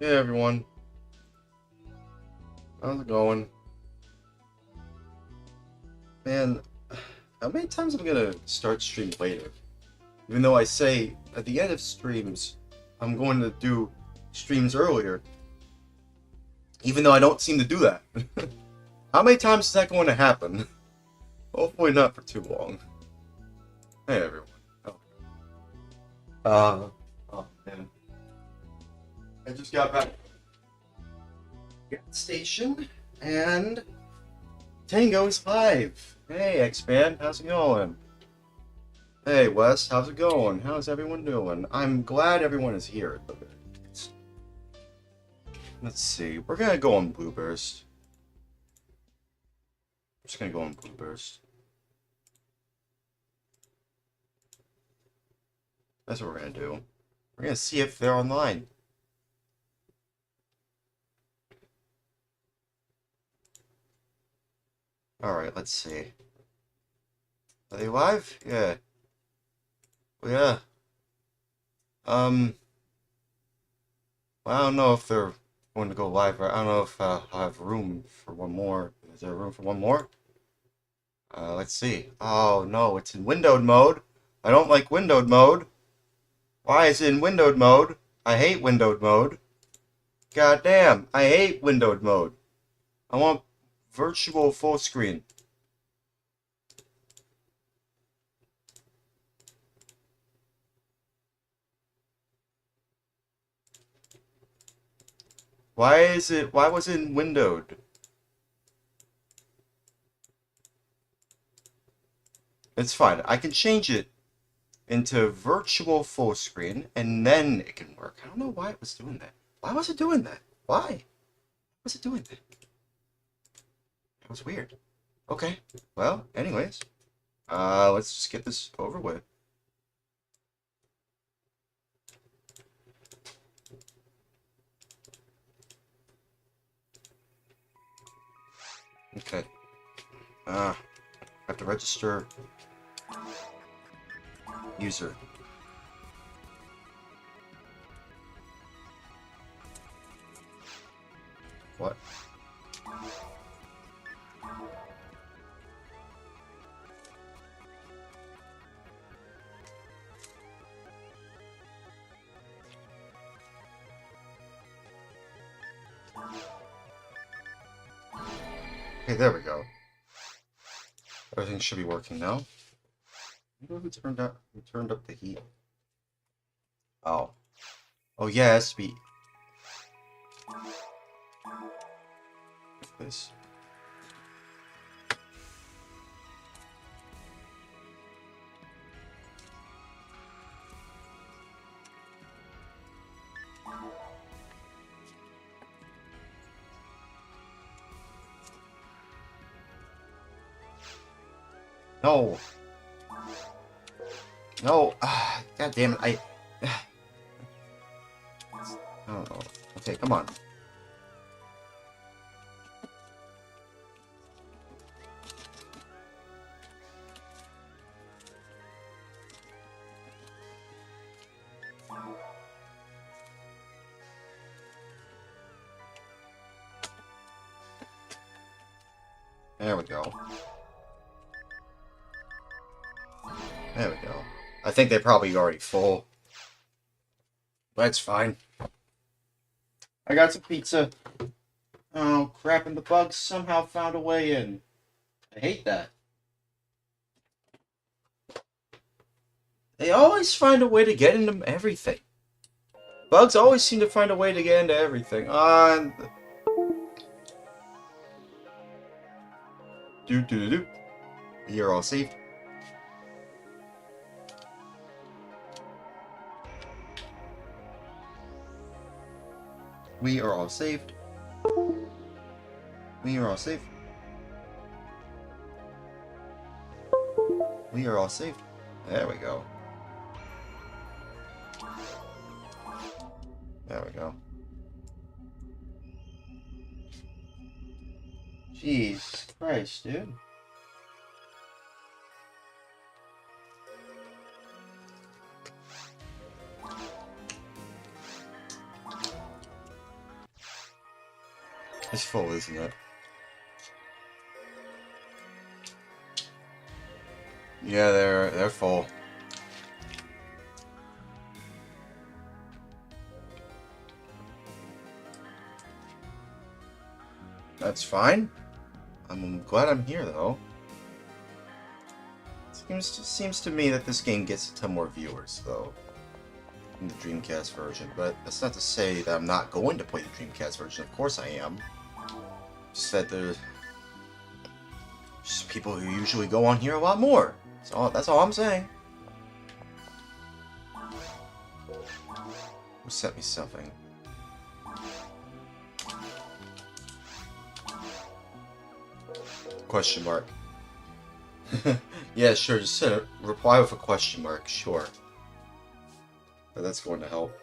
Hey everyone, how's it going? Man, how many times am I gonna start stream later? Even though I say at the end of streams, I'm going to do streams earlier. Even though I don't seem to do that. How many times is that going to happen? Hopefully not for too long. Hey everyone. Oh. Oh man. I just got back gas station and Tango's live. Hey X-Band, how's it going? Hey Wes, how's it going? How's everyone doing? I'm glad everyone is here at the very least. Let's see, we're gonna go on Blue Burst. I'm just gonna go on Blue Burst. That's what we're gonna do. We're gonna see if they're online. Alright, let's see. Are they live? Yeah. Well, yeah. Well, I don't know if they're going to go live. I don't know if I'll have room for one more. Is there room for one more? Let's see. Oh, no, it's in windowed mode. I don't like windowed mode. Why is it in windowed mode? I hate windowed mode. God damn, I hate windowed mode. I want virtual full screen. Why was it in windowed? It's fine. I can change it into virtual full screen and then it can work. I don't know why it was doing that. Why was it doing that? Why was it doing that? It was weird. Okay. Well, anyways. Let's just get this over with. Okay. I have to register user. What? Okay, there we go. Everything should be working now. I wonder who turned up the heat. Oh. Oh yeah, it has to be this. No. No. God damn it. Oh, okay, come on. There we go. There we go. I think they're probably already full. That's fine. I got some pizza. Oh, crap, and the bugs somehow found a way in. I hate that. They always find a way to get into everything. Bugs always seem to find a way to get into everything. Do. We are all saved. We are all saved. We are all saved. We are all saved. There we go. There we go. Jeez Christ, dude. It's full, isn't it? Yeah, they're full. That's fine. I'm glad I'm here, though. Seems to me that this game gets a ton more viewers, though, in the Dreamcast version. But that's not to say that I'm not going to play the Dreamcast version. Of course I am. Just that there's just people who usually go on here a lot more. That's all I'm saying. Who sent me something? Question mark. Yeah, sure, just reply with a question mark, sure. But that's going to help.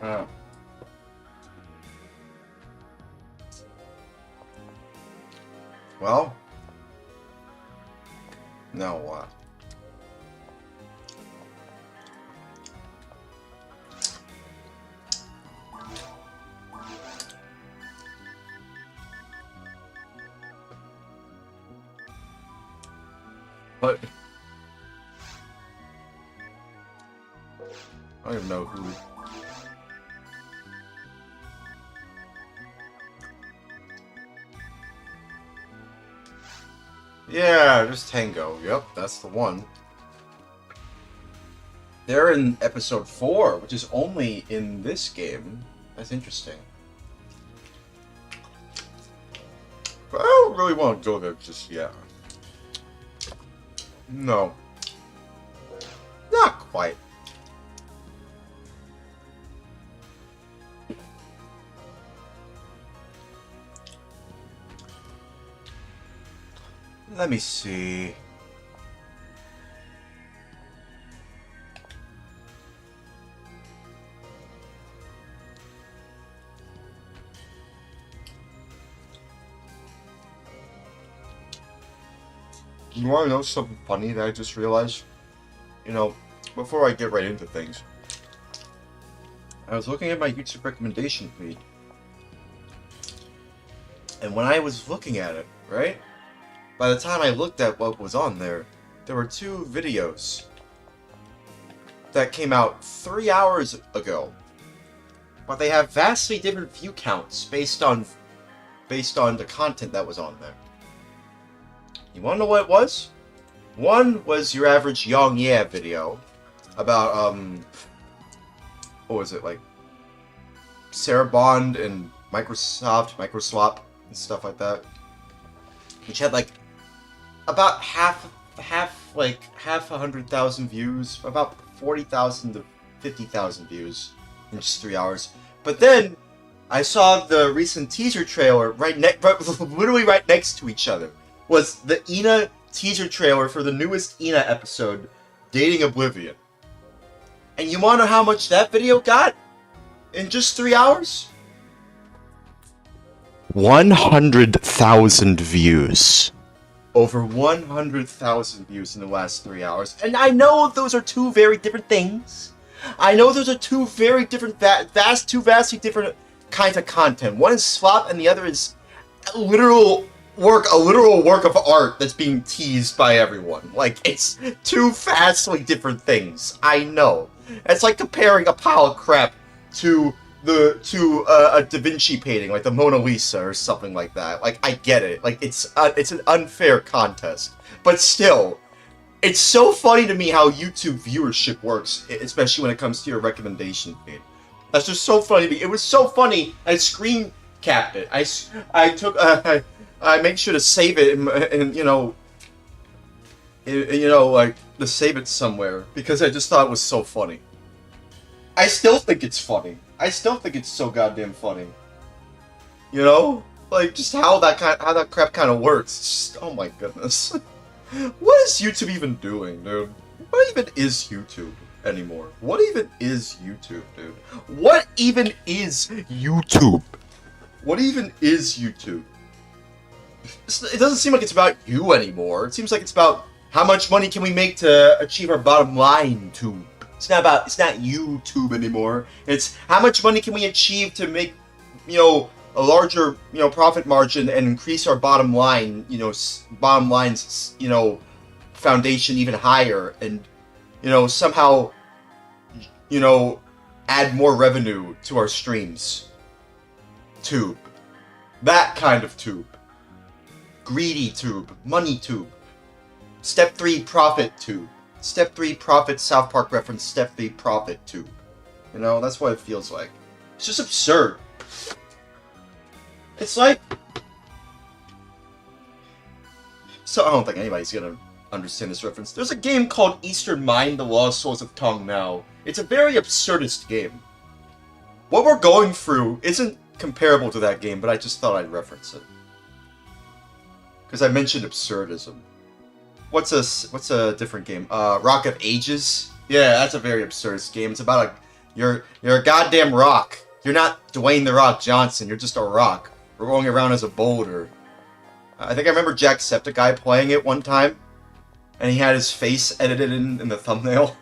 Oh. Well, now what? But I don't even know who. Yeah, just Tango. Yep, that's the one. They're in episode 4, which is only in this game. That's interesting. But I don't really want to go there just yet. No. Not quite. Let me see. You want to know something funny that I just realized? You know, before I get right into things, I was looking at my YouTube recommendation feed, and when I was looking at it, right, by the time I looked at what was on there, there were 2 videos that came out 3 hours ago, but they have vastly different view counts based on the content that was on there. You wanna know what it was? One was your average Young Yeah video about, what was it, like, Sarah Bond and Microswap, and stuff like that. Which had, like, about half 100,000 views, about 40,000 to 50,000 views in just 3 hours. But then, I saw the recent teaser trailer literally right next to each other. Was the Ina teaser trailer for the newest Ina episode, Dating Oblivion. And you wanna know how much that video got? In just 3 hours? 100,000 views. Over 100,000 views in the last 3 hours. And I know those are 2 very different things. I know those are 2 very different, vastly different kinds of content. One is slop and the other is a literal work of art that's being teased by everyone. Like, it's 2 vastly different things. I know. It's like comparing a pile of crap to a Da Vinci painting, like the Mona Lisa or something like that. Like, I get it. Like, it's an unfair contest. But still, it's so funny to me how YouTube viewership works, especially when it comes to your recommendation feed. That's just so funny to me. It was so funny, I screen capped it. I make sure to save it and like, to save it somewhere, because I just thought it was so funny. I still think it's funny. I still think it's so goddamn funny. You know? Like, just how that crap kind of works. Just, oh my goodness. What is YouTube even doing, dude? What even is YouTube anymore? What even is YouTube, dude? What even is YouTube? What even is YouTube? it doesn't seem like it's about you anymore. It seems like it's about how much money can we make to achieve our bottom line, tube. It's not YouTube anymore. It's how much money can we achieve to make, a larger, profit margin and increase our bottom line, bottom line's, foundation even higher and, somehow, add more revenue to our streams. Tube. That kind of tube. Greedy tube. Money tube. Step 3 profit tube. Step 3 profit South Park reference. Step 3 profit tube. That's what it feels like. It's just absurd. It's like... So I don't think anybody's gonna understand this reference. There's a game called Eastern Mind, The Lost Souls of Tong Now. It's a very absurdist game. What we're going through isn't comparable to that game, but I just thought I'd reference it. Because I mentioned absurdism. What's a different game? Rock of Ages? Yeah, that's a very absurdist game. It's about you're a goddamn rock. You're not Dwayne The Rock Johnson, you're just a rock. Rolling around as a boulder. I think I remember Jacksepticeye playing it one time. And he had his face edited in the thumbnail.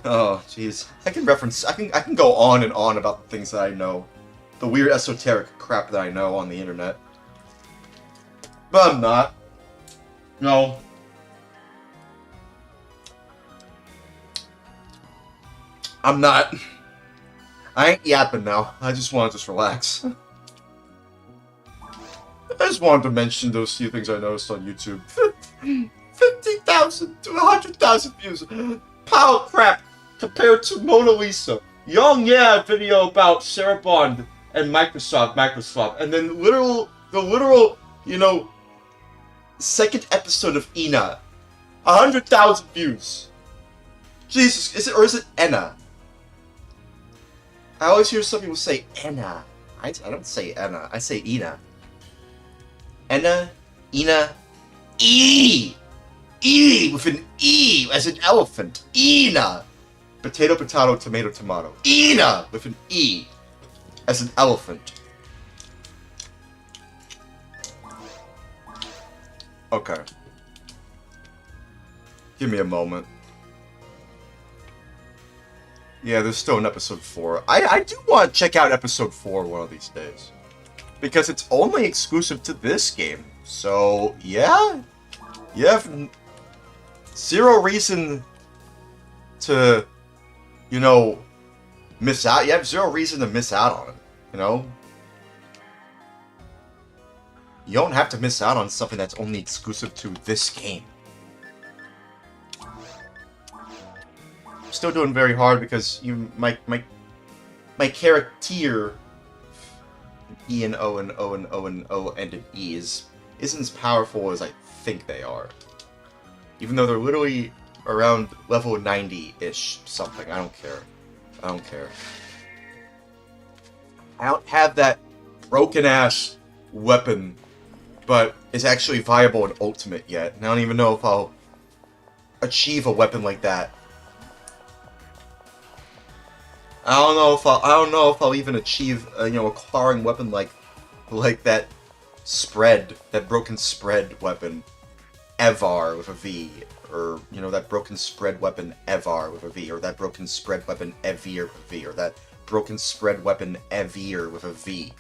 Oh, jeez. I can go on and on about the things that I know. The weird esoteric crap that I know on the internet. But I'm not. No. I'm not. I ain't yapping now. I just want to just relax. I just wanted to mention those few things I noticed on YouTube. 50,000 to 100,000 views. Pile of crap compared to Mona Lisa. Young, yeah, video about Sarah Bond and Microsoft. And then the literal, second episode of Ina. 100,000 views. Jesus, is it Enna? I always hear some people say Enna. I don't say Enna, I say Ina. Enna, Ina, E! E with an E as an elephant. Ina! Potato, potato, tomato, tomato. Ina with an E as an elephant. Okay. Give me a moment. Yeah, there's still an episode 4. I do want to check out episode 4 one of these days. Because it's only exclusive to this game. So, yeah. You have zero reason to, miss out. You have zero reason to miss out on it, You don't have to miss out on something that's only exclusive to this game. Still doing very hard because my character E and O and O and O and O ended E isn't as powerful as I think they are. Even though they're literally around level 90-ish something. I don't care. I don't care. I don't have that broken-ass weapon, but it's actually viable in Ultimate yet. And I don't even know if I'll achieve a weapon like that. I don't know if I'll even achieve, acquiring weapon like that that broken spread weapon, Evar with a V, or that broken spread weapon Evar with a V, or that broken spread weapon Evir with a V, or that broken spread weapon Evir with a V,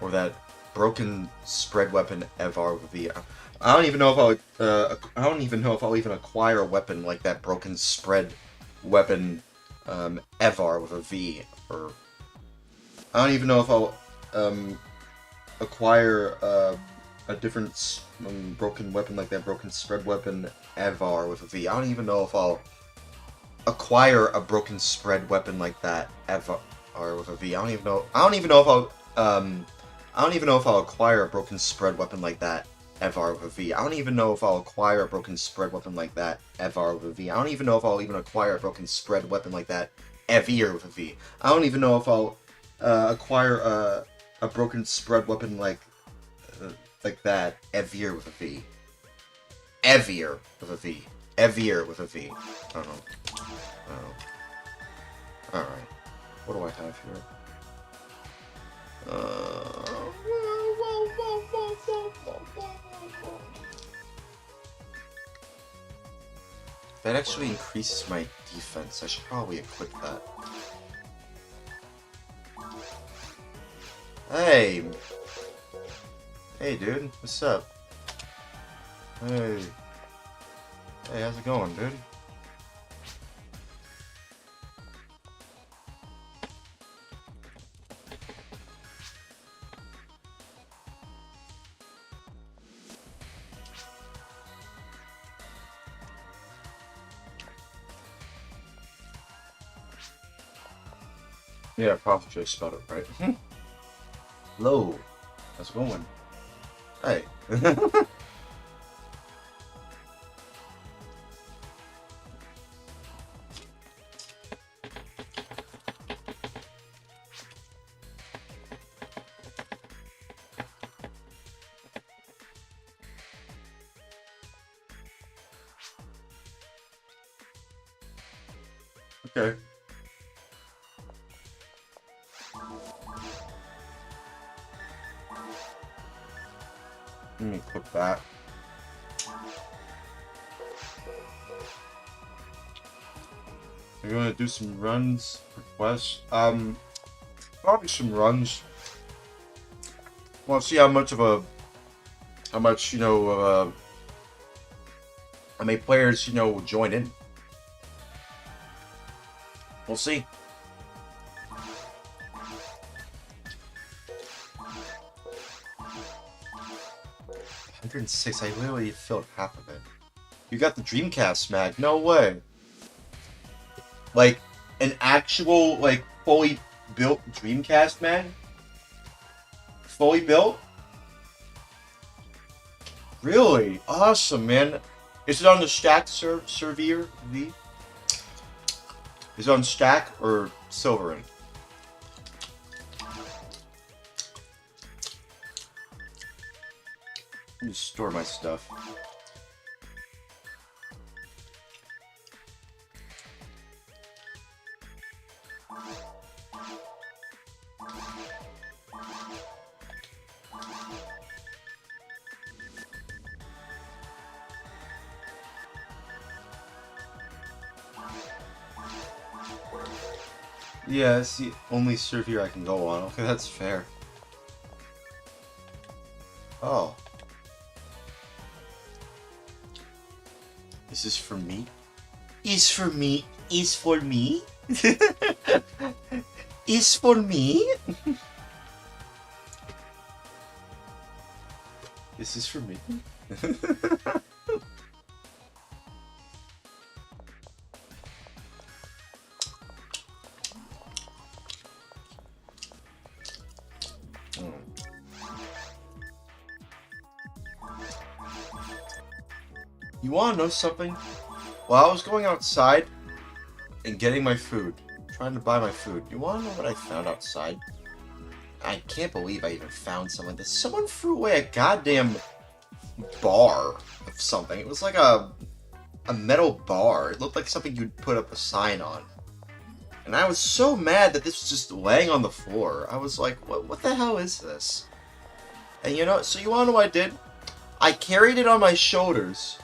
or that broken spread weapon Evar with a V. I don't even know if I'll even acquire a weapon like that broken spread weapon Evar with a V, or I don't even know if I'll acquire a different broken weapon like that broken spread weapon Evar with a V. I don't even know if I'll acquire a broken spread weapon like that Evar with a V. I don't even know if I'll acquire a broken spread weapon like that Evar with a V. I don't even know if I'll acquire a broken spread weapon like that Evar with a V. I don't even know if I'll even acquire a broken spread weapon like that Evir with a V. I don't even know if I'll acquire a broken spread weapon like that Evir with a V. Evir with a V. Evir with a V. I don't know. Alright. What do I have here? That actually increases my defense. I should probably equip that. Hey! Hey, dude. What's up? Hey. Hey, how's it going, dude? Yeah, probably just spelled it right. Hello. How's it going? Hey. Okay. Let me click that. We're gonna do some runs for quests. Probably some runs. Want to see how much, you know, how many players, you know, will join in. We'll see. 106. I literally filled half of it. You got the Dreamcast mag? No way. Like an actual, like, fully built Dreamcast mag? Fully built? Really? Awesome, man. Is it on the Stack server? Is it on Stack or Silverin? Let me store my stuff. Yeah, it's the only server I can go on. Okay, that's fair. Oh. Is this for me? Is for me? Is for me? Is for me? This is for me. You wanna know something? While I was going outside and getting my food, trying to buy my food, you wanna know what I found outside? I can't believe I even found something. Someone threw away a goddamn bar of something. It was like a metal bar. It looked like something you'd put up a sign on. And I was so mad that this was just laying on the floor. I was like, what the hell is this? And you know, so you wanna know what I did? I carried it on my shoulders.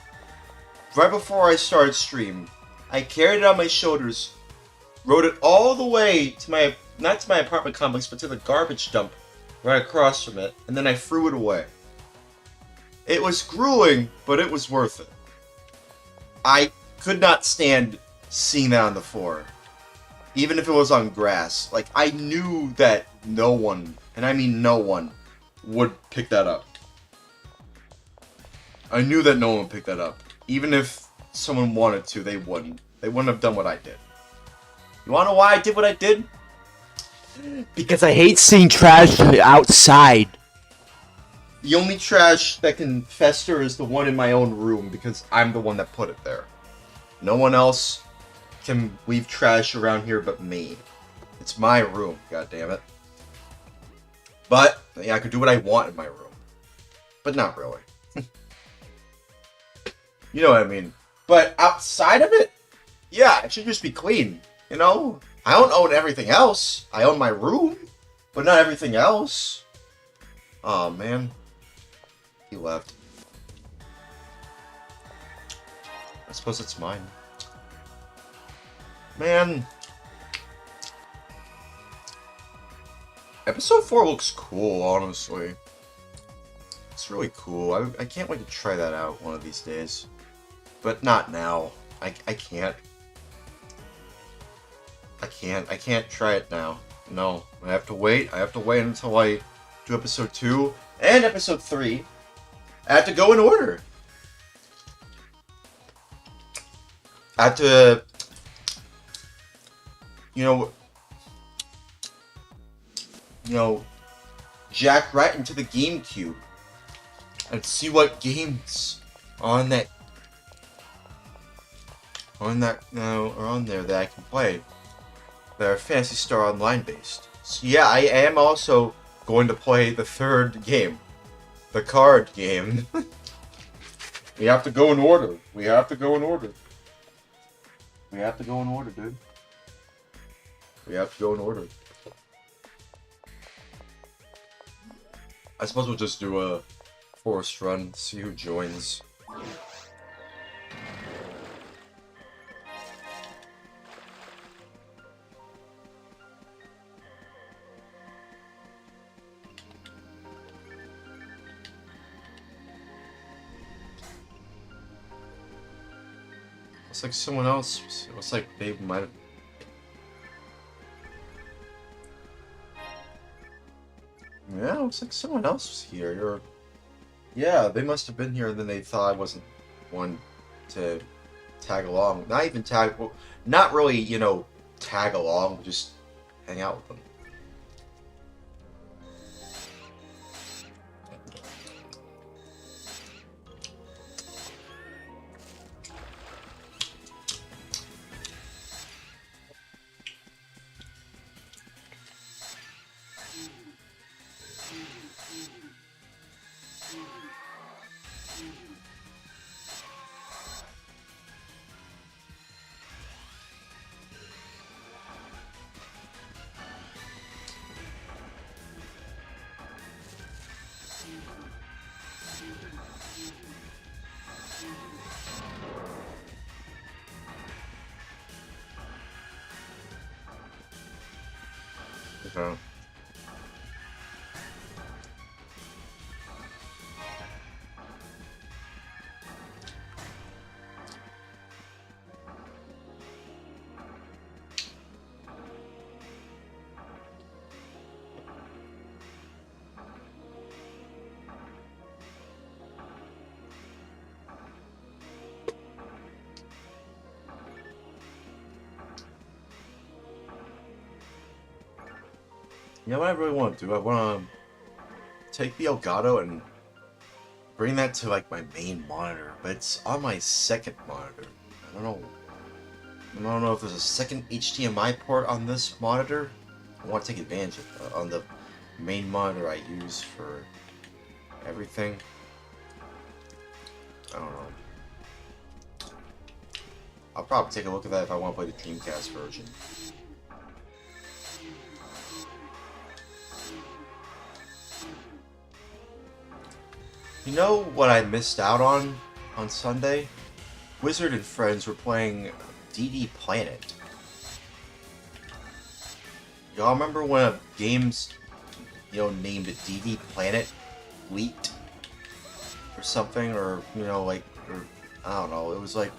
Right before I started stream, I carried it on my shoulders, rode it all the way to my, not to my apartment complex, but to the garbage dump right across from it, and then I threw it away. It was grueling, but it was worth it. I could not stand seeing that on the floor, even if it was on grass. Like, I knew that no one, and I mean no one, would pick that up. I knew that no one would pick that up. Even if someone wanted to, they wouldn't. They wouldn't have done what I did. You wanna know why I did what I did? Because I hate seeing trash outside. The only trash that can fester is the one in my own room, because I'm the one that put it there. No one else can leave trash around here but me. It's my room, goddammit. But, yeah, I could do what I want in my room. But not really. You know what I mean. But outside of it, yeah, it should just be clean. You know? I don't own everything else. I own my room, but not everything else. Oh man. He left. I suppose it's mine. Man, episode 4 looks cool, honestly. It's really cool. I can't wait to try that out one of these days. But not now. I can't. I can't try it now. No, I have to wait. I have to wait until I do episode 2 and episode 3. I have to go in order. I have to, you know, jack right into the GameCube and see what games are on there that I can play that are Phantasy Star Online based. So yeah, I am also going to play the 3rd game, the card game. We have to go in order. We have to go in order. We have to go in order, dude. We have to go in order. I suppose we'll just do a forest run, see who joins. Looks like someone else. It looks like they might have. Yeah, it looks like someone else was here. Yeah, they must have been here, and then they thought I wasn't one to tag along. Not even tag. Well, not really, tag along. Just hang out with them. Okay. You know what I really want to do? I want to take the Elgato and bring that to like my main monitor, but it's on my second monitor. I don't know if there's a second HDMI port on this monitor. I want to take advantage of on the main monitor I use for everything. I don't know. I'll probably take a look at that if I want to play the Dreamcast version. You know what I missed out on Sunday? Wizard and friends were playing DD Planet. Y'all remember when a game's, named DD Planet leaked? Or something, or, or, I don't know, it was like,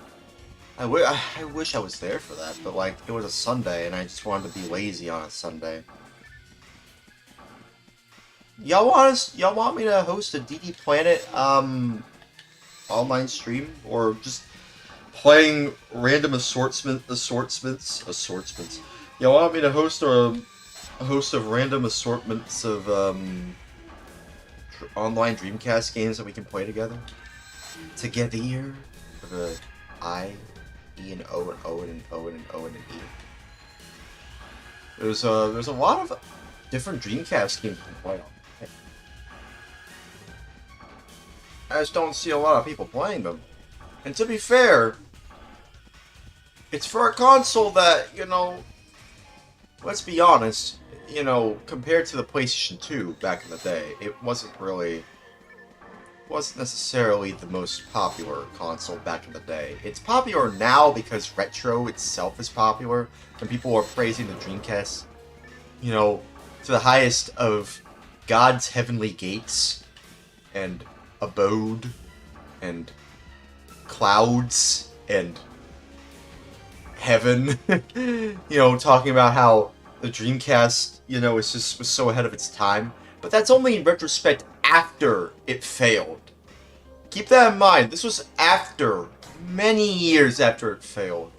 I wish I was there for that, but like, it was a Sunday, and I just wanted to be lazy on a Sunday. Y'all want me to host a DD Planet online stream, or just playing random assortments? Y'all want me to host a host of random assortments of online Dreamcast games that we can play together? Together for the I, E and O and Owen and Owen and Owen and E. There's a lot of different Dreamcast games we can play on. I just don't see a lot of people playing them. And to be fair, it's for a console that, let's be honest, compared to the PlayStation 2 back in the day, it wasn't really wasn't necessarily the most popular console back in the day. It's popular now because retro itself is popular, and people are praising the Dreamcast, you know, to the highest of God's heavenly gates, and abode, and clouds, and heaven. You know, talking about how the Dreamcast, you know, was so ahead of its time. But that's only in retrospect after it failed. Keep that in mind. This was after, many years after it failed.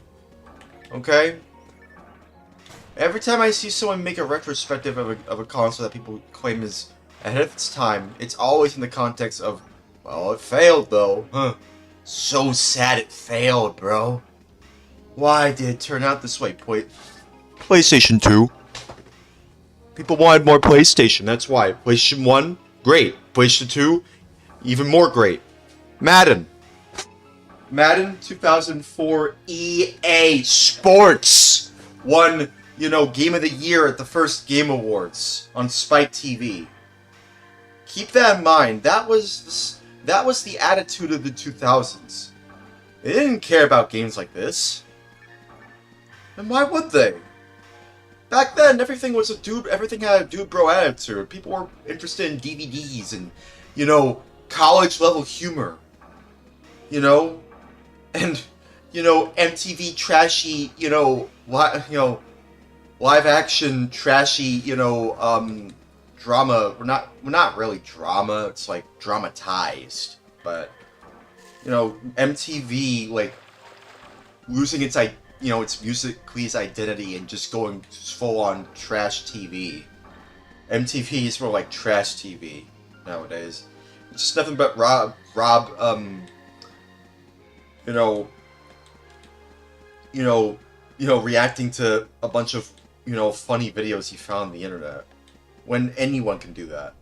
Okay? Every time I see someone make a retrospective of a console that people claim is ahead of its time, it's always in the context of, well, it failed though. Huh. So sad it failed, bro. Why did it turn out this way? PlayStation 2. People wanted more PlayStation, that's why. PlayStation 1, great. PlayStation 2, even more great. Madden 2004 EA Sports won, you know, Game of the Year at the first Game Awards on Spike TV. Keep that in mind. That was the attitude of the 2000s. They didn't care about games like this. And why would they? Back then, everything had a dude bro attitude. People were interested in DVDs and, you know, college level humor. You know? And, you know, MTV trashy, you know, live action trashy, you know, drama. We're not really drama, it's like dramatized. But, you know, MTV, like, losing its musically's identity and just going full on trash TV. MTV is more like trash TV nowadays. It's just nothing but Rob, reacting to a bunch of, you know, funny videos he found on the internet. When anyone can do that.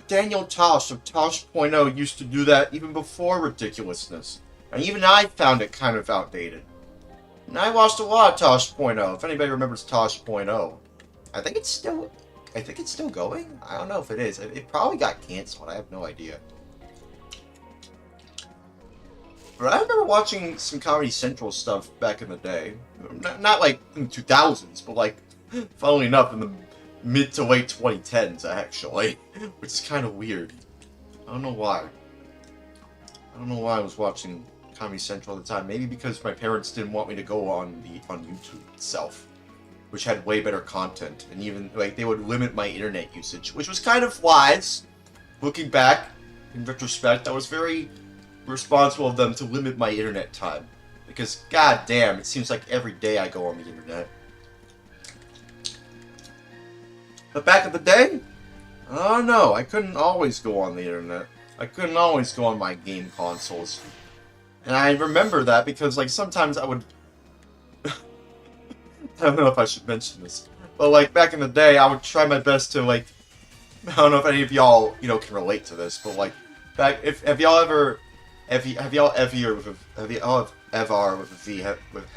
Daniel Tosh of Tosh.0 used to do that even before ridiculousness. And even I found it kind of outdated. And I watched a lot of Tosh.0, if anybody remembers Tosh.0. I think it's still going? I don't know if it is. It probably got canceled, I have no idea. But I remember watching some Comedy Central stuff back in the day. Not like in the 2000s, but like, funnily enough, in the mid to late 2010s, actually. Which is kind of weird. I don't know why. I was watching Comedy Central at the time. Maybe because my parents didn't want me to go on YouTube itself, which had way better content, and even like they would limit my internet usage, which was kind of wise. Looking back in retrospect, that was very responsible of them to limit my internet time, because god damn, it seems like every day I go on the internet. But back in the day, oh no, I couldn't always go on the internet. I couldn't always go on my game consoles. And I remember that because, like, sometimes I would... I don't know if I should mention this. But, like, back in the day, I would try my best to, like... I don't know if any of y'all, you know, can relate to this, but, like... Have y'all ever with a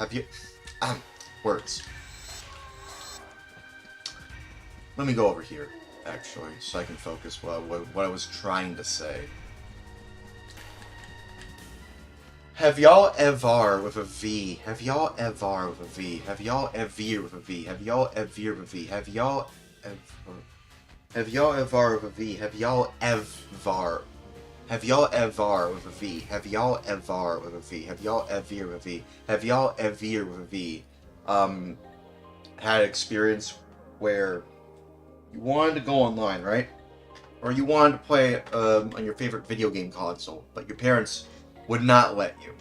V... words. Let me go over here, actually, so I can focus what I was trying to say. Have y'all ever with a V? Have y'all ever with a V? Have y'all ever with a V? Have y'all ever with a V? Have y'all ever? Have y'all ever with a V? Have y'all ever? Have y'all ever with a V? Have y'all ever with a V? Have y'all ever with a V? Have y'all ever with a V? Had an experience where you wanted to go online, right? Or you wanted to play on your favorite video game console, but your parents would not let you.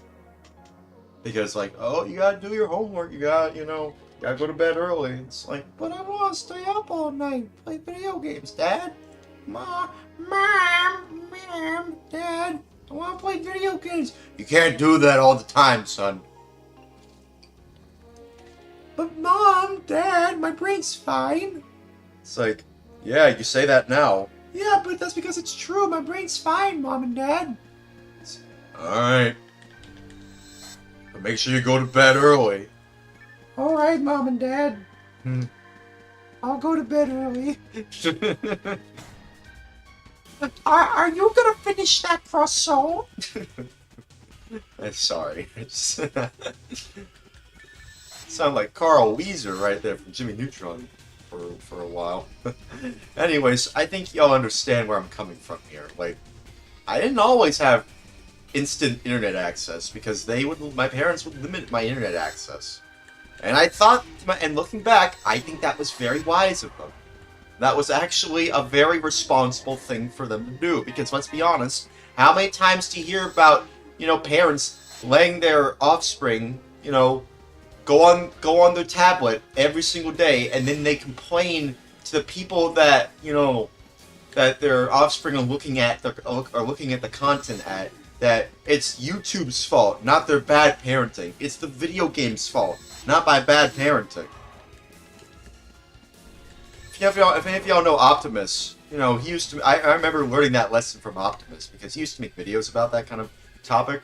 Because, like, oh, you gotta do your homework, you gotta go to bed early. It's like, but I want to stay up all night, play video games, Dad. Mom, Dad, I want to play video games. You can't do that all the time, son. But Mom, Dad, my brain's fine. It's like, yeah, you say that now. Yeah, but that's because it's true. My brain's fine, Mom and Dad. Alright. But make sure you go to bed early. Alright, Mom and Dad. I'll go to bed early. Are you gonna finish that croissant? I'm sorry. I just sound like Carl Weezer right there from Jimmy Neutron for a while. Anyways, I think y'all understand where I'm coming from here. Like, I didn't always have instant internet access because my parents would limit my internet access. And I thought, and looking back, I think that was very wise of them. That was actually a very responsible thing for them to do. Because let's be honest, how many times do you hear about, parents letting their offspring, go on their tablet every single day, and then they complain to the people that, that their offspring are looking at the content at, that it's YouTube's fault, not their bad parenting. It's the video game's fault, not my bad parenting. If any of y'all know Optimus, he used to. I remember learning that lesson from Optimus because he used to make videos about that kind of topic,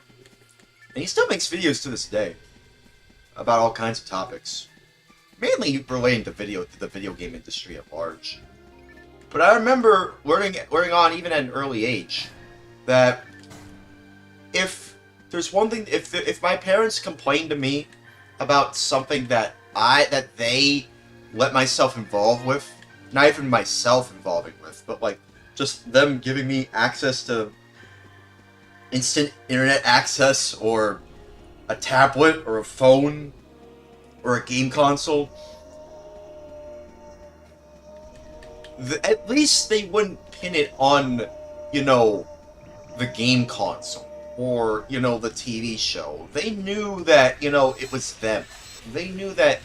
and he still makes videos to this day about all kinds of topics, mainly relating to the video game industry at large. But I remember learning on even at an early age that if there's one thing, if my parents complained to me about something that they let myself involve with, not even myself involving with, but like just them giving me access to instant internet access or a tablet or a phone or a game console, at least they wouldn't pin it on, the game console or, the TV show. They knew that, it was them. They knew that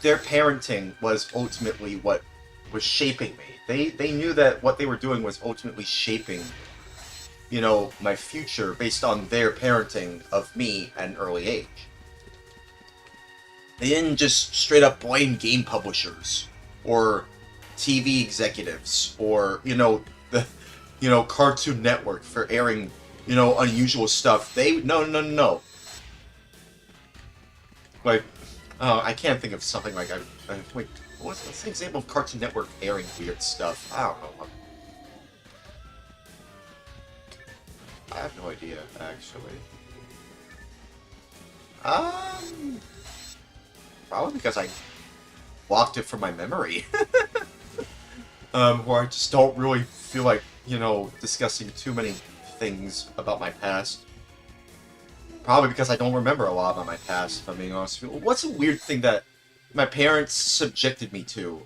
their parenting was ultimately what was shaping me. They knew that what they were doing was ultimately shaping, my future based on their parenting of me at an early age. They didn't just straight up blame game publishers or TV executives or, the, Cartoon Network for airing, unusual stuff. No. Like, I can't think of something like wait, what's an example of Cartoon Network airing weird stuff? I don't know. I have no idea, actually. Probably because I blocked it from my memory. Where I just don't really feel like, discussing too many things about my past. Probably because I don't remember a lot about my past, if I'm being honest with you. What's a weird thing that my parents subjected me to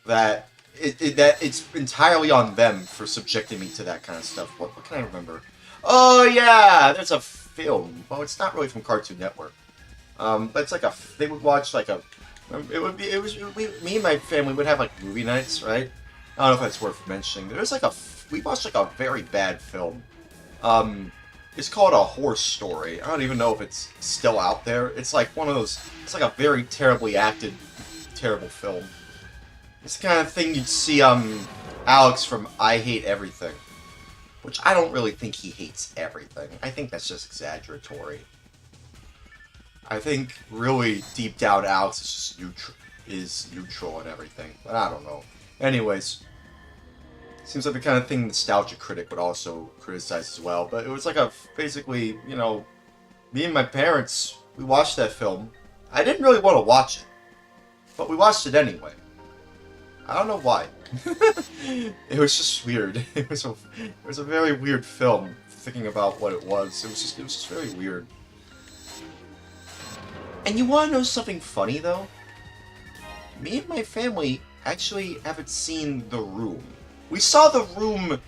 that it's entirely on them for subjecting me to that kind of stuff? What can I remember? Oh yeah, there's a film. Well, it's not really from Cartoon Network. But it's like they would watch like me and my family would have like movie nights, right? I don't know if that's worth mentioning. We watched like a very bad film. It's called A Horse Story. I don't even know if it's still out there. It's like one of those, it's like a very terribly acted, terrible film. It's the kind of thing you'd see, Alex from I Hate Everything. Which I don't really think he hates everything. I think that's just exaggeratory. I think really deep down Alex is neutral and everything. But I don't know. Anyways. Seems like the kind of thing Nostalgia Critic would also criticize as well. But it was like basically, me and my parents, we watched that film. I didn't really want to watch it. But we watched it anyway. I don't know why. It was just weird. It was a very weird film, thinking about what it was. It was just very weird. And you want to know something funny, though? Me and my family actually haven't seen The Room. We saw The Room,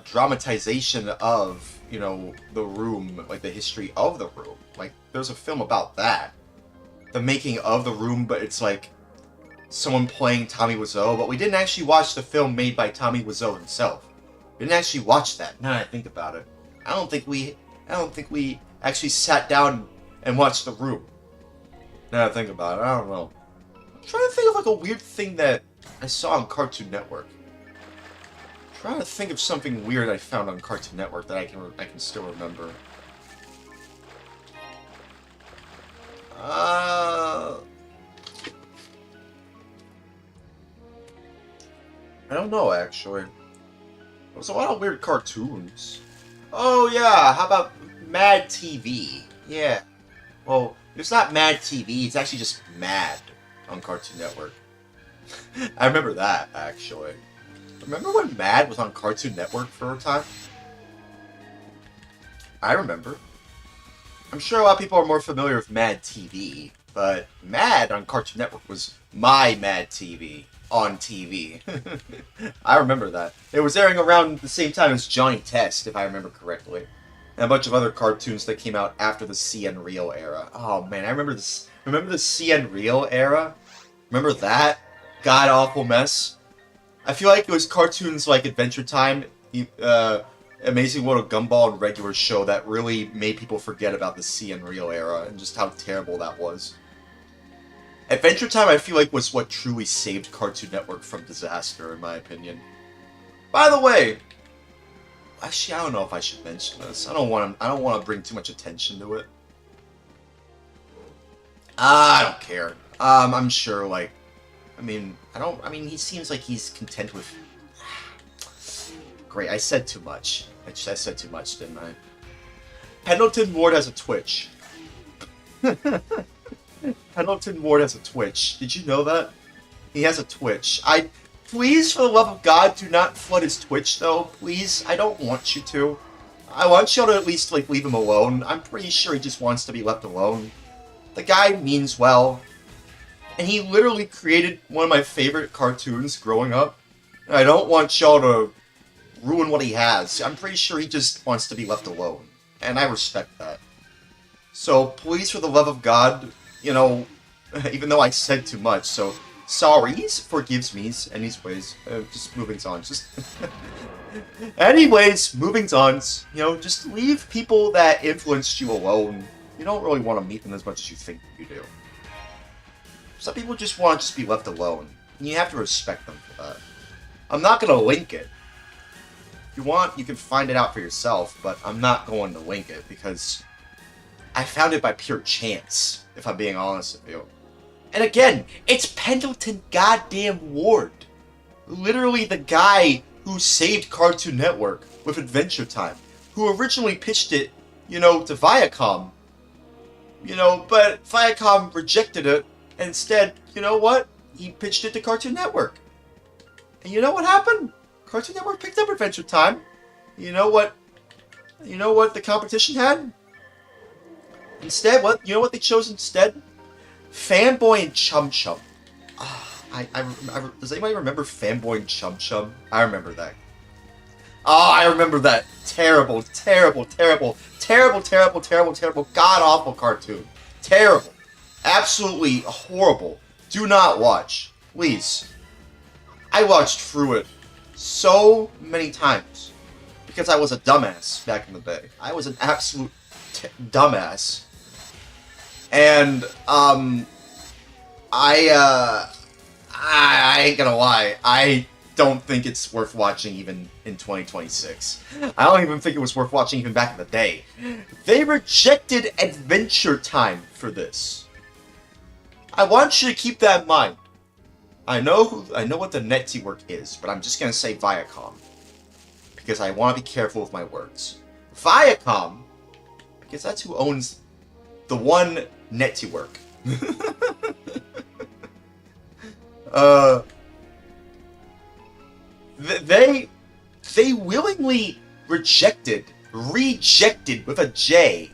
dramatization of, The Room, like the history of The Room. Like, there's a film about that. The making of The Room, but it's like someone playing Tommy Wiseau, but we didn't actually watch the film made by Tommy Wiseau himself. We didn't actually watch that, now that I think about it. I don't think we actually sat down and watched The Room. Now that I think about it, I don't know. I'm trying to think of like a weird thing that I saw on Cartoon Network. I'm trying to think of something weird I found on Cartoon Network that I can still remember. I don't know, actually. There's a lot of weird cartoons. Oh, yeah, how about Mad TV? Yeah. Well, it's not Mad TV, it's actually just Mad on Cartoon Network. I remember that, actually. Remember when Mad was on Cartoon Network for a time? I remember. I'm sure a lot of people are more familiar with Mad TV, but Mad on Cartoon Network was my Mad TV on TV. I remember that. It was airing around the same time as Johnny Test, if I remember correctly. And a bunch of other cartoons that came out after the CN Real era. Oh man, I remember this. Remember the CN Real era? Remember that? God awful mess. I feel like it was cartoons like Adventure Time, Amazing World of Gumball, and Regular Show that really made people forget about the CN Real era and just how terrible that was. Adventure Time, I feel like, was what truly saved Cartoon Network from disaster, in my opinion. By the way, actually, I don't know if I should mention this. I don't want to bring too much attention to it. I don't care. I'm sure, like, I mean, he seems like he's content with... Great, I said too much. I said too much, didn't I? Pendleton Ward has a Twitch. Pendleton Ward has a Twitch. Did you know that? He has a Twitch. Please, for the love of God, do not flood his Twitch, though. Please, I don't want you to. I want you to at least, like, leave him alone. I'm pretty sure he just wants to be left alone. The guy means well. And he literally created one of my favorite cartoons growing up. And I don't want y'all to ruin what he has. I'm pretty sure he just wants to be left alone. And I respect that. So, please, for the love of God, you know, even though I said too much, so sorry, he forgives me anyways. Just moving on. Just anyways, moving on. You know, just leave people that influenced you alone. You don't really want to meet them as much as you think you do. Some people just want to just be left alone. And you have to respect them for that. I'm not going to link it. If you want, you can find it out for yourself, but I'm not going to link it because I found it by pure chance, if I'm being honest with you. And again, it's Pendleton goddamn Ward. Literally the guy who saved Cartoon Network with Adventure Time. Who originally pitched it, you know, to Viacom. You know, but Viacom rejected it. And instead, you know what? He pitched it to Cartoon Network. And you know what happened? Cartoon Network picked up Adventure Time. You know what? You know what the competition had? Instead, what? You know what they chose instead? Fanboy and Chum Chum. Does anybody remember Fanboy and Chum Chum? I remember that. Oh, I remember that terrible, terrible, terrible, terrible, terrible, terrible, terrible, god-awful cartoon. Terrible. Absolutely horrible. Do not watch. Please. I watched through it so many times because I was a dumbass back in the day. I was an absolute dumbass. And, I ain't gonna lie. I don't think it's worth watching even in 2026. I don't even think it was worth watching even back in the day. They rejected Adventure Time for this. I want you to keep that in mind. I know what the network is, but I'm just gonna say Viacom. Because I want to be careful with my words. Viacom, because that's who owns the one network. They willingly rejected with a J,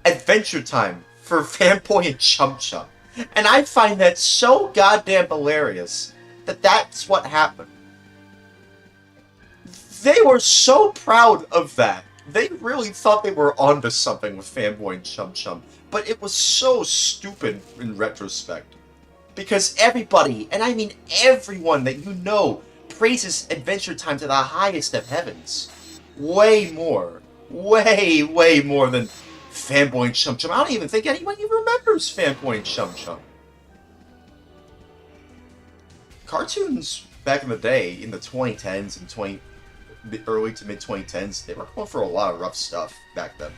Adventure Time for Fanboy and Chum Chum. And I find that so goddamn hilarious that that's what happened. They were so proud of that. They really thought they were onto something with Fanboy and Chum Chum. But it was so stupid in retrospect. Because everybody, and I mean everyone that you know, praises Adventure Time to the highest of heavens. Way more. Way, way more than Fanboy and Chum Chum. I don't even think anyone even remembers Fanboy and Chum Chum. Cartoons back in the day, in the 2010s and early to mid 2010s, they were going for a lot of rough stuff back then.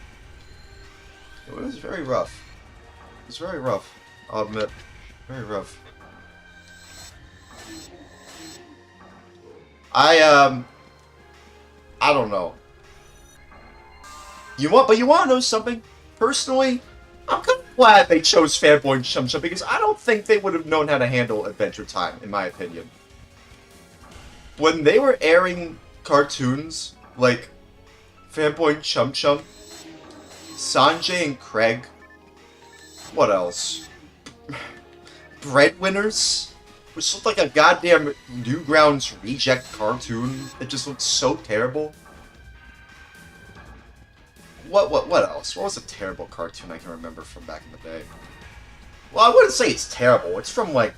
It was very rough. It was very rough, I'll admit. Very rough. I I don't know. But you want to know something? Personally, I'm kind of glad they chose Fanboy and Chum Chum because I don't think they would have known how to handle Adventure Time, in my opinion. When they were airing cartoons like Fanboy and Chum Chum, Sanjay and Craig, what else? Breadwinners, which looked like a goddamn Newgrounds reject cartoon that just looked so terrible. What else? What was a terrible cartoon I can remember from back in the day? Well, I wouldn't say it's terrible. It's from like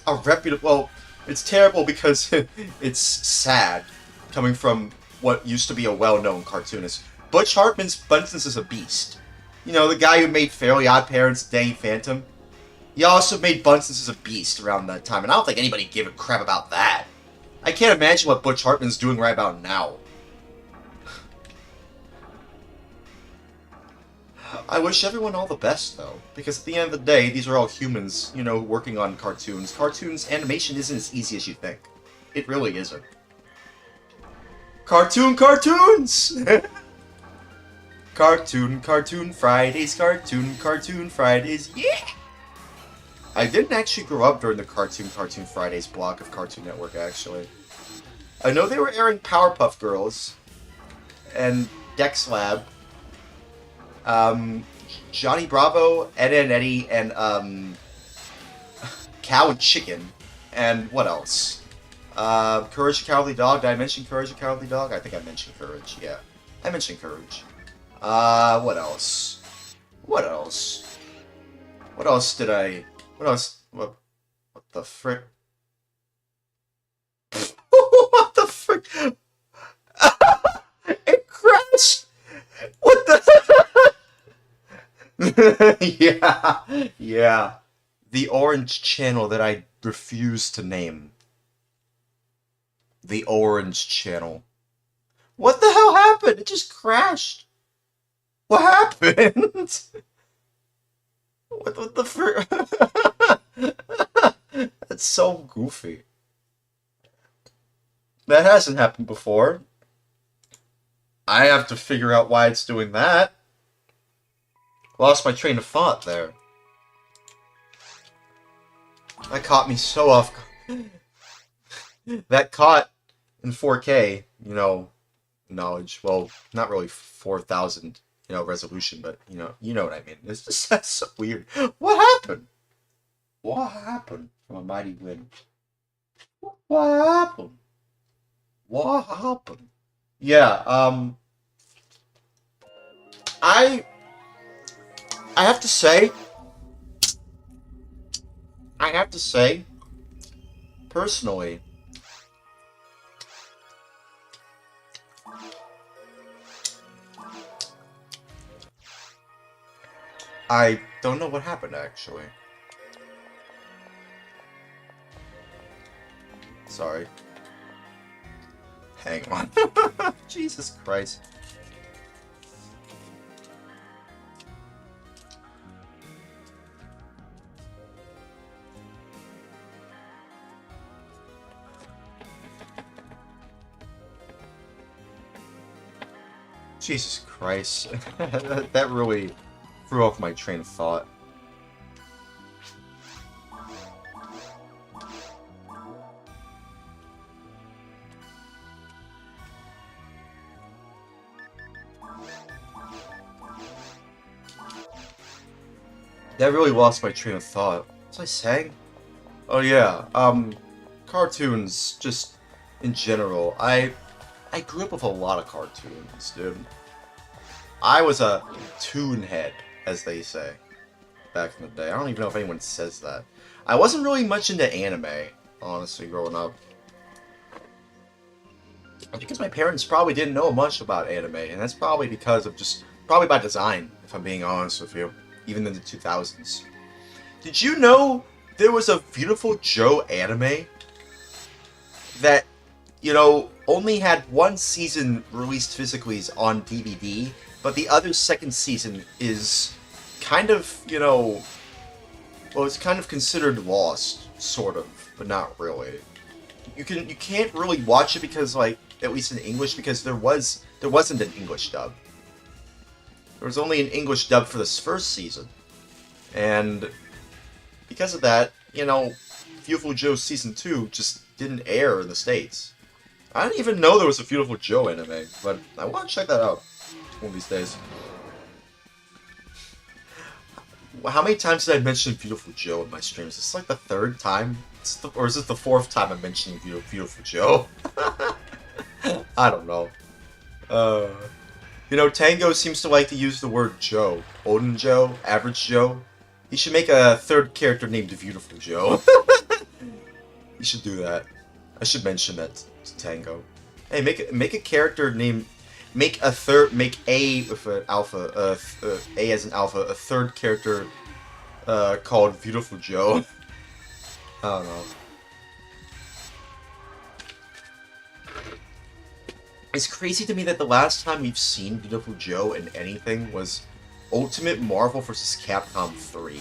a reputable. Well, it's terrible because it's sad, coming from what used to be a well-known cartoonist. Butch Hartman's Bunsen's is a Beast. You know, the guy who made Fairly Odd Parents, Danny Phantom. He also made Bunsen's is a Beast around that time, and I don't think anybody gave a crap about that. I can't imagine what Butch Hartman's doing right about now. I wish everyone all the best, though, because at the end of the day, these are all humans, you know, working on cartoons. Cartoons, animation isn't as easy as you think. It really isn't. Cartoons! Cartoon Fridays, Cartoon Fridays, yeah! I didn't actually grow up during the Cartoon Fridays block of Cartoon Network, actually. I know they were airing Powerpuff Girls, and Dex Lab, Johnny Bravo, Ed and Eddie, and, Cow and Chicken, and what else? Courage the Cowardly Dog. Did I mention Courage the Cowardly Dog? I think I mentioned Courage, yeah. I mentioned Courage. What else? What else? What else did I... What else? What the frick? What the frick? It crashed! What the... Yeah, yeah. The orange channel that I refuse to name. The orange channel. What the hell happened? It just crashed. What happened? What the frick? That's so goofy. That hasn't happened before. I have to figure out why it's doing that. Lost my train of thought there. That caught me so off. That caught in 4K, you know, knowledge. Well, not really 4,000, you know, resolution, but you know what I mean. It's just that's so weird. What happened? What happened from a mighty wind? What happened? What happened? Yeah, I have to say, personally, I don't know what happened, actually. Sorry. Hang on. Jesus Christ. Jesus Christ. That really threw off my train of thought. That really lost my train of thought. What was I saying? Oh yeah, cartoons, just in general. I grew up with a lot of cartoons, dude. I was a toon head, as they say, back in the day. I don't even know if anyone says that. I wasn't really much into anime, honestly, growing up. Because my parents probably didn't know much about anime, and that's probably because of probably by design, if I'm being honest with you, even in the 2000s. Did you know there was a Beautiful Joe anime that, you know, only had one season released physically on DVD, but the other second season is kind of, you know, well, it's kind of considered lost, sort of, but not really. you can't really watch it because, like, at least in English, because there wasn't an English dub. There was only an English dub for this first season, and because of that, you know, Beautiful Joe Season 2 just didn't air in the States. I didn't even know there was a Beautiful Joe anime, but I want to check that out one of these days. How many times did I mention Beautiful Joe in my streams? It's like the third time? Or is it the fourth time I'm mentioning Beautiful Joe? I don't know. You know, Tango seems to like to use the word Joe. Olden Joe, Average Joe. He should make a third character named Beautiful Joe. He should do that. I should mention that to Tango. Hey, make a character named... Make A with an alpha, A as an alpha, a third character called Beautiful Joe. I don't know. It's crazy to me that the last time we've seen Beautiful Joe in anything was Ultimate Marvel vs. Capcom 3.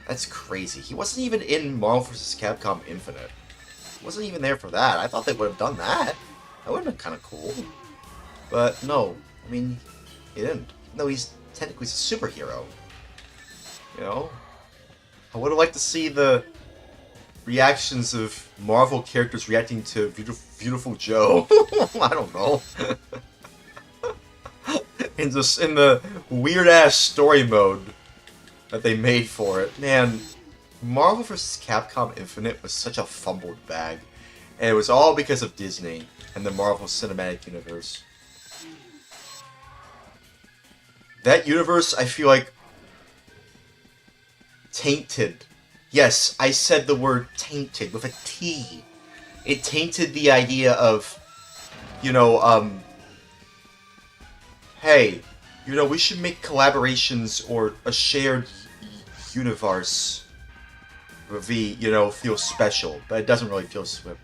That's crazy. He wasn't even in Marvel vs. Capcom Infinite. He wasn't even there for that. I thought they would have done that. That would have been kind of cool. But no, I mean, he didn't. No, he's technically a superhero. You know? I would have liked to see the reactions of Marvel characters reacting to Beautiful Joe. I don't know. in the weird-ass story mode that they made for it. Man, Marvel vs. Capcom Infinite was such a fumbled bag. And it was all because of Disney and the Marvel Cinematic Universe. That universe, I feel like, tainted. Yes, I said the word tainted with a T. It tainted the idea of, you know, hey, you know, we should make collaborations or a shared universe with you know, feel special. But it doesn't really feel special.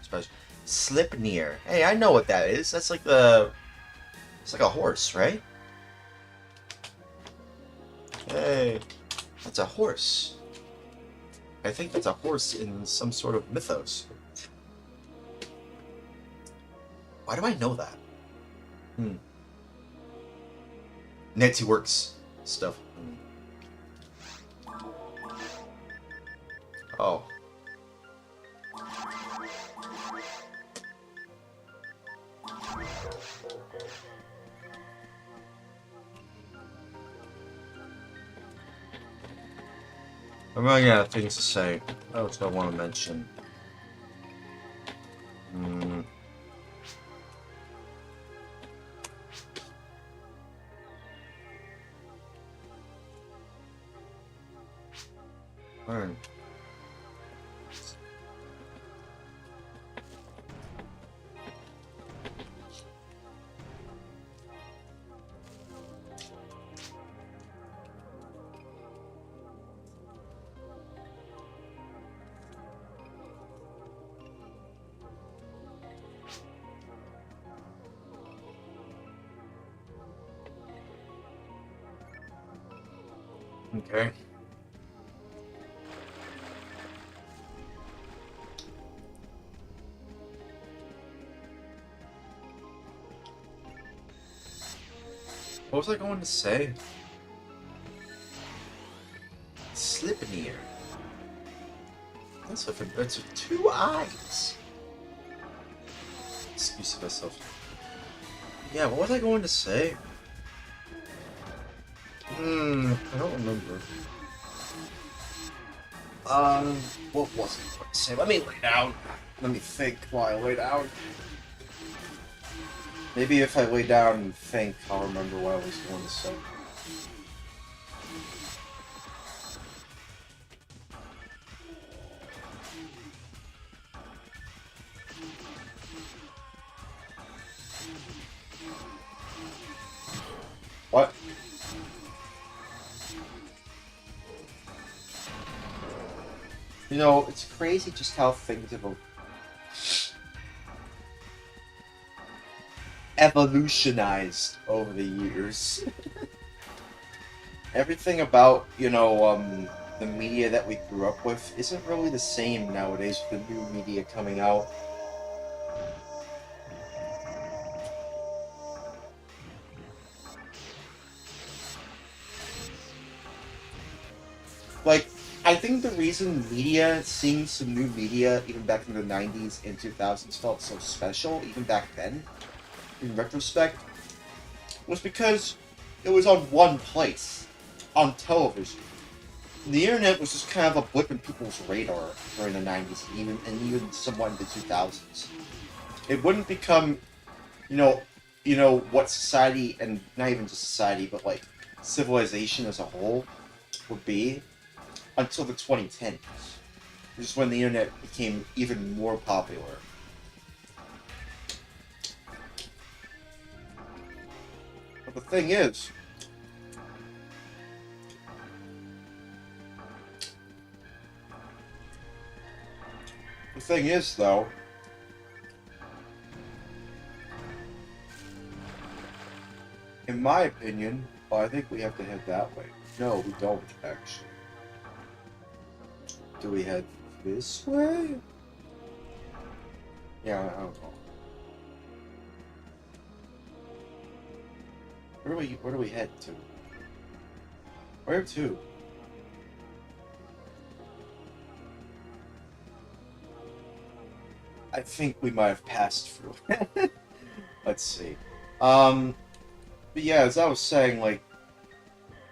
Slipnir. Hey, I know what that is. That's like it's like a horse, right? Hey, that's a horse. I think that's a horse in some sort of mythos. Why do I know that? Nancy Works stuff. Oh. I'm running out of things to say. What else do I want to mention? Alright. Okay. What was I going to say? Slipnir. That's with birds with 2 eyes. Excuse myself. Yeah, what was I going to say? I don't remember. What was I going to say? Let me lay down. Let me think while I lay down. Maybe if I lay down and think, I'll remember what I was going to say. What? You know, it's crazy just how things have evolutionized over the years. Everything about, you know, the media that we grew up with isn't really the same nowadays with the new media coming out. Like, I think the reason media, seeing some new media, even back in the 90s and 2000s, felt so special, even back then, in retrospect, was because it was on one place, on television. The internet was just kind of a blip in people's radar during the 90s, and even somewhat in the 2000s. It wouldn't become, you know, what society, and not even just society, but like civilization as a whole would be until the 2010s. Which is when the internet became even more popular. But the thing is, though, in my opinion, well, I think we have to head that way. No, we don't, actually. Do we head this way? Yeah, I don't know. Where do we head to? Where to? I think we might have passed through. Let's see. But yeah, as I was saying, like,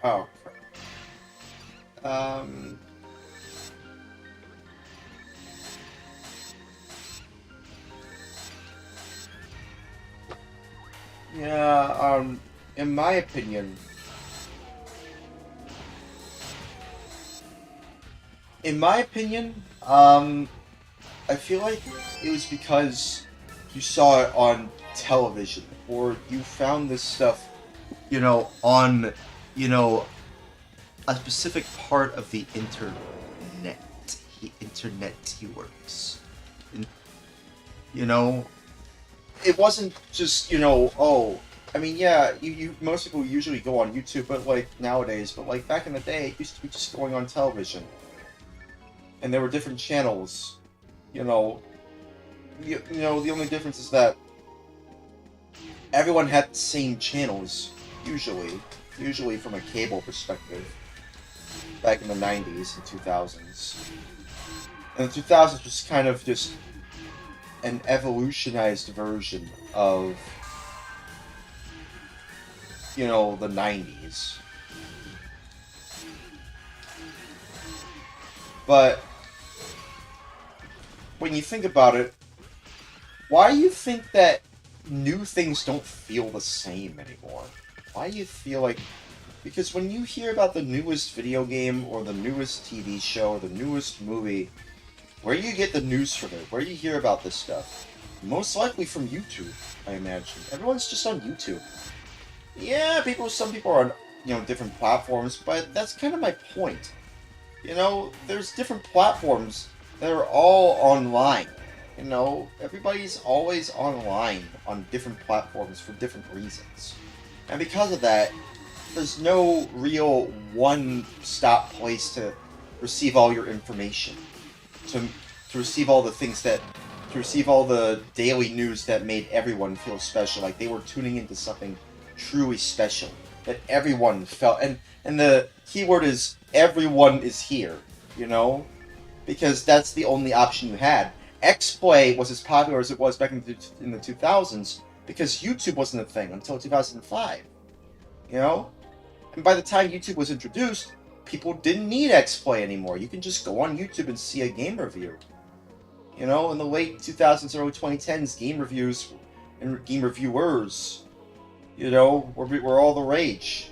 oh, crap. Yeah, in my opinion, I feel like it was because you saw it on television, or you found this stuff, on, a specific part of the internet. The internet works. You know, it wasn't just, oh, I mean, yeah, most people usually go on YouTube, but like nowadays, but like back in the day, it used to be just going on television. And there were different channels, the only difference is that everyone had the same channels, usually from a cable perspective, back in the 90s and 2000s. And the 2000s was kind of just an evolutionized version of, the 90s. But when you think about it, why do you think that new things don't feel the same anymore? Why do you feel like... Because when you hear about the newest video game, or the newest TV show, or the newest movie, where do you get the news from it? Where do you hear about this stuff? Most likely from YouTube, I imagine. Everyone's just on YouTube. Yeah, some people are on, different platforms, but that's kind of my point. There's different platforms that are all online. Everybody's always online on different platforms for different reasons. And because of that, there's no real one-stop place to receive all your information. To receive all the things to receive all the daily news that made everyone feel special, like they were tuning into something truly special, that everyone felt, and the keyword is everyone is here, because that's the only option you had. X-Play was as popular as it was back in the 2000s because YouTube wasn't a thing until 2005, and by the time YouTube was introduced, people didn't need X-Play anymore. You can just go on YouTube and see a game review. In the late 2000s, early 2010s, game reviews and game reviewers, were all the rage.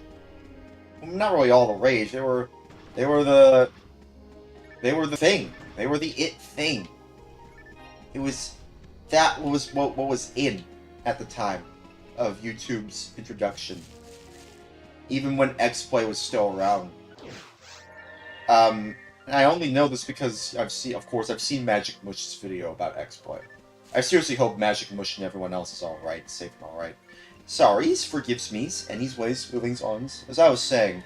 Well, not really all the rage. They were the thing. They were the it thing. That was what was in at the time of YouTube's introduction. Even when X-Play was still around. And I only know this because I've seen Magic Mush's video about X-Play. I seriously hope Magic Mush and everyone else is alright, safe and alright. Sorries, forgives me's, any's ways, feelings, ons. As I was saying,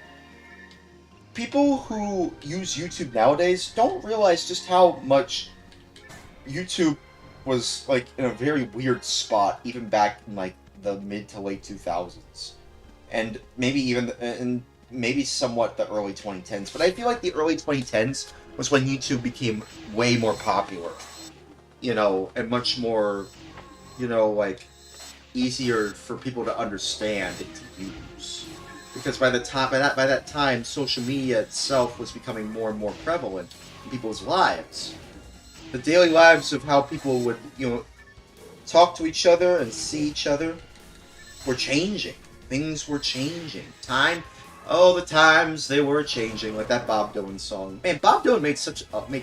people who use YouTube nowadays don't realize just how much YouTube was, like, in a very weird spot, even back in, like, the mid to late 2000s. And maybe even maybe somewhat the early 2010s, but I feel like the early 2010s was when YouTube became way more popular, you know, and much more, you know, like, easier for people to understand and to use. Because by that time, social media itself was becoming more and more prevalent in people's lives. The daily lives of how people would, you know, talk to each other and see each other were changing. Things were changing. The times they were changing. Like that Bob Dylan song. Man, Bob Dylan made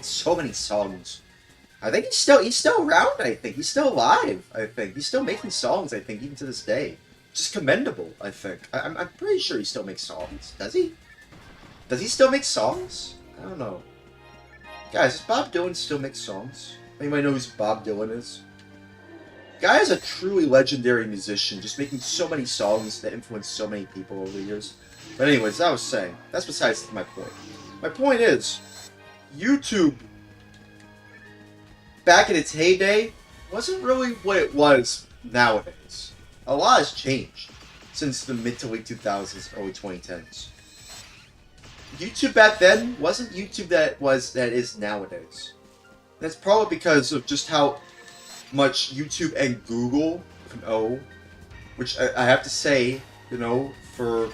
so many songs. I think he's still around. I think he's still alive. I think he's still making songs. I think even to this day, just commendable. I think I'm pretty sure he still makes songs. Does he? Does he still make songs? I don't know. Guys, does Bob Dylan still make songs? Anybody know who Bob Dylan is? Guy is a truly legendary musician, just making so many songs that influenced so many people over the years. But anyways, as I was saying, that's besides my point. My point is, YouTube, back in its heyday, wasn't really what it was nowadays. A lot has changed since the mid to late 2000s, early 2010s. YouTube back then wasn't YouTube that is nowadays. That's probably because of just how much YouTube and Google, with an O, which I have to say, you know, for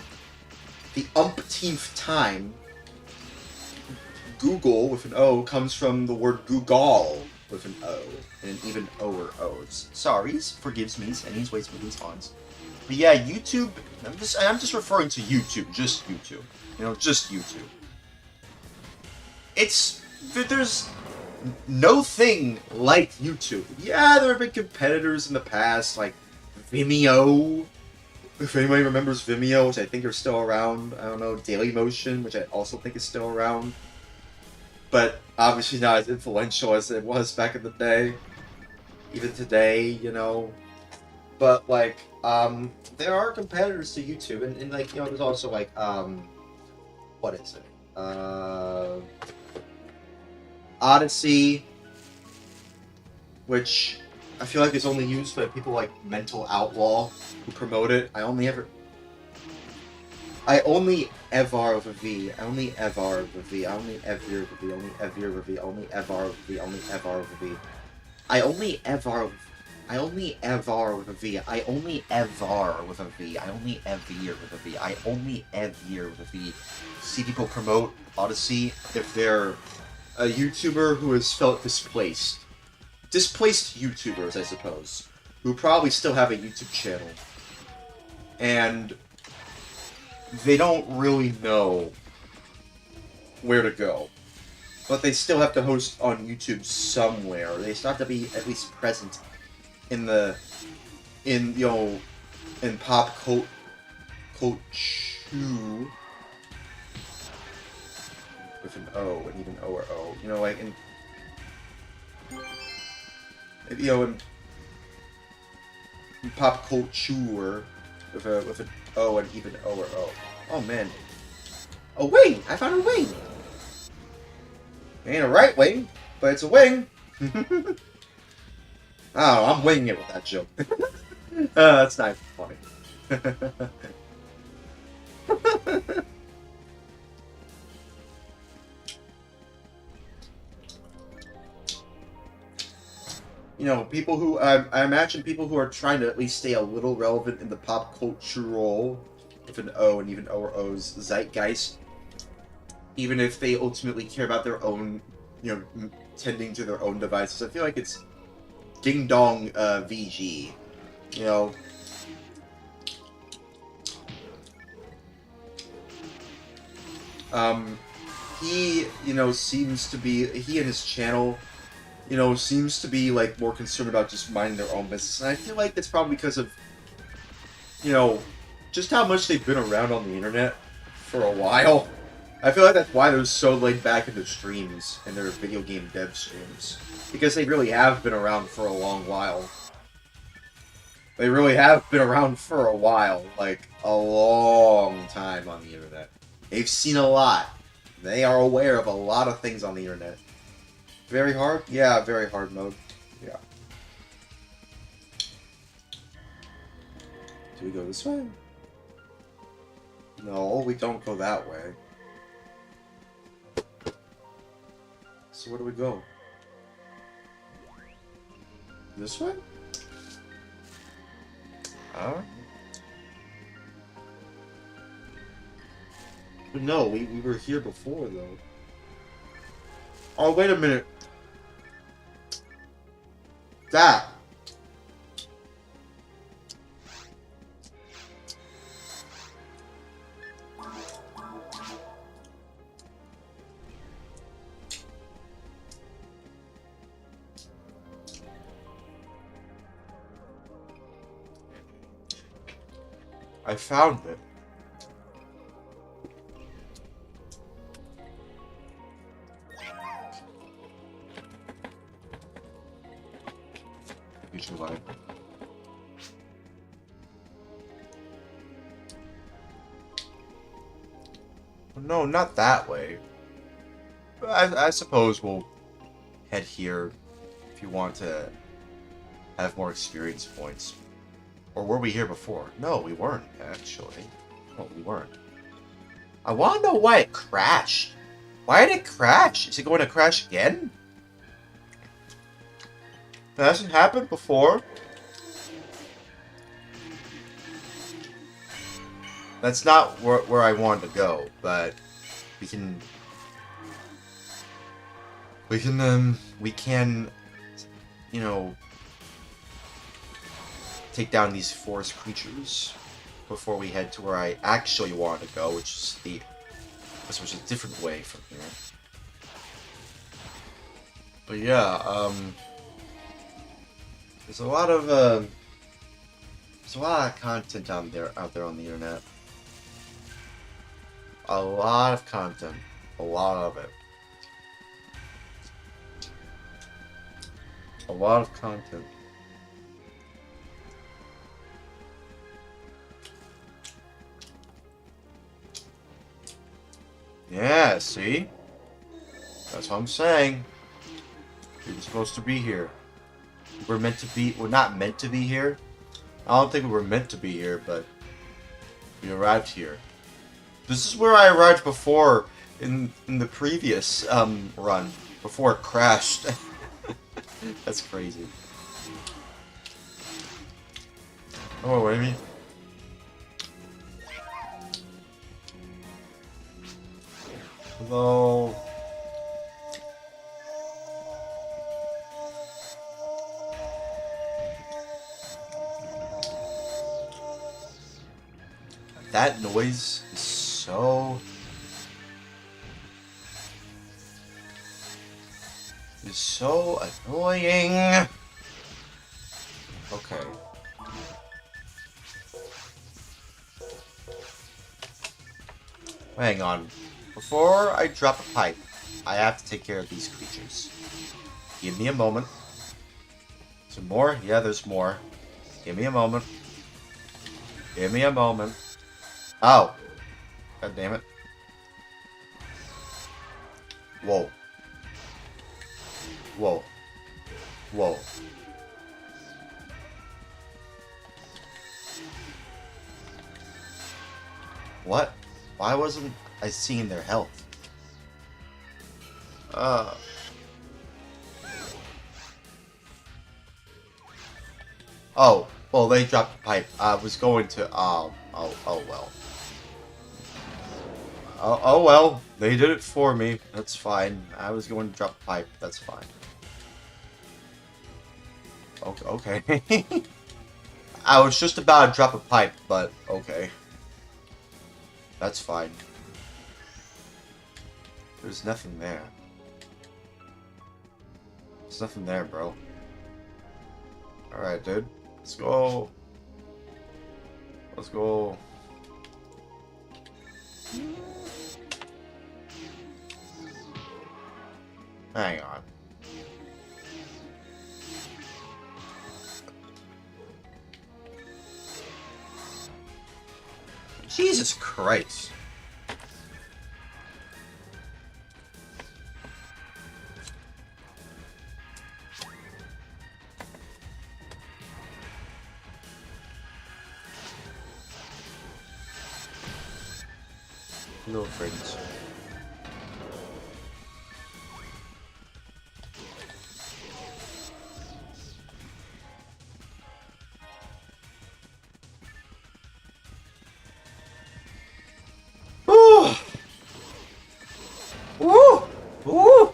the umpteenth time, Google with an O comes from the word Google with an O, and an even O-er O's. Sorry, forgives me, anyways with these fonts. But yeah, YouTube, I'm just referring to YouTube, just YouTube. You know, just YouTube. There's no thing like YouTube. Yeah, there have been competitors in the past, like Vimeo. If anybody remembers Vimeo, which I think are still around. I don't know, Dailymotion, which I also think is still around. But obviously not as influential as it was back in the day. Even today, you know. But, like, there are competitors to YouTube. And like, you know, there's also, like, what is it? Odyssey, which I feel like is only used by people like Mental Outlaw who promote it. I only ever with a V. I only ever with a V. I only ever with a V. Only ever with a V. Only ever with a V. Only ever with a V. I only ever with a V. I only ever with a V. I only ever with a V. I only ever with a V. See people promote Odyssey if they're a YouTuber who has felt displaced. Displaced YouTubers, I suppose, who probably still have a YouTube channel. And they don't really know where to go. But they still have to host on YouTube somewhere. They still have to be at least present in pop culture with an O, and even O or O. You know, like in pop culture with an O and even O or O. Oh man. A wing! I found a wing! It ain't a right wing, but it's a wing. I don't know, I'm winging it with that joke. That's not funny. You know, people who, I imagine people who are trying to at least stay a little relevant in the pop cultural, with an O and even O or O's, zeitgeist, even if they ultimately care about their own, you know, tending to their own devices. I feel like it's Ding Dong VG, you know. He, you know, seems to be, he and his channel, you know, seems to be, like, more concerned about just minding their own business. And I feel like that's probably because of, you know, just how much they've been around on the internet for a while. I feel like that's why they're so laid back in their streams, and their video game dev streams. Because they really have been around for a long while. They really have been around for a while. Like, a long time on the internet. They've seen a lot. They are aware of a lot of things on the internet. Very hard? Yeah, very hard mode. Yeah. Do we go this way? No, we don't go that way. So where do we go? This way? No, we were here before, though. Oh, wait a minute. That. I found it. Future life. No, not that way. I suppose we'll head here if you want to have more experience points. Or were we here before? No, we weren't, actually. No, we weren't. I want to know why it crashed. Why did it crash? Is it going to crash again? That hasn't happened before. That's not where I wanted to go, but we can, you know, take down these forest creatures before we head to where I actually wanted to go, which is a different way from here. But yeah, there's a lot of content out there on the internet. A lot of content, a lot of it. A lot of content. Yeah, see? That's what I'm saying. You're supposed to be here. We're not meant to be here. I don't think we were meant to be here, but we arrived here. This is where I arrived before in the previous run, before it crashed. That's crazy. Oh, Amy. Hello. That noise is so annoying. Okay. Hang on. Before I drop a pipe, I have to take care of these creatures. Give me a moment. Some more? Yeah, there's more. Give me a moment. Give me a moment. Oh. God damn it. Whoa. Whoa. Whoa. What? Why wasn't I seeing their health? Oh, well, they dropped the pipe. I was going to, oh well. Oh well, they did it for me. That's fine. I was going to drop the pipe. That's fine. Okay. I was just about to drop a pipe, but okay. That's fine. There's nothing there. There's nothing there, bro. Alright, dude. Let's go. Let's go. Hang on. Jesus Christ. Hello, friends. Ooh! Ooh! Ooh!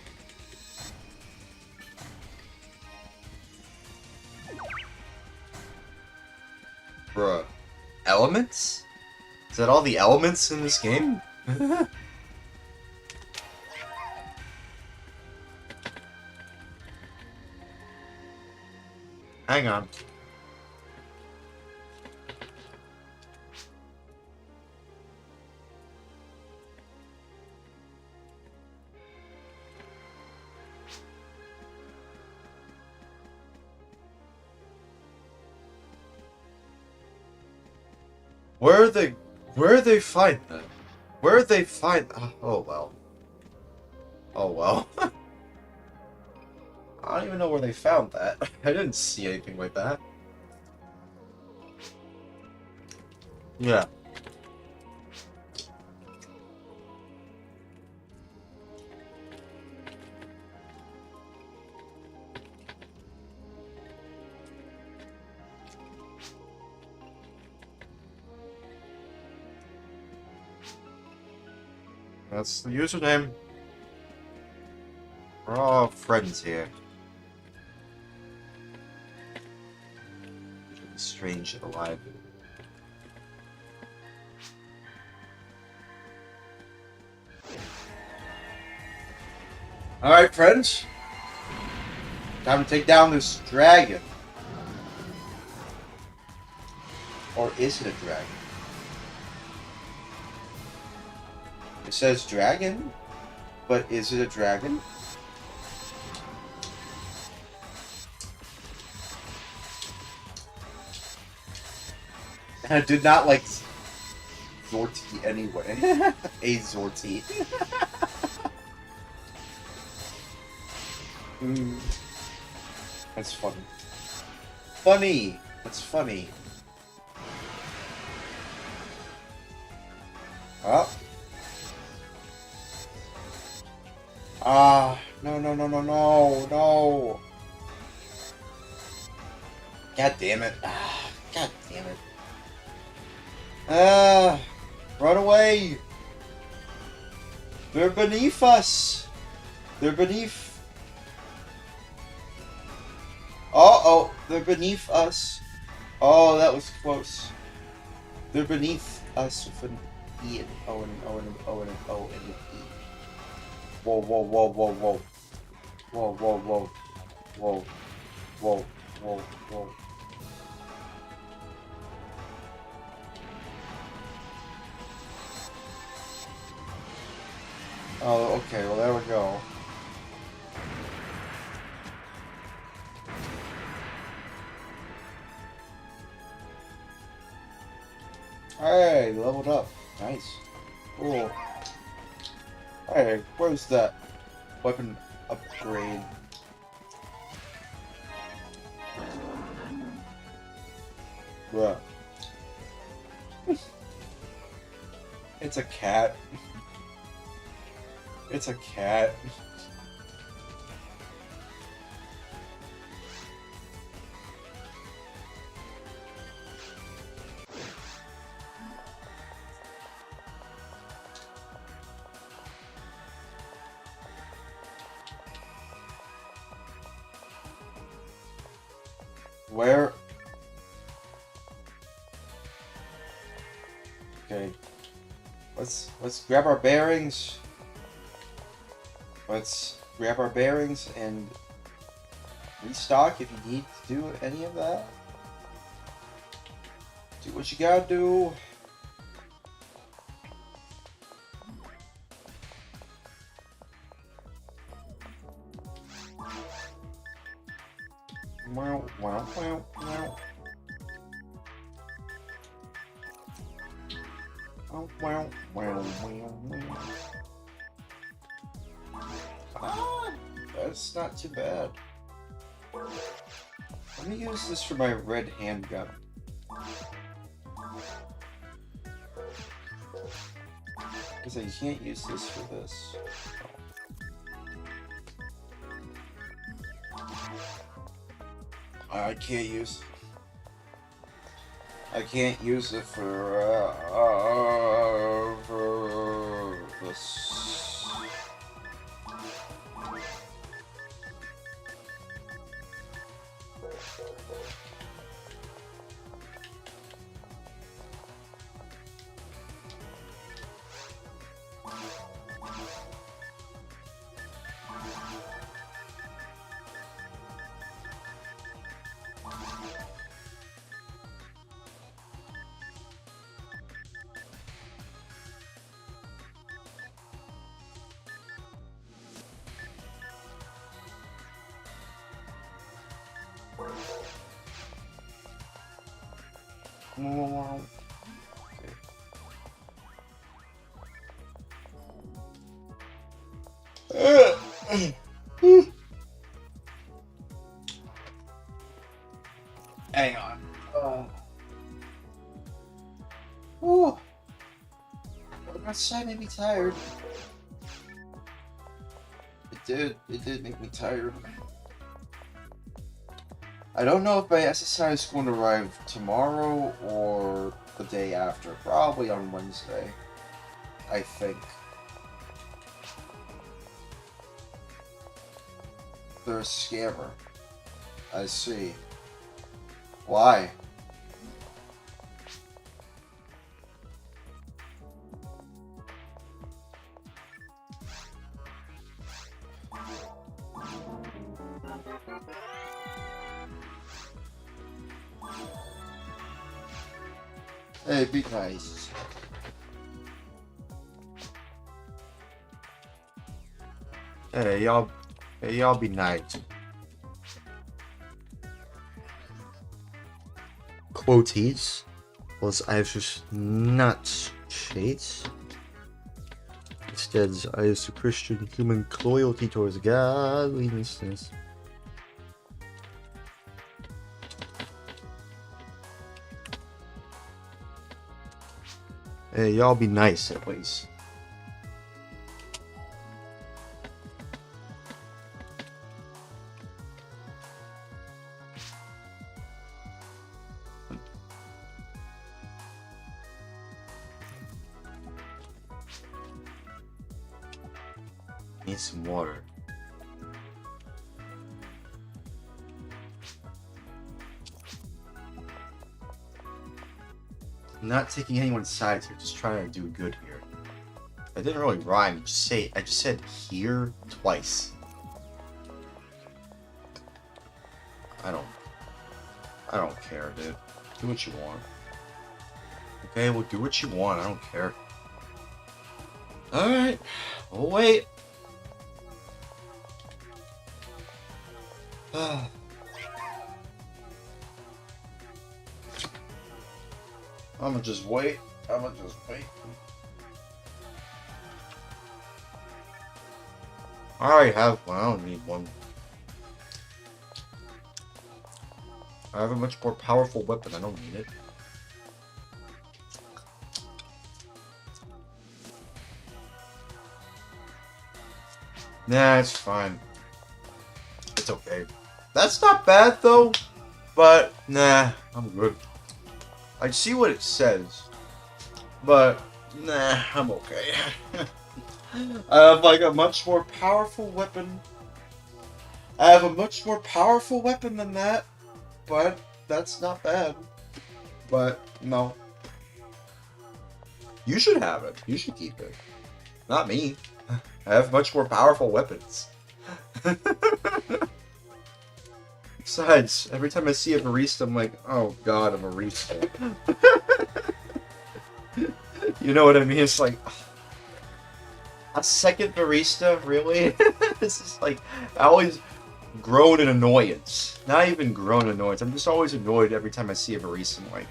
Bruh. Elements? Is that all the elements in this game? Hang on. Where are they find that? Where are they find? Oh well. Oh well. I don't even know where they found that. I didn't see anything like that. Yeah. That's the username. We're all friends here. Strange and alive. Alright, friends. Time to take down this dragon. Or is it a dragon? It says dragon, but is it a dragon? I did not like Zorti anyway. A Zorti. That's funny. Funny! That's funny. Oh. No, no, no, no, no, no. God damn it. God damn it. Run away. They're beneath us. They're beneath. Oh, they're beneath us. Oh, that was close. They're beneath us with an E and O and an O and an O and an O and an E. Whoa, whoa, whoa, whoa, whoa. Whoa, whoa, whoa. Whoa. Whoa, whoa, whoa. Oh, okay, well there we go. Hey, leveled up. Nice. Cool. Hey, where's that weapon upgrade? Bruh. It's a cat. It's a cat. Where? Okay. Let's grab our bearings. Let's grab our bearings and restock if you need to do any of that. Do what you gotta do. Wow, wow, wow, wow. Oh, wow, wow, wow, wow. Ah, that's not too bad. Let me use this for my red handgun. Because I can't use this for this. I can't use it for this. Okay. Hang on. Whew. Outside made me tired. It did make me tired. I don't know if my SSI is going to arrive tomorrow or the day after. Probably on Wednesday, I think. They're a scammer. I see. Why? Hey, be nice. Hey, y'all be nice. Quotes was I have just not shades. Instead, I use a Christian human loyalty towards godliness. Hey, y'all be nice at least. Need some water. I'm not taking anyone's sides here, just trying to do good here. I didn't really rhyme, I just said here twice. I don't care, dude. Do what you want. Okay, well do what you want, I don't care. Alright, we'll wait. I'ma just wait. I already have one. I don't need one. I have a much more powerful weapon. I don't need it. Nah, it's fine. It's okay. That's not bad though, but nah, I'm good. I see what it says, but nah, I'm okay. I have like a much more powerful weapon. I have a much more powerful weapon than that, but that's not bad. But no. You should have it. You should keep it. Not me. I have much more powerful weapons. Besides, every time I see a barista, I'm like, oh god, a barista. You know what I mean? It's like, a second barista? Really? This is like, I always groan in annoyance. Not even groan in annoyance. I'm just always annoyed every time I see a barista. I'm like,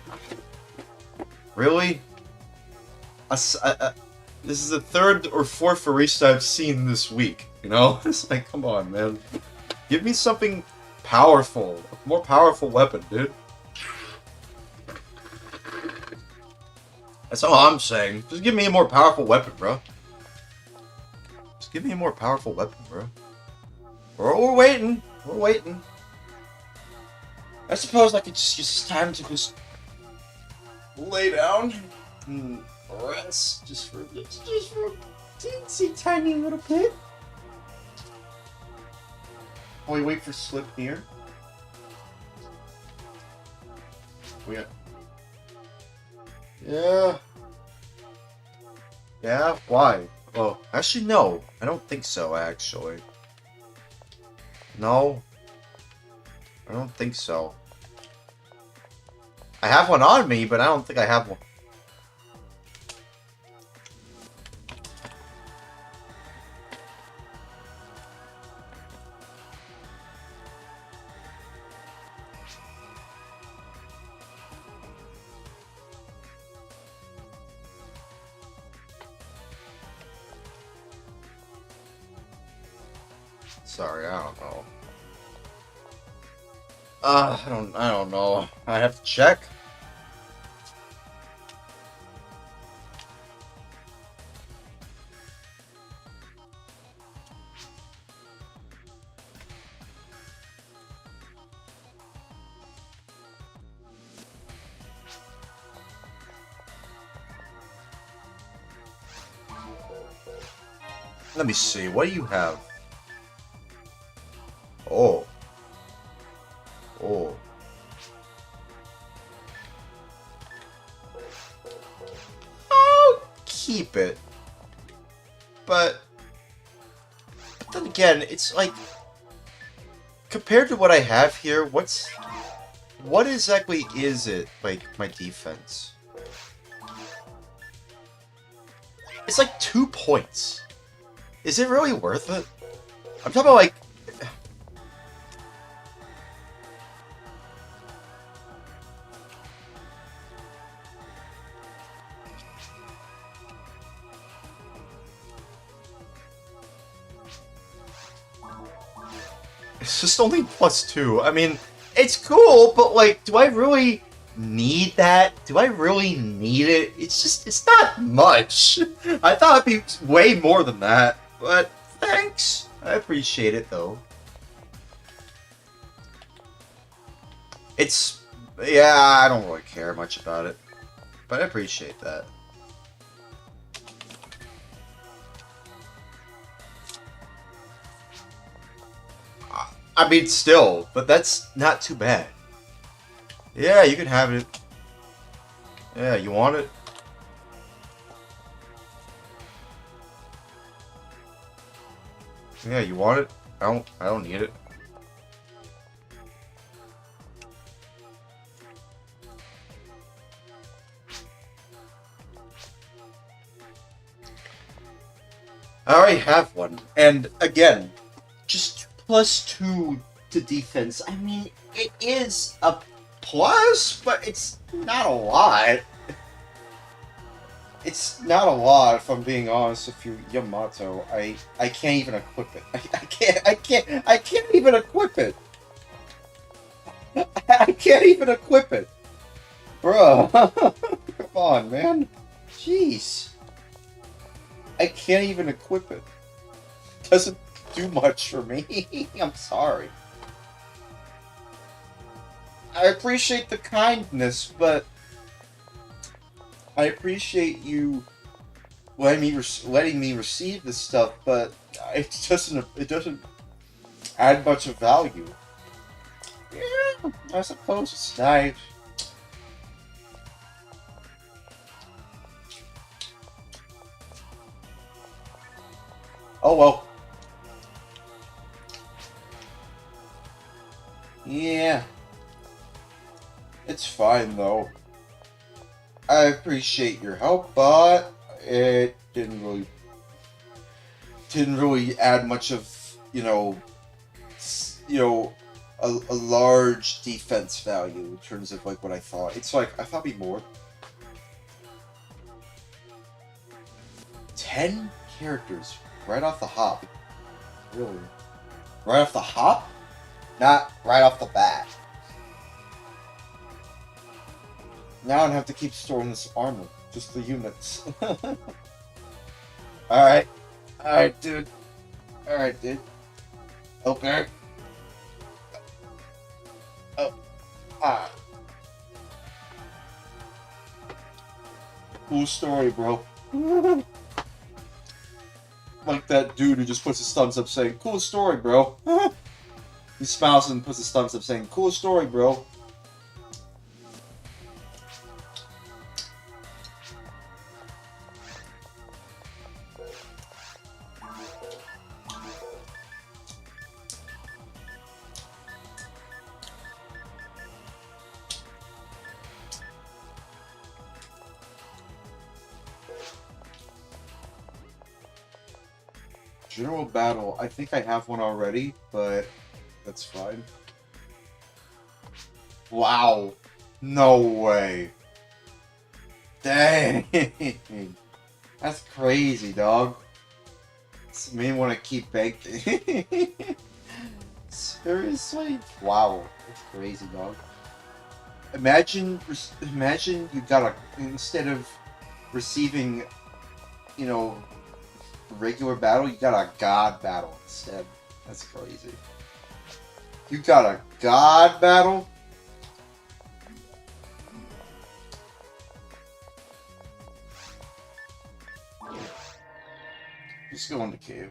really? This is the third or fourth barista I've seen this week, you know? It's like, come on, man. Give me something powerful. A more powerful weapon, dude. That's all I'm saying. Just give me a more powerful weapon, bro. Just give me a more powerful weapon, bro. We're waiting. We're waiting. I suppose I could just use this time to just lay down and rest just for a teensy tiny little bit. While we wait for Slip here. Yeah. Yeah, why? Well, actually, no. I don't think so, actually. No. I don't think so. I have one on me, but I don't think I have one. Sorry, I don't know. I don't know. I have to check. Let me see. What do you have? Oh. Oh. I'll keep it. But then again, it's like, compared to what I have here, what exactly is it, like, my defense? It's like 2 points. Is it really worth it? I'm talking about, like, it's just only +2. I mean, it's cool, but, like, do I really need that? Do I really need it? It's not much. I thought it'd be way more than that, but thanks. I appreciate it, though. Yeah, I don't really care much about it, but I appreciate that. I mean, still, but that's not too bad. Yeah, you can have it. Yeah, you want it? Yeah, you want it? I don't need it. I already have one, and again, just +2 to defense. I mean, it is a plus, but it's not a lot. It's not a lot, if I'm being honest with you, Yamato. I can't even equip it. I can't even equip it. I can't even equip it. Bruh. Come on, man. Jeez. I can't even equip it. Doesn't do much for me. I'm sorry. I appreciate the kindness, but I appreciate you letting me receive this stuff, but it doesn't add much of value. Yeah, I suppose it's nice. Oh well. Yeah. It's fine though. I appreciate your help, but it didn't really add much of, a large defense value in terms of like what I thought. It's like I thought it'd be more. 10 characters right off the hop. Really? Right off the hop? Not right off the bat. Now I have to keep storing this armor. Just the units. Alright. Alright, dude. Alright, dude. Okay. Oh. Ah. Cool story, bro. Like that dude who just puts his thumbs up saying, cool story, bro. He smiles and puts his thumbs up saying, cool story, bro. General battle. I think I have one already, but that's fine. Wow. No way. Dang. That's crazy, dog. This made me want to keep banking. Seriously? Wow. That's crazy, dog. Imagine you got a, instead of receiving, you know, regular battle, you got a god battle instead. That's crazy. You got a god battle? Let's go in the cave.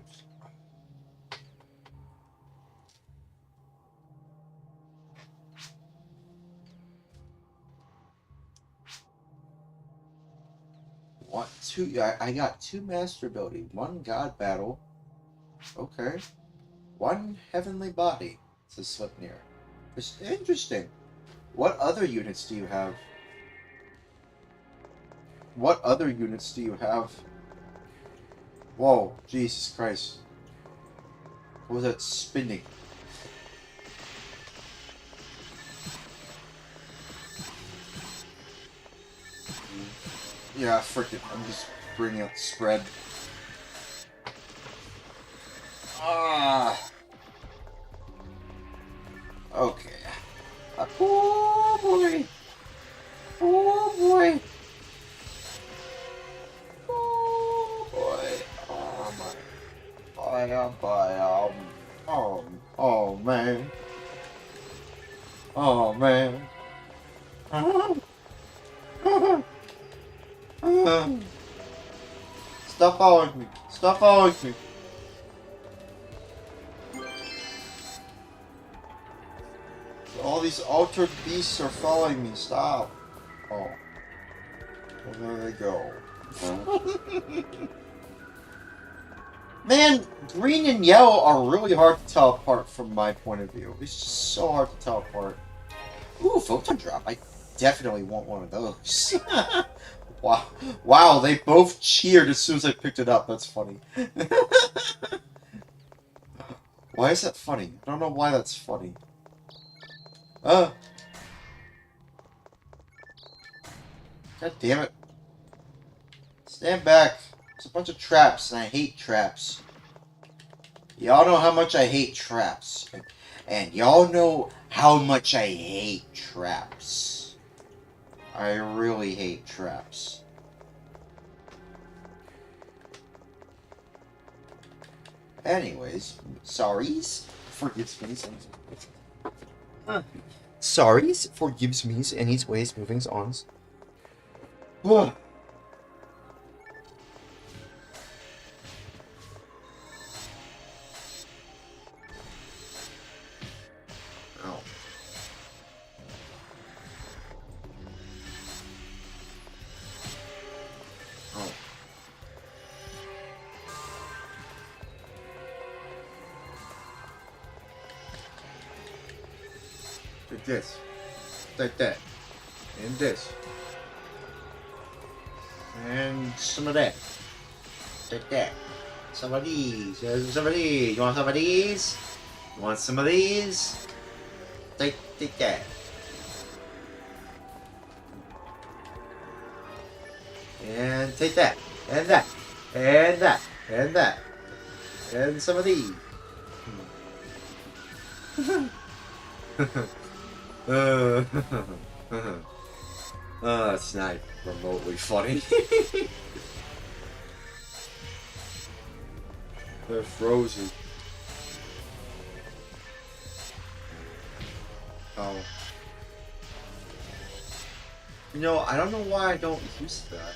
What? Two? I got 2 master ability. 1 god battle. Okay. 1 heavenly body. Says Slipnir. It's interesting. What other units do you have? What other units do you have? Whoa, Jesus Christ. What was that spinning? Yeah, frick it. I'm just bringing out the spread. Ah. Okay. Oh boy. Oh boy. Oh boy. Oh my. Oh man. Oh man. Stop following me. Stop following me. All these altered beasts are following me. Stop. Oh. Well, there they go. Man, green and yellow are really hard to tell apart from my point of view. It's just so hard to tell apart. Ooh, photon drop. I definitely want one of those. Wow. Wow, they both cheered as soon as I picked it up. That's funny. Why is that funny? I don't know why that's funny. God damn it. Stand back. It's a bunch of traps, and I hate traps. Y'all know how much I hate traps. And y'all know how much I hate traps. I really hate traps. Anyways, sorries. Forgives me. Sorries forgives me and his ways, movings, ons. Oh. Take this. Take that. And this. And some of that. Take that. Some of these. Some of these. You want some of these? You want some of these? Take that. And take that. And that. And that. And that. And some of these. That's not remotely funny. They're frozen. Oh. You know, I don't know why I don't use that.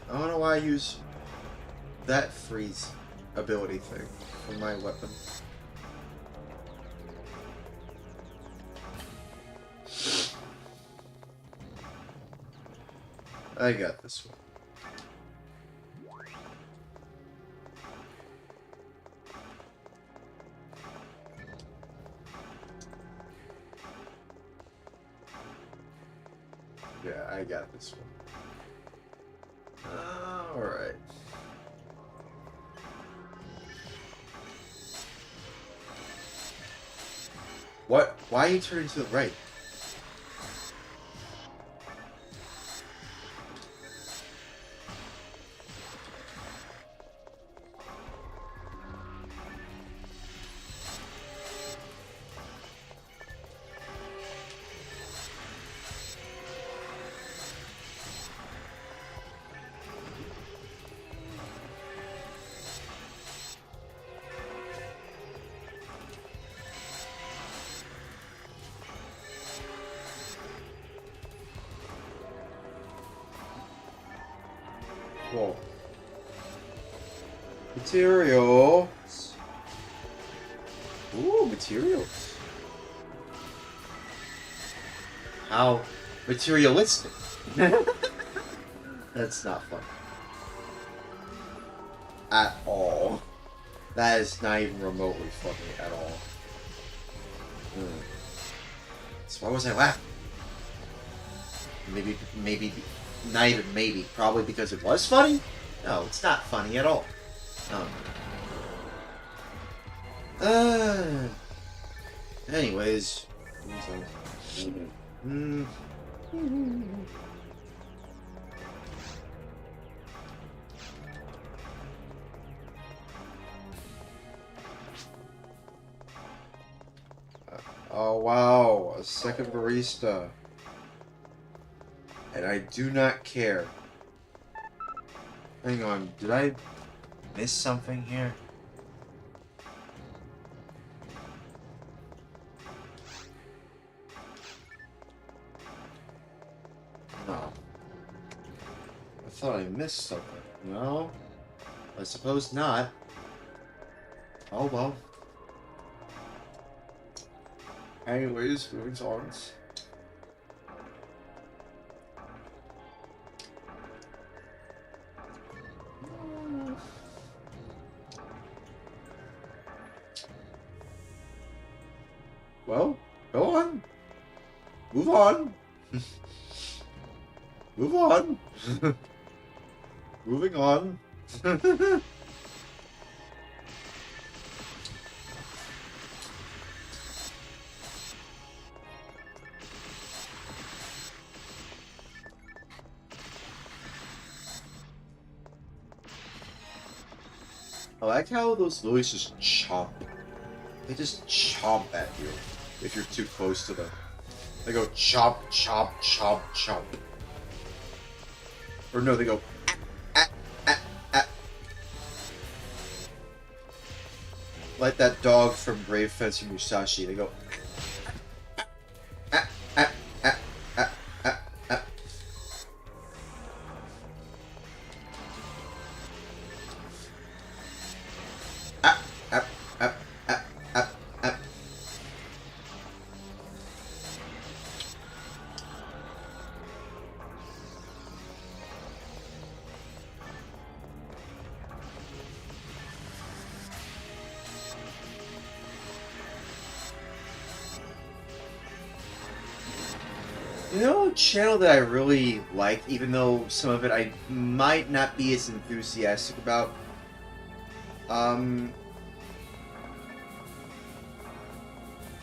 I don't know why I use that freeze ability thing for my weapon. I got this one. Yeah, I got this one. Alright. What? Why are you turning to the right? Whoa. Materials. Ooh, materials. How materialistic. That's not fun. At all. That is not even remotely funny at all. So why was I laughing? Maybe, not even maybe, probably because it was funny? No, it's not funny at all. Anyways. Oh wow, a second barista. And I do not care. Hang on, did I miss something here? No. I thought I missed something. No? I suppose not. Oh well. Anyways, moving on. Well, go on. Move on. Move on. Moving on. I like how those lilies just chomp. They just chomp at you if you're too close to them. They go chomp, chomp, chomp, chomp. Or no, they go ah, ah, ah. Like that dog from Brave Fencer Musashi. They go ah, ah, ah, ah, ah, ah. Ah, ah, ah, ah, ah, ah. You know, a channel that I really like, even though some of it I might not be as enthusiastic about.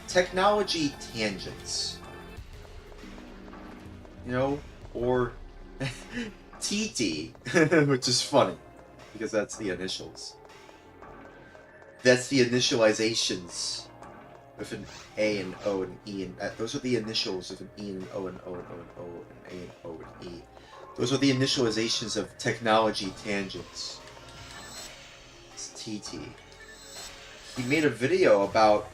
Technology tangents. You know, or TT, which is funny because that's the initials. That's the initializations with an A and O and E, and those are the initials of an E and an O and O and O and O and A and O and E. Those are the initializations of technology tangents. It's TT. He made a video about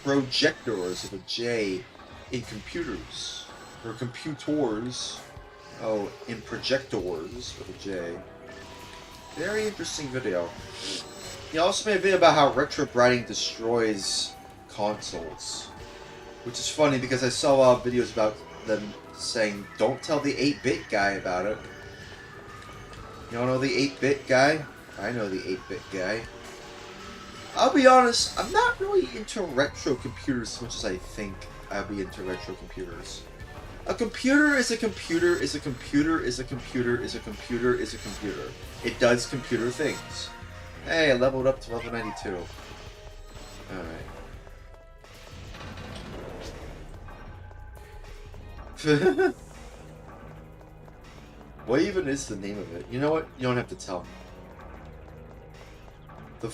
projectors of a J in computers, or computers. Oh, in projectors with a J. Very interesting video. He also made a video about how retrobriding destroys consoles. Which is funny because I saw a lot of videos about them saying, don't tell the 8-bit guy about it. You don't know the 8-bit guy? I know the 8-bit guy. I'll be honest, I'm not really into retro computers as much as I think I'll be into retro computers. A computer is a computer is a computer is a computer is a computer is a computer. It does computer things. Hey, I leveled up to level 92. Alright. What even is the name of it? You know what? You don't have to tell me. The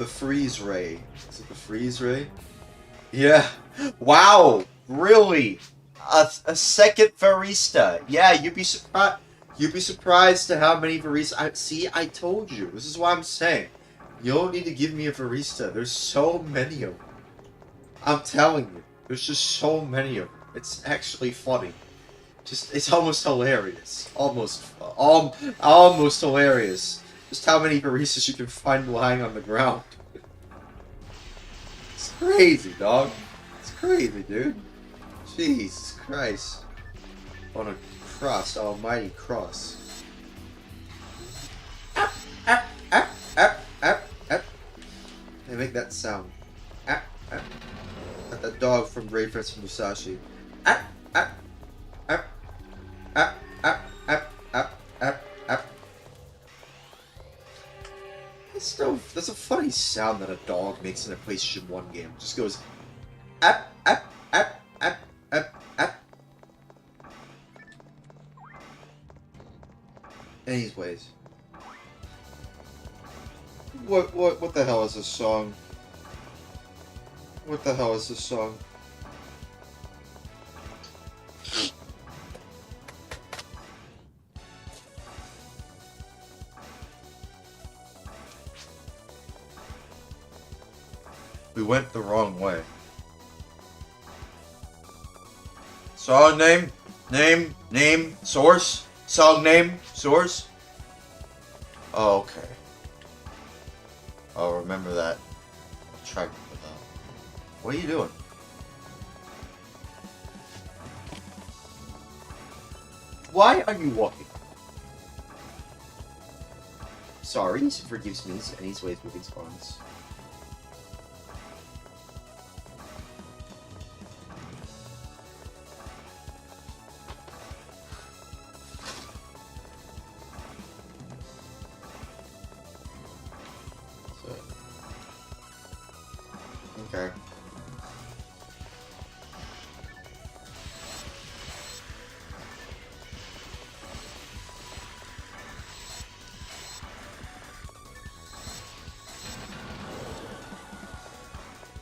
freeze ray. Is it the freeze ray? Yeah. Wow! Really? A second barista. Yeah, you'd be surprised. You'd be surprised to how many baristas. See, I told you. This is what I'm saying. You don't need to give me a barista. There's so many of them. I'm telling you. There's just so many of them. It's actually funny. It's almost hilarious. Almost hilarious. Just how many baristas you can find lying on the ground. It's crazy, dog. It's crazy, dude. Jesus Christ. On a cross, almighty cross. App, app, app, app, app, app. They make that sound. App, app. Like that dog from Brave Fencer from Musashi. App, app, app, app, app, app, app, app, app. That's a funny sound that a dog makes in a PlayStation 1 game. It just goes app, app, app, app, app, app. Anyways. What the hell is this song? What the hell is this song? We went the wrong way. Song name? Name? Source? Song name? Source? Oh, okay. I'll remember that. I'll try to remember that. What are you doing? Why are you walking? Sorry, he forgives me, and he's ways moving spawns. Okay.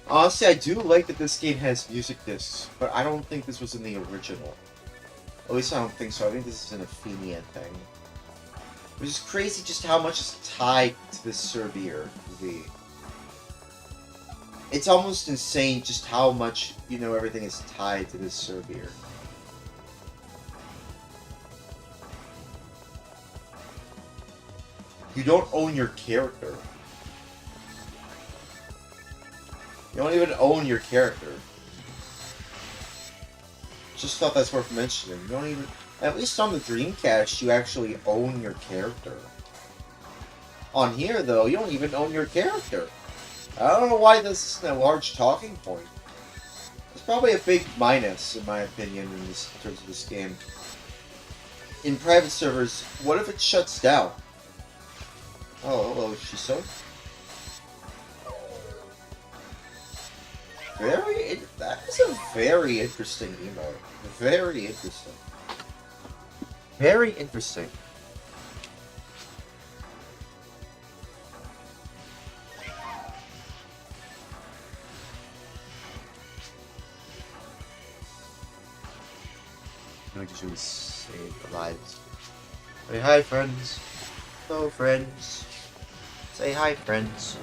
Honestly, I do like that this game has music discs, but I don't think this was in the original. At least I don't think so. I think this is an Ephinea thing. Which is crazy just how much is tied to this Serbier V. It's almost insane just how much, you know, everything is tied to this Serbier. You don't own your character. You don't even own your character. Just thought that's worth mentioning. You don't even... At least on the Dreamcast, you actually own your character. On here, though, you don't even own your character. I don't know why this isn't a large talking point. It's probably a big minus, in my opinion, in terms of this game. In private servers, what if it shuts down? Oh, hello, Shiso. That is a very interesting emote. Very interesting. Very interesting. we usually save the lives. Say hi, friends. Hello, friends. Say hi, friends.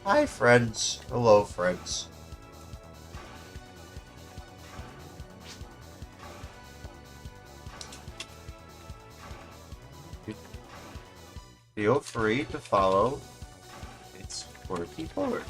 Hi, friends. Hello, friends. Feel free to follow. It's quirky forward.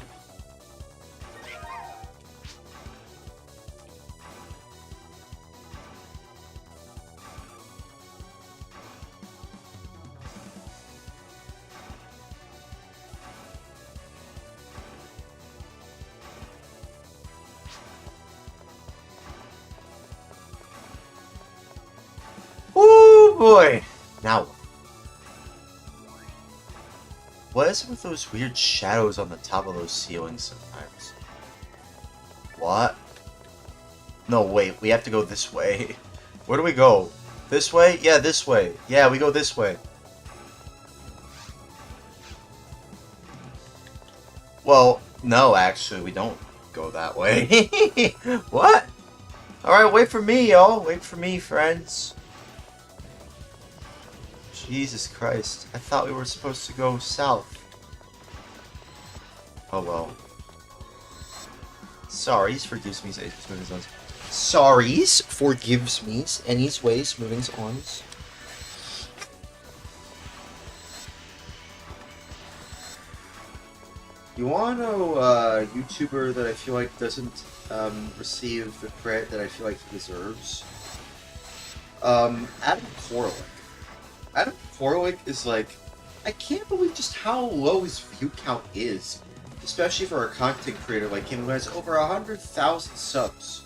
Oh boy! Now, what is it with those weird shadows on the top of those ceilings sometimes? What? No, wait, we have to go this way. Where do we go? This way? Yeah, this way. Yeah, we go this way. Well, no, actually, we don't go that way. What? Alright, wait for me, y'all. Wait for me, friends. Jesus Christ. I thought we were supposed to go south. Oh well. Sorries forgives me, moving ons. Sorries forgives me, anyways, moving ons. You wanna know a YouTuber that I feel like doesn't receive the credit that I feel like he deserves? Adam Korlick. Adam Korlick is like, I can't believe just how low his view count is, especially for a content creator like him who has over 100,000 subs.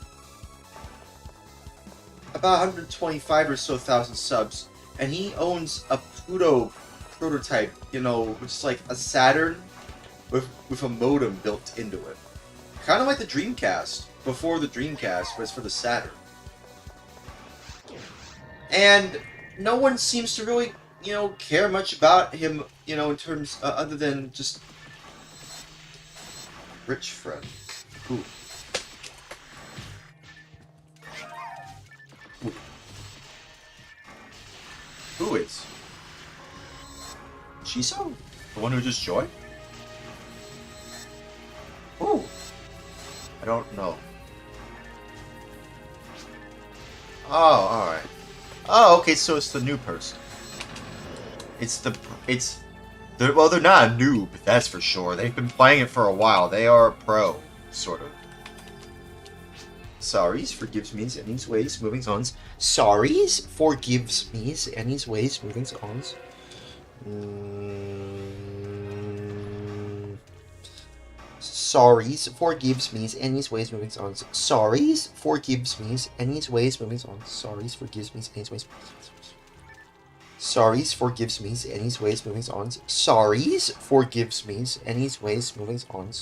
About 125 or so thousand subs, and he owns a Pluto prototype, you know, which is like a Saturn with a modem built into it. Kind of like the Dreamcast, before the Dreamcast, but it's for the Saturn. And no one seems to really, you know, care much about him, you know, in terms, other than just rich friend. Ooh. Ooh. Who is? Shiso? The one who just joined? Ooh. I don't know. Oh, alright. Oh, okay, so it's the new person. Well, they're not a noob, that's for sure. They've been playing it for a while. They are a pro, sort of. Sorries forgives me anyways, moving on. Sorries forgives me anyways, moving on. Sorries forgives me anyways, moving on. Sorries forgives me anyways, moving on. Sorries forgives me anyways. Sorries forgives me anyways, moving on. Sorries forgives me anyways, moving on.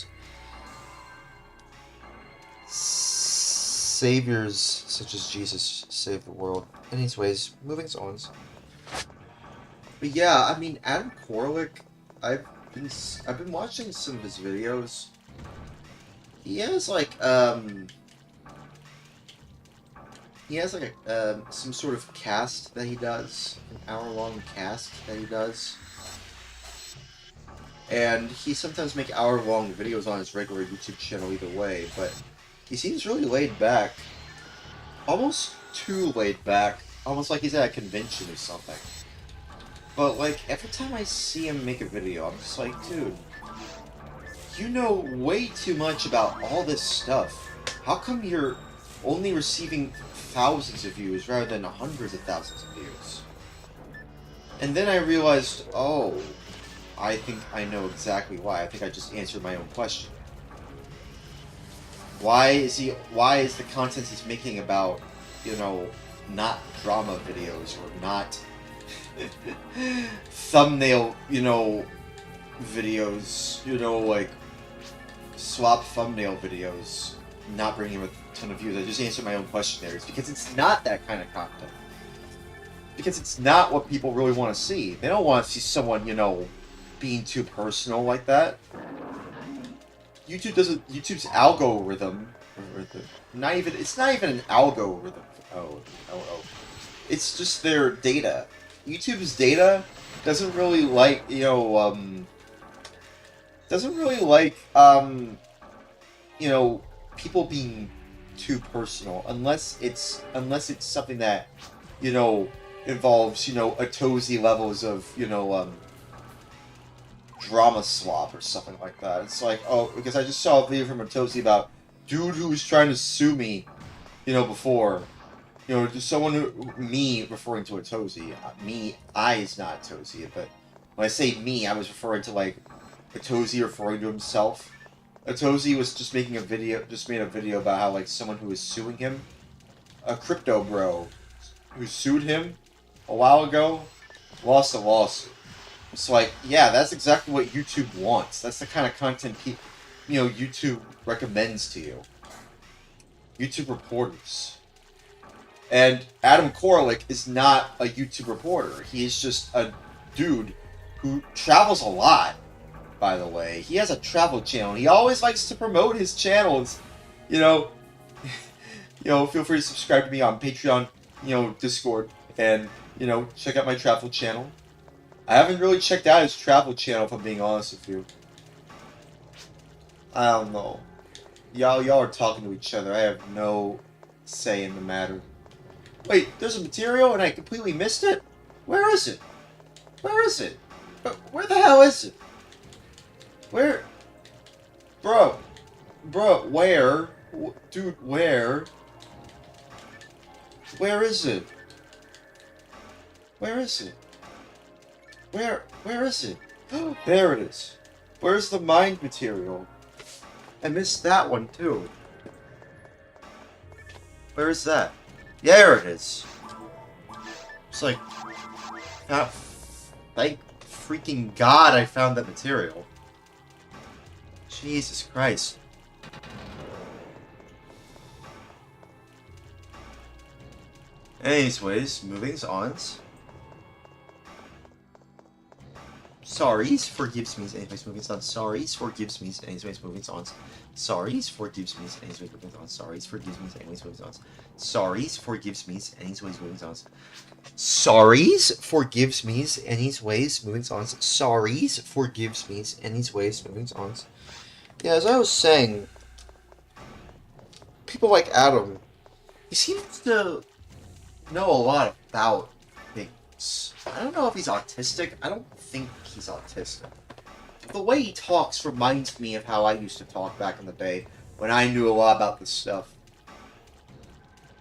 Saviors such as Jesus save the world. Anyways, moving on. But yeah, I mean, Adam Korlick, I've been watching some of his videos. He has like some sort of cast that he does, an hour-long cast that he does, and he sometimes make hour-long videos on his regular YouTube channel either way. But he seems really laid back, almost too laid back, almost like he's at a convention or something. But like every time I see him make a video, I'm just like, dude, you know way too much about all this stuff. How come you're only receiving thousands of views rather than hundreds of thousands of views? And then I realized, oh, I think I know exactly why. I think I just answered my own question. Why is the content he's making about, you know, not drama videos or not thumbnail, you know, videos, you know, like swap thumbnail videos, not bringing him a ton of views? I just answered my own question there. It's because it's not that kind of content. Because it's not what people really want to see. They don't want to see someone, you know, being too personal like that. YouTube's algorithm Not even. It's not even an algorithm. Oh. It's just their data. YouTube's data doesn't really like doesn't really like people being too personal unless it's something that involves Atozy levels of drama slop or something like that. It's like, oh, because I just saw a video from Atozy about dude who was trying to sue me before. Just someone me referring to Atozy. I is not Atozy, but when I say me, I was referring to like Atozy referring to himself. Atozy was just made a video about how like someone who was suing him, a crypto bro, who sued him a while ago, lost a lawsuit. It's like, yeah, that's exactly what YouTube wants. That's the kind of content YouTube recommends to you. YouTube reporters. And Adam Koralik is not a YouTube reporter. He is just a dude who travels a lot, by the way. He has a travel channel. He always likes to promote his channels. Feel free to subscribe to me on Patreon, Discord, and, check out my travel channel. I haven't really checked out his travel channel, if I'm being honest with you. I don't know. Y'all are talking to each other. I have no say in the matter. Wait, there's a material and I completely missed it? Where is it? Where is it? Where the hell is it? Where? Bro, where? Dude, where? Where is it? Where is it? Where is it? There it is. Where's the mind material? I missed that one too. Where is that? There it is. It's like, thank freaking God I found that material. Jesus Christ. Anyways, moving on. Sorries forgives me anyways moving on. Sorries forgives me anyways moving on. Sorries forgives me anyways moving on. Sorries forgives me anyways moving on. Sorries forgives me anyways moving on. Sorries forgives me anyways moving on. Sorries forgives me anyways moving on. Yeah, as I was saying, people like Adam, he seems to know a lot about things. I don't know if he's autistic. I don't think he's autistic. The way he talks reminds me of how I used to talk back in the day when I knew a lot about this stuff.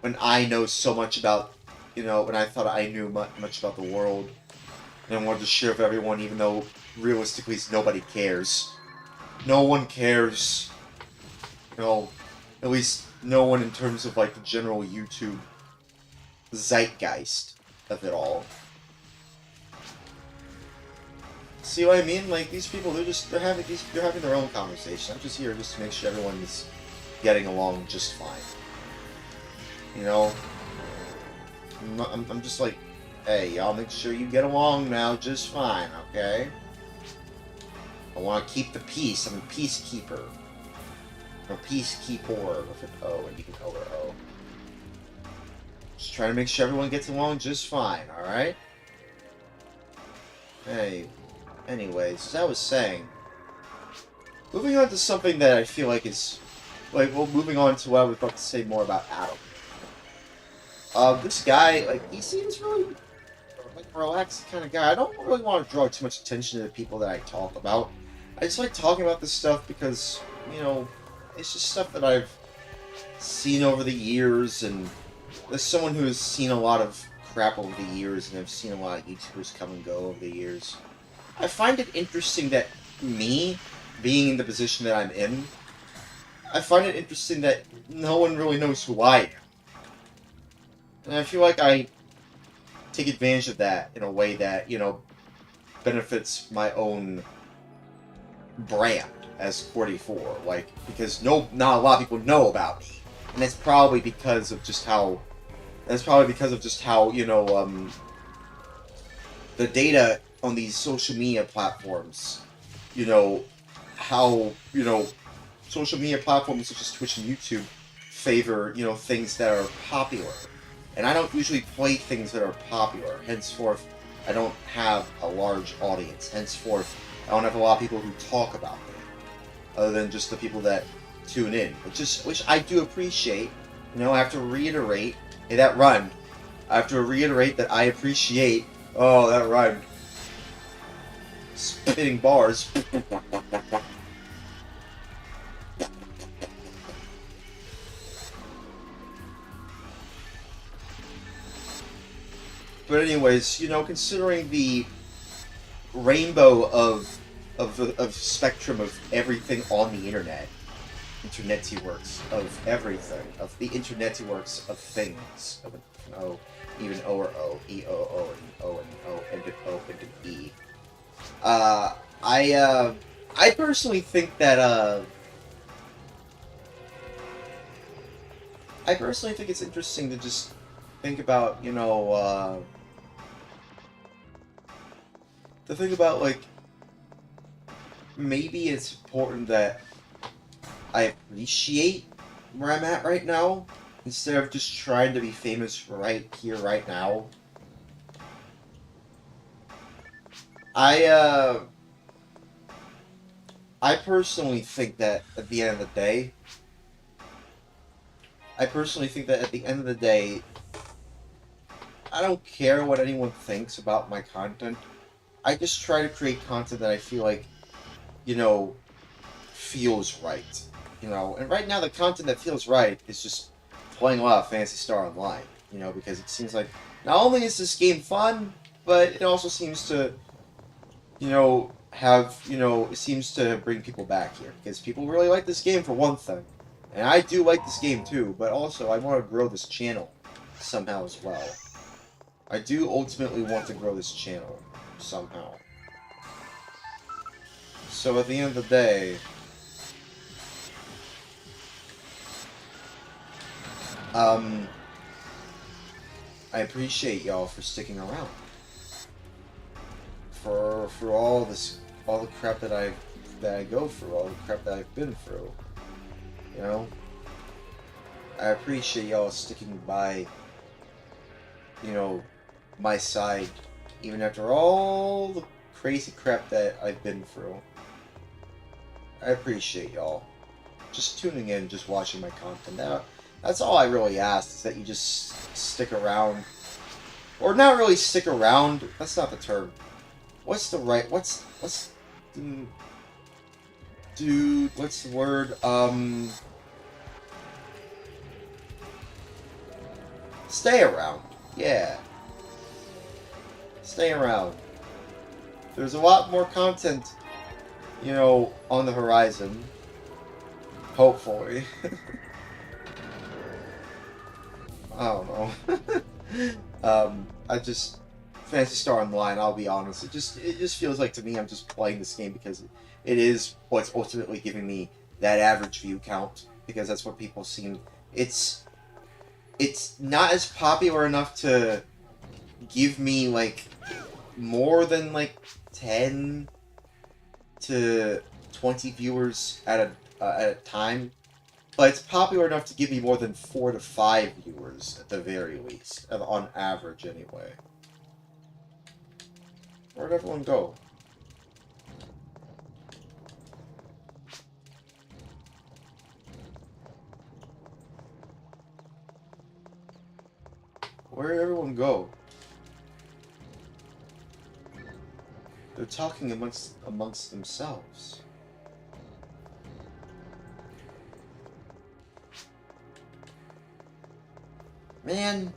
When I know so much about, when I thought I knew much about the world and I wanted to share with everyone, even though realistically nobody cares. No one cares. At least no one in terms of like the general YouTube zeitgeist of it all. See what I mean? Like, these people, they're having their own conversation. I'm just here just to make sure everyone is getting along just fine. I'm just like, hey, y'all make sure you get along now just fine, okay? I want to keep the peace. I'm a peacekeeper. Or peacekeeper with an O, and you can O or O. Just trying to make sure everyone gets along just fine, alright? Hey. Anyways, as I was saying, moving on to something that I feel like is, moving on to what I was about to say more about Adam. This guy, he seems really, a relaxed kind of guy. I don't really want to draw too much attention to the people that I talk about. I just like talking about this stuff because, it's just stuff that I've seen over the years, and as someone who has seen a lot of crap over the years, and I've seen a lot of YouTubers come and go over the years, I find it interesting that me, being in the position that I'm in, I find it interesting that no one really knows who I am. And I feel like I take advantage of that in a way that, benefits my own brand as 44. Because not a lot of people know about me. And that's probably because of just how, the data on these social media platforms, social media platforms such as Twitch and YouTube favor, you know, things that are popular. And I don't usually play things that are popular. Henceforth, I don't have a large audience. Henceforth, I don't have a lot of people who talk about me, other than just the people that tune in, which I do appreciate. You know, I have to reiterate. Hey, that run. I have to reiterate that I appreciate. Oh, that run. Spitting bars. But anyways, you know, considering the rainbow of spectrum of everything on the internet, internety works of everything, of the internety works of things, of an O, even O or O, E O O and O and O and an O and an E. Uh, I uh, I personally think that I personally think it's interesting to just think about, you know, to think about like maybe it's important that I appreciate where I'm at right now instead of just trying to be famous right here, right now. I uh, I personally think that at the end of the day, I don't care what anyone thinks about my content. I just try to create content that I feel like, you know, feels right. You know, and right now the content that feels right is just playing a lot of Phantasy Star Online. You know, because it seems like not only is this game fun, but it also seems to, you know, it seems to bring people back here because people really like this game for one thing, and I do like this game too. But also, I want to grow this channel somehow as well. I do ultimately want to grow this channel somehow. So at the end of the day, um, I appreciate y'all for sticking around. For all the crap that I go through, all the crap that I've been through. You know? I appreciate y'all sticking by, you know, my side, even after all the crazy crap that I've been through. I appreciate y'all. Just tuning in, just watching my content. That's all I really ask, is that you just stick around. Or not really stick around, that's not the term. What's the right, dude, what's the word? Stay around. Yeah. Stay around. There's a lot more content, you know, on the horizon. Hopefully. I don't know. I just Phantasy Star Online, I'll be honest, it just feels like to me I'm just playing this game because it is what's ultimately giving me that average view count, because that's what people seem it's not as popular enough to give me like more than like 10 to 20 viewers at a time, but it's popular enough to give me more than 4 to 5 viewers at the very least, on average anyway. Where'd everyone go? Where'd everyone go? They're talking amongst themselves. Man.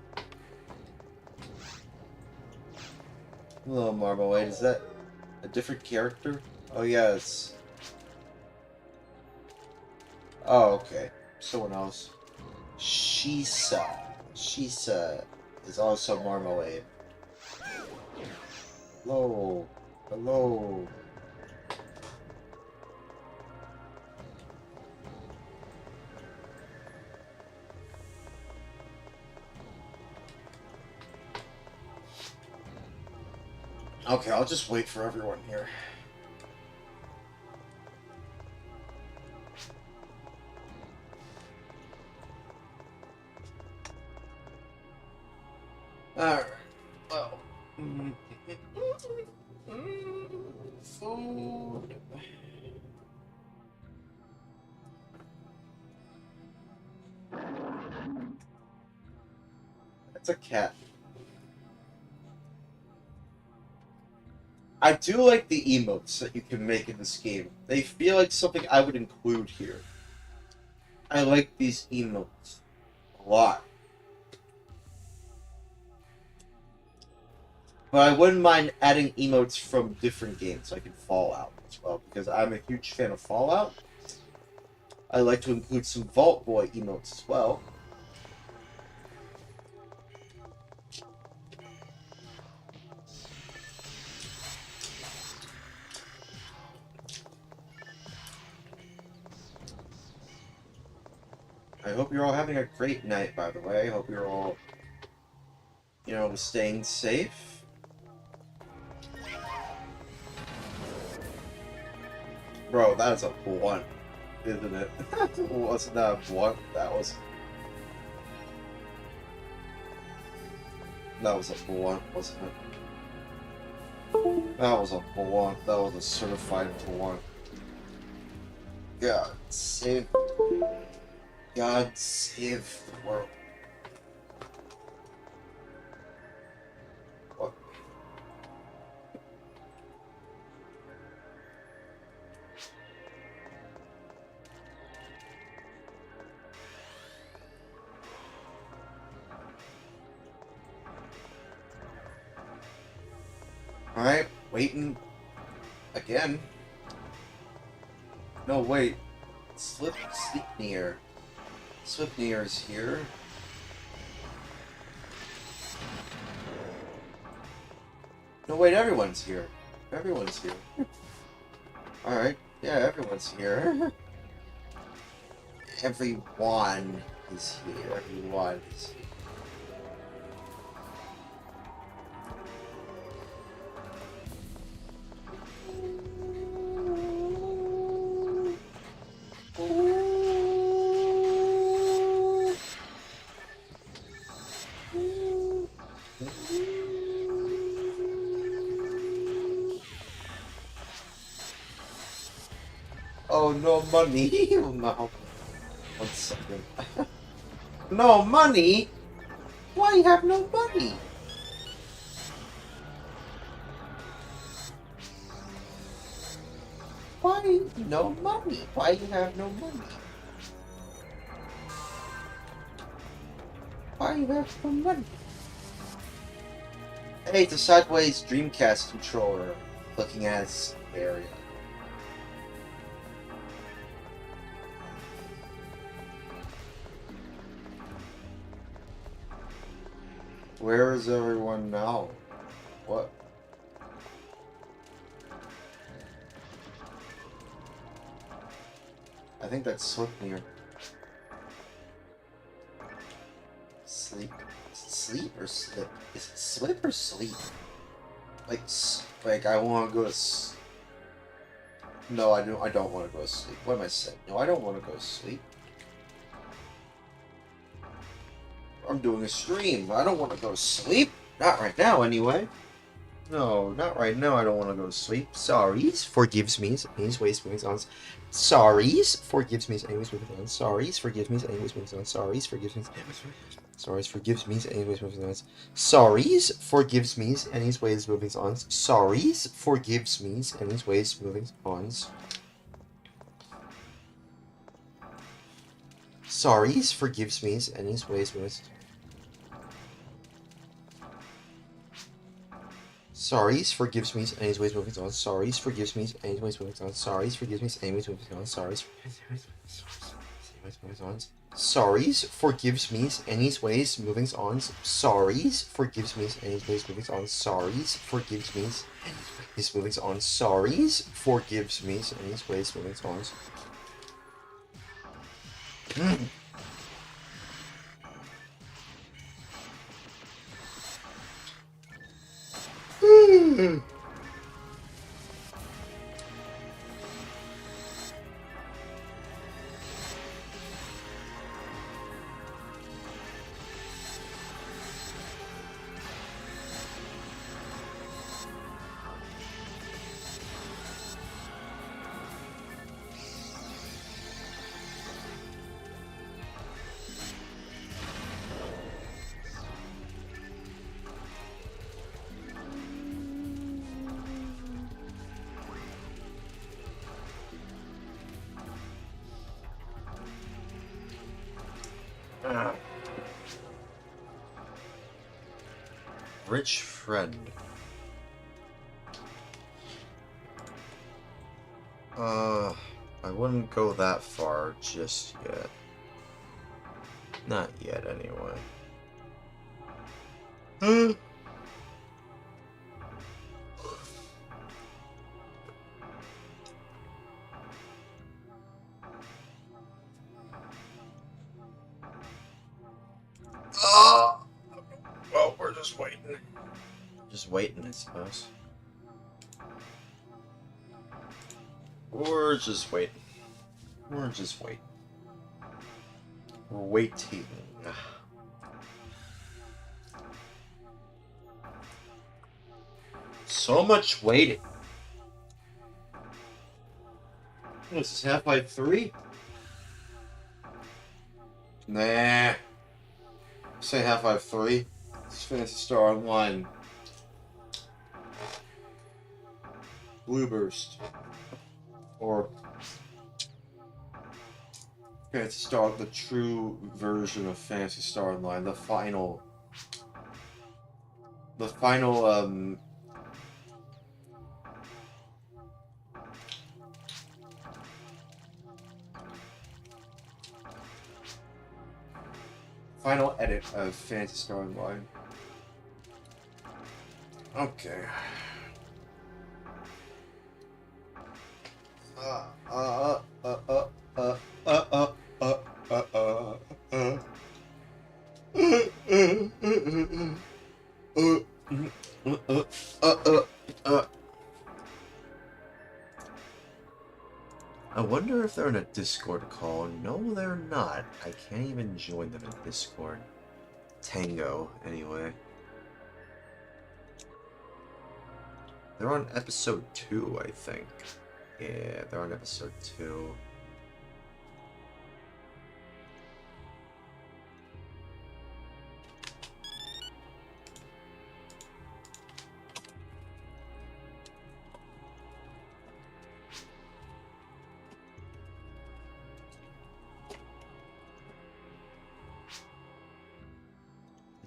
Hello, Marmalade. Is that a different character? Oh, yeah, it's... Oh, okay. Someone else. Shisa. Shisa is also Marmalade. Hello. Hello. Okay, I'll just wait for everyone here. Food. That's a cat. I do like the emotes that you can make in this game. They feel like something I would include here. I like these emotes a lot. But I wouldn't mind adding emotes from different games, like in Fallout as well, because I'm a huge fan of Fallout. I like to include some Vault Boy emotes as well. I hope you're all having a great night, by the way. I hope you're all, staying safe. Bro, that is a blunt, isn't it? Wasn't that a blunt? That was a blunt, wasn't it? That was a blunt. That was a certified blunt. God save the world. What? Alright, waiting again. No, wait. Sleipnir. Sleipnir is here. No, wait, everyone's here. Everyone's here. Alright, yeah, everyone's here. Everyone is here. Everyone is here. Oh, no money. Oh, no. 1 second. No money? Why you have no money? Why no money? Why you have no money? Why you have no money? Hey, it's a sideways Dreamcast controller looking at its area. Where is everyone now? What? I think that's Sleipnir. Sleep? Is it sleep or slip? Is it slip or sleep? Like I want to go to. No, I don't want to go to sleep. What am I saying? No, I don't want to go to sleep. I'm doing a stream. I don't want to go to sleep. Not right now, anyway. No, not right now. I don't want to go to sleep. Sorries. Forgives me. Anyways, moving on. Sorries. Forgives me. Anyways, moving on. Sorries. Forgives me. Anyways, moving on. Sorries. Forgives me. Sorries. Forgives me. Anyways, moving on. Sorries. Forgives me. Anyways, moving on. Sorries. Forgives me. Anyways, moving on. Sorries. Forgives me. Anyways, moving on. Sorries, forgives me, anyways, moving on. Sorries, forgives me, anyways, moving on. Sorries, forgives me, anyways, moving on. Sorries, moving on. Sorries, forgives me, anyways, moving on. Sorries, forgives me, anyways, moving on. Sorries, forgives me, anyways, moving on. Sorries, forgives me, anyways, moving on. Rich friend. I wouldn't go that far just yet. Not yet, anyway. Well, we're just waiting. Just waiting, I suppose. We're just waiting. We're just waiting. We're waiting. So much waiting. What is this, Half-Life 3? Nah. Say Half-Life 3. It's Phantasy Star Online. Blueburst. Or Phantasy Star, the true version of Phantasy Star Online. The final, final edit of Phantasy Star Online. Okay. I wonder if they're in a Discord call. No, they're not. I can't even join them in Discord. Tango, anyway. They're on episode 2, I think. Yeah, they're on episode 2.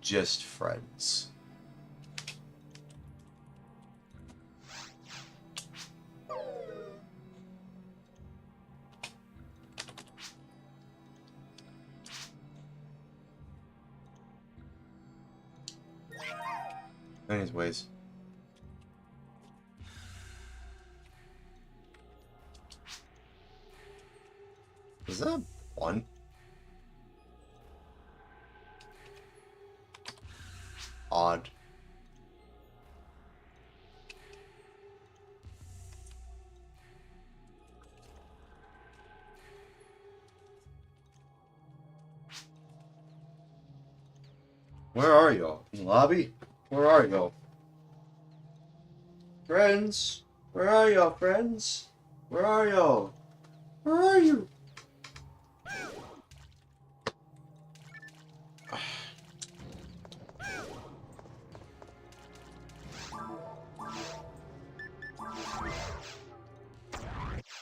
Just friends. Anyways. Is that one? Odd. Where are y'all? In the lobby? Where are y'all? Friends? Where are y'all, friends? Where are y'all? Where are you?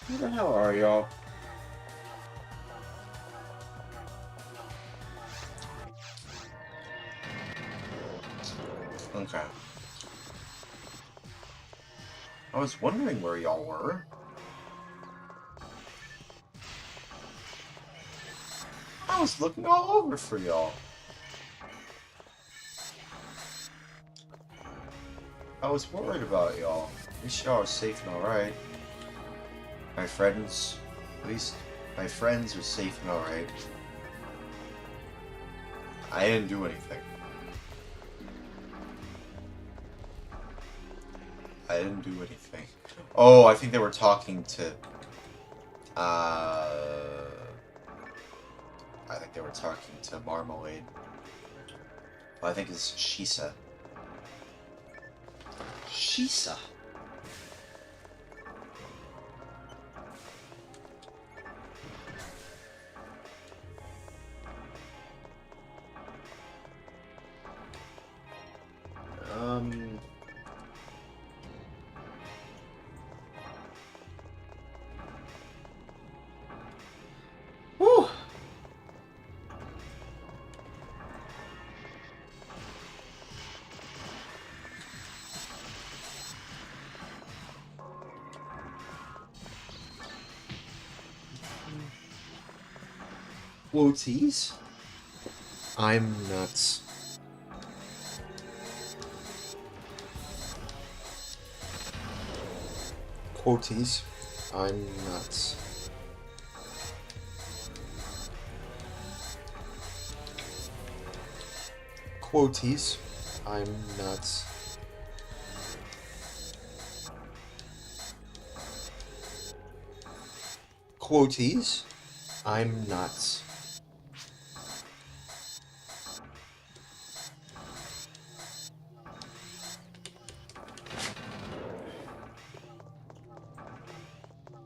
Where the hell are y'all? Okay. I was wondering where y'all were. I was looking all over for y'all. I was worried about y'all. At least y'all are safe and alright. My friends, at least my friends are safe and alright. I didn't do anything. I didn't do anything. Oh, I think they were talking to... I think they were talking to Marmalade. Well, I think it's Shisa. Shisa? Whew. Quoties? I'm nuts. Quoties? I'm nuts. Quoties? I'm nuts. Quoties? I'm nuts.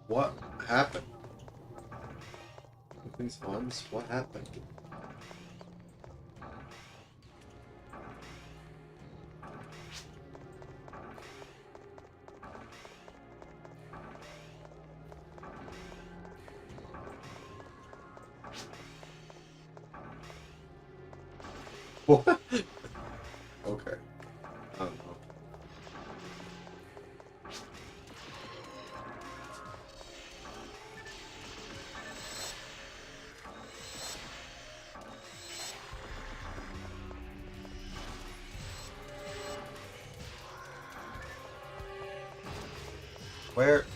What happened? Things funds? What happened? What? Okay. I don't know. Where?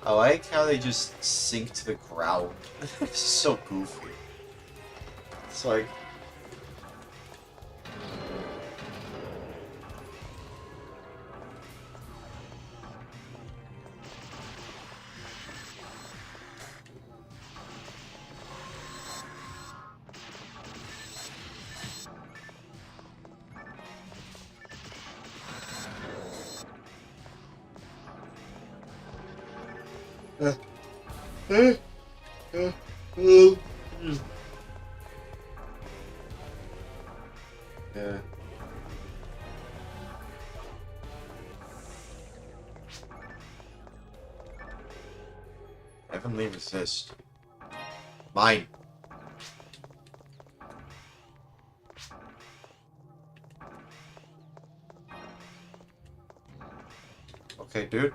I like how they just sink to the ground. It's so goofy. It's like... uh, uh, uh, uh, yeah. Heavenly resist. Mine. Okay, dude.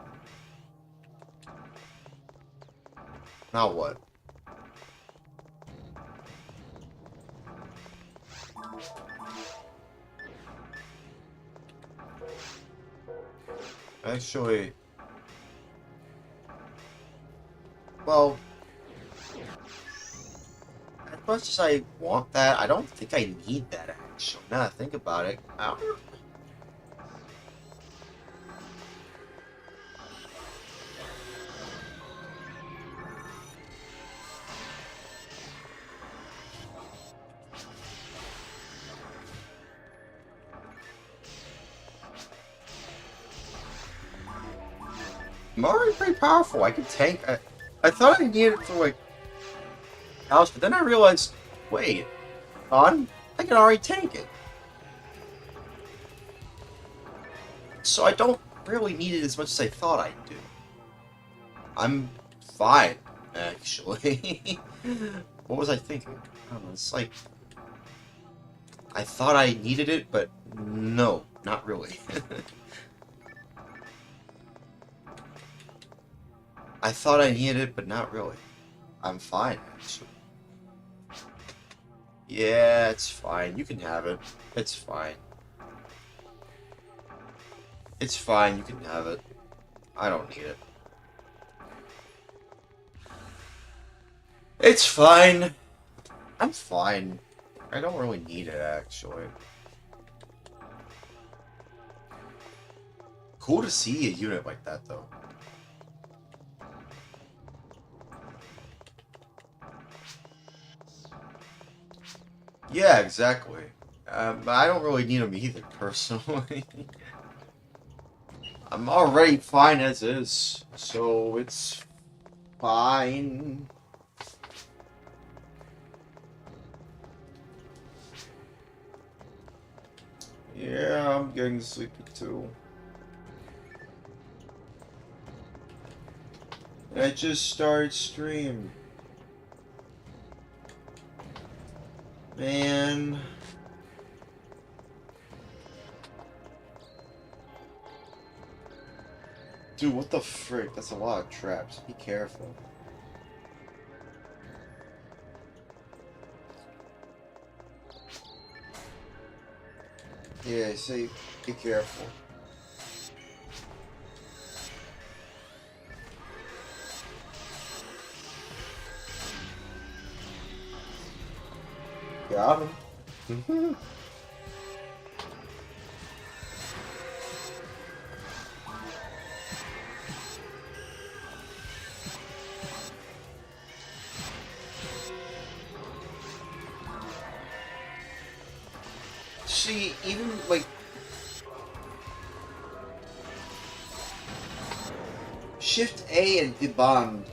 Now what? Actually... Well... As much as I want that, I don't think I need that, actually. Now that I think about it, I don't... I'm already pretty powerful. I can tank. I thought I needed it for, like, house, but then I realized, wait, I can already tank it. So I don't really need it as much as I thought I do. I'm fine, actually. What was I thinking? I don't know, it's like... I thought I needed it, but no, not really. I thought I needed it, but not really. I'm fine, actually. Yeah, it's fine. You can have it. It's fine. It's fine. You can have it. I don't need it. It's fine. I'm fine. I don't really need it, actually. Cool to see a unit like that, though. Yeah, exactly. But I don't really need them either, personally. I'm already fine as is, so it's fine. Yeah, I'm getting sleepy too. I just started stream. Man. Dude, what the frick? That's a lot of traps. Be careful. Yeah, say, be careful. Got him. See, even like Shift A and debond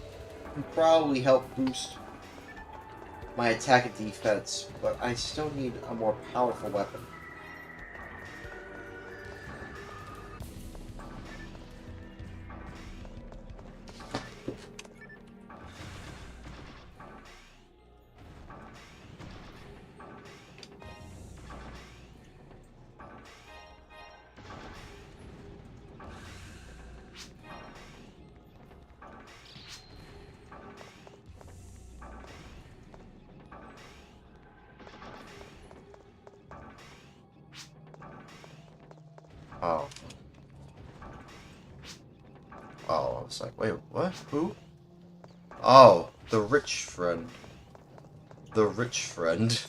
can probably help boost my attack and defense, but I still need a more powerful weapon. Oh. Oh, I was like, wait, what? Who? Oh, the rich friend. The rich friend.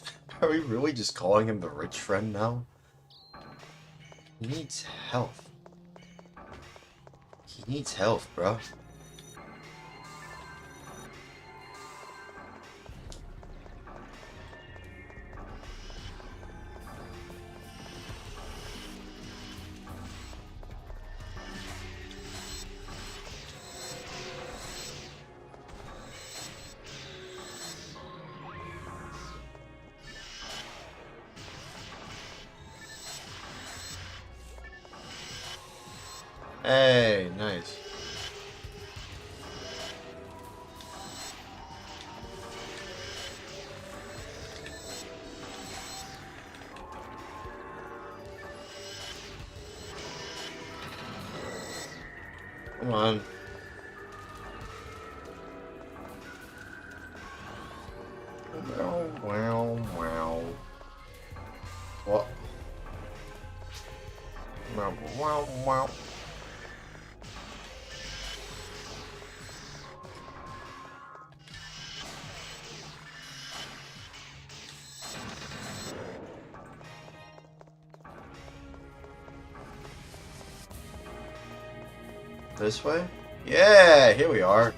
Are we really just calling him the rich friend now? He needs health. He needs health, bro. Hey, nice. Come on. Wow. What? Wow. This way? Yeah, here we are.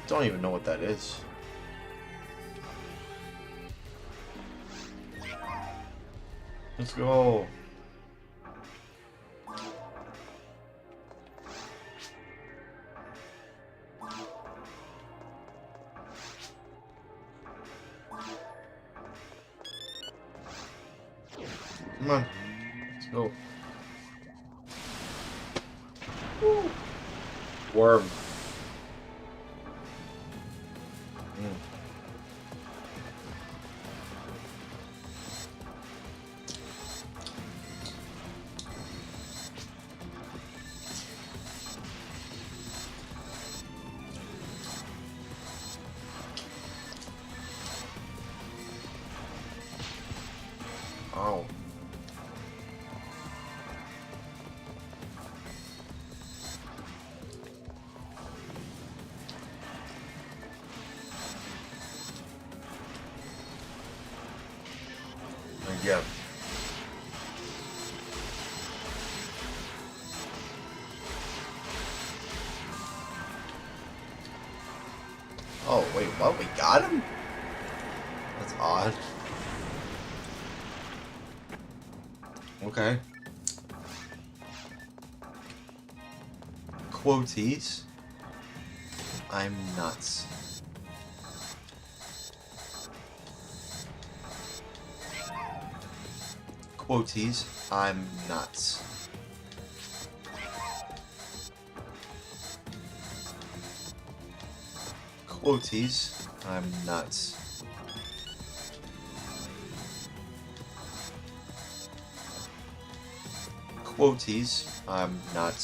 Don't even know what that is. Let's go. Come on. Let's go. Woo. Worm. Mm. Oh. Yeah. Oh, wait, what? We got him? That's odd. Okay. Quoties. I'm nuts. Quoties. I'm nuts. Quoties. I'm nuts. quoties, I'm not.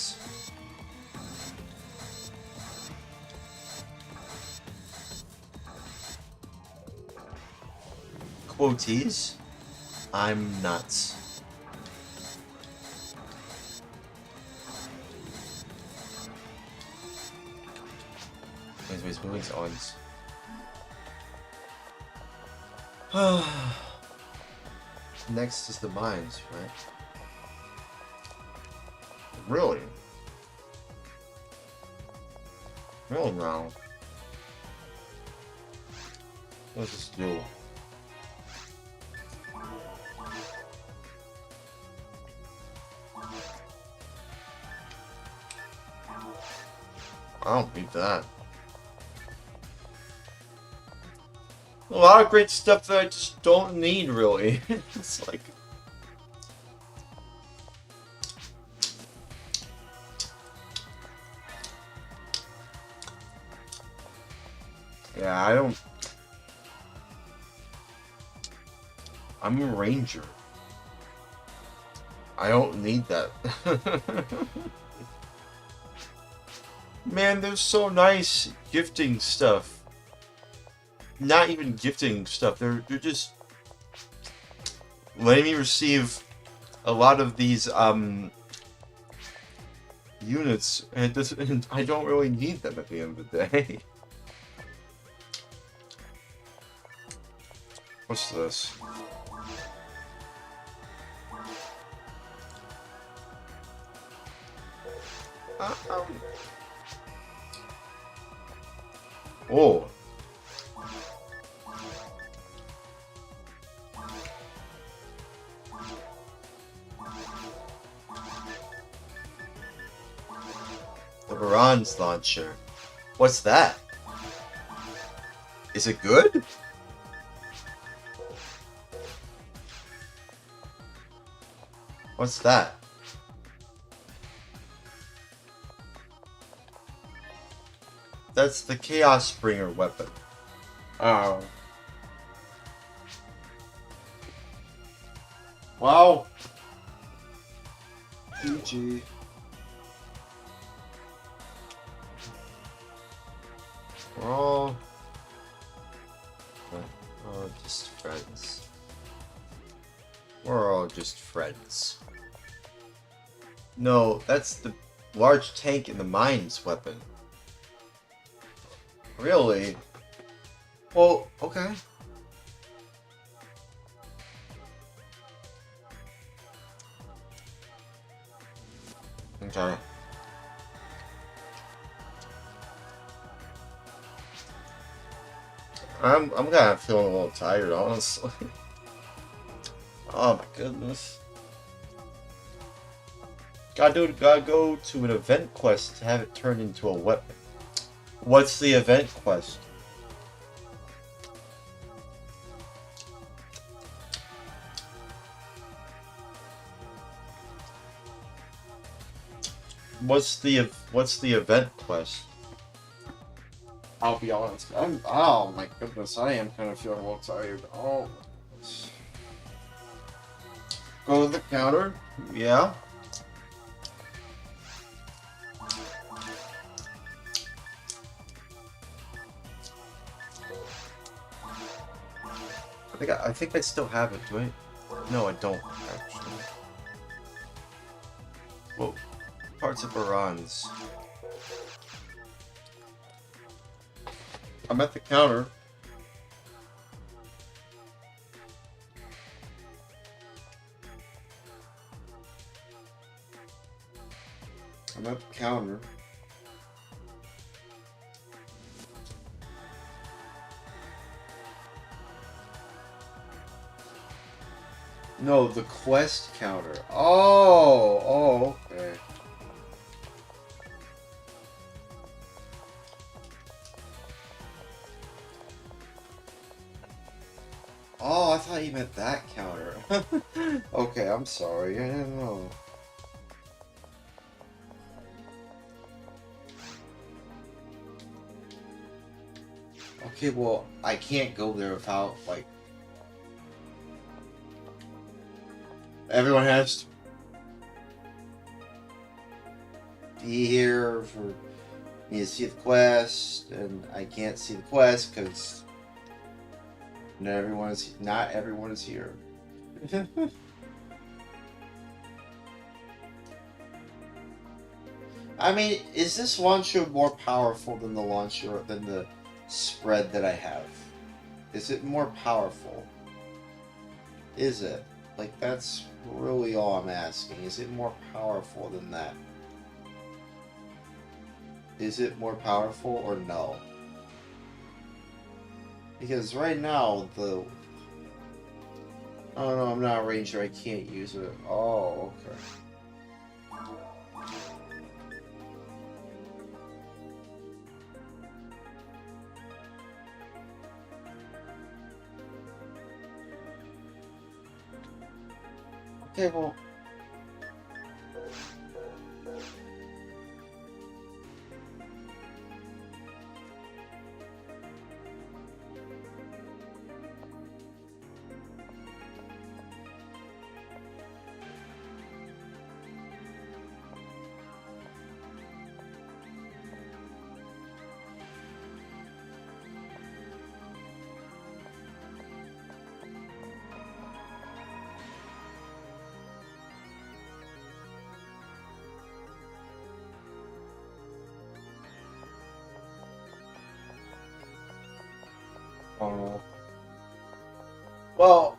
Quoties, I'm not. Wait, moving's ons. Next is the mines, right? Really? Really now? What's this do? I don't need that. A lot of great stuff that I just don't need, really. It's like... Yeah, I don't... I'm a ranger. I don't need that. Man, they're so nice gifting stuff. Not even gifting stuff. They're just letting me receive a lot of these units, and I don't really need them at the end of the day. What's this? Oh. The Baron's launcher. What's that? Is it good? What's that? That's the Chaos Bringer weapon. Oh. Wow. GG. We're all just friends. We're all just friends. No, that's the large tank in the mines weapon. Really? Well, okay. Okay. I'm kind of feeling a little tired, honestly. Oh my goodness. Gotta go to an event quest to have it turned into a weapon. What's the event quest? What's the event quest? I'll be honest. Oh my goodness, I am kind of feeling a little tired. Oh. Go to the counter. Yeah. I think I still have it, do I? No, I don't, actually. Well, parts of Baron's. I'm at the counter. I'm at the counter. No, the quest counter. Oh, okay. Oh, I thought you meant that counter. Okay, I'm sorry. I didn't know. Okay, well, I can't go there without, like... Everyone has to... be here for me to see the quest, and I can't see the quest because not everyone is here. I mean, is this launcher more powerful than the spread that I have? Is it more powerful? Is it? Like, that's really all I'm asking. Is it more powerful than that? Is it more powerful or no? Because right now, oh no, I'm not a ranger, I can't use it. Oh, okay. Okay, well. Oh. Well,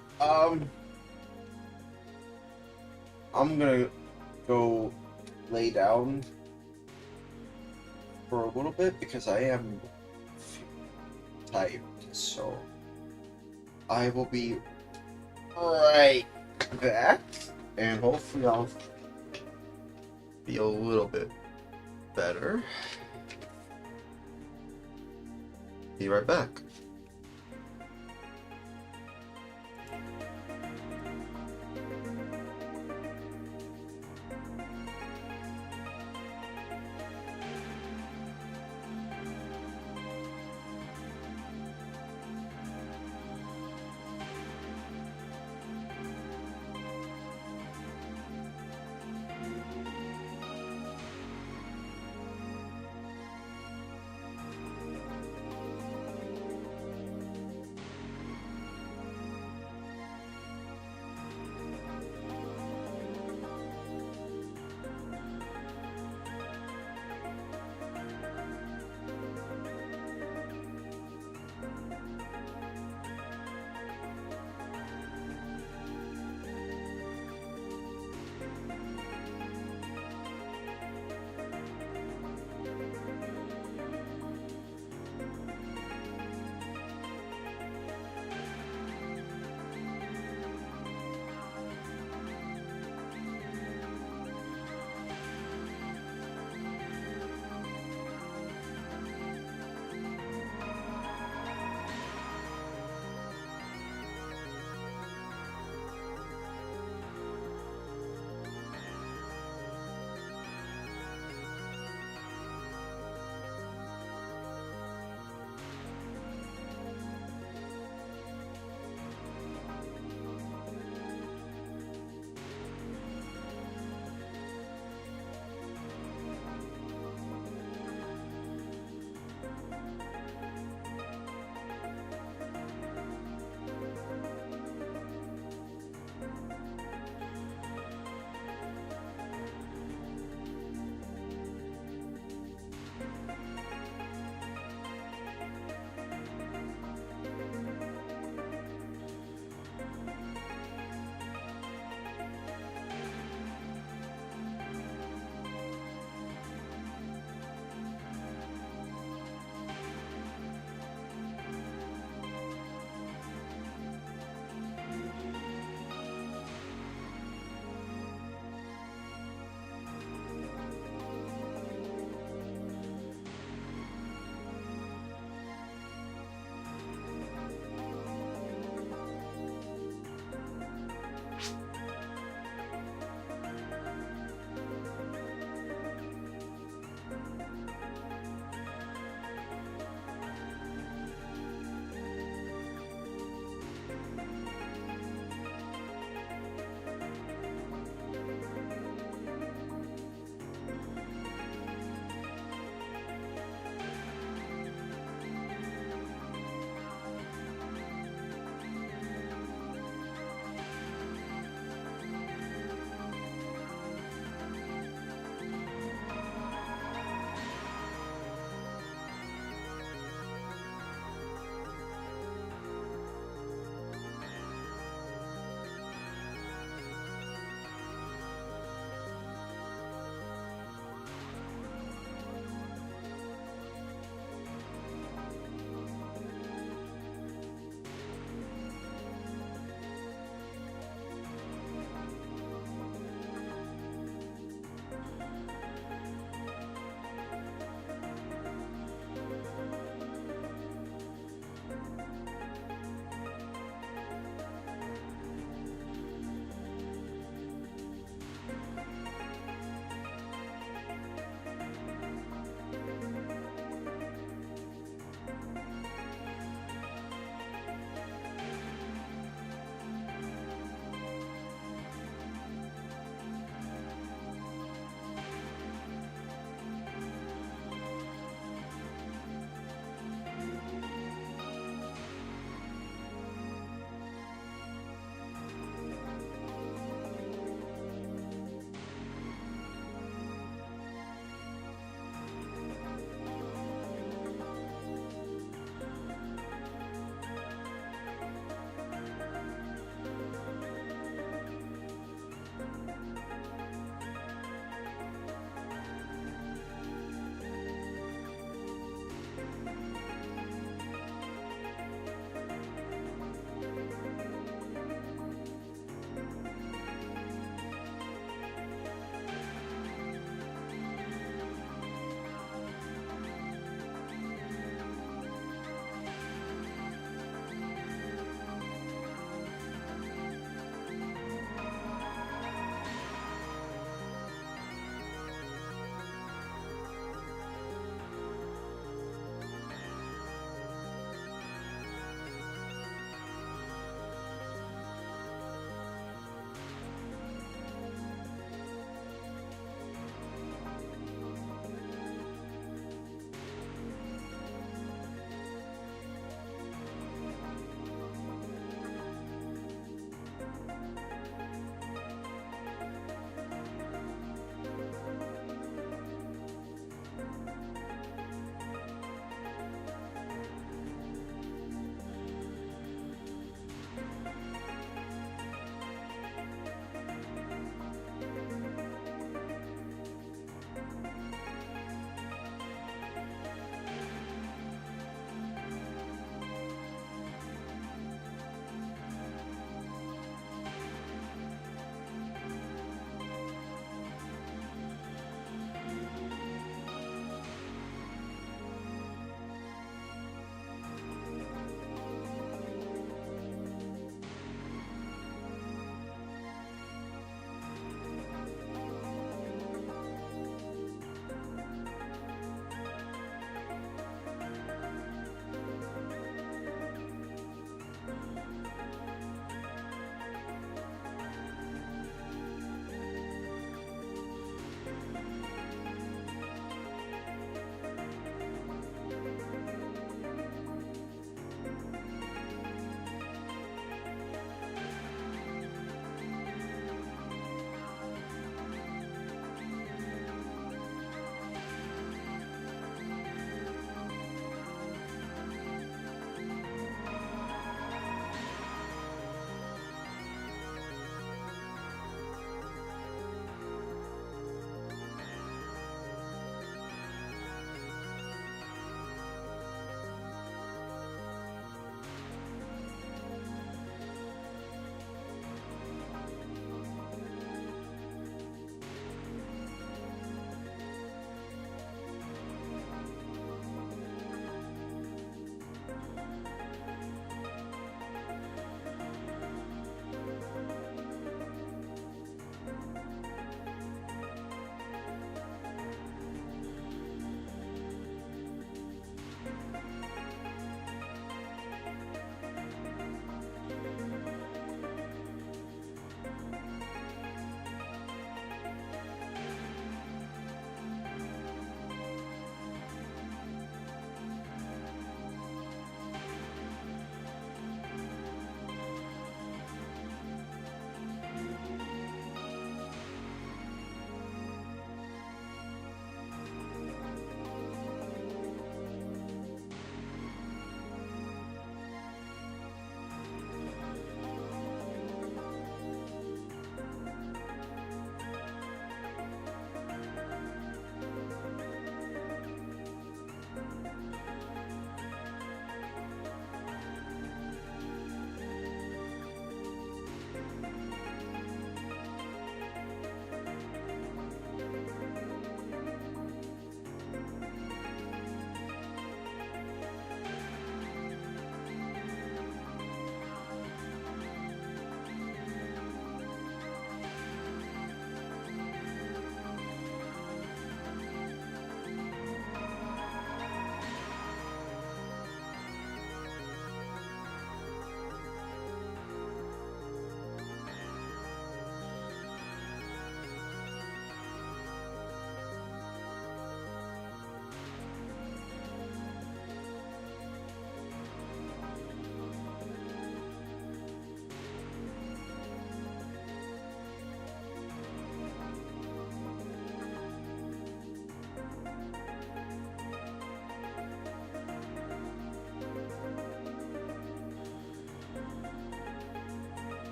I'm gonna go lay down for a little bit because I am tired. So I will be right back, and hopefully I'll be a little bit better. Be right back.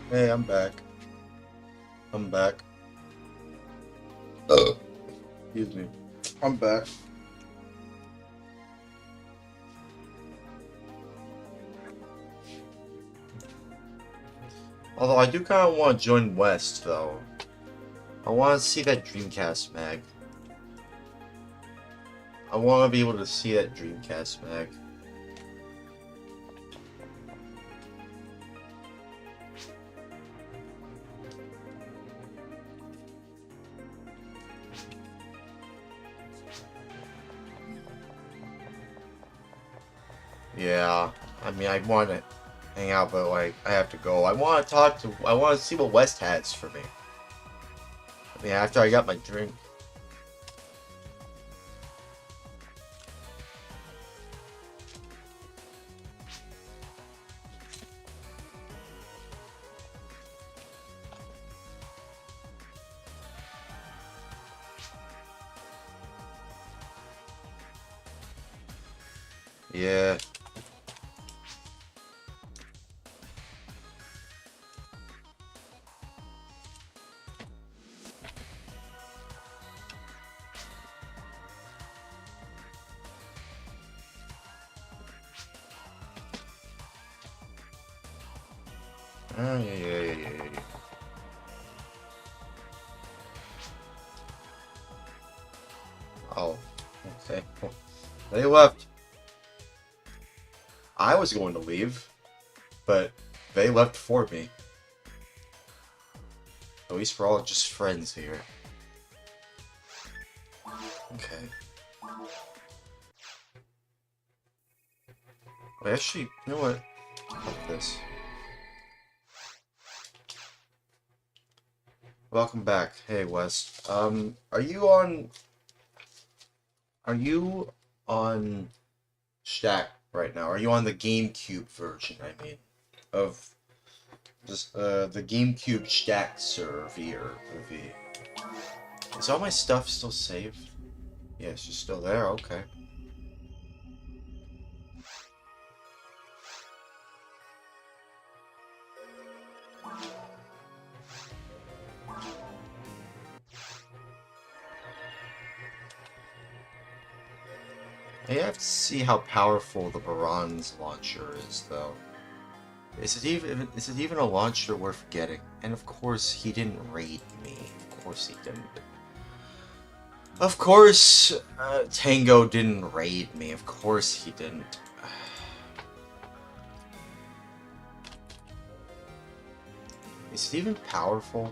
Hey, I'm back. I'm back. Excuse me. I'm back. Although I do kind of want to join West, though. I want to see that Dreamcast mag. I want to be able to see that Dreamcast mag. Yeah, I mean, I want to hang out, but like, I have to go. I want to talk to. I want to see what West has for me. I mean, after I got my drink. Yeah. Yeah. Oh, okay. They left. I was going to leave, but they left for me. At least we're all just friends here. Okay. Wait, actually, you know what? Fuck this. Welcome back. Hey, Wes. Are you on... Are you on Stack right now? Are you on the GameCube version, I mean? Of... Just, the GameCube Stack server. Is all my stuff still saved? Yeah, it's just still there, okay. I have to see how powerful the Baron's launcher is, though. Is it even a launcher worth getting? And of course, he didn't raid me. Of course he didn't. Of course, Tango didn't raid me. Of course he didn't. Is it even powerful?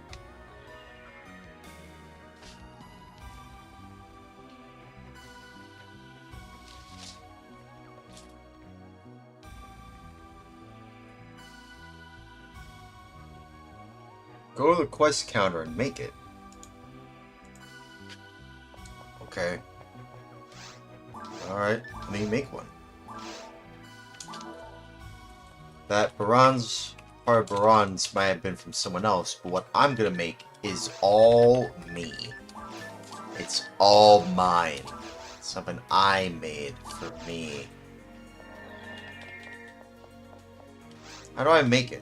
Go to the quest counter and make it. Okay. Alright, let me make one. That Baron's, part of Baron's might have been from someone else, but what I'm gonna make is all me. It's all mine. Something I made for me. How do I make it?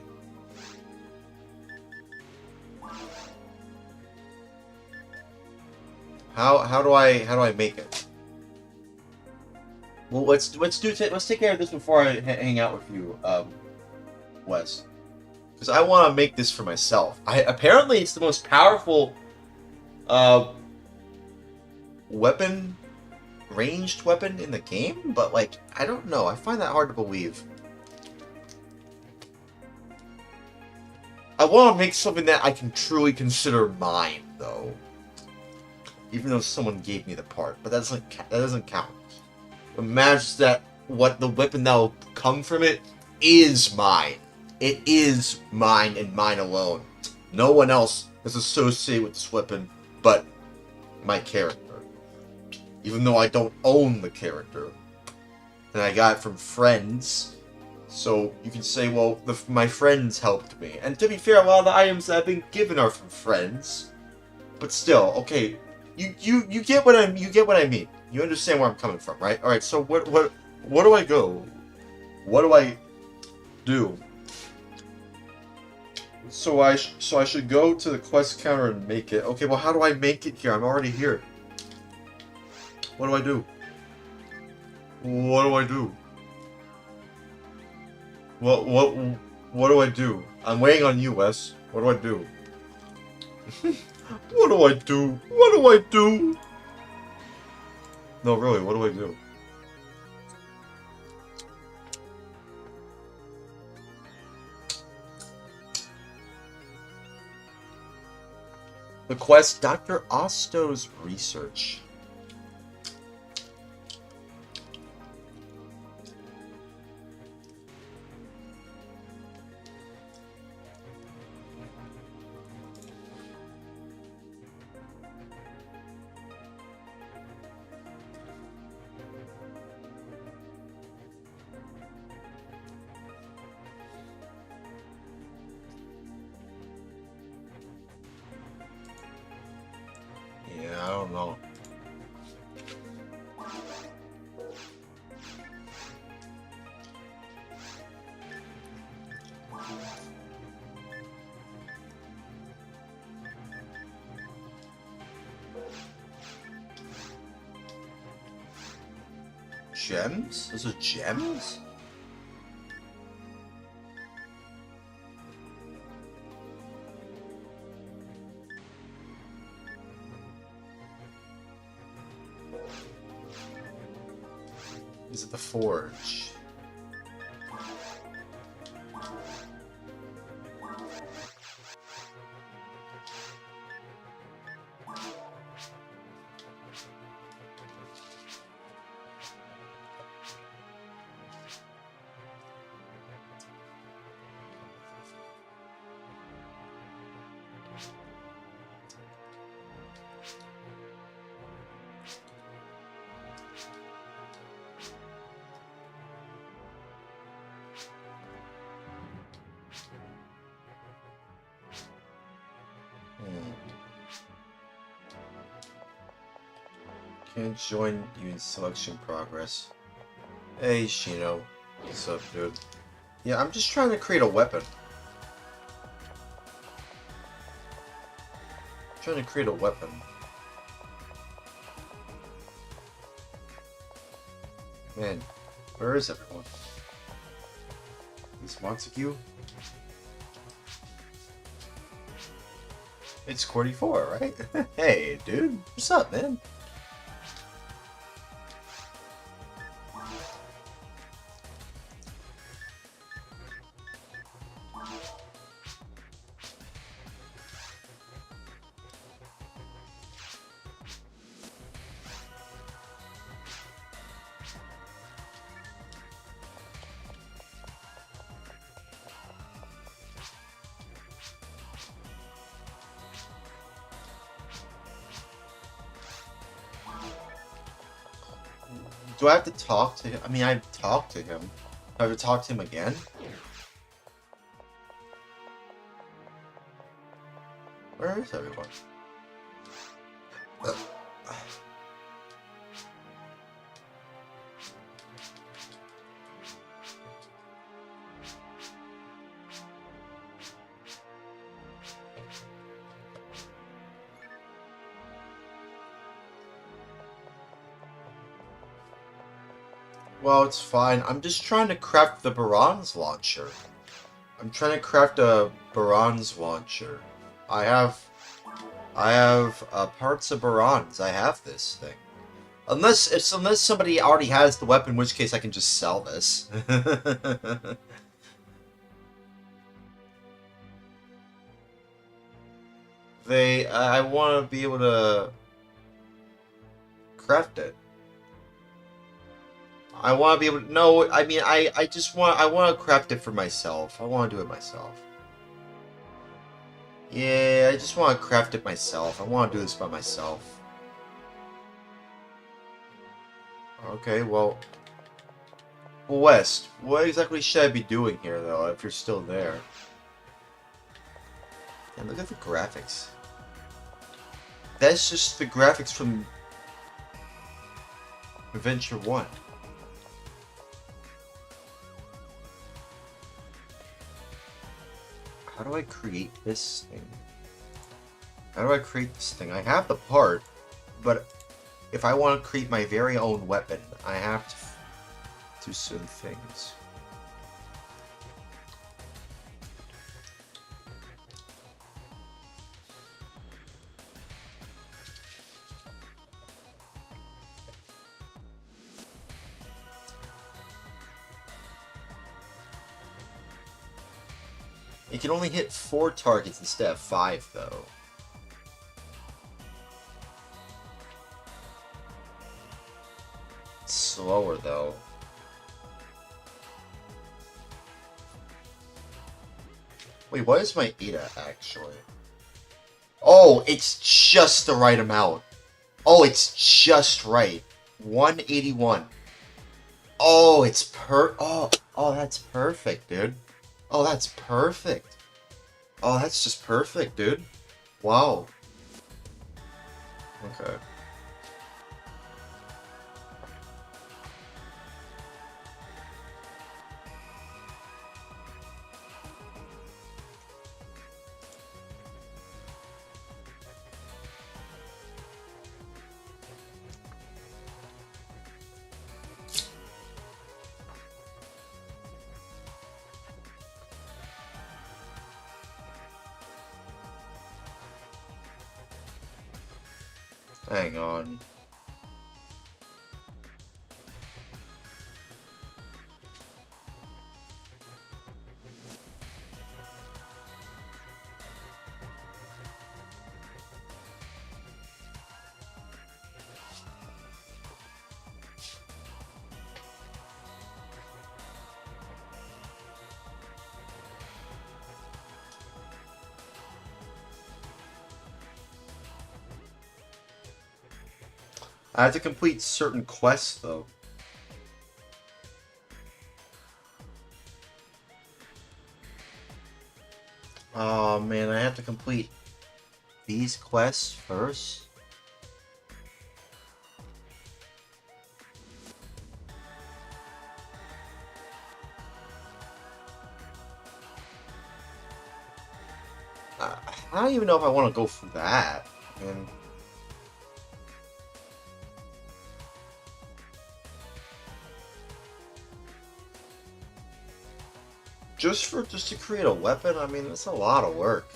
How do I make it? Well, let's take care of this before I hang out with you, Wes. Because I want to make this for myself. Apparently it's the most powerful weapon, ranged weapon in the game, but like I don't know. I find that hard to believe. I want to make something that I can truly consider mine, though. Even though someone gave me the part, but that doesn't count. Imagine that what the weapon that will come from it is mine. It is mine and mine alone. No one else is associated with this weapon but my character. Even though I don't own the character. And I got it from friends. So you can say, well, my friends helped me. And to be fair, a lot of the items that I've been given are from friends. But still, okay, you get what I mean. You understand where I'm coming from, right? All right. So what do I go? What do I do? So I should go to the quest counter and make it. Okay, well how do I make it here? I'm already here. What do I do? What do I do? What do I do? I'm waiting on you, Wes. What do I do? What do I do? What do I do? No, really, what do I do? The quest, Dr. Osto's research. Yeah, I don't know. Gems? Those are gems? Is it the forge? Can't join you in selection progress. Hey, Shino. What's up, dude? Yeah, I'm just trying to create a weapon. Trying to create a weapon. Man, where is everyone? Is Montague? It's Cordy 4, right? Hey, dude. What's up, man? Do I have to talk to him? I mean, I've talked to him. Do I have to talk to him again? Where is everyone? Well, it's fine. I'm just trying to craft the Baron's launcher. I'm trying to craft a Baron's launcher. I have parts of Baron's. I have this thing. Unless somebody already has the weapon, in which case I can just sell this. I want to be able to craft it. I want to be able to, no, I mean, I want to craft it for myself. I want to do it myself. Yeah, I just want to craft it myself. I want to do this by myself. Okay, well, West, what exactly should I be doing here, though, if you're still there? And look at the graphics. That's just the graphics from Adventure 1. How do I create this thing? How do I create this thing? I have the part, but if I want to create my very own weapon, I have to do certain things. It can only hit 4 targets instead of 5, though. It's slower, though. Wait, what is my ADA, actually? Oh, it's just the right amount. Oh, it's just right. 181. Oh, it's oh, that's perfect, dude. Oh, that's perfect. Oh, that's just perfect, dude. Wow. Okay. Hang on. I have to complete certain quests, though. Oh, man, I have to complete these quests first? I don't even know if I want to go through that. And just to create a weapon, I mean, that's a lot of work.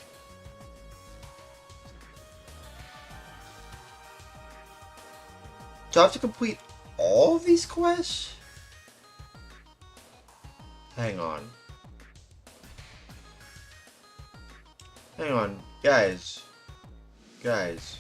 Do I have to complete all of these quests? Hang on. Hang on, guys. Guys.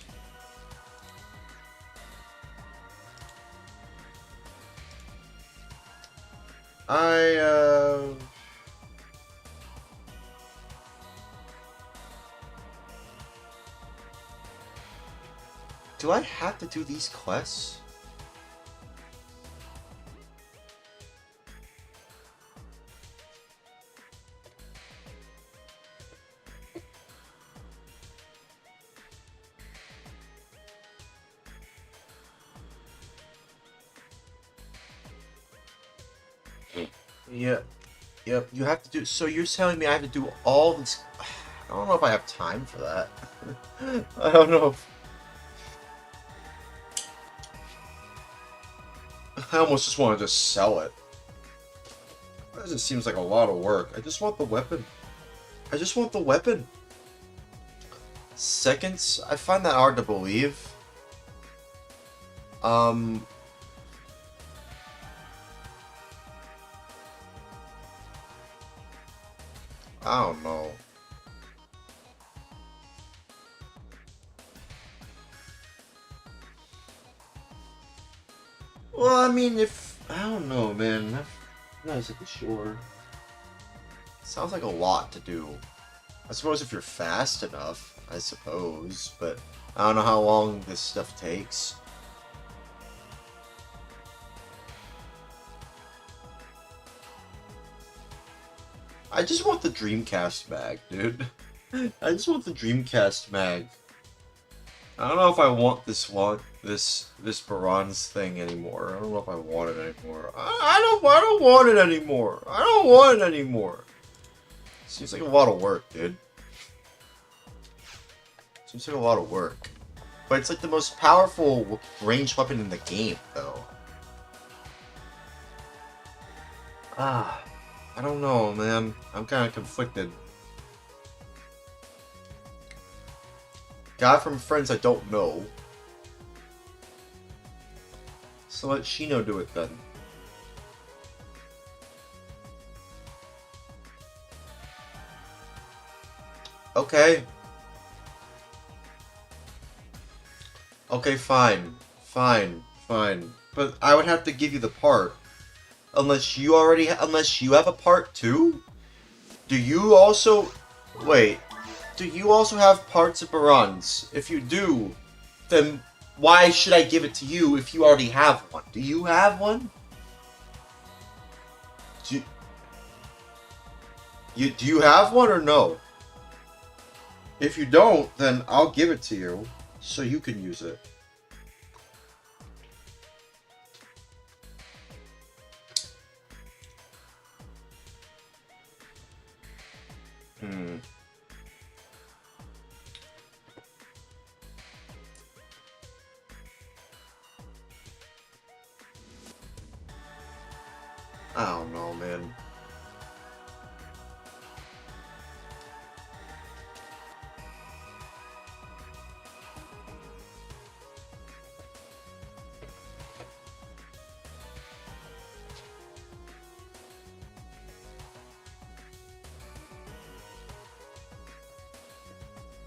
Do I have to do these quests? Yeah. Yep, you have to do. So you're telling me I have to do all this? I don't know if I have time for that. I don't know if. I almost just want to just sell it. That just seems like a lot of work. I just want the weapon. I just want the weapon. Seconds? I find that hard to believe. I don't know. Well, I mean, I don't know, man. I'm not exactly sure. Sounds like a lot to do. I suppose if you're fast enough, I suppose, but I don't know how long this stuff takes. I just want the Dreamcast mag, dude. I just want the Dreamcast mag. I don't know if I want this Baron's thing anymore. I don't know if I want it anymore. I don't want it anymore. I don't want it anymore. Seems like a lot of work, dude. Seems like a lot of work. But it's like the most powerful ranged weapon in the game, though. Ah, I don't know, man. I'm kind of conflicted. Guy from friends I don't know. So let Shino do it then. Okay. Okay, fine. Fine. Fine. But I would have to give you the part. Unless you have a part too? Do you also... Wait. Do you also have parts of Baron's? If you do, then why should I give it to you if you already have one? Do you have one? Do you have one or no? If you don't, then I'll give it to you so you can use it. Hmm. I don't know, man.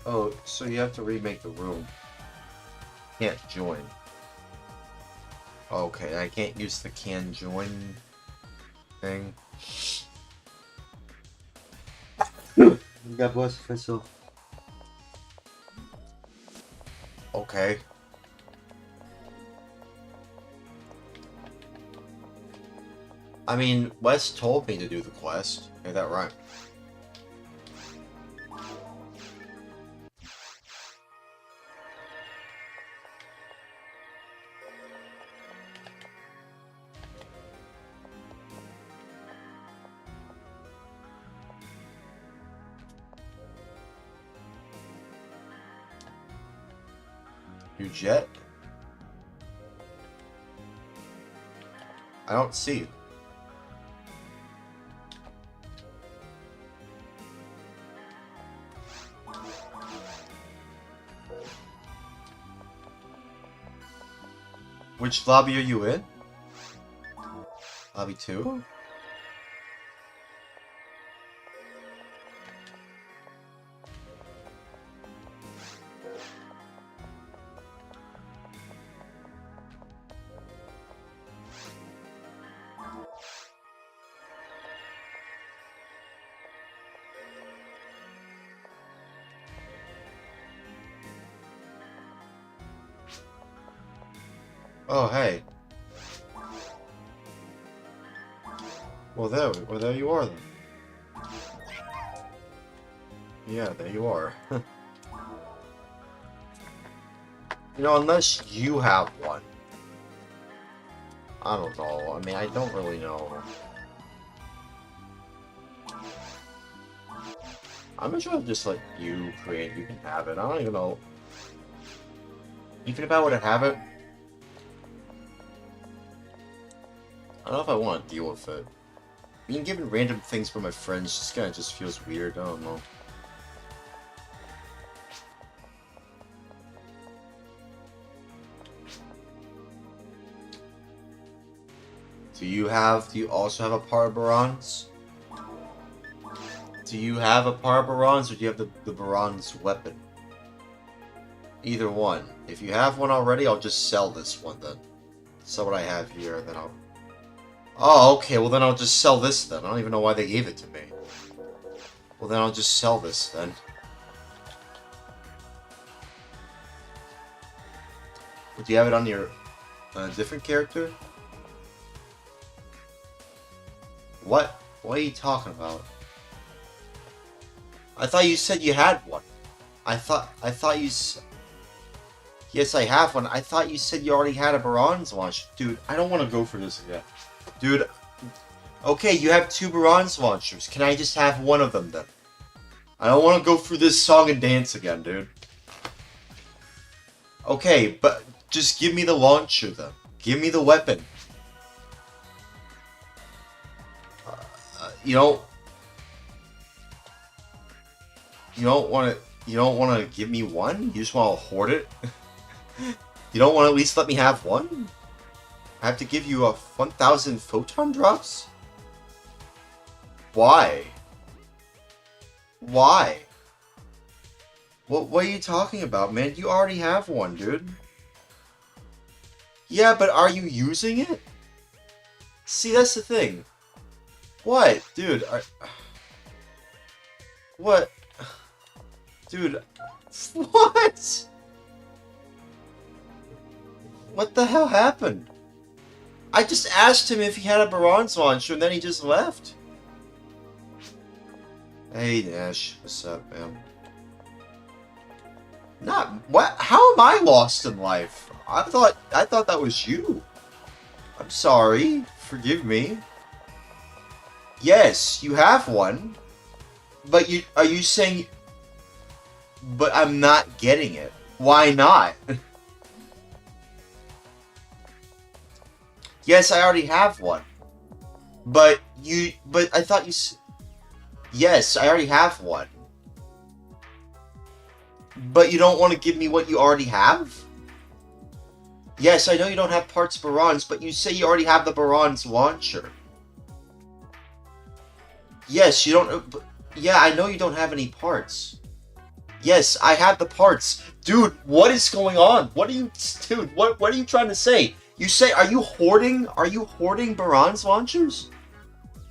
Oh, so you have to remake the room. Can't join. Okay, I can't use the can join thing. God bless myself. Okay. I mean, Wes told me to do the quest. Ain't that right? You jet? I don't see you. Which lobby are you in? Lobby 2? Oh, hey. Well, there you are then. Yeah, there you are. You know, unless you have one. I don't know. I mean, I don't really know. I'm not sure if just let you create, you can have it. I don't even know. Even if I were to have it, I don't know if I want to deal with it. Being given random things from my friends just kind of just feels weird. I don't know. Do you also have a part of Baron's? Do you have a part of Baron's, or do you have the Baron's weapon? Either one. If you have one already, I'll just sell this one then. Sell what I have here, and then I'll... Oh, okay, well then I'll just sell this then. I don't even know why they gave it to me. Well then I'll just sell this then. Do you have it on your different character? What? What are you talking about? I thought you said you had one. I thought you Yes, I have one. I thought you said you already had a Baron's launch. Dude, I don't want to go for this again. Dude, Okay, you have 2 bronze launchers. Can I just have one of them then? I don't want to go through this song and dance again, dude. Okay, but just give me the launcher then. Give me the weapon. You don't. You don't want to. You don't want to give me one. You just want to hoard it. You don't want to at least let me have one. I have to give you a 1,000 photon drops. Why? Why? What are you talking about, man? You already have one, dude. Yeah, but are you using it? See, that's the thing. What? Dude, what? Dude, what? What the hell happened? I just asked him if he had a bronze launcher, and then he just left. Hey, Nash. What's up, man? Not... What? How am I lost in life? I thought that was you. I'm sorry. Forgive me. Yes, you have one. But are you saying... But I'm not getting it. Why not? Yes, I already have one. But I thought you... Yes, I already have one. But you don't want to give me what you already have? Yes, I know you don't have parts Barons, but you say you already have the Barons launcher. Yes, you don't... Yeah, I know you don't have any parts. Yes, I have the parts. Dude, what is going on? What are you... Dude, what are you trying to say? You say... Are you hoarding Barons launchers?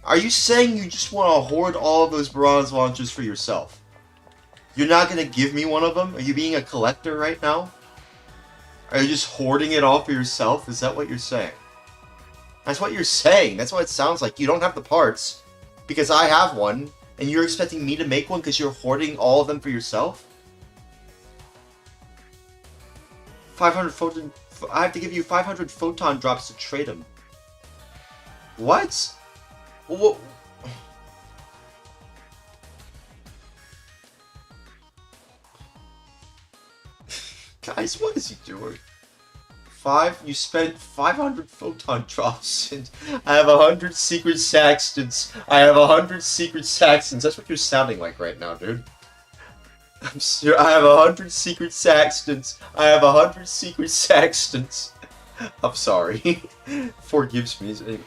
Are you saying you just want to hoard all of those Barons launchers for yourself? You're not going to give me one of them? Are you being a collector right now? Are you just hoarding it all for yourself? Is that what you're saying? That's what you're saying. That's what it sounds like. You don't have the parts because I have one, and you're expecting me to make one because you're hoarding all of them for yourself? 500 photon... I have to give you 500 photon drops to trade them. What? What? Guys, what is he doing? You spent 500 photon drops, and I have 100 secret Saxtons. I have 100 secret Saxtons. That's what you're sounding like right now, dude. I'm sure I have 100 secret Saxtons. I have 100 secret Saxtons. I'm sorry. Forgives me.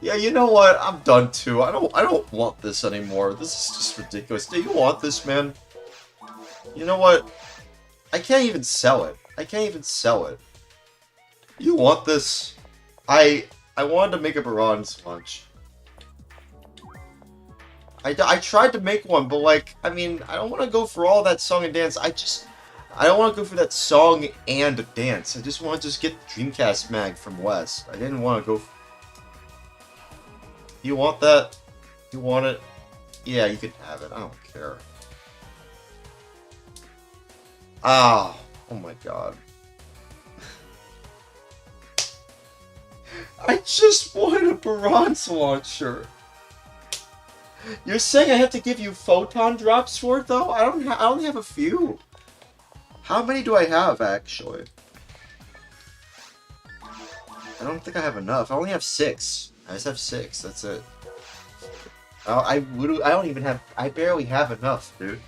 Yeah, you know what? I'm done too. I don't want this anymore. This is just ridiculous. Do you want this, man? You know what? I can't even sell it. I can't even sell it. You want this? I wanted to make a Baron's lunch. I tried to make one, but like, I mean, I don't want to go for all that song and dance. I don't want to go for that song and dance. I just want to just get the Dreamcast mag from West. I didn't want to go... You want that? You want it? Yeah, you can have it. I don't care. Ah, oh my god. I just wanted a Baron's launcher. You're saying I have to give you photon drops for it, though? I only have a few. How many do I have, actually? I don't think I have enough. I only have 6. I just have 6. That's it. I don't even have... I barely have enough, dude.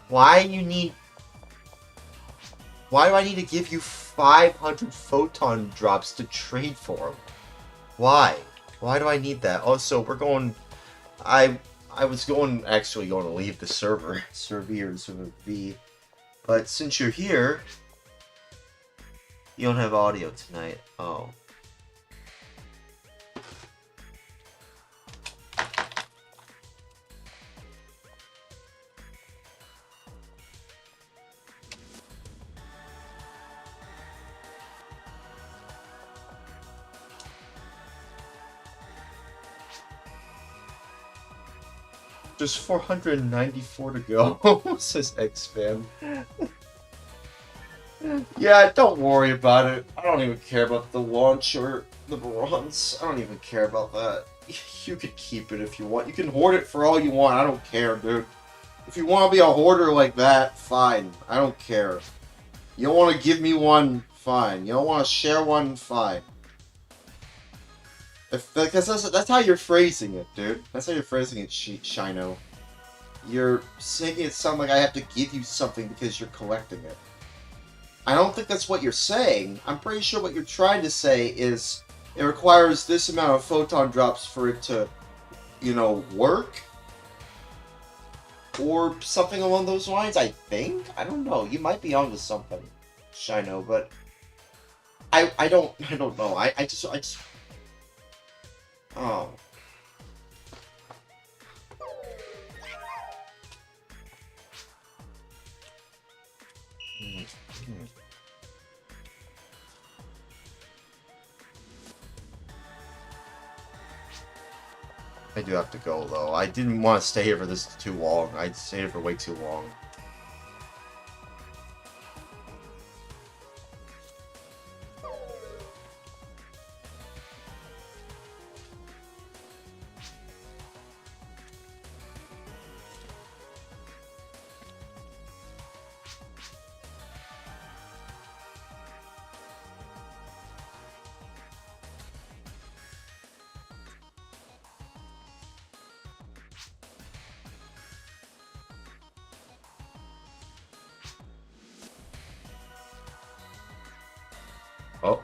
Why do I need to give you 500 photon drops to trade for them? Why? Why do I need that? Also, we're going... I was actually going to leave the server. Server V. But since you're here... You don't have audio tonight. Oh. There's 494 to go, says X-Fan. Yeah, don't worry about it. I don't even care about the launch or the bronze. I don't even care about that. You could keep it if you want. You can hoard it for all you want. I don't care, dude. If you want to be a hoarder like that, fine. I don't care. You don't want to give me one, fine. You don't want to share one, fine. Because that's how you're phrasing it, dude. That's how you're phrasing it, Shino. You're making it sound like I have to give you something because you're collecting it. I don't think that's what you're saying. I'm pretty sure what you're trying to say is it requires this amount of photon drops for it to, work? Or something along those lines, I think? I don't know. You might be onto something, Shino, but I don't know. I just oh. I do have to go, though. I didn't want to stay here for this too long. I stayed here for way too long. Oh.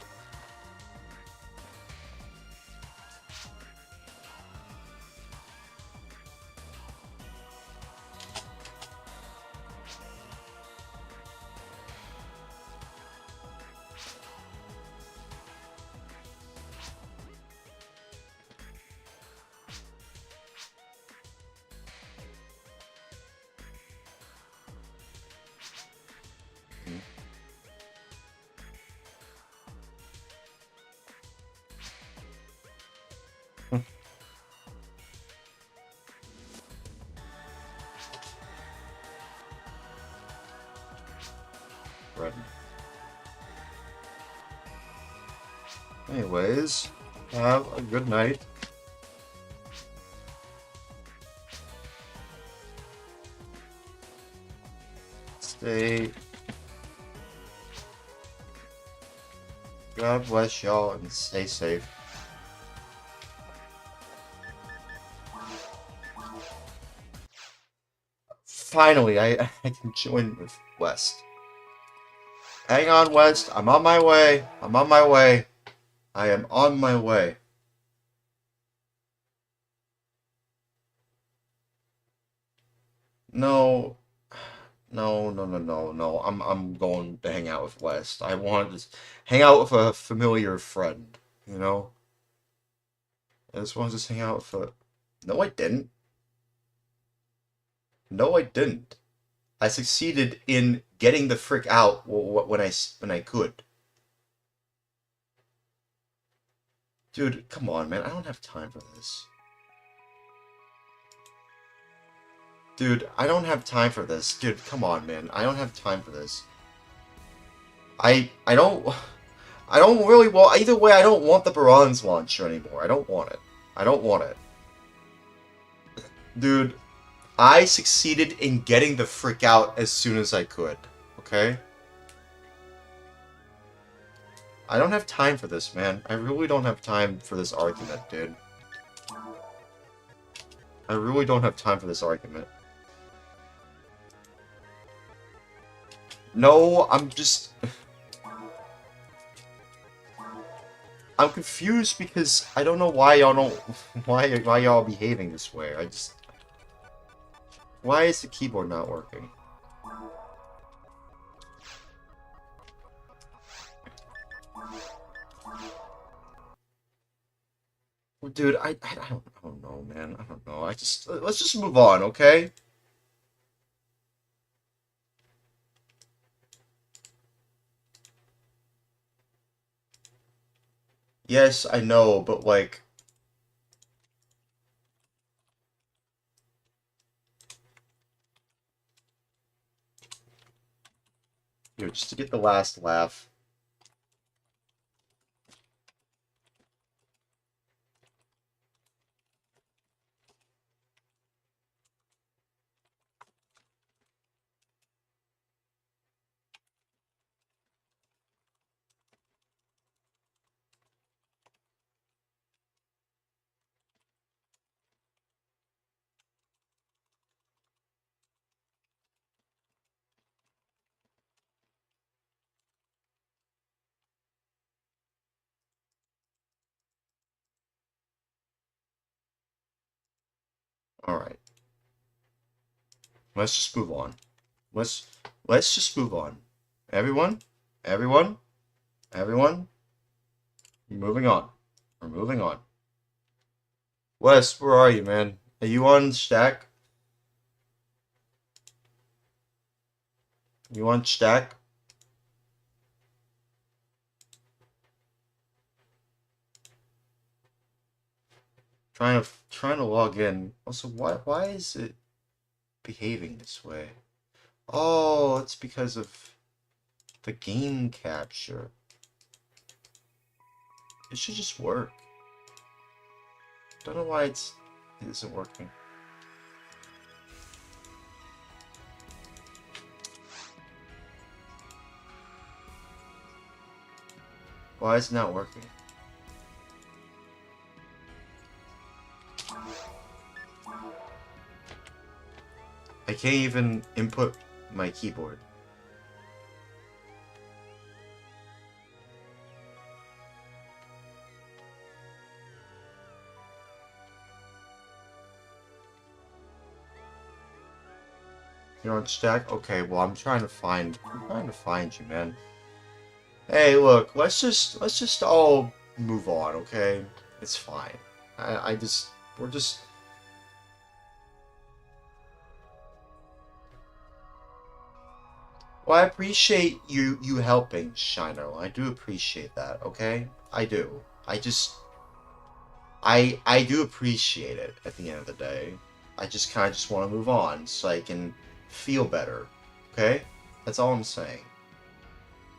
Right. Anyways, have a good night. Stay. God bless y'all and stay safe. Finally, I can join with West. Hang on, West. I'm on my way. I'm on my way. I am on my way. No. No. I'm going to hang out with West. I wanted to hang out with a familiar friend, you know? I just wanted to just hang out with a... No, I didn't. No, I didn't. I succeeded in getting the frick out when I could. Dude, come on, man. I don't have time for this. Dude, I don't have time for this. Dude, come on, man. I don't have time for this. I don't... I don't really want... Either way, I don't want the bronze launcher anymore. I don't want it. I don't want it. Dude, I succeeded in getting the frick out as soon as I could. Okay? I don't have time for this, man. I really don't have time for this argument, dude. I really don't have time for this argument. No, I'm just... I'm confused because I don't know why y'all don't... Why y'all behaving this way. I just... Why is the keyboard not working? Dude, I don't know, man. I don't know. Let's just move on, okay? Yes, I know, but like... Dude, just to get the last laugh. Alright. Let's just move on. Let's let's just move on. Everyone? Everyone? Everyone? We're moving on. We're moving on. Wes, where are you, man? Are you on stack? You on stack? Trying to log in. Also, why is it behaving this way? Oh, it's because of the game capture. It should just work. Don't know why it isn't working. Why is it not working? I can't even input my keyboard. You're on stack? Okay, well I'm trying to find you, man. Hey, look, let's just all move on, okay? It's fine. We're just Well, I appreciate you helping, Shino. I do appreciate that, okay? I do. I do appreciate it at the end of the day. I just kind of just want to move on so I can feel better, okay? That's all I'm saying.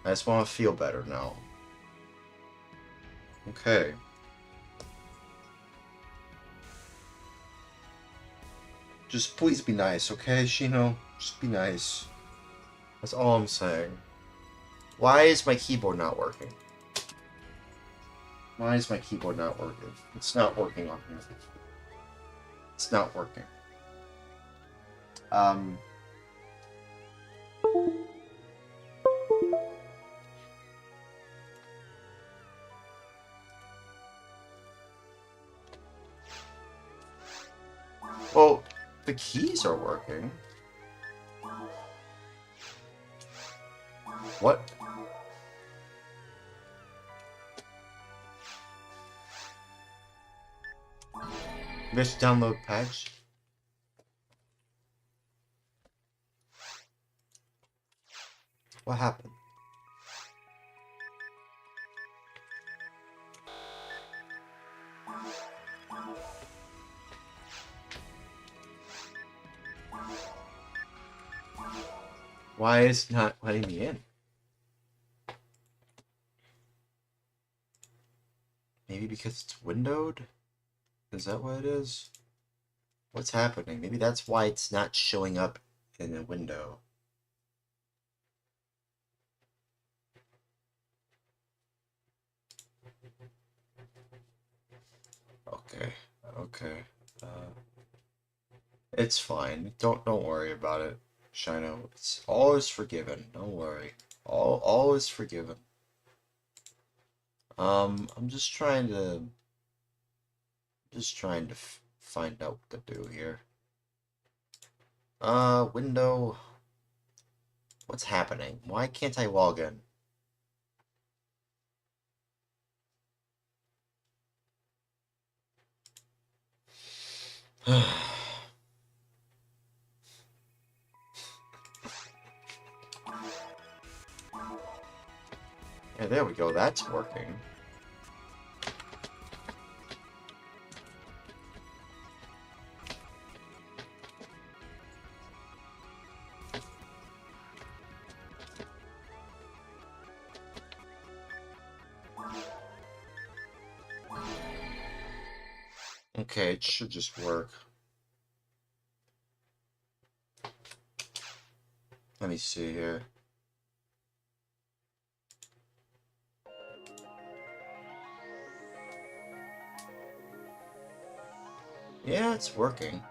I just want to feel better now. Okay. Just please be nice, okay, Shino? Just be nice. That's all I'm saying. Why is my keyboard not working? Why is my keyboard not working? It's not working on here. It's not working. Well, the keys are working. What? Miss download patch? What happened? Why is it not letting me in? Maybe because it's windowed? Is that what it is? What's happening? Maybe that's why it's not showing up in a window. Okay, okay. It's fine. Don't worry about it, Shino. It's all is forgiven. Don't worry. All is forgiven. I'm just trying to find out what to do here. Window. What's happening? Why can't I log in? Yeah, there we go. That's working. Okay, it should just work. Let me see here. Yeah, it's working.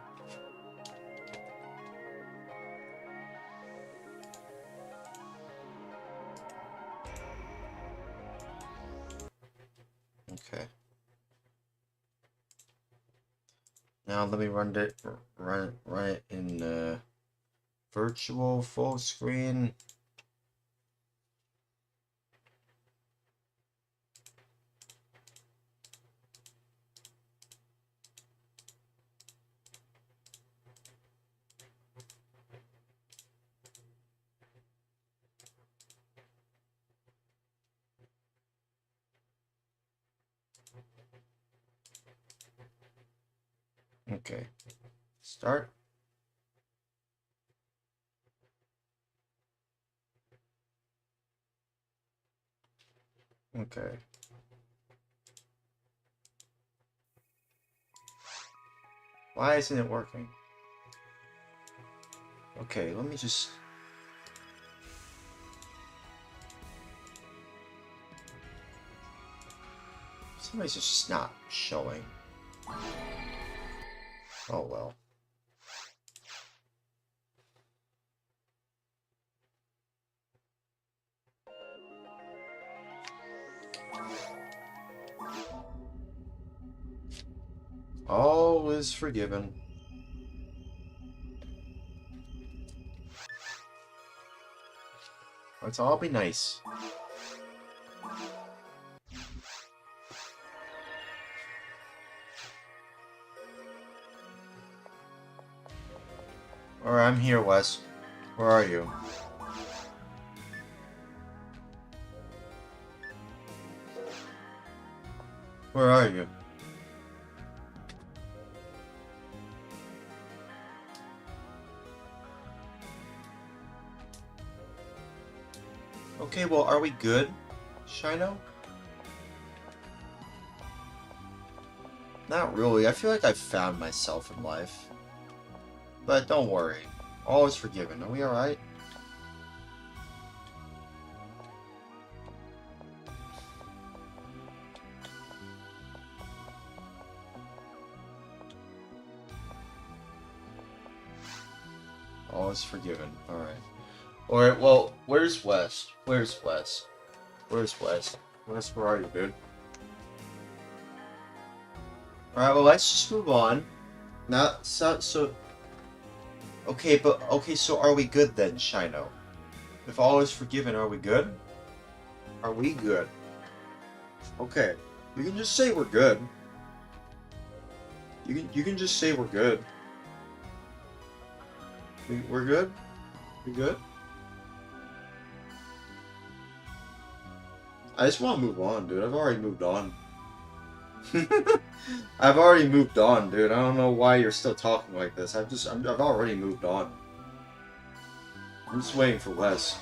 Okay. Now let me run it in virtual full screen. Okay. Start. Okay. Why isn't it working? Okay, let me just... Somebody's just not showing. Oh well. All is forgiven. Let's all be nice. Or I'm here, Wes. Where are you? Where are you? Okay, well, are we good, Shino? Not really. I feel like I've found myself in life. But don't worry. All is forgiven. Are we alright? All is forgiven. Alright. Alright, well, where's Wes? Where's Wes? Where's Wes? Wes, where are you, dude? Alright, well, let's just move on. Not so... Okay, but... Okay, so are we good then, Shino? If all is forgiven, are we good? Are we good? Okay. You can just say we're good. You can just say we're good. We're good? We good? I just want to move on, dude. I've already moved on. I've already moved on, dude. I don't know why you're still talking like this. I've already moved on. I'm just waiting for Wes.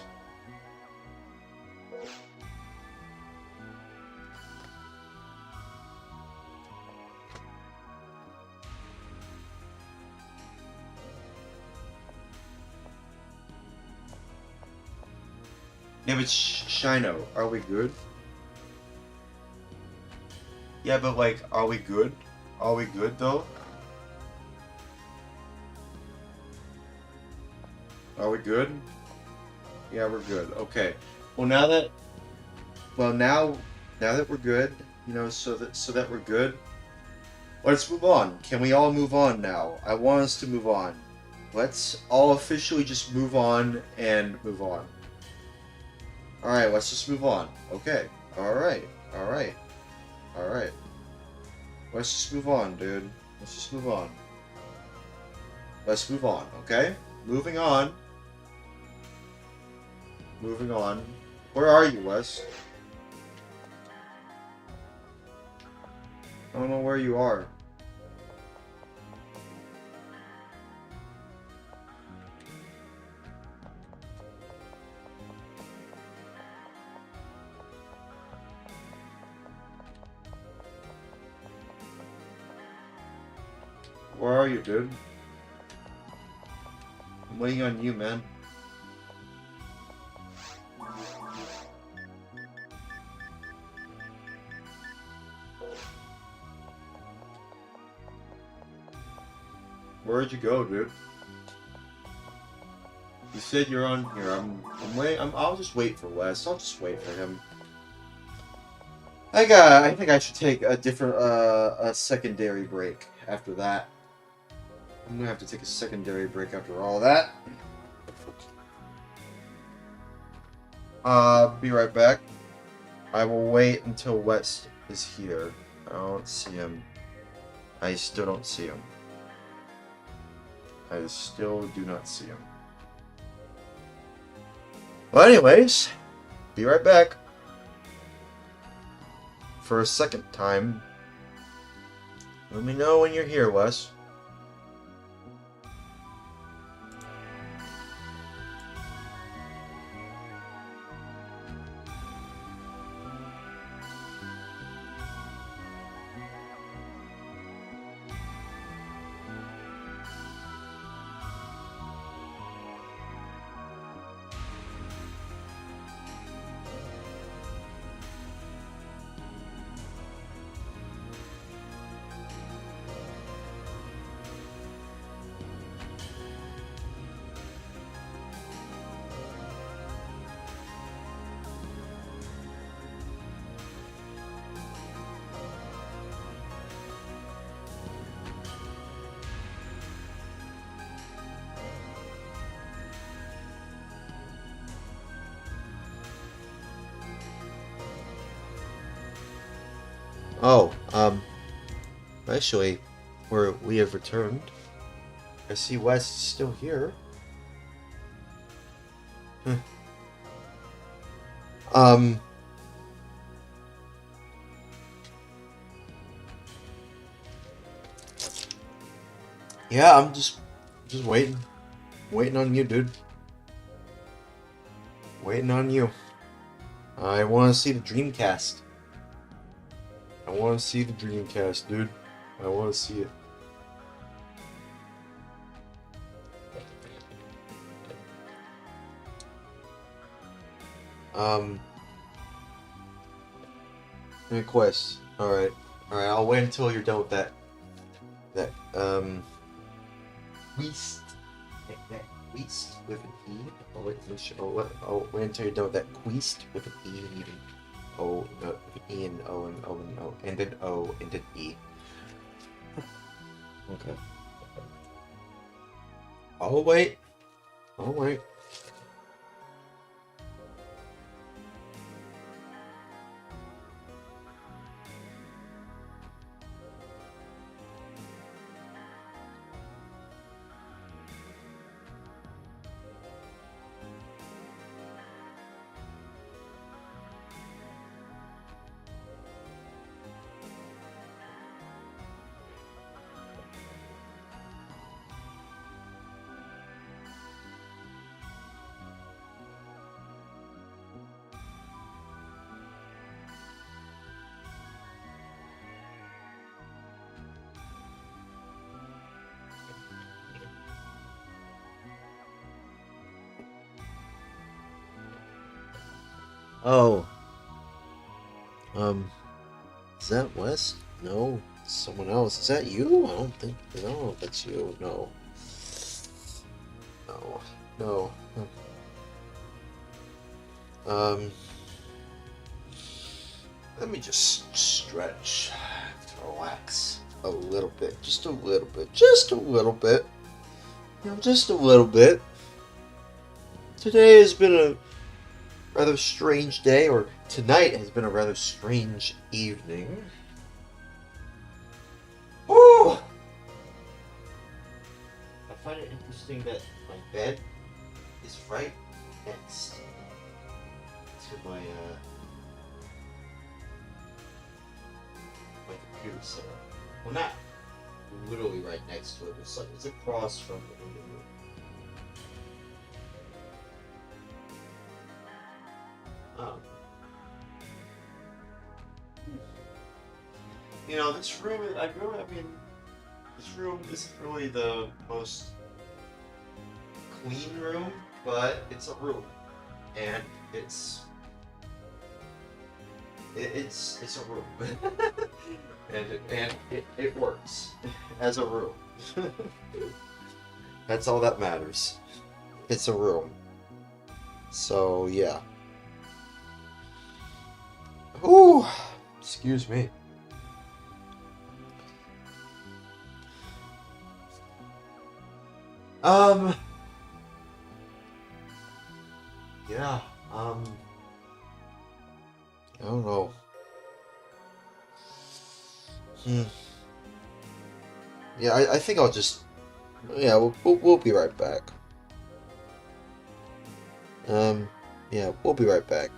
Yeah, but Shino, are we good? Yeah, but like, are we good? Are we good though? Are we good? Yeah, we're good. Okay. Well, now that we're good, you know, so that we're good, let's move on. Can we all move on now? I want us to move on. Let's all officially just move on and move on. Alright, let's just move on. Okay. Alright. Alright. Alright. Let's just move on, dude. Let's just move on. Let's move on, okay? Moving on. Moving on. Where are you, Wes? I don't know where you are. Where are you, dude? I'm waiting on you, man. Where'd you go, dude? You said you're on here. I'm waiting. I'll just wait for Wes. I'll just wait for him. I think I should take a different, a secondary break after that. I'm gonna have to take a secondary break after all that. Be right back. I will wait until Wes is here. I don't see him. I still don't see him. I still do not see him. Well, anyways, be right back. For a second time. Let me know when you're here, Wes. Oh, actually, we have returned. I see Wes is still here. Um, yeah, I'm just waiting on you, dude. Waiting on you. I want to see the Dreamcast. I want to see the Dreamcast, dude. I want to see it. Request. Alright. Alright, I'll wait until you're done with that. Queast. That queast with an E. I'll wait until you're done with that queast with an E and even O, no, with an E and O and O and O, and then O and then E. Okay. I'll wait. I'll wait. Oh, is that Wes? No, it's someone else. Is that you? I don't think. No, that's you. No. No. No. Let me just stretch, relax a little bit, just a little bit, just a little bit. You know, just a little bit. Today has been a rather strange day, or tonight has been a rather strange evening. Woo! I find it interesting that my bed is right next to my computer setup. Well, not literally right next to it. It's like it's across from the window. You know, this room, I mean, This room isn't really the most clean room, but it's a room, and it's a room, and it works as a room. That's all that matters. It's a room. So yeah. Ooh, excuse me. Um. Yeah. I don't know. Hmm. Yeah, I think I'll just. Yeah, we'll be right back. Um. Yeah, we'll be right back.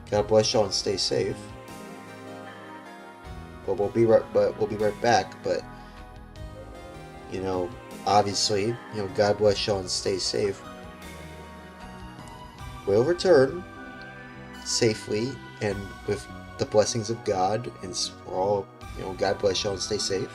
God bless y'all and stay safe. We'll be right back. But you know, obviously, God bless y'all and stay safe. We'll return safely and with the blessings of God, and we're all, God bless y'all and stay safe.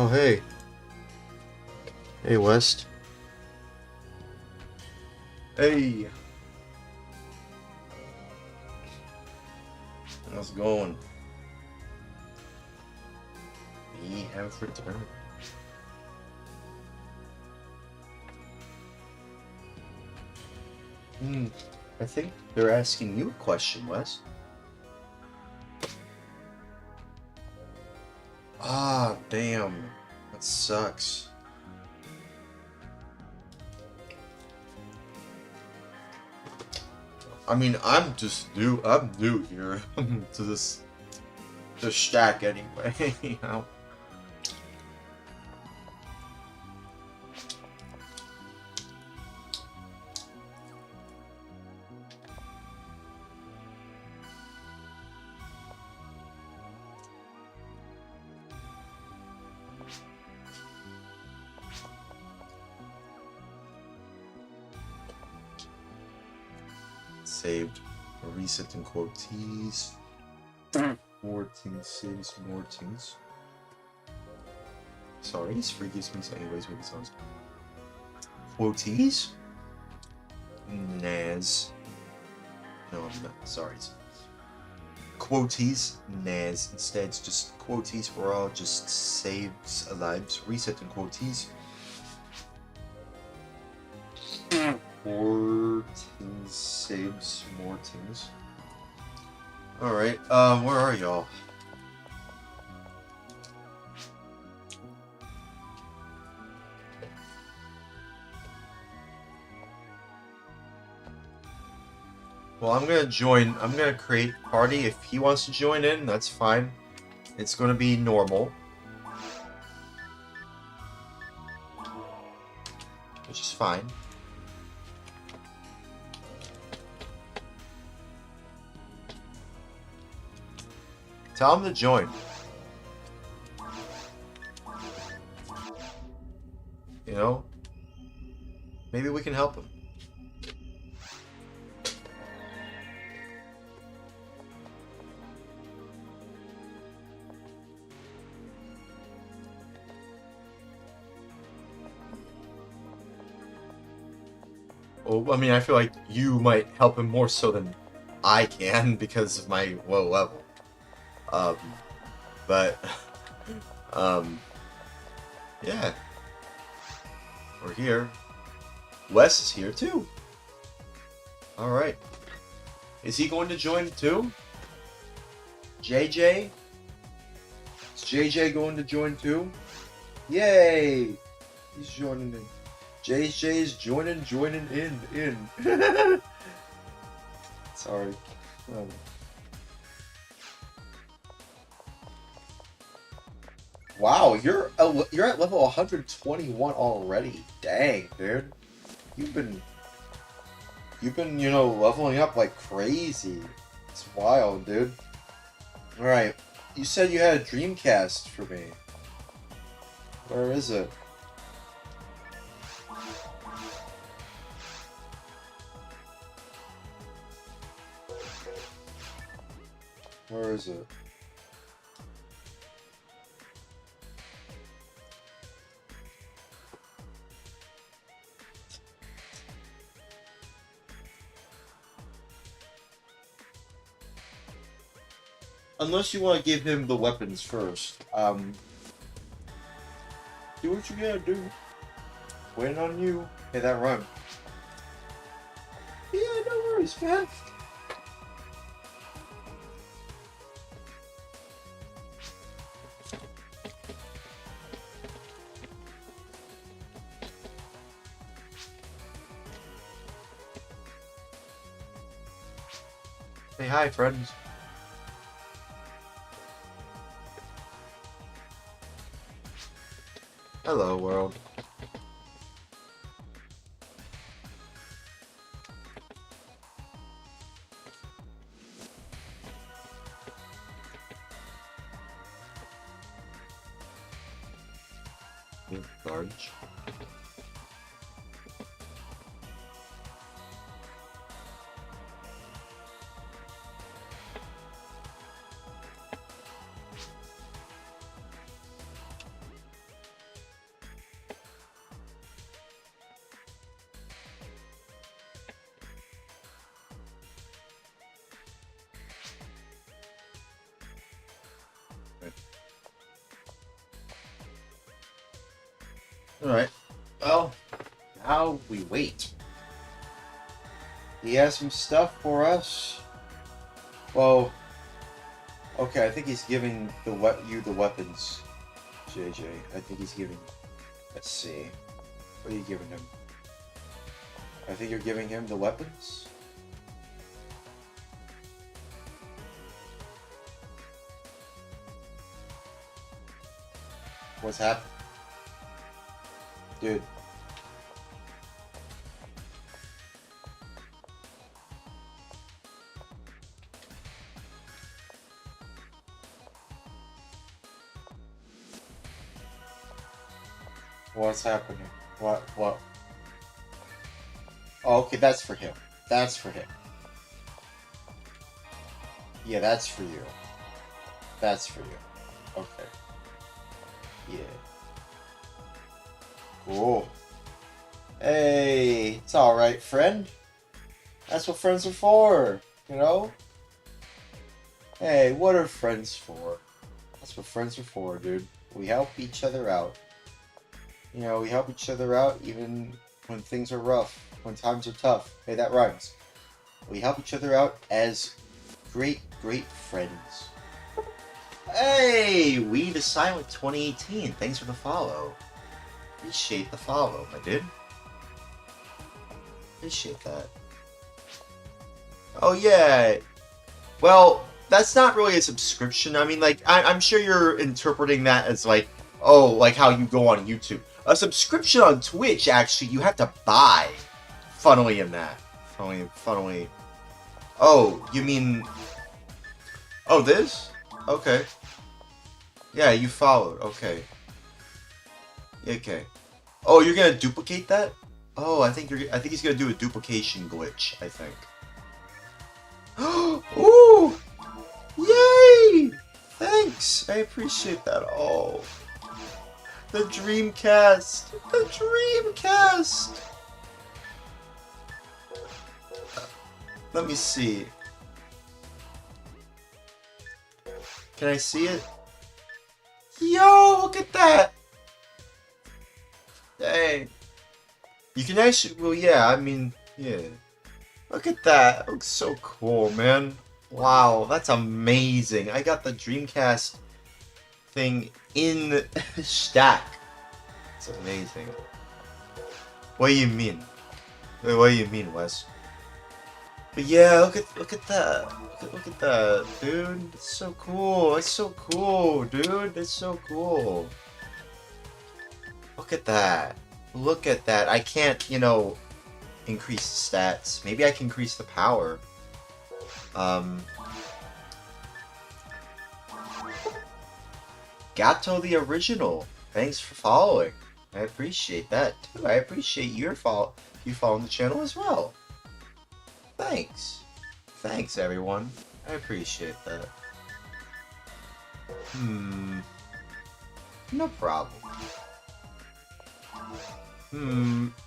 Oh, hey. Hey, West. Hey. How's it going? We have returned. I think they're asking you a question, Wes. Ah, damn. That sucks. I mean, I'm new here to this shack anyway, you know. Saved. Reset in quotes. More things saves more things. Sorry, this forgives me anyways with the sounds. Quotes? Naz. No, I'm not. Sorry. Quotes? Naz. Instead, it's just quotes for all, just saves lives. Reset in quotes. More things saves more things. Alright, where are y'all? Well, I'm gonna create a party. If he wants to join in, that's fine. It's gonna be normal. Which is fine. Tell him to join. You know? Maybe we can help him. Well, I mean, I feel like you might help him more so than I can because of my low level. But, yeah. We're here. Wes is here too. Alright. Is he going to join too? JJ? Is JJ going to join too? Yay! He's joining in. JJ's joining in. Sorry. Wow, you're at level 121 already. Dang, dude. You've been, you know, leveling up like crazy. It's wild, dude. Alright. You said you had a Dreamcast for me. Where is it? Where is it? Unless you want to give him the weapons first. Do what you gotta do. Waiting on you. Hey, that run. Yeah, no worries, man. Hey, hi, friends. Hello, world. Large. Alright. Well, now we wait. He has some stuff for us. Well, okay, I think he's giving you the weapons, JJ. I think he's giving. Let's see. What are you giving him? I think you're giving him the weapons. What's happening? Dude. What's happening? What? Oh, okay, that's for him. That's for him. Yeah, that's for you. That's for you. Okay. Yeah. Cool. Hey, it's alright, friend. That's what friends are for, you know? Hey, what are friends for? That's what friends are for, dude. We help each other out. You know, we help each other out even when things are rough, when times are tough. Hey, that rhymes. We help each other out as great, great friends. Hey, We the Silent 2018. Thanks for the follow. Appreciate the follow, my dude. Appreciate that. Oh, yeah. Well, that's not really a subscription. I mean, like, I'm sure you're interpreting that as, like, oh, like how you go on YouTube. A subscription on Twitch, actually, you have to buy. Funnily in that. Funnily. Oh, you mean... Oh, this? Okay. Yeah, you followed. Okay. Okay. Oh, you're gonna duplicate that? Oh, I think he's gonna do a duplication glitch, I think. Ooh! Yay! Thanks! I appreciate that. Oh. The Dreamcast! The Dreamcast! Let me see. Can I see it? Yo, look at that! Dang. You can actually, well, yeah, I mean, yeah. Look at that. It looks so cool, man. Wow, that's amazing. I got the Dreamcast thing in stack. It's amazing. What do you mean? Wait, what do you mean, Wes? But yeah, look at that. Look at that, dude. It's so cool. It's so cool, dude. It's so cool. Look at that. Look at that. I can't, you know, increase the stats. Maybe I can increase the power. Gato the Original. Thanks for following. I appreciate that too. I appreciate you following the channel as well. Thanks. Thanks, everyone. I appreciate that. No problem.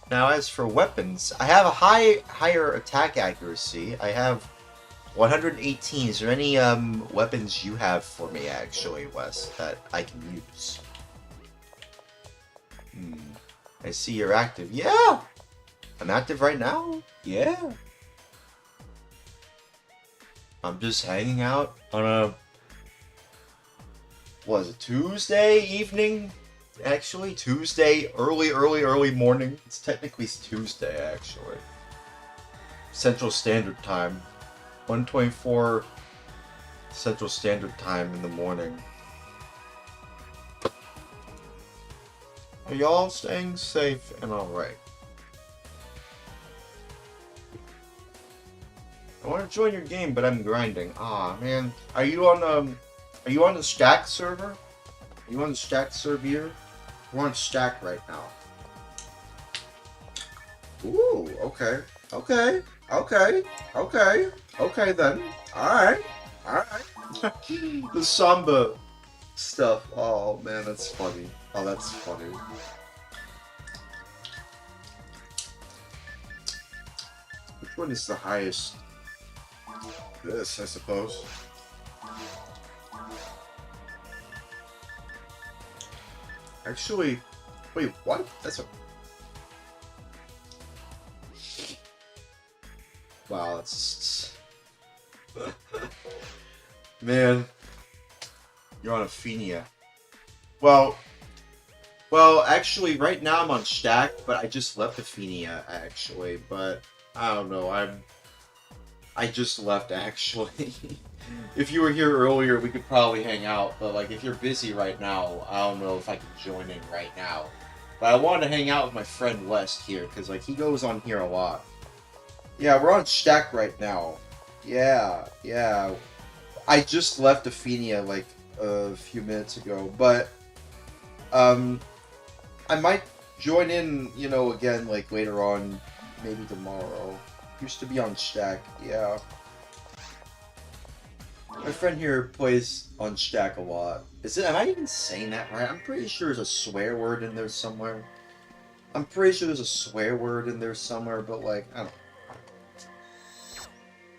Now as for weapons, I have a higher attack accuracy. I have 118. Is there any weapons you have for me actually, Wes, that I can use? I see you're active. Yeah! I'm active right now? Yeah. I'm just hanging out on a... What is it, Tuesday evening? Actually, Tuesday, early morning. It's technically Tuesday, actually. Central Standard Time. 1:24 Central Standard Time in the morning. Are y'all staying safe and alright? I want to join your game, but I'm grinding. Ah, man. Are you on the Stack server? Are you on the Stack server? We're on Stack right now. Ooh, okay. Okay. Okay. Okay. Okay then. Alright. Alright. The Samba stuff. Oh man, that's funny. Oh, that's funny. Which one is the highest? This, I suppose. Actually, Wait, what? That's a... Wow, that's... Man, you're on Ephinea. Well, actually, right now I'm on Stack, but I just left Ephinea, actually. But, I don't know, I just left, actually. If you were here earlier, we could probably hang out, but, like, if you're busy right now, I don't know if I can join in right now. But I wanted to hang out with my friend West here, because, like, he goes on here a lot. Yeah, we're on Stack right now. Yeah. I just left Ephinea, like, a few minutes ago, but, I might join in, you know, again, like, later on, maybe tomorrow. Used to be on Stack, yeah. My friend here plays on Stack a lot. Am I even saying that right? I'm pretty sure there's a swear word in there somewhere. I'm pretty sure there's a swear word in there somewhere, but, like, I don't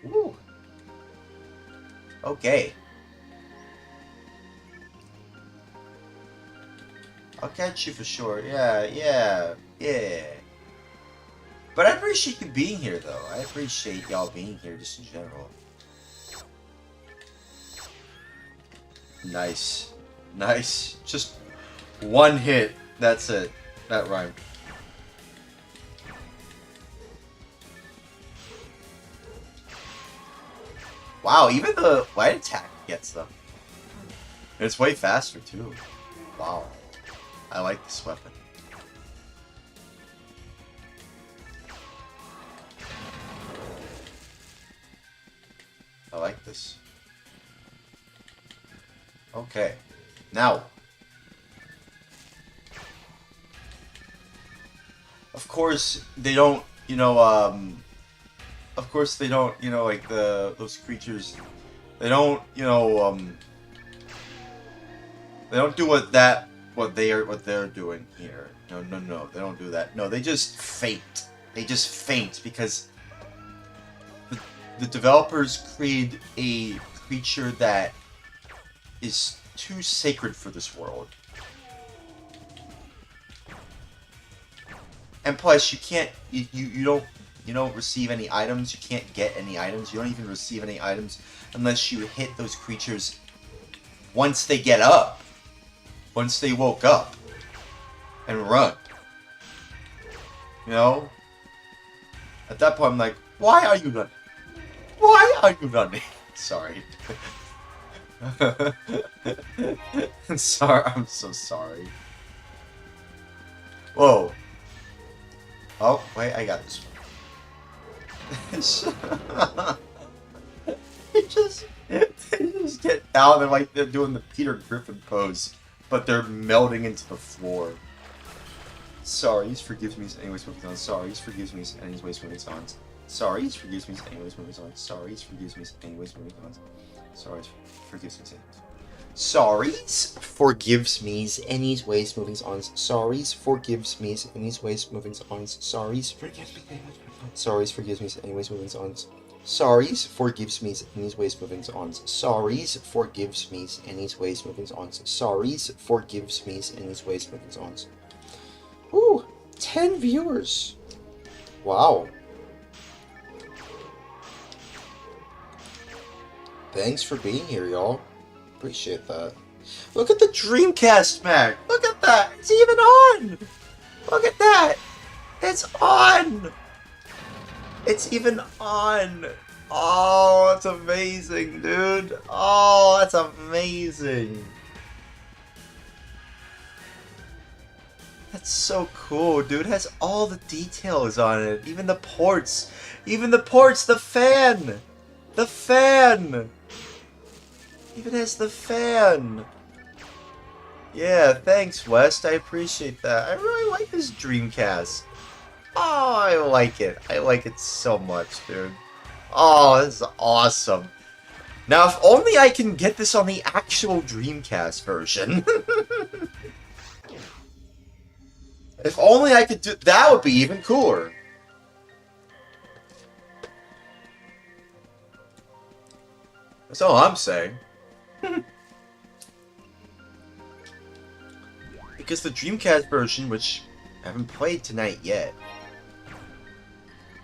know. Woo. Okay. I'll catch you for sure. Yeah. But I appreciate you being here, though. I appreciate y'all being here just in general. Nice. Just one hit. That's it. That rhymed. Wow, even the light attack gets them. And it's way faster, too. Wow. I like this weapon. I like this. Okay. Now. Of course, they don't, you know, of course they don't, you know, like those creatures, they don't, you know, they don't do what they're doing here. No, they don't do that. No, they just faint. They just faint because the developers created a creature that is too sacred for this world. And plus, you can't, you don't receive any items. You can't get any items. You don't even receive any items unless you hit those creatures once they get up. Once they woke up. And run. You know? At that point, I'm like, why are you running? Why are you running? Sorry. I'm sorry. I'm so sorry. Whoa. Oh, wait, I got this one. they just get down and like they're doing the Peter Griffin pose, but they're melting into the floor. Sorry, forgives me anyways moving on. Sorry, forgives me anyways moving on. Sorry, forgives me anyways moving on. Sorry, forgives me anyways moving on. Sorry, forgives me. Sorries forgives me anyways moving on. Sorries forgives me anyways moving on. Sorries forgives me. Sorries forgives me anyways moving on. Sorries forgives me anyways moving on. Sorries forgives me anyways moving on. Sorries forgives me anyways moving on. Ooh, 10 viewers. Wow. Thanks for being here, y'all. Appreciate that. Look at the Dreamcast, Mac. Look at that. It's even on. Look at that. It's on. It's even on. Oh, that's amazing, dude. Oh, that's amazing. That's so cool, dude. It has all the details on it. Even the ports. Even the ports. The fan. The fan. Even has the fan. Yeah, thanks, West. I appreciate that. I really like this Dreamcast. Oh, I like it. I like it so much, dude. Oh, this is awesome. Now, if only I can get this on the actual Dreamcast version. If only I could do... That would be even cooler. That's all I'm saying. Because the Dreamcast version, which I haven't played tonight yet,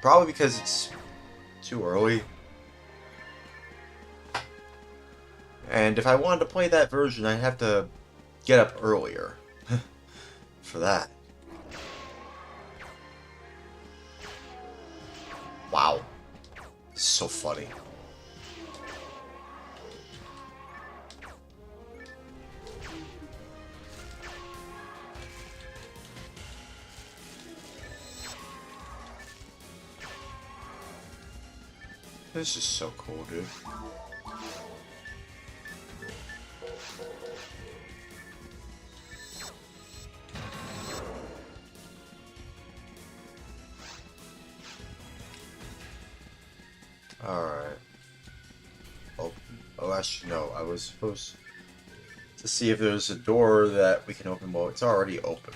probably because it's too early. And if I wanted to play that version, I'd have to get up earlier for that. Wow. This is so funny. This is so cool, dude. Alright. Oh, actually, no. I was supposed to see if there's a door that we can open. Well, it's already open.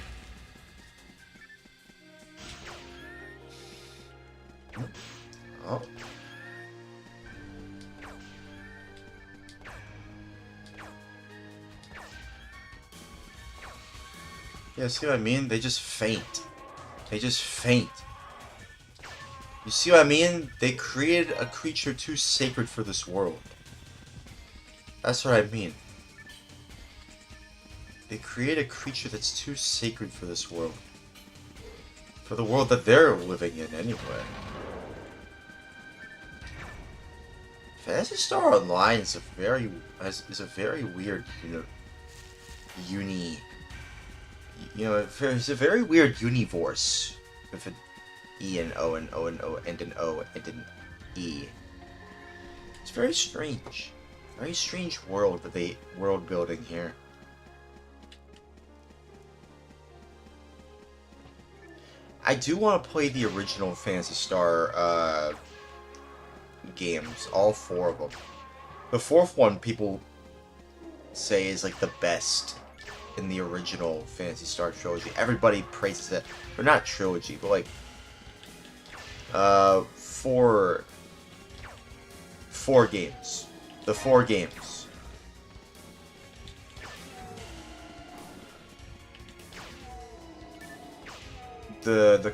Oh. Yeah, see what I mean? They just faint. They just faint. You see what I mean? They created a creature too sacred for this world. That's what I mean. They create a creature that's too sacred for this world. For the world that they're living in, anyway. Phantasy Star Online is a very weird, it's a very weird universe with an E and O and O and O and an O and an E. It's very strange. Very strange world that they world building here. I do want to play the original Phantasy Star games, all 4 of them. The 4th one people say is like the best in the original Phantasy Star trilogy. Everybody praises it. Or not trilogy, but like 4 games. The 4 games. The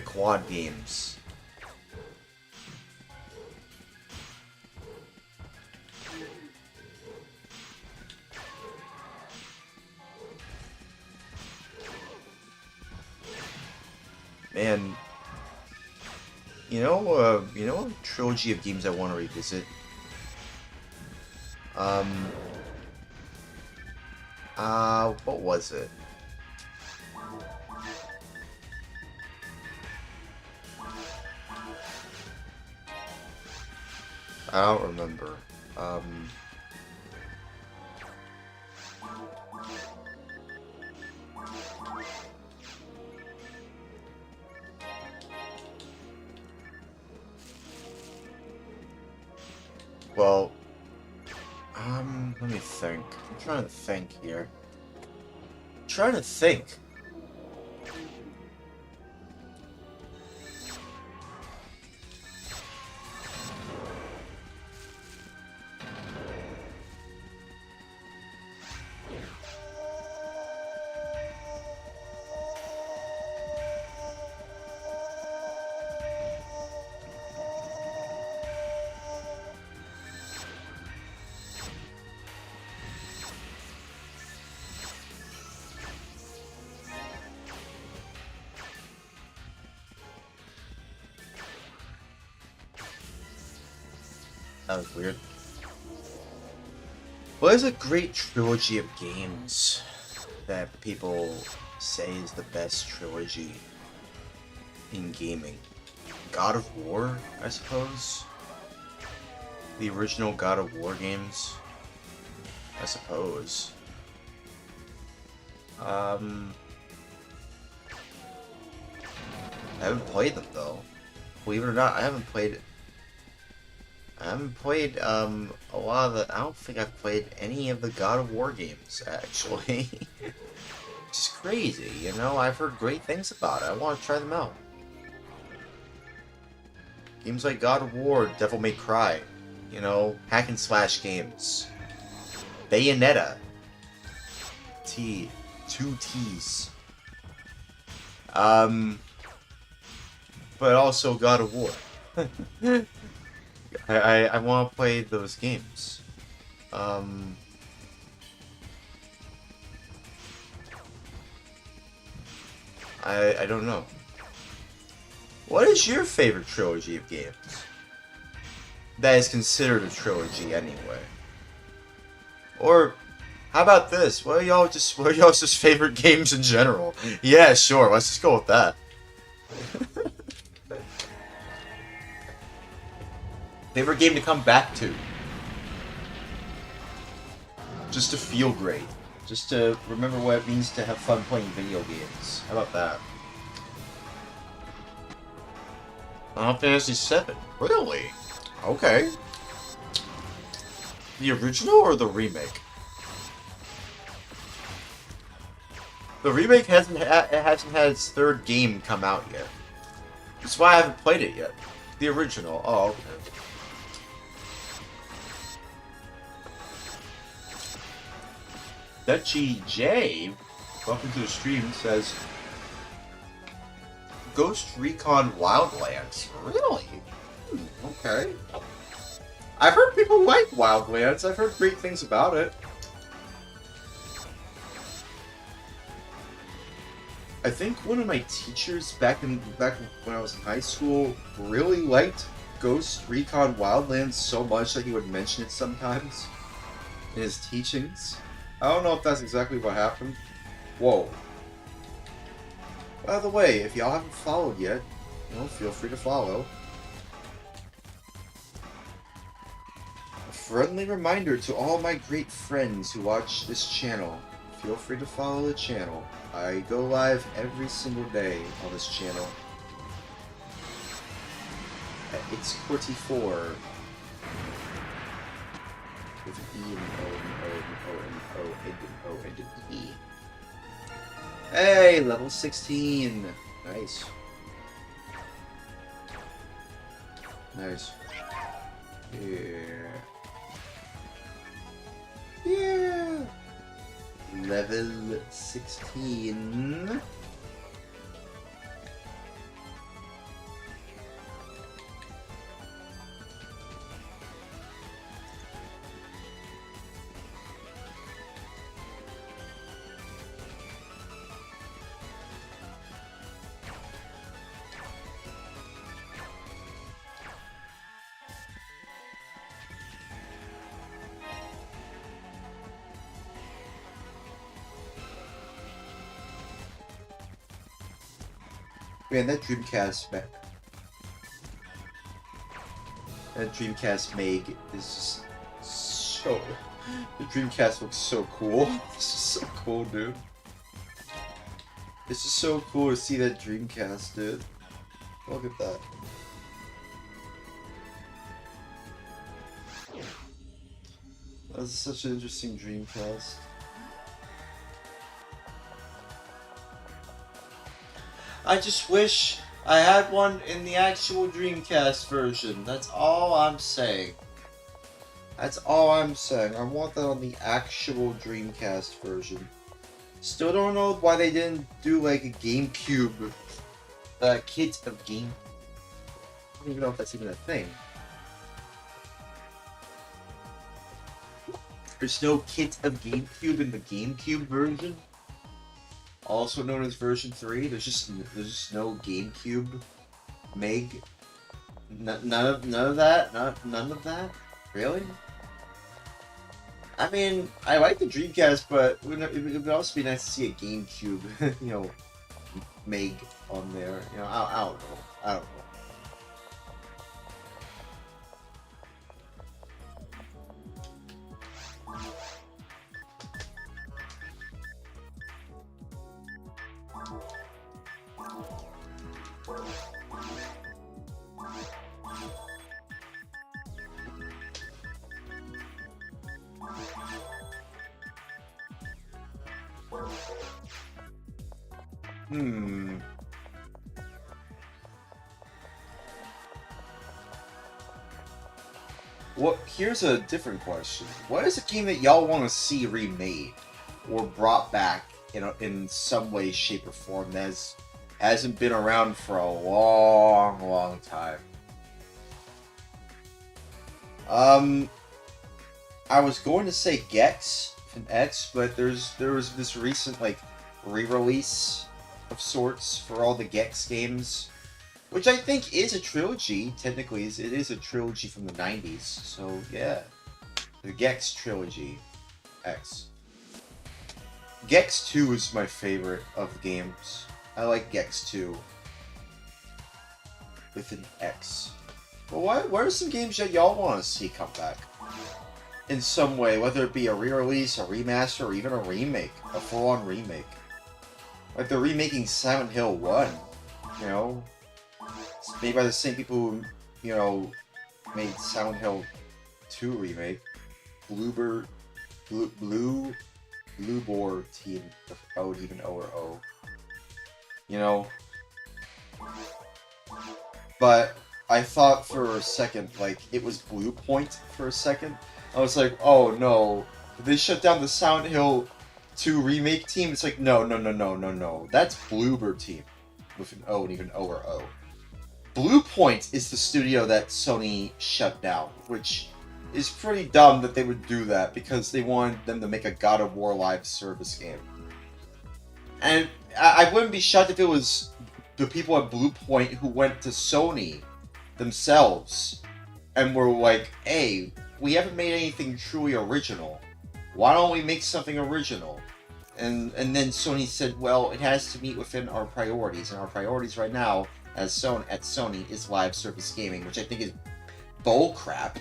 quad games. Man, you know a trilogy of games I want to revisit? What was it? I don't remember. Well, let me think. I'm trying to think here. I'm trying to think. That was weird. Well, there's a great trilogy of games that people say is the best trilogy in gaming. God of War, I suppose. The original God of War games, I suppose. I haven't played them though. Believe it or not, I haven't played a lot of the. I don't think I've played any of the God of War games actually. Which is crazy, you know. I've heard great things about it. I want to try them out. Games like God of War, Devil May Cry, you know, hack and slash games. Bayonetta. Two T's. But also God of War. I want to play those games. I don't know. What is your favorite trilogy of games? That is considered a trilogy anyway. Or how about this? What are y'all's just favorite games in general? Yeah, sure. Let's just go with that. Favorite game to come back to. Just to feel great. Just to remember what it means to have fun playing video games. How about that? Final Fantasy VII. Really? Okay. The original or the remake? The remake hasn't had its third game come out yet. That's why I haven't played it yet. The original. Oh, okay. Dutchy J, welcome to the stream, says Ghost Recon Wildlands. Really? Okay. I've heard people like Wildlands. I've heard great things about it. I think one of my teachers back when I was in high school really liked Ghost Recon Wildlands so much that he would mention it sometimes in his teachings. I don't know if that's exactly what happened. Whoa. By the way, if y'all haven't followed yet, feel free to follow. A friendly reminder to all my great friends who watch this channel. Feel free to follow the channel. I go live every single day on this channel. It's Corty4. With an E and an O and an O and an O and an E. Hey, level 16. Nice. Nice. Yeah. Yeah. Level 16. Man, that Dreamcast Meg is just so... The Dreamcast looks so cool. This is so cool, dude. It's just so cool to see that Dreamcast, dude. Look at that. That's such an interesting Dreamcast. I just wish I had one in the actual Dreamcast version. That's all I'm saying. That's all I'm saying. I want that on the actual Dreamcast version. Still don't know why they didn't do like a GameCube kit of game. I don't even know if that's even a thing. There's no kit of GameCube in the GameCube version. Also known as version 3, there's just no GameCube Meg. None of that. Really? I mean, I like the Dreamcast, but it would also be nice to see a GameCube, Meg on there. I don't know. I don't know. What? Here's a different question. What is a game that y'all want to see remade or brought back in some way, shape, or form that hasn't been around for a long, long time? I was going to say Gex from X, but there was this recent like re-release of sorts for all the Gex games, which I think is a trilogy. Technically, it is a trilogy from the '90s. So yeah, the Gex trilogy, X. Gex 2 is my favorite of the games. I like Gex 2 with an X. But what are some games that y'all want to see come back? In some way, whether it be a re-release, a remaster, or even a remake. A full-on remake. Like they're remaking Silent Hill 1, you know? It's made by the same people who, made Silent Hill 2 remake. Blue Boar team, without even O or O. You know? But I thought for a second, like, it was Blue Point for a second. I was like, oh no, did they shut down the Silent Hill 2 remake team? It's like, no. That's Bloober team, with an O and even O or O. Blue Point is the studio that Sony shut down, which is pretty dumb that they would do that, because they wanted them to make a God of War live service game. And I wouldn't be shocked if it was the people at Blue Point who went to Sony themselves and were like, hey, we haven't made anything truly original. Why don't we make something original? And then Sony said, well, it has to meet within our priorities, and our priorities right now at Sony is live service gaming, which I think is bullcrap.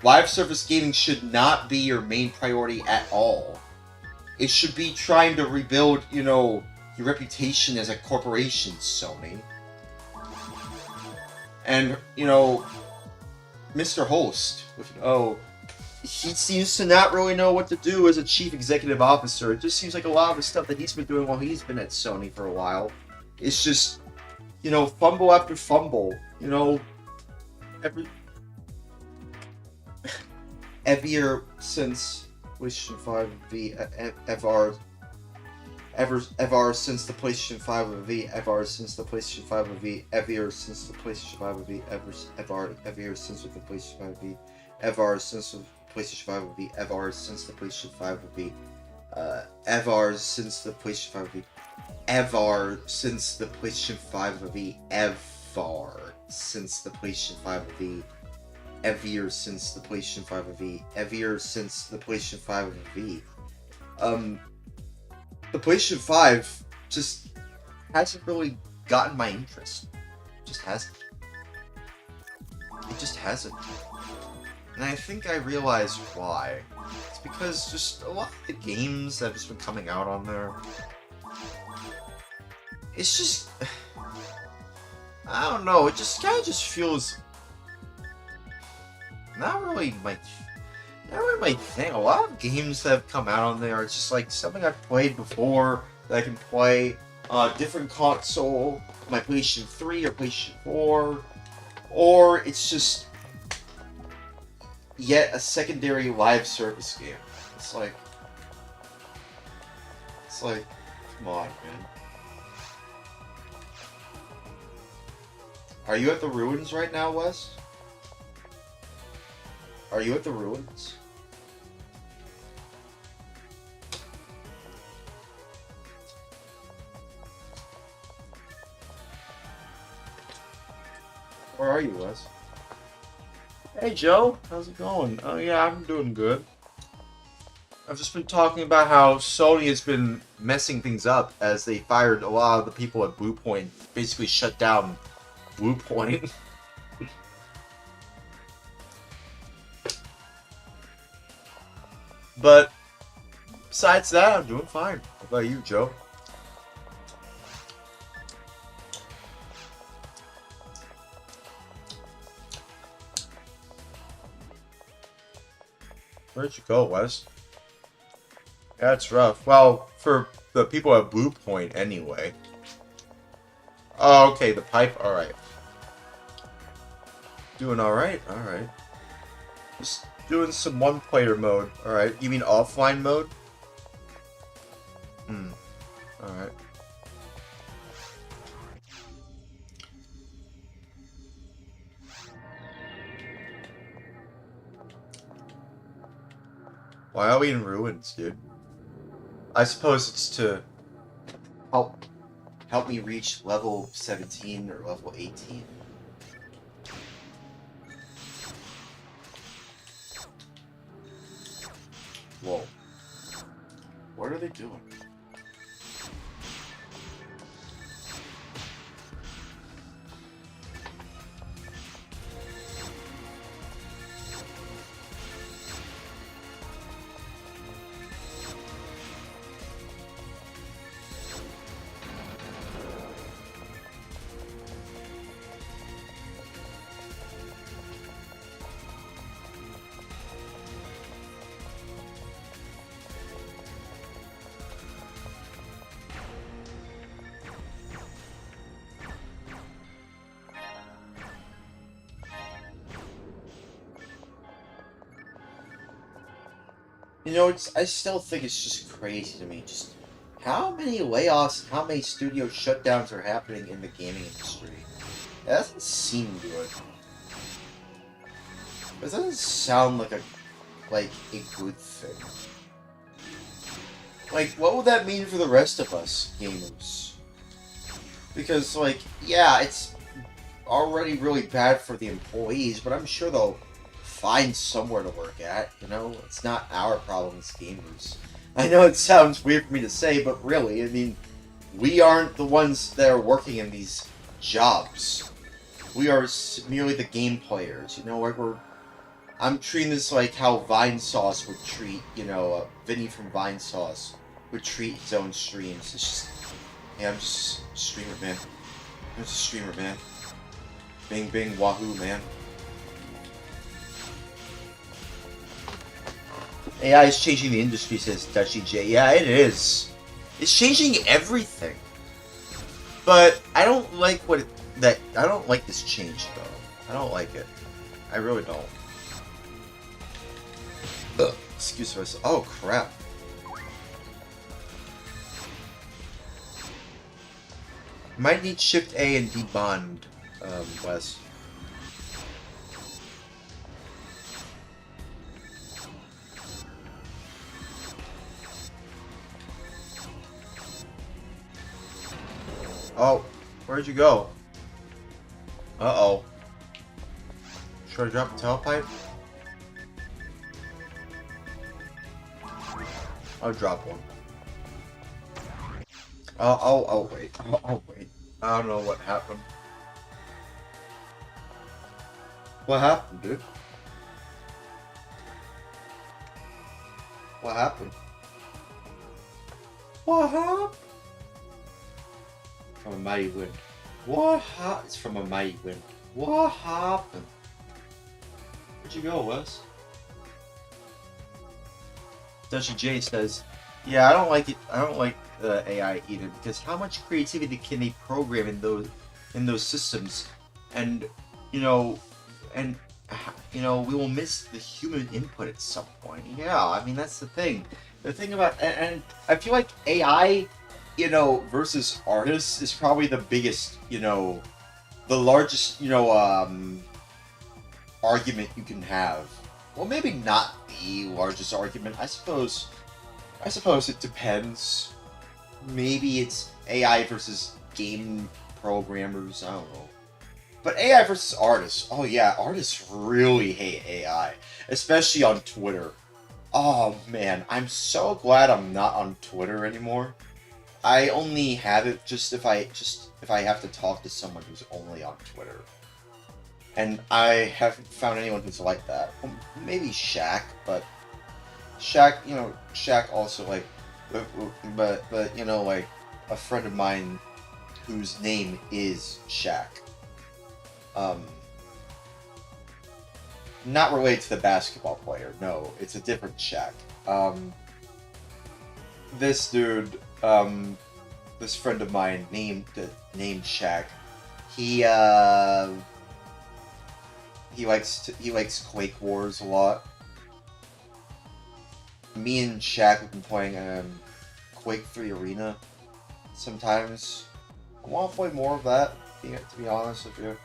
Live service gaming should not be your main priority at all. It should be trying to rebuild, your reputation as a corporation, Sony. And, Mr. Host, with an O, he seems to not really know what to do as a chief executive officer. It just seems like a lot of the stuff that he's been doing while he's been at Sony for a while, it's just, fumble after fumble. Every year since PlayStation 5 V, ever since the PlayStation 5 V, ever since the PlayStation 5 V, ever since the PlayStation 5 V, ever since with the PlayStation 5 V, ever since the PlayStation 5 V, ever since the PlayStation 5 V, ever since the PlayStation 5 V, ever since the PlayStation 5 V, ever since the PlayStation 5 V, ever since the PlayStation 5 V, ever since the PlayStation 5 V. The PlayStation 5 just hasn't really gotten my interest. It just hasn't. It just hasn't. And I think I realized why. It's because just a lot of the games that have just been coming out on there, it's just, I don't know, it just kind of just feels not really my thing. A lot of games that have come out on there, it's just like something I've played before that I can play on a different console, my PlayStation 3 or PlayStation 4, or it's just yet a secondary live service game. It's like, come on, man. Are you at the ruins right now, Wes? Are you at the ruins? Where are you, Wes? Hey, Joe. How's it going? Oh, yeah, I'm doing good. I've just been talking about how Sony has been messing things up as they fired a lot of the people at Blue Point, basically shut down Blue Point. But besides that, I'm doing fine. How about you, Joe? Where'd you go, Wes? Yeah, it's rough. Well, for the people at Blue Point, anyway. Oh, okay, the pipe. Alright. Doing alright? Alright. Just doing some one-player mode. Alright, you mean offline mode? Alright. Why are we in ruins, dude? I suppose it's to help me reach level 17 or level 18. Whoa. What are they doing? You know, I still think it's just crazy to me. Just how many layoffs, how many studio shutdowns are happening in the gaming industry? That doesn't seem good. It doesn't sound like a good thing. Like, what would that mean for the rest of us gamers? Because, like, yeah, it's already really bad for the employees, but I'm sure they'll find somewhere to work at, you know? It's not our problem as gamers. I know it sounds weird for me to say, but really, I mean, we aren't the ones that are working in these jobs. We are merely the game players, you know? Like, I'm treating this like how Vine Sauce would treat, you know, Vinny from Vine Sauce would treat his own streams. It's just, hey, I'm just a streamer, man. I'm just a streamer, man. Bing, bing, wahoo, man. AI is changing the industry, says Dutchy J. Yeah, it is. It's changing everything. But I don't like I don't like this change, though. I don't like it. I really don't. Ugh, excuse myself. Oh, crap. Might need Shift A and debond, Wes. Oh, where'd you go? Uh-oh. Should I drop a tailpipe? I'll drop one. I'll wait. I'll wait. I don't know what happened. What happened, dude? What happened? What happened? From a mighty wind. What happened? It's from a mighty wind. What happened? Where'd you go, Wes? Dusty J says, yeah, I don't like it. I don't like AI either, because how much creativity can they program in those systems? And you know, we will miss the human input at some point. Yeah, I mean that's the thing. The thing about and I feel like AI, versus artists is probably the biggest, the largest, argument you can have. Well, maybe not the largest argument. I suppose it depends. Maybe it's AI versus game programmers. I don't know. But AI versus artists. Oh yeah, artists really hate AI, especially on Twitter. Oh man, I'm so glad I'm not on Twitter anymore. I only have it just if I have to talk to someone who's only on Twitter. And I haven't found anyone who's like that. Well, maybe Shaq, but Shaq also but a friend of mine whose name is Shaq. Not related to the basketball player. No, it's a different Shaq. This dude, this friend of mine named Shaq. he likes Quake Wars a lot. Me and Shaq have been playing Quake 3 Arena sometimes. I want to play more of that, to be honest with you.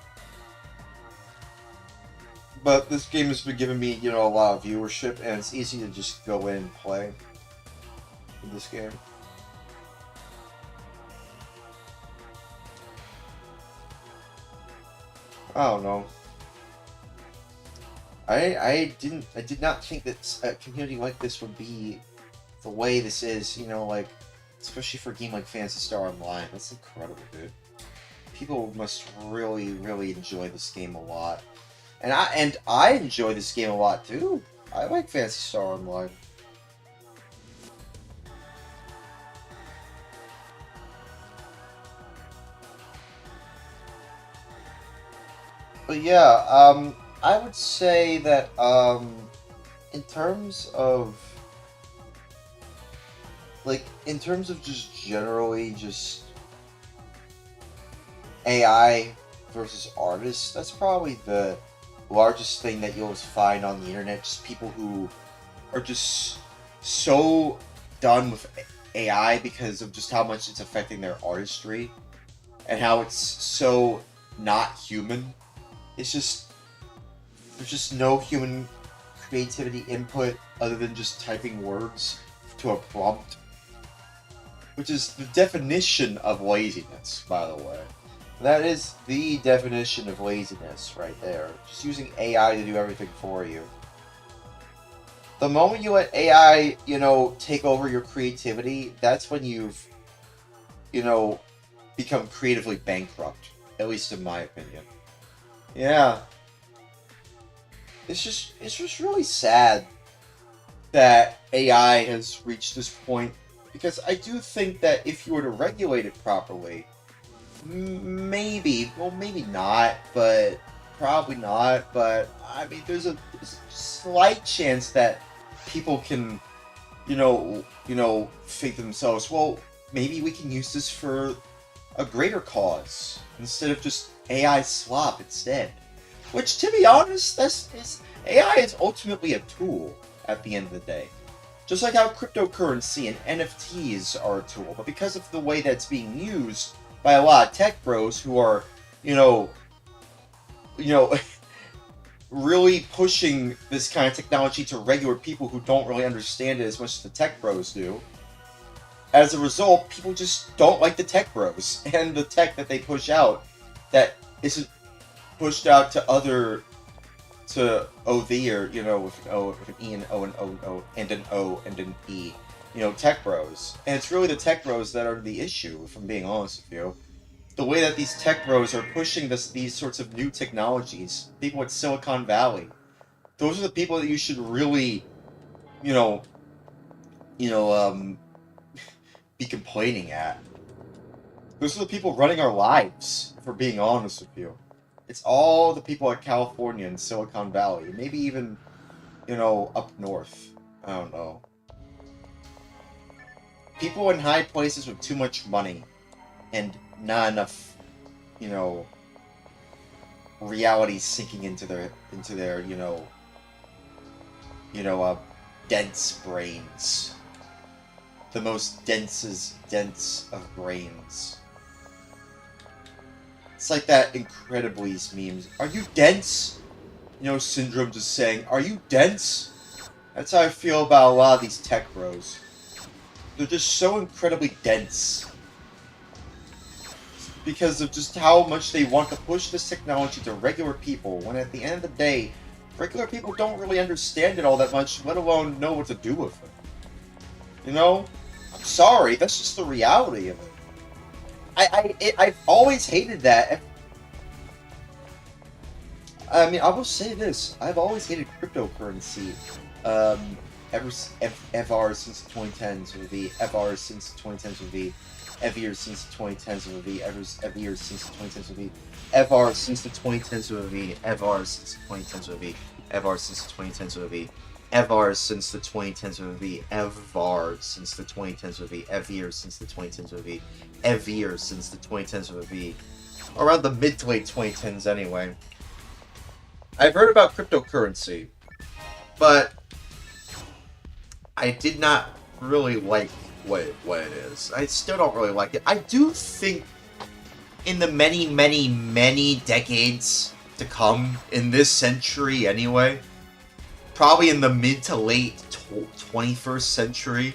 But this game has been giving me, a lot of viewership, and it's easy to just go in and play in this game. I don't know. I did not think that a community like this would be the way this is, like, especially for a game like Phantasy Star Online. That's incredible, dude. People must really, really enjoy this game a lot. And I enjoy this game a lot too. I like Phantasy Star Online. But yeah, I would say that in terms of just generally just AI versus artists, that's probably the largest thing that you'll find on the internet. Just people who are just so done with AI because of just how much it's affecting their artistry and how it's so not human. It's just there's just no human creativity input other than just typing words to a prompt, which is the definition of laziness, by the way. That is the definition of laziness right there. Just using AI to do everything for you. The moment you let AI, take over your creativity, that's when you've, become creatively bankrupt. At least in my opinion. Yeah. It's just really sad that AI has reached this point, because I do think that if you were to regulate it properly, maybe not, but probably not, but I mean, there's a slight chance that people can, think to themselves, well, maybe we can use this for a greater cause instead of just AI slop instead. Which, to be honest, AI is ultimately a tool at the end of the day. Just like how cryptocurrency and NFTs are a tool, but because of the way that's being used by a lot of tech bros who are, really pushing this kind of technology to regular people who don't really understand it as much as the tech bros do. As a result, people just don't like the tech bros and the tech that they push out that isn't pushed out to OV, or, with an O, with an E and O and O and O and an O and an E, tech bros. And it's really the tech bros that are the issue, if I'm being honest with you. The way that these tech bros are pushing these sorts of new technologies, people at Silicon Valley, those are the people that you should really, be complaining at. Those are the people running our lives, if we're being honest with you. It's all the people at California and Silicon Valley, maybe even, up north. I don't know. People in high places with too much money and not enough, reality sinking into their dense brains. The most dense of brains. It's like that Incredibles memes. Are you dense? Syndrome just saying, are you dense? That's how I feel about a lot of these tech bros. They're just so incredibly dense. Because of just how much they want to push this technology to regular people, when at the end of the day, regular people don't really understand it all that much, let alone know what to do with it. I'm sorry, that's just the reality of it. I've always hated that. I mean, I will say this: I've always hated cryptocurrency. Ever since the 2010s would be ever since the 2010s would be ever since the 2010s would be ever since the 2010s would be ever since the 2010s would be ever since the 2010s would be ever since the 2010s would be ever since the 2010s would be ever since the 2010s would be ever since the 2010s would be ever since the 2010s would be around the mid to late 2010s anyway. I've heard about cryptocurrency, but I did not really like what it is. I still don't really like it. I do think in the many, many, many decades to come, in this century anyway, probably in the mid to late 21st century,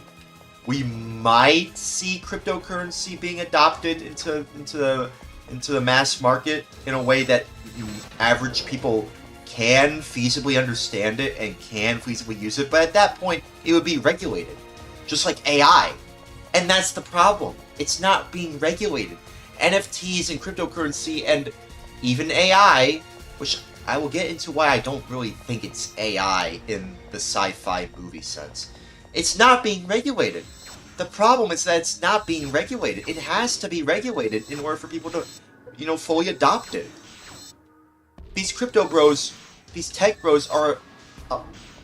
we might see cryptocurrency being adopted into the mass market in a way that average people can feasibly understand it and can feasibly use it. But at that point, it would be regulated, just like AI. And that's the problem. It's not being regulated. NFTs and cryptocurrency and even AI, which I will get into why I don't really think it's AI in the sci-fi movie sense. It's not being regulated. The problem is that it's not being regulated. It has to be regulated in order for people to, fully adopt it. These crypto bros, these tech bros are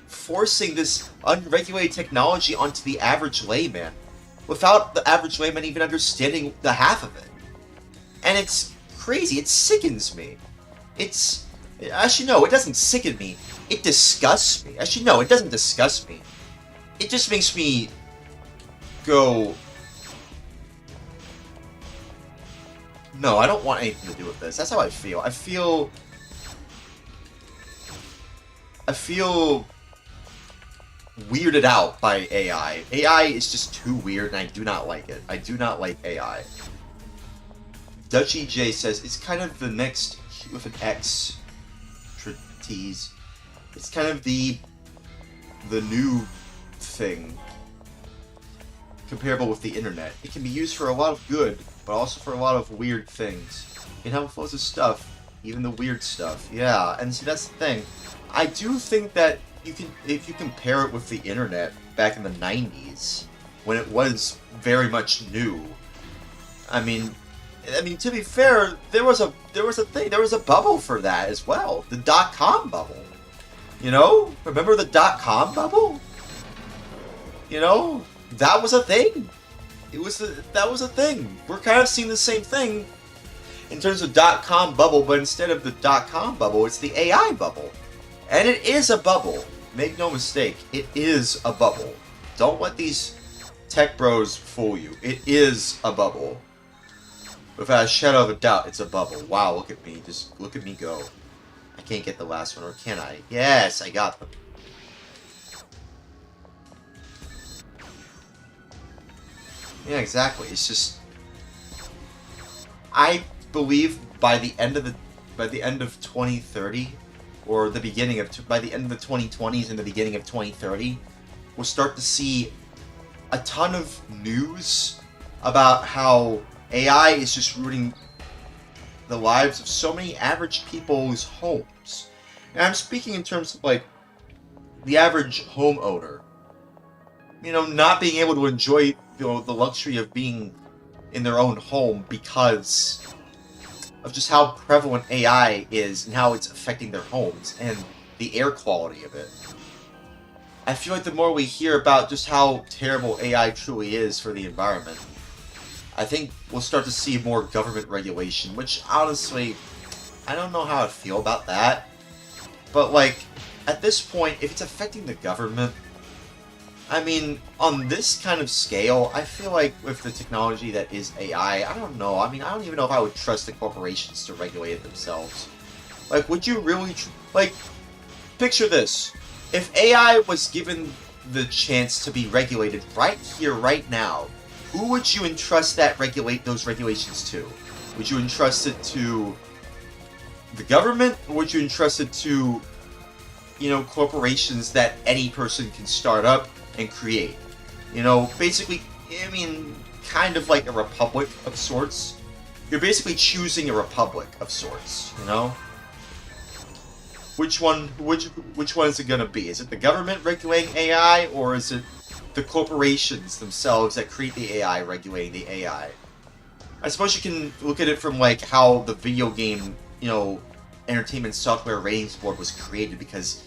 forcing this unregulated technology onto the average layman without the average layman even understanding the half of it. And it's crazy. It sickens me. Actually, no, it doesn't sicken me. It disgusts me. Actually, no, it doesn't disgust me. It just makes me go, no, I don't want anything to do with this. That's how I feel. I feel weirded out by AI. AI is just too weird, and I do not like it. I do not like AI. Dutch EJ says it's kind of the next with an X tease. It's kind of the new thing, comparable with the internet. It can be used for a lot of good, but also for a lot of weird things. It can help with loads of stuff, even the weird stuff. Yeah, and see, that's the thing. I do think that if you compare it with the internet back in the 90s, when it was very much new. I mean, to be fair, there was a bubble for that as well. The .com bubble. Remember the .com bubble? That was a thing. That was a thing. We're kind of seeing the same thing in terms of .com bubble, but instead of the .com bubble, it's the AI bubble. And it is a bubble. Make no mistake, it is a bubble. Don't let these tech bros fool you. It is a bubble. Without a shadow of a doubt, it's a bubble. Wow, look at me. Just look at me go. I can't get the last one, or can I? Yes, I got them. Yeah, exactly. It's just, I believe by the end of 2030, or the beginning of by the end of the 2020s and the beginning of 2030, we'll start to see a ton of news about how AI is just ruining the lives of so many average people's homes. And I'm speaking in terms of like the average homeowner. Not being able to enjoy the luxury of being in their own home because of just how prevalent AI is and how it's affecting their homes and the air quality of it. I feel like the more we hear about just how terrible AI truly is for the environment, I think we'll start to see more government regulation, which honestly, I don't know how I feel about that. But like, at this point, if it's affecting the government, on this kind of scale, I feel like with the technology that is AI, I don't know. I don't even know if I would trust the corporations to regulate it themselves. Like, would you really, picture this. If AI was given the chance to be regulated right here, right now, who would you entrust those regulations to? Would you entrust it to the government, or would you entrust it to, corporations that any person can start up and create? Basically, kind of like a republic of sorts. You're basically choosing a republic of sorts, Which one is it gonna be? Is it the government regulating AI, or is it the corporations themselves that create the AI regulating the AI? I suppose you can look at it from like how the video game, Entertainment Software Ratings Board was created, because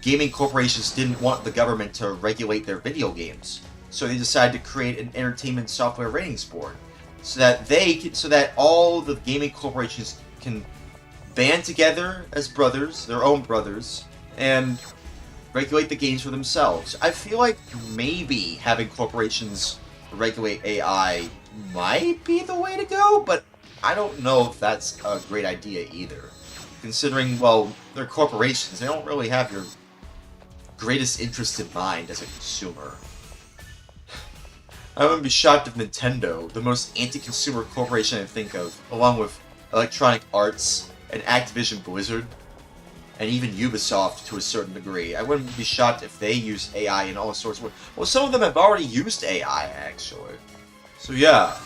gaming corporations didn't want the government to regulate their video games, so they decided to create an Entertainment Software Ratings Board, so that all the gaming corporations can band together as brothers, their own brothers, and regulate the games for themselves. I feel like maybe having corporations regulate AI might be the way to go, but I don't know if that's a great idea either. Considering, well, they're corporations, they don't really have your greatest interest in mind as a consumer. I wouldn't be shocked if Nintendo, the most anti-consumer corporation I think of, along with Electronic Arts and Activision Blizzard, and even Ubisoft to a certain degree, I wouldn't be shocked if they use AI in all sorts of ways. Well, some of them have already used AI, actually. So yeah,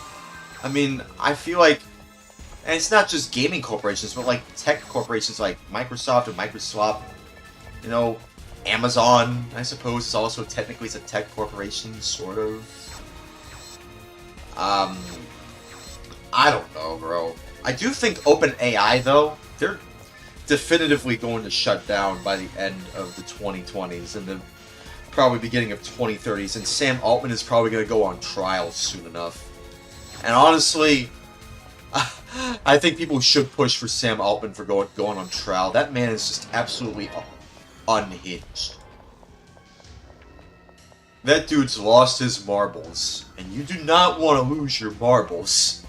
I mean, I feel like, and it's not just gaming corporations, but like tech corporations like Microsoft and Microsoft, you know, Amazon, I suppose, is also technically it's a tech corporation, sort of. I don't know, bro. I do think OpenAI, though, they're definitively going to shut down by the end of the 2020s and the probably beginning of 2030s, and Sam Altman is probably going to go on trial soon enough. And honestly, I think people should push for Sam Altman for going on trial. That man is just absolutely unhinged. That dude's lost his marbles, and you do not want to lose your marbles.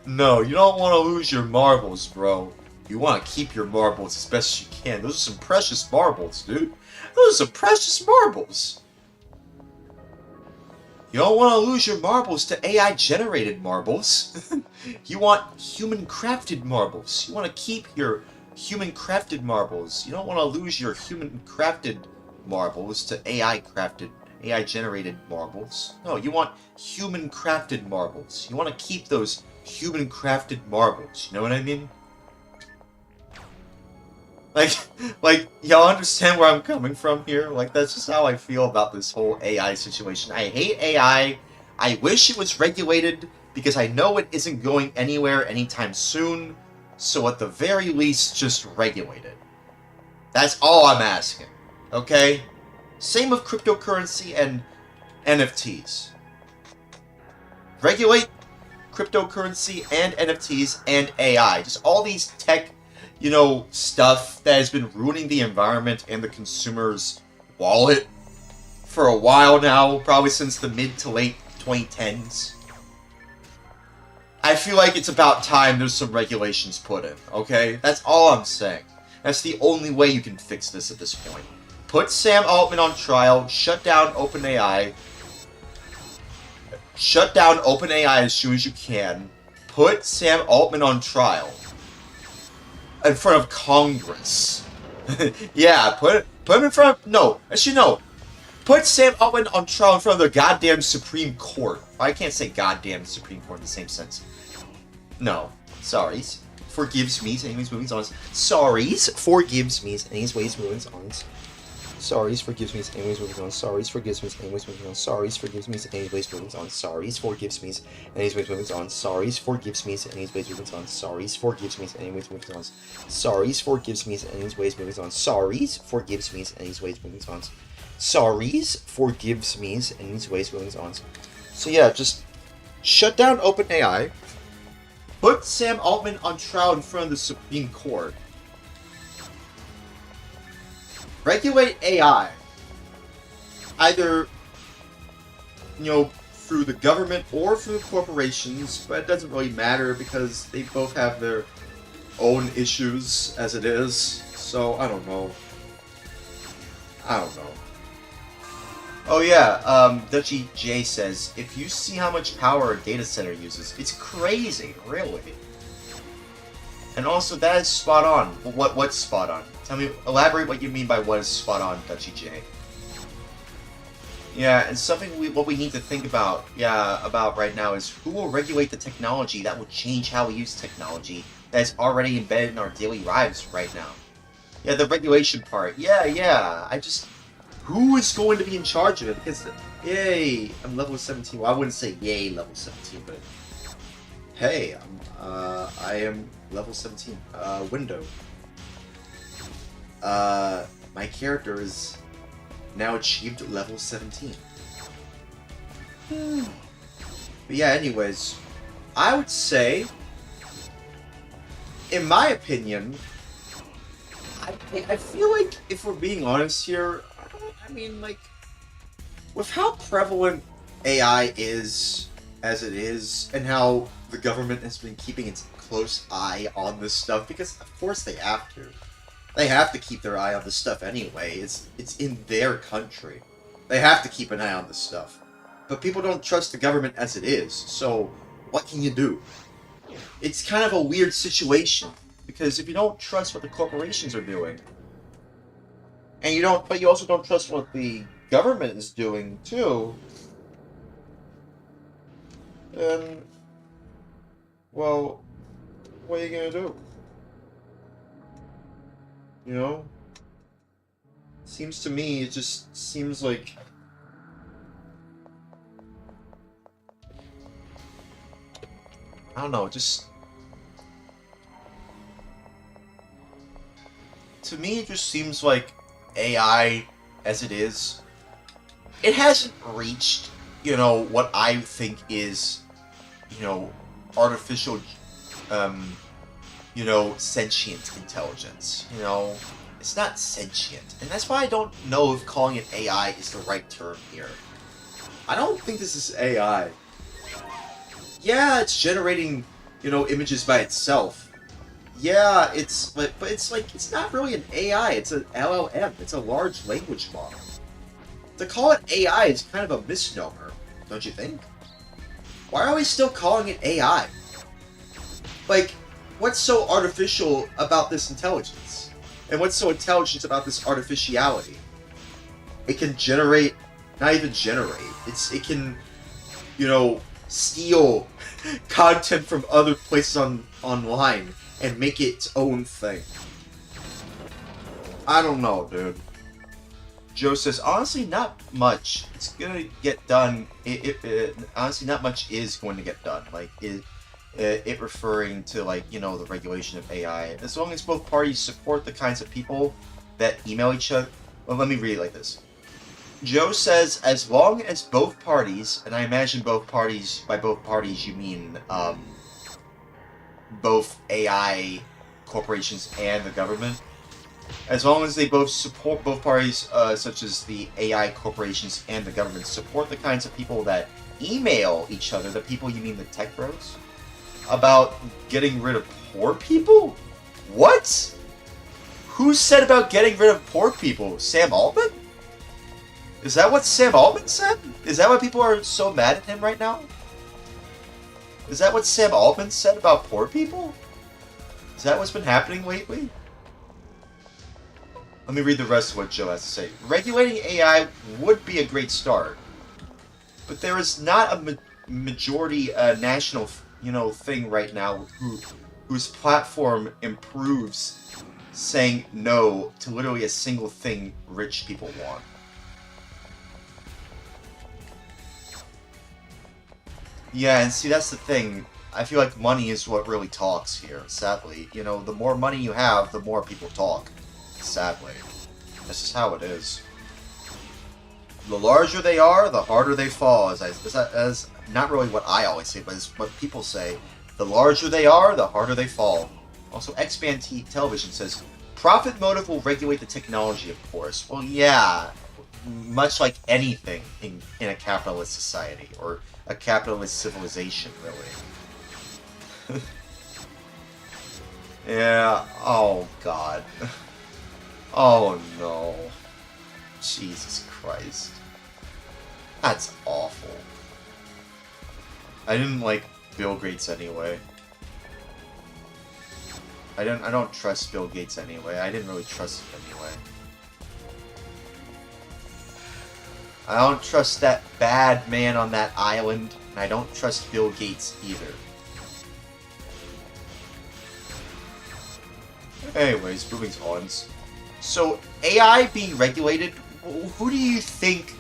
No, you don't want to lose your marbles, bro. You want to keep your marbles as best as you can. Those are some precious marbles, dude. Those are some precious marbles. You don't want to lose your marbles to AI-generated marbles. You want human-crafted marbles. You want to keep your human-crafted marbles. You don't want to lose your human-crafted marbles to AI-crafted, AI-generated marbles. No, you want human-crafted marbles. You want to keep those human-crafted marbles. You know what I mean? Like, y'all understand where I'm coming from here? Like, that's just how I feel about this whole AI situation. I hate AI. I wish it was regulated, because I know it isn't going anywhere anytime soon. So at the very least, just regulate it. That's all I'm asking. Okay? Same with cryptocurrency and NFTs. Regulate cryptocurrency and NFTs and AI. Just all these tech, you know, stuff that has been ruining the environment and the consumer's wallet for a while now, probably since the mid to late 2010s. I feel like it's about time there's some regulations put in, okay? That's all I'm saying. That's the only way you can fix this at this point. Put Sam Altman on trial, shut down OpenAI. Shut down OpenAI as soon as you can. Put Sam Altman on trial. In front of Congress. Yeah, put him in front of... No, actually no. Put Sam Altman on trial in front of the goddamn Supreme Court. I can't say goddamn Supreme Court in the same sense. No. Sorry. Forgives me, anyways, moving on. Sorries. Forgives me, anyways, moving on. Sorries, forgives me, anyways, moving on. Sorries, forgives me, anyways, moving on. Sorries, forgives me, anyways, moving on. Sorries, forgives me, anyways, moving on. Sorries, forgives me, anyways, moving on. Sorries, forgives me, anyways, moving on. Sorries, forgives me, anyways, moving on. Sorries, forgives me, anyways, moving on. Sorries, forgives me, anyways, moving on. So yeah, just shut down OpenAI. Put Sam Altman on trial in front of the Supreme Court. Regulate AI. Either, you know, through the government or through corporations, but it doesn't really matter because they both have their own issues as it is. So, I don't know. Oh yeah, Dutchy J says, if you see how much power a data center uses, it's crazy, really. And also, that is spot on. What's spot on? Tell me, elaborate what you mean by what is spot on, Dutchy J. Yeah, and something what we need to think about, about right now is who will regulate the technology that will change how we use technology that is already embedded in our daily lives right now. Yeah, the regulation part. Yeah. Who is going to be in charge of it? Because, yay, I'm level 17. Well, I wouldn't say yay, level 17, but hey, I am level 17. Window. My character is now achieved level 17. But yeah, anyways, I would say in my opinion, I feel like if we're being honest here, I mean, like, with how prevalent AI is as it is, and how the government has been keeping its close eye on this stuff, because of course they have to. They have to keep their eye on this stuff anyway. It's in their country. They have to keep an eye on this stuff. But people don't trust the government as it is, so what can you do? It's kind of a weird situation, because if you don't trust what the corporations are doing, and but you also don't trust what the government is doing too, then, well, what are you gonna do? You know? Seems to me, it just seems like I don't know, just to me it just seems like AI as it is, it hasn't reached, what I think is, artificial sentient intelligence. It's not sentient. And that's why I don't know if calling it AI is the right term here. I don't think this is AI. Yeah, it's generating, images by itself. Yeah, but it's like, it's not really an AI, it's an LLM, it's a large language model. To call it AI is kind of a misnomer, don't you think? Why are we still calling it AI? Like, what's so artificial about this intelligence? And what's so intelligent about this artificiality? It can generate, not even generate, it can, steal content from other places online and make it its own thing. I don't know, dude. Joe says, honestly, not much. It's gonna get done. Honestly, not much is going to get done. Like, it referring to, like, the regulation of AI. As long as both parties support the kinds of people that email each other. Well, let me read it like this. Joe says, as long as both parties, and I imagine both parties, by both parties you mean, both AI corporations and the government, as long as they both support, both parties, such as the AI corporations and the government, support the kinds of people that email each other, the people you mean the tech bros, about getting rid of poor people? What? Who said about getting rid of poor people? Sam Altman? Is that what Sam Altman said? Is that why people are so mad at him right now? Is that what Sam Altman said about poor people? Is that what's been happening lately? Let me read the rest of what Joe has to say. Regulating AI would be a great start, but there is not a majority national, thing right now whose platform improves saying no to literally a single thing rich people want. Yeah, and see, that's the thing. I feel like money is what really talks here, sadly. The more money you have, the more people talk. Sadly. That's just how it is. The larger they are, the harder they fall. As not really what I always say, but it's what people say. The larger they are, the harder they fall. Also, X-Band Television says, profit motive will regulate the technology, of course. Well, yeah. Much like anything in a capitalist society, or a capitalist civilization, really. Yeah, oh god. Oh no. Jesus Christ. That's awful. I didn't like Bill Gates anyway. I don't trust Bill Gates anyway. I didn't really trust him anyway. I don't trust that bad man on that island, and I don't trust Bill Gates either. Anyways, moving on. So, AI being regulated, who do you think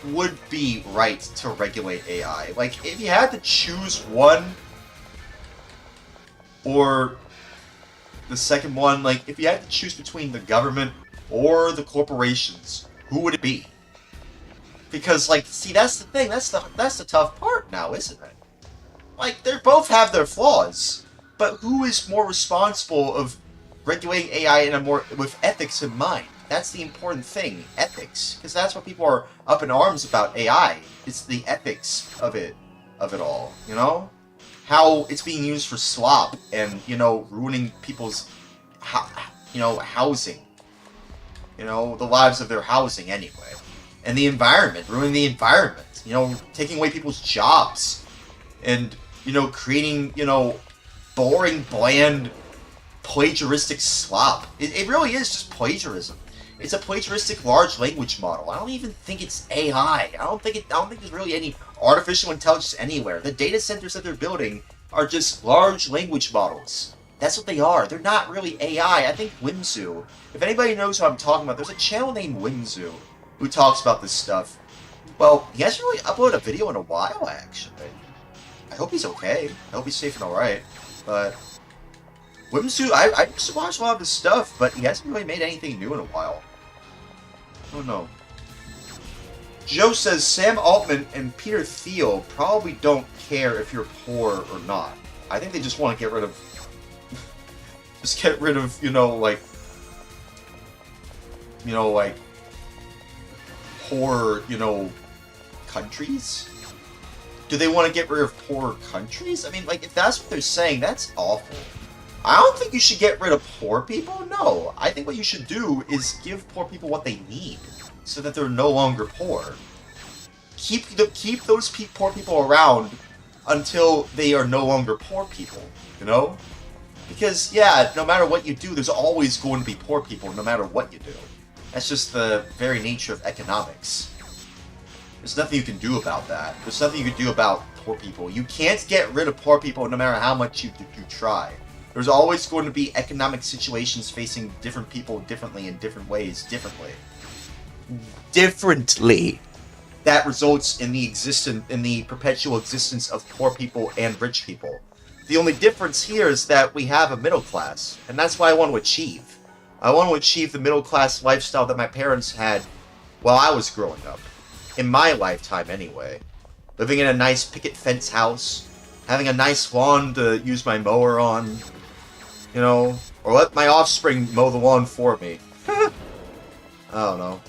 would be right to regulate AI? Like, if you had to choose one, or the second one, like, if you had to choose between the government or the corporations, who would it be? Because, like, see, that's the thing. That's the tough part now, isn't it? Like, they both have their flaws. But who is more responsible of regulating AI in a more with ethics in mind? That's the important thing, ethics, because that's what people are up in arms about AI. It's the ethics of it all. You know, how it's being used for slop and ruining people's, housing. The lives of their housing anyway, and the environment, ruining the environment. Taking away people's jobs, and creating boring, bland, plagiaristic slop. It really is just plagiarism. It's a plagiaristic large language model. I don't even think it's AI. I don't think there's really any artificial intelligence anywhere. The data centers that they're building are just large language models. That's what they are. They're not really AI. I think Whimzu. If anybody knows what I'm talking about, there's a channel named Whimzu who talks about this stuff. Well, he hasn't really uploaded a video in a while, actually. I hope he's okay. I hope he's safe and alright. But Whimsu, I used to watch a lot of his stuff, but he hasn't really made anything new in a while. Oh no. Joe says Sam Altman and Peter Thiel probably don't care if you're poor or not. I think they just want to get rid of... just get rid of, poor, countries? Do they want to get rid of poor countries? I mean, if that's what they're saying, that's awful. I don't think you should get rid of poor people. No. I think what you should do is give poor people what they need, so that they're no longer poor. Keep those poor people around until they are no longer poor people, Because, yeah, no matter what you do, there's always going to be poor people, no matter what you do. That's just the very nature of economics. There's nothing you can do about that. There's nothing you can do about poor people. You can't get rid of poor people no matter how much you try. There's always going to be economic situations facing different people differently in different ways, differently. That results in the perpetual existence of poor people and rich people. The only difference here is that we have a middle class, and that's what I want to achieve. I want to achieve the middle class lifestyle that my parents had while I was growing up. In my lifetime, anyway. Living in a nice picket fence house, having a nice lawn to use my mower on, or let my offspring mow the lawn for me. I don't know.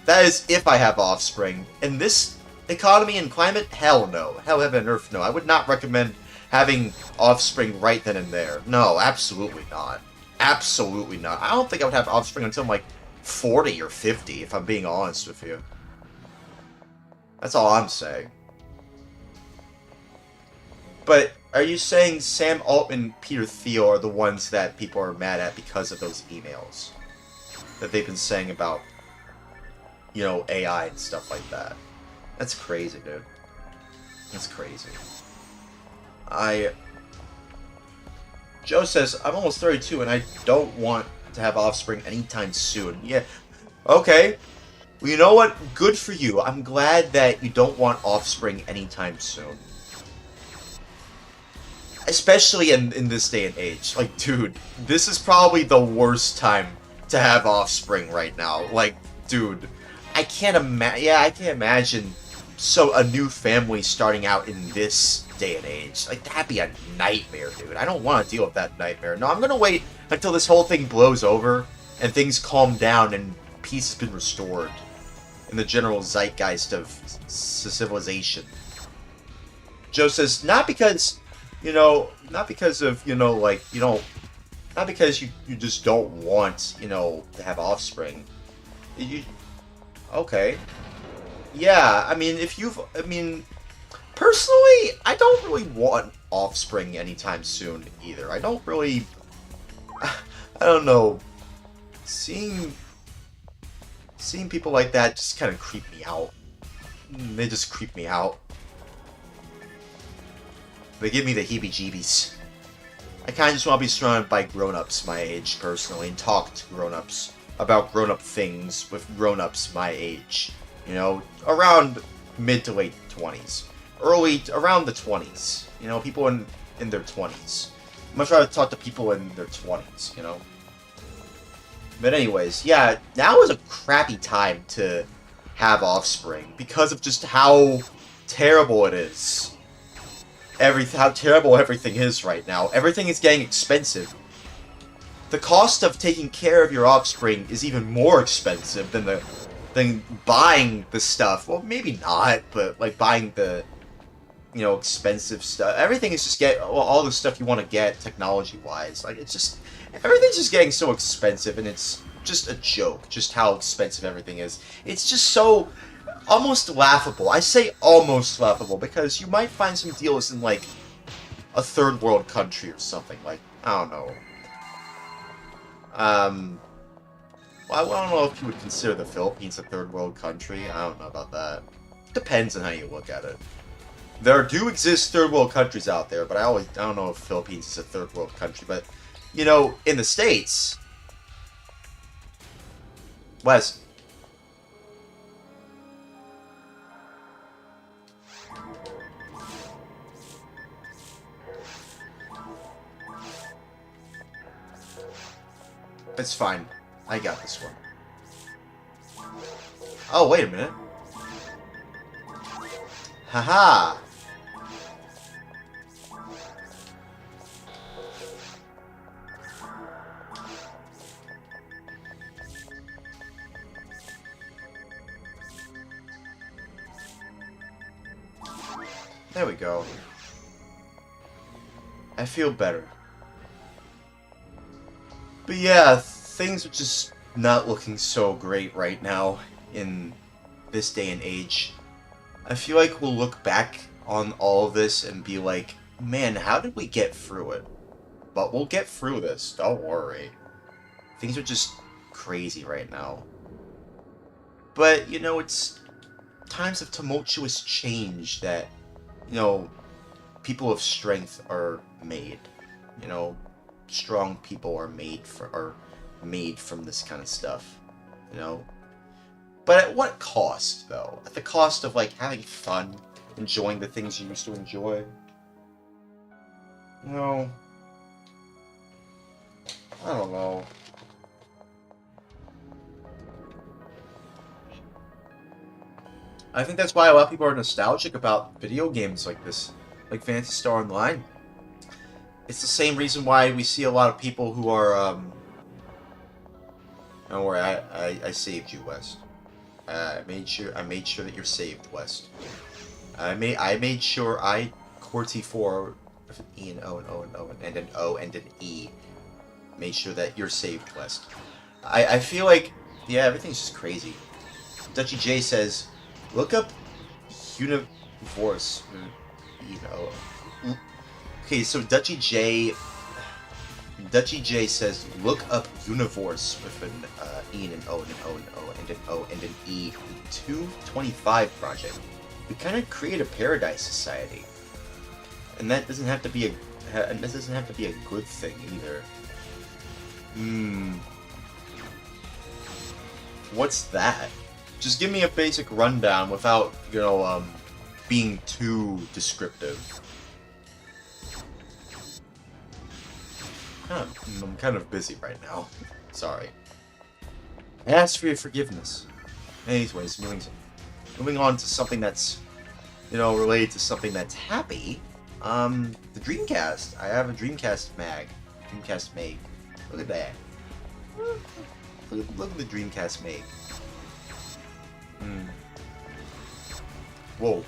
That is if I have offspring. In this economy and climate, hell no. Hell, heaven, and earth, no. I would not recommend having offspring right then and there. No, absolutely not. Absolutely not. I don't think I would have offspring until I'm 40 or 50, if I'm being honest with you. That's all I'm saying. But are you saying Sam Altman and Peter Thiel are the ones that people are mad at because of those emails that they've been saying about, AI and stuff like that? That's crazy, dude. That's crazy. Joe says, I'm almost 32 and I don't want to have offspring anytime soon. Yeah. Okay. Well, you know what? Good for you. I'm glad that you don't want offspring anytime soon. Especially in this day and age. Dude, this is probably the worst time to have offspring right now. Dude, I can't imagine a new family starting out in this day and age. That'd be a nightmare, dude. I don't want to deal with that nightmare. No, I'm gonna wait until this whole thing blows over and things calm down and peace has been restored in the general zeitgeist of civilization. Joe says, not because you just don't want, to have offspring. Okay. Yeah, personally, I don't really want offspring anytime soon either. I don't know. Seeing people like that just kind of creep me out. They just creep me out. They give me the heebie-jeebies. I kind of just want to be surrounded by grown-ups my age, personally, and talk to grown-ups about grown-up things with grown-ups my age. Around mid to late 20s. Around the 20s. People in their 20s. I'm much rather talk to people in their 20s, But anyways, yeah, now is a crappy time to have offspring because of just how terrible it is. how terrible everything is right now. Everything is getting expensive. The cost of taking care of your offspring is even more expensive than buying the stuff. Well, maybe not, but like buying the expensive stuff. Everything is just all the stuff you want to get technology-wise. Like it's just everything's just getting so expensive, and it's just a joke. Just how expensive everything is. It's just so almost laughable. I say almost laughable because you might find some deals in like a third world country or something. Like I don't know. Well, I don't know if you would consider the Philippines a third world country. I don't know about that. Depends on how you look at it. There do exist third world countries out there, but I don't know if Philippines is a third world country. But, in the States, Wes, it's fine. I got this one. Oh, wait a minute. Haha! There we go. I feel better. But yeah, things are just not looking so great right now in this day and age. I feel like we'll look back on all of this and be like, man, how did we get through it? But we'll get through this, don't worry. Things are just crazy right now. But, it's times of tumultuous change that, people of strength are made. Strong people are made from this kind of stuff. But at what cost, though? At the cost of, like, having fun, enjoying the things you used to enjoy? No. I don't know. I think that's why a lot of people are nostalgic about video games like this, like Phantasy Star Online. It's the same reason why we see a lot of people who are, Don't worry, I saved you, West. I made sure that you're saved, West. I made sure I QWERTY4 with an E and O and O and O and an O and an E. Made sure that you're saved, West. I feel like everything's just crazy. Dutchy J says, look up Univorce. Okay, so Dutchy J says, look up Univorce with an E and an O and an O and an O and an O and an E 225 project. We kind of create a paradise society, and that doesn't have to be a good thing either. What's that? Just give me a basic rundown without being too descriptive. I'm kind of busy right now. Sorry. I ask for your forgiveness. Anyways, moving on to something that's, related to something that's happy. The Dreamcast. I have a Dreamcast mag. Dreamcast mag. Look at that. Look at the Dreamcast mag. Whoa.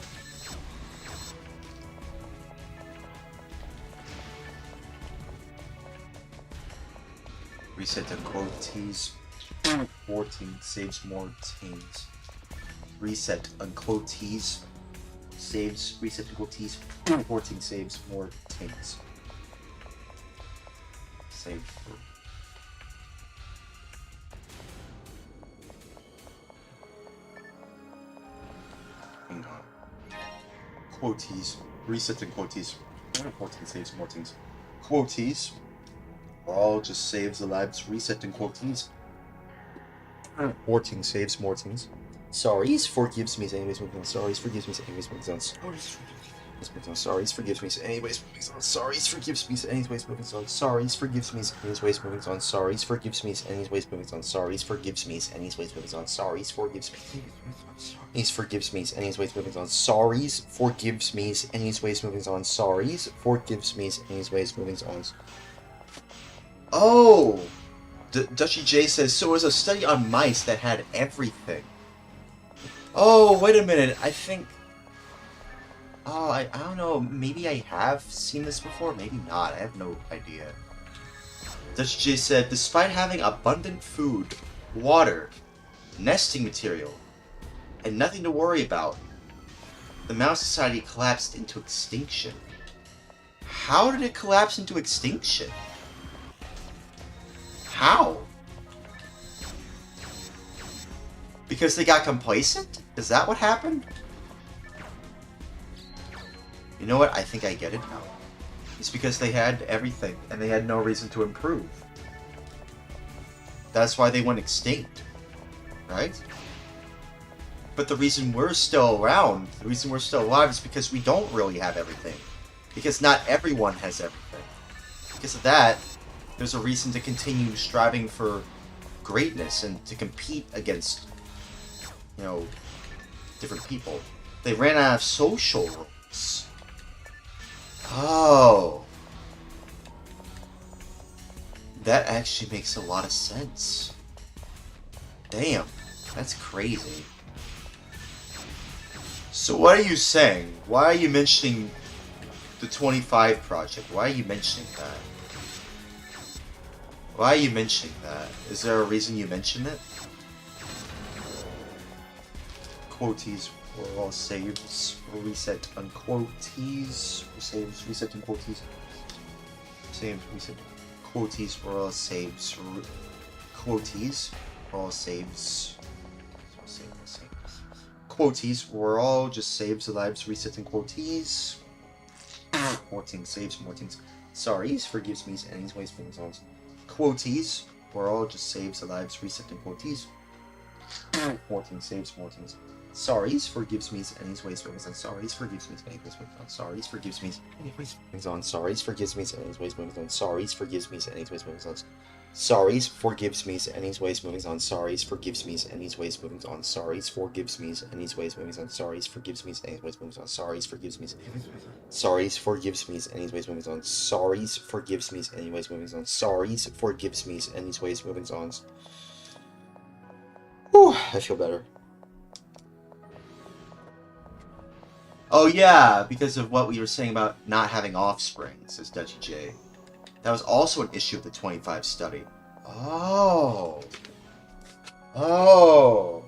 Reset and quotes. 14 saves more teams. Reset and quotes. Saves. Reset and quotes. 14 saves more teams. Save. Hang on. Quotes. Reset and quotes. 14 saves more teams. Quotes. All just saves the lives. Reset and quotes. 14 saves more teams. Sorries, forgives me anyways. Sorries, forgives me anyways. Sorries, forgives me. Anyways, moving on. Sorries, forgives me. Anyways, moving on. Sorries, forgives me. Anyways, moving on. Sorries, forgives me. Anyways, moving on. Sorries, forgives me. Anyways, moving on. Sorries, forgives me. Anyways, forgives me. Anyways, moving on. Sorries, forgives me. Anyways, moving on. Sorries, forgives me. Anyways, moving on. Oh, Dutchy J says so. It was a study on mice that had everything. Oh, wait a minute. I think. Oh, I don't know. Maybe I have seen this before. Maybe not. I have no idea. Dutch J said, despite having abundant food, water, nesting material, and nothing to worry about, the mouse society collapsed into extinction. How did it collapse into extinction? How? Because they got complacent? Is that what happened? You know what? I think I get it now. It's because they had everything, and they had no reason to improve. That's why they went extinct. Right? But the reason we're still around, the reason we're still alive, is because we don't really have everything. Because not everyone has everything. Because of that, there's a reason to continue striving for greatness and to compete against, you know, different people. They ran out of social roles. Oh. That actually makes a lot of sense. Damn. That's crazy. So what are you saying? Why are you mentioning the 25 project? Why are you mentioning that? Why are you mentioning that? Is there a reason you mention it? Quoties were all saves. Reset unquoties. Saves. Reset unquoties. Saves. Reset. Quoties were all saves. Quoties were all saves. Quoties were all just saves, lives, resetting quoties. More things, saves, more things. Sorries, forgives me, endings, ways, things, on. Quoties were all just saves, lives, resetting quoties. More things, saves, more things. Sorries, forgives me, endings, ways, things, on. Sorries, forgives me, endings, ways, things, on. Sorries, forgives me, things, on. Sorries, forgives me, endings, ways, things, on. Sorries, forgives me, endings, ways, things, on. Sorries, forgives me, any's ways, moving on. Sorries, forgives me, any's ways, moving on. Sorries, forgives me, any's ways, moving on. Sorries, forgives me, any's ways, moving on. Sorries, forgives me. Sorries, forgives me, any's ways, moving on. Sorries, forgives me, any's ways, moving on. Sorries, forgives me, any's ways, moving on. Whew, I feel better. Oh yeah, because of what we were saying about not having offspring, says Dutchy J. That was also an issue of the 25 study. Oh. Oh.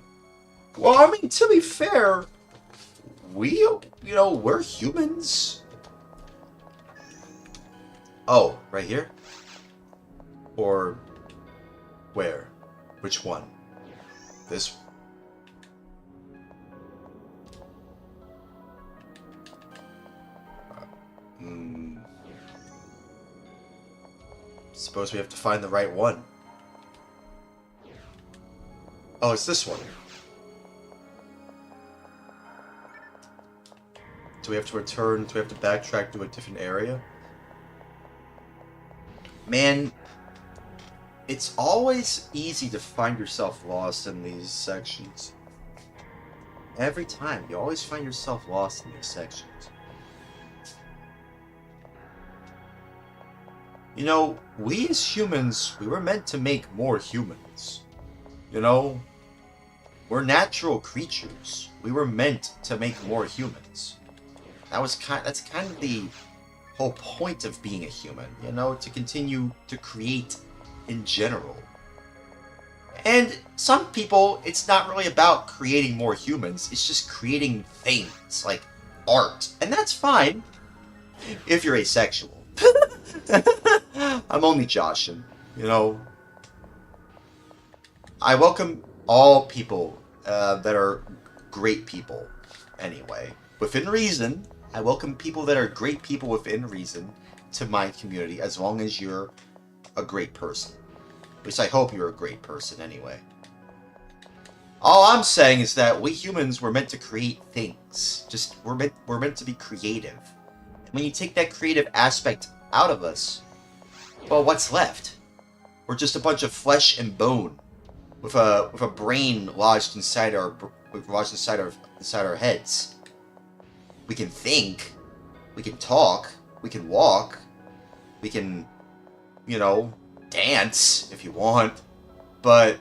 Well, I mean, to be fair, we're humans. Oh, right here? Or where? Which one? This one? Suppose we have to find the right one. Oh, it's this one. Do we have to return? Do we have to backtrack to a different area? Man, it's always easy to find yourself lost in these sections. Every time, you always find yourself lost in these sections. You know, we as humans, we were meant to make more humans. You know, we're natural creatures. We were meant to make more humans. That's kind of the whole point of being a human, you know, to continue to create in general. And some people, it's not really about creating more humans, it's just creating things, like art. And that's fine, if you're asexual. I'm only joshing, you know. I welcome all people that are great people, anyway. Within reason, I welcome people that are great people within reason to my community, as long as you're a great person. At least I hope you're a great person, anyway. All I'm saying is that we humans were meant to create things. Just we're meant to be creative. And when you take that creative aspect out of us, well, what's left? We're just a bunch of flesh and bone, with a brain lodged inside inside our heads. We can think, we can talk, we can walk, we can, you know, dance if you want, but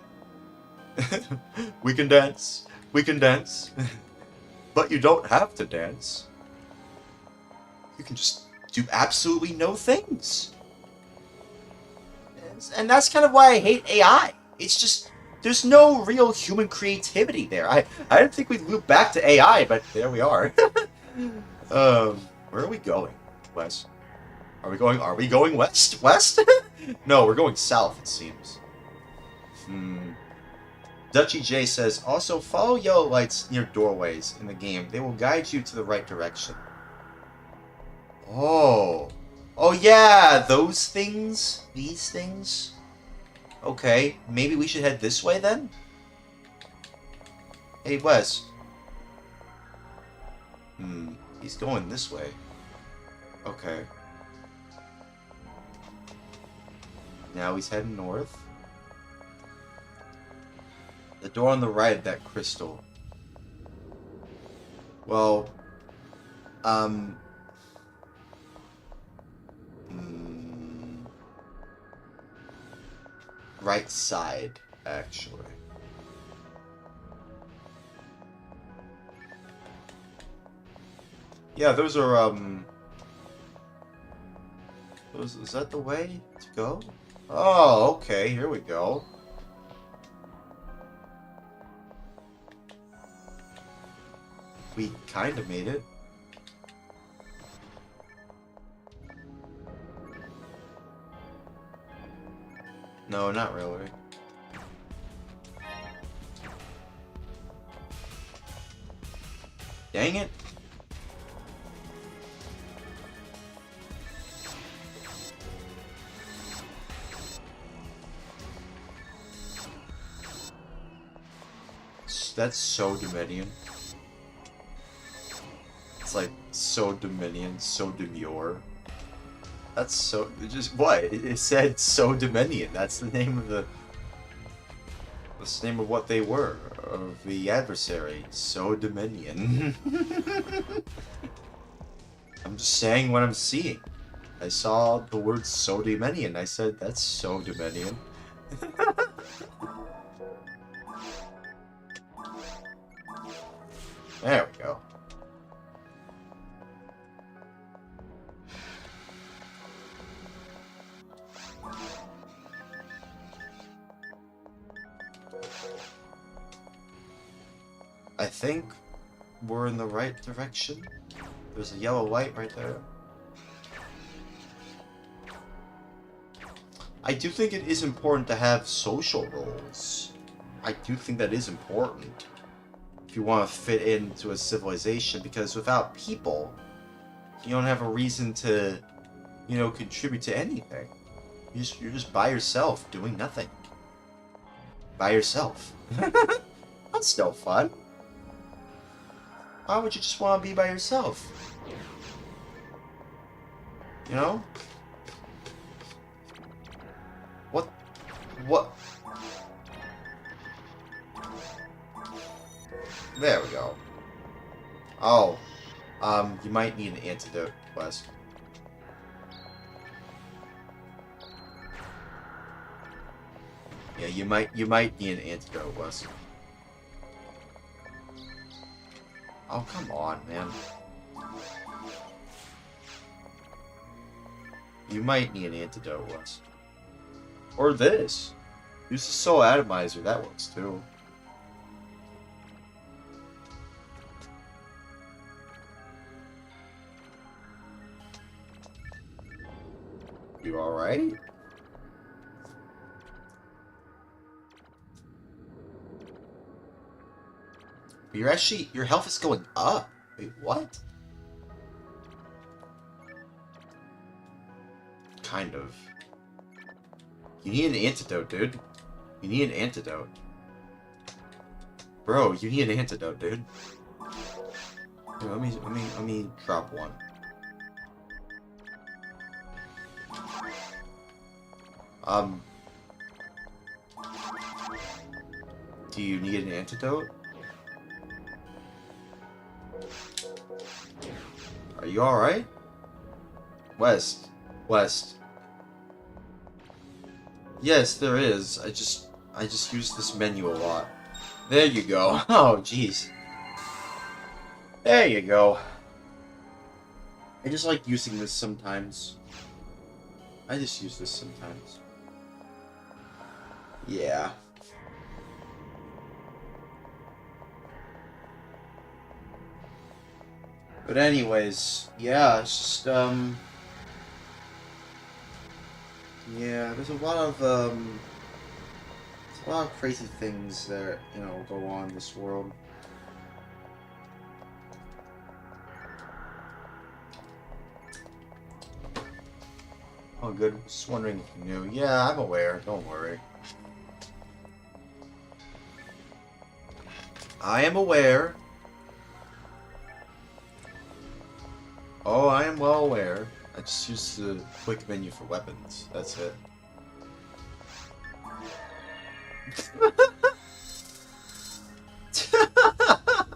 we can dance, but you don't have to dance. You can just do absolutely no things. And that's kind of why I hate AI. It's just, there's no real human creativity there. I didn't think we'd loop back to AI, but there we are. Where are we going, Wes? Are we going west? West? No, we're going south, it seems. Dutchy J says, also follow yellow lights near doorways in the game. They will guide you to the right direction. Oh. Oh yeah, those things? These things? Okay, maybe we should head this way then? Hey, Wes. He's going this way. Okay. Now he's heading north. The door on the right of that crystal. Well, right side, actually. Yeah, those are, is that the way to go? Oh, okay, here we go. We kind of made it. No, not really. Dang it. That's so Dominion. It's like so Dominion, so demure. That's so just what? It said so Dominion. That's the name of that's the name of what they were, of the adversary. So Dominion. I'm just saying what I'm seeing. I saw the word so Dominion. I said that's so Dominion. There we go. I think we're in the right direction. There's a yellow light right there. I do think it is important to have social roles. I do think that is important if you want to fit into a civilization, because without people, you don't have a reason to, you know, contribute to anything. You're just by yourself doing nothing. By yourself. That's no fun. Why would you just want to be by yourself? You know? What? There we go. Oh. You might need an antidote, Wes. Yeah, you might need an antidote, Wes. Oh, come on, man. You might need an antidote, Wes. Or this. Use the soul atomizer, that works too. You alright? Your health is going up. Wait, what? Kind of. You need an antidote, dude. You need an antidote. Bro, you need an antidote, dude. Here, let me drop one. Um, do you need an antidote? Are you alright? West. West. Yes, there is. I just use this menu a lot. There you go. Oh, jeez. There you go. I just like using this sometimes. I just use this sometimes. Yeah. But anyways, yeah, it's just, yeah, there's a lot of crazy things that, you know, go on in this world. Oh, good. Just wondering if you knew. Yeah, I'm aware. Don't worry. I am aware. Oh, I am well aware. I just use the quick menu for weapons. That's it.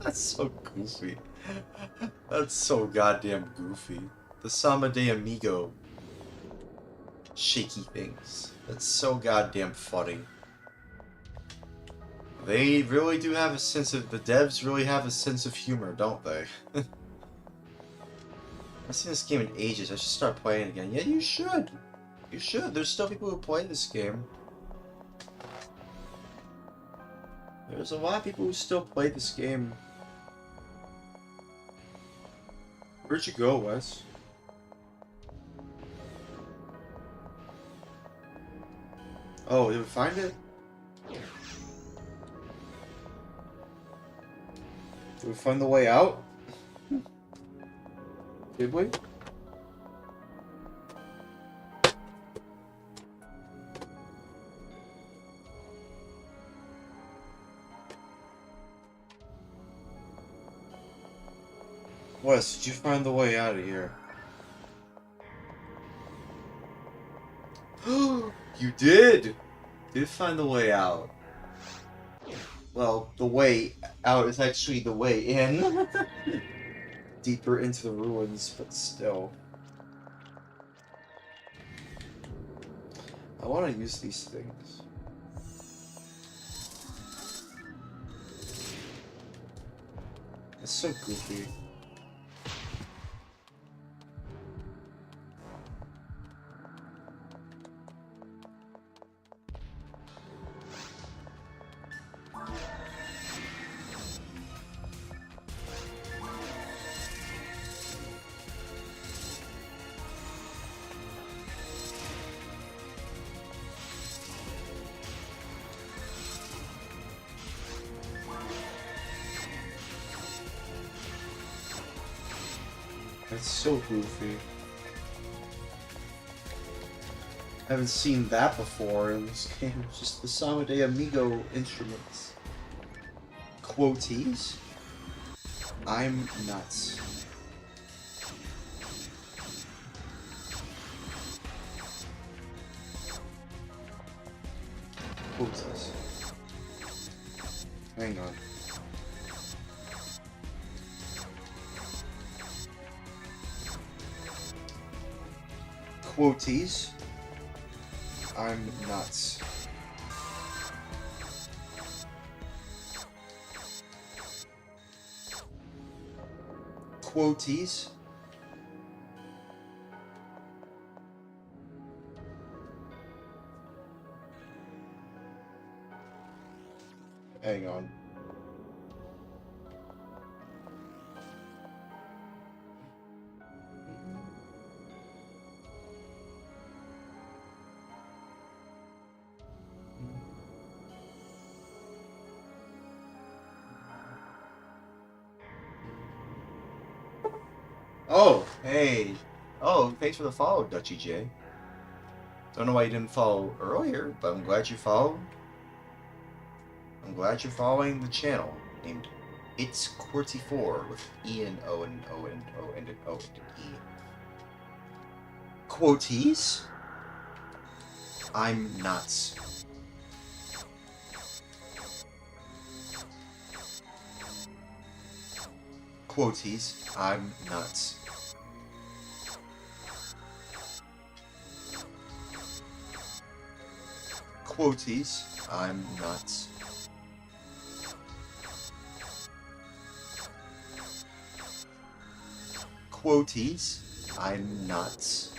That's so goofy. That's so goddamn goofy. The Sama de Amigo shaky things. That's so goddamn funny. They really do have a sense of... The devs really have a sense of humor, don't they? I've seen this game in ages. I should start playing again. Yeah, you should. You should. There's still people who play this game. There's a lot of people who still play this game. Where'd you go, Wes? Oh, did we find it? Did we find the way out? Did we? Wes, did you find the way out of here? You did! Did find the way out. Well, the way out is actually the way in. Deeper into the ruins, but still. I want to use these things. It's so goofy. That's so goofy. I haven't seen that before in this game. It's just the Sama de Amigo instruments. Quoties? I'm nuts. Quoties. Hang on. Quoties. I'm nuts. Quoties. Hang on. Oh, hey. Oh, thanks for the follow, Dutchy J. Don't know why you didn't follow earlier, but I'm glad you followed. I'm glad you're following the channel named It's Qwerty4 with E and O and O and O and an O and an E. Quoties? I'm nuts. Quoties, I'm nuts. Quoties, I'm nuts. Quoties, I'm nuts.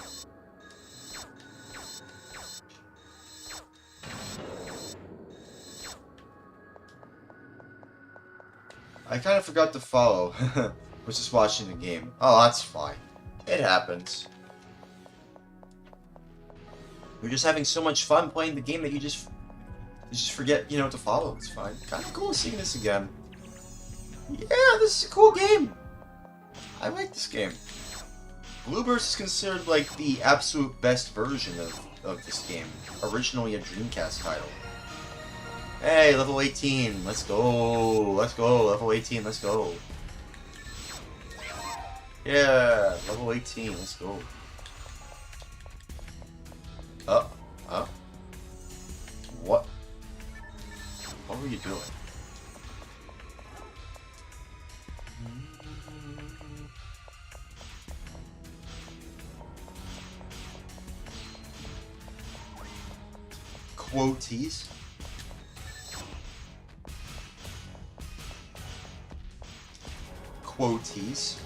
I kind of forgot to follow. Was just watching the game. Oh, that's fine. It happens. You're just having so much fun playing the game that you just forget, you know, to follow. It's fine. Kind of cool seeing this again. Yeah, this is a cool game. I like this game. Blueburst is considered like the absolute best version of this game. Originally a Dreamcast title. Hey, level 18. Let's go. Let's go. Level 18. Let's go. Yeah, level 18. Let's go. What? What were you doing? Quoties? Quoties?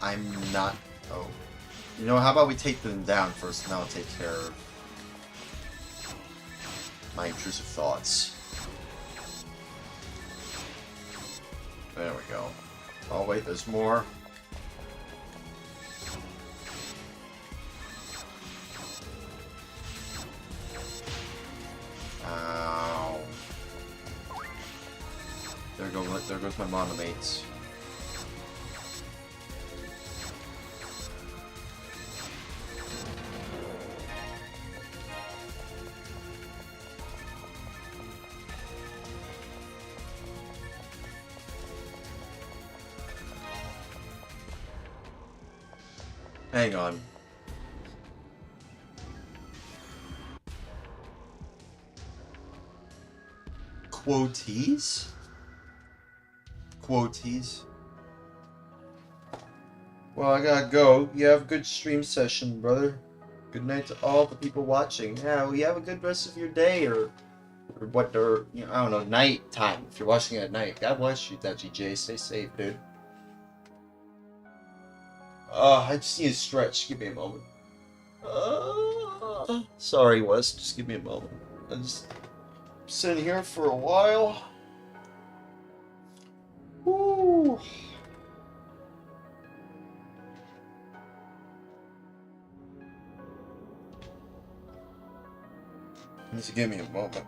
I'm not... Oh. You know, how about we take them down first, and I'll take care of my intrusive thoughts. There we go. Oh wait, there's more. Ow. There goes my monomates. Hang on. Quoties? Quoties? Well, I gotta go. You have a good stream session, brother. Good night to all the people watching. Yeah, well, you have a good rest of your day, or what, or, you know, I don't know, night time, if you're watching it at night. God bless you, GJ. Stay safe, dude. I just need to stretch. Give me a moment. Sorry, Wes. Just give me a moment. I'm just sitting here for a while. Woo. Just give me a moment.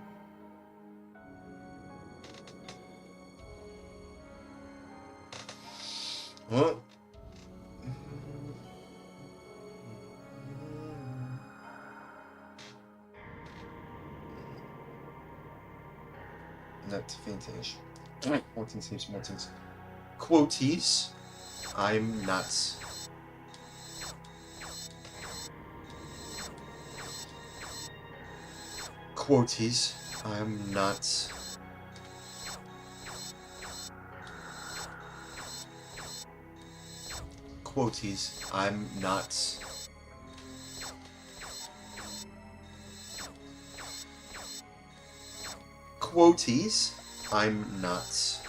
Huh? Not Phantasy. More things, more things. Quoties. I'm nuts. Quoties. I'm nuts. Quoties. I'm nuts. Quoties. I'm nuts.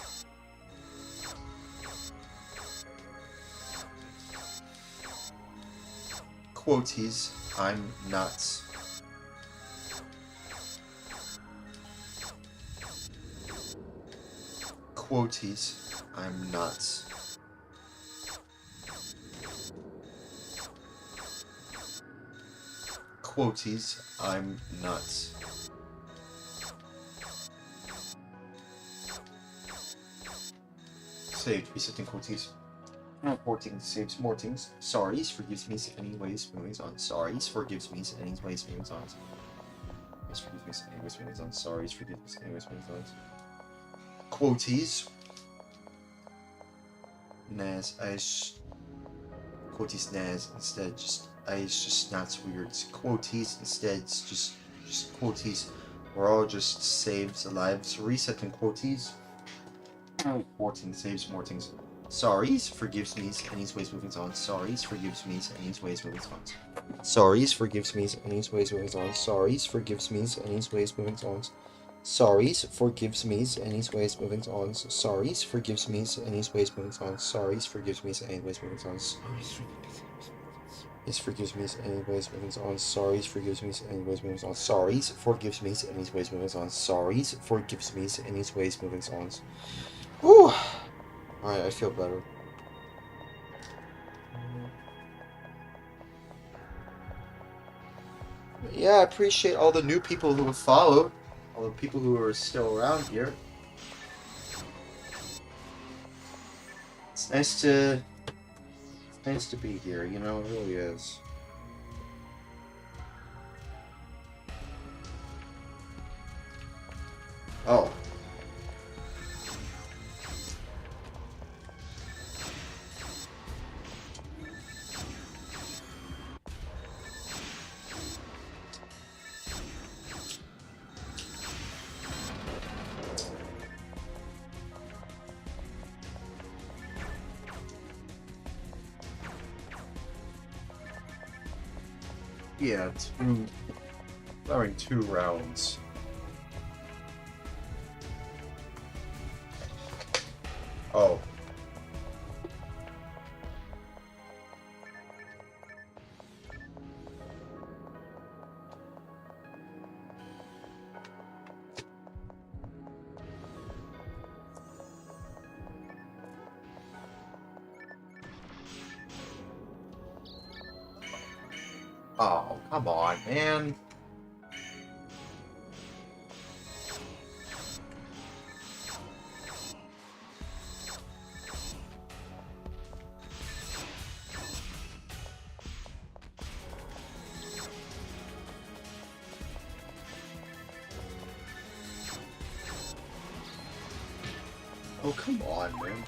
Quoties. I'm nuts. Quoties. I'm nuts. Quoties. I'm nuts. Saved. Resetting quoties. 14 saves more things. Sorries forgives me anyways moves on. Sorries forgives me anyways moves on. Please forgive me anyways moving on. Sorry, forgive me anyways moving on. Quoties. Naz, quoties Naz instead. Just it's just not weird. It's quoties instead. It's just quoties. We're all just saves lives. Resetting quoties. 14 saves more things. Sorries forgives me and his ways moving on. Sorries forgives me and his ways moving on. Sorries forgives me and his ways moving on. Sorries forgives me and his ways moving on. Sorries forgives me and his ways moving on. Sorries forgives me and his ways moving on. Sorries forgives me and his ways moving on. Yes, forgives me and his ways moving on. Sorries forgives me and his ways moving on. Sorries forgives me and his ways moving on. Sorries forgives me and his ways moving on. Whew. Alright, I feel better. Yeah, I appreciate all the new people who have followed. All the people who are still around here. It's nice to be here, you know, it really is. Oh. Yeah, allowing 2 rounds. Oh. Oh, come on, man. Oh, come on, man.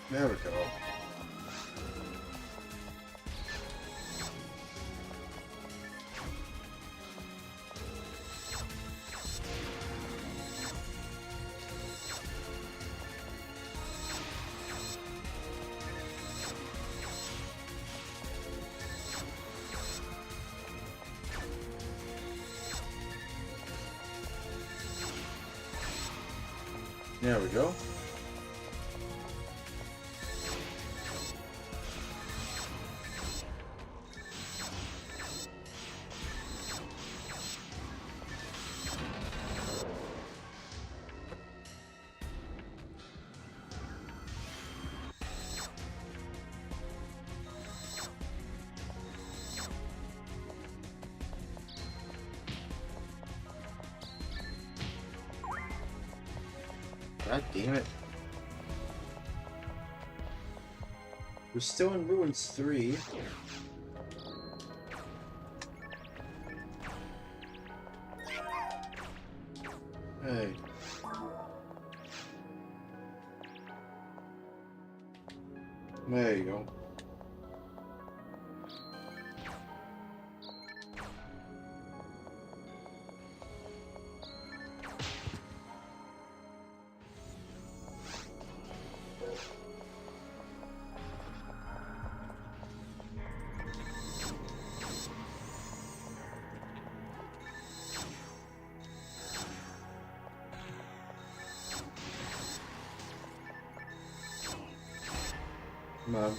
There we go. There we go. God damn it. We're still in Ruins 3. Hey. There you go. Come on.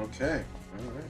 Okay. All right.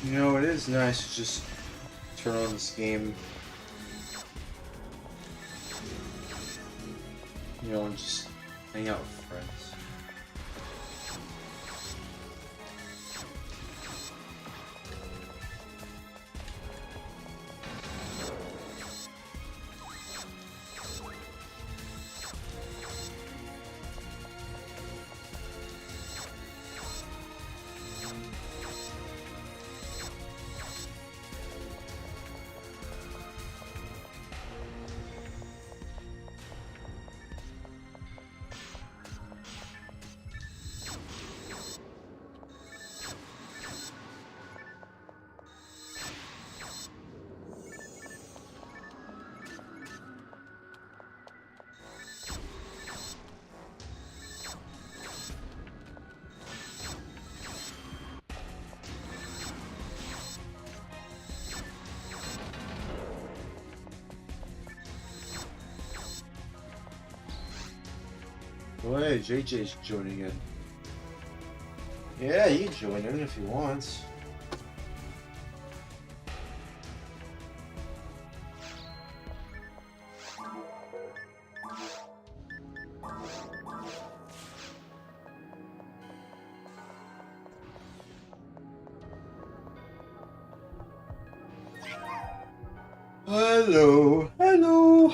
You know, it is nice to just turn on this game, you know, and just hang out with friends. Oh, hey, JJ's joining in. Yeah, you can join in if you want. Hello, hello.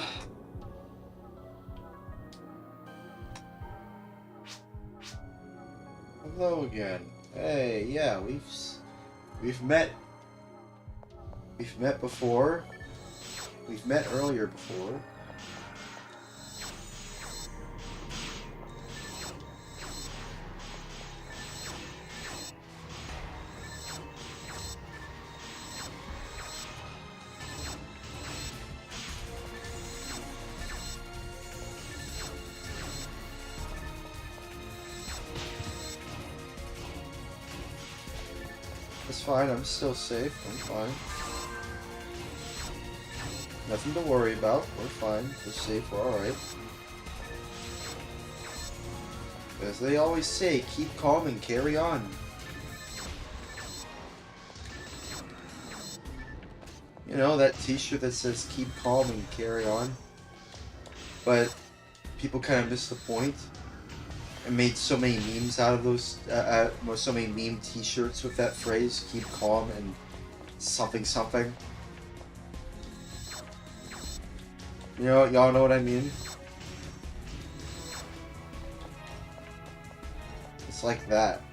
Hello again. Hey, yeah, we've met before. We've met earlier before. It's fine, I'm still safe. I'm fine. Nothing to worry about. We're fine. We're safe. We're alright. As they always say, keep calm and carry on. You know, that t-shirt that says keep calm and carry on. But people kind of missed the point. And made so many memes out of those, so many meme t-shirts with that phrase, keep calm and something something. You know, y'all know what I mean? It's like that.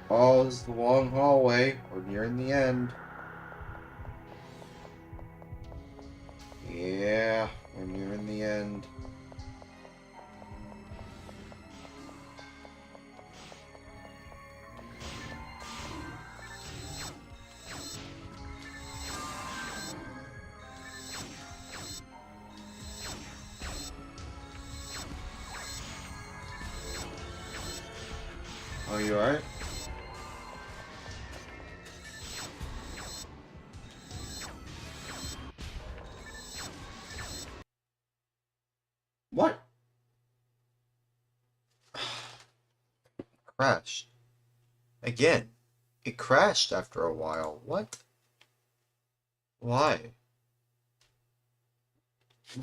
All is the long hallway. We're nearing the end. Yeah, we're nearing the end. Oh, you alright? What? Crashed. Again. It crashed after a while. What? Why?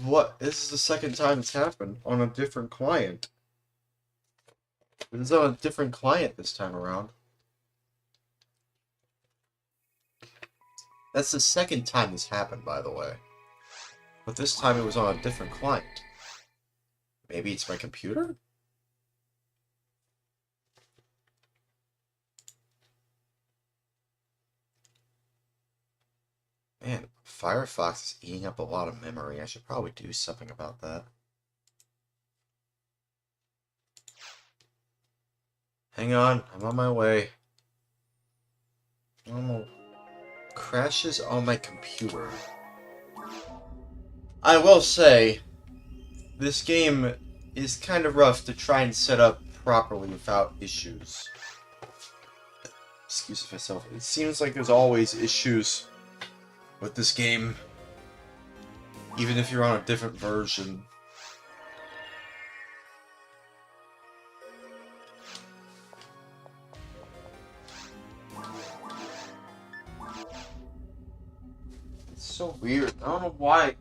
What? This is the second time it's happened on a different client. It's on a different client this time around. That's the second time this happened, by the way. But this time it was on a different client. Maybe it's my computer? Man, Firefox is eating up a lot of memory. I should probably do something about that. Hang on, I'm on my way. Normal crashes on my computer. I will say, this game is kind of rough to try and set up properly without issues. Excuse myself. It seems like there's always issues with this game, even if you're on a different version. It's so weird. I don't know why.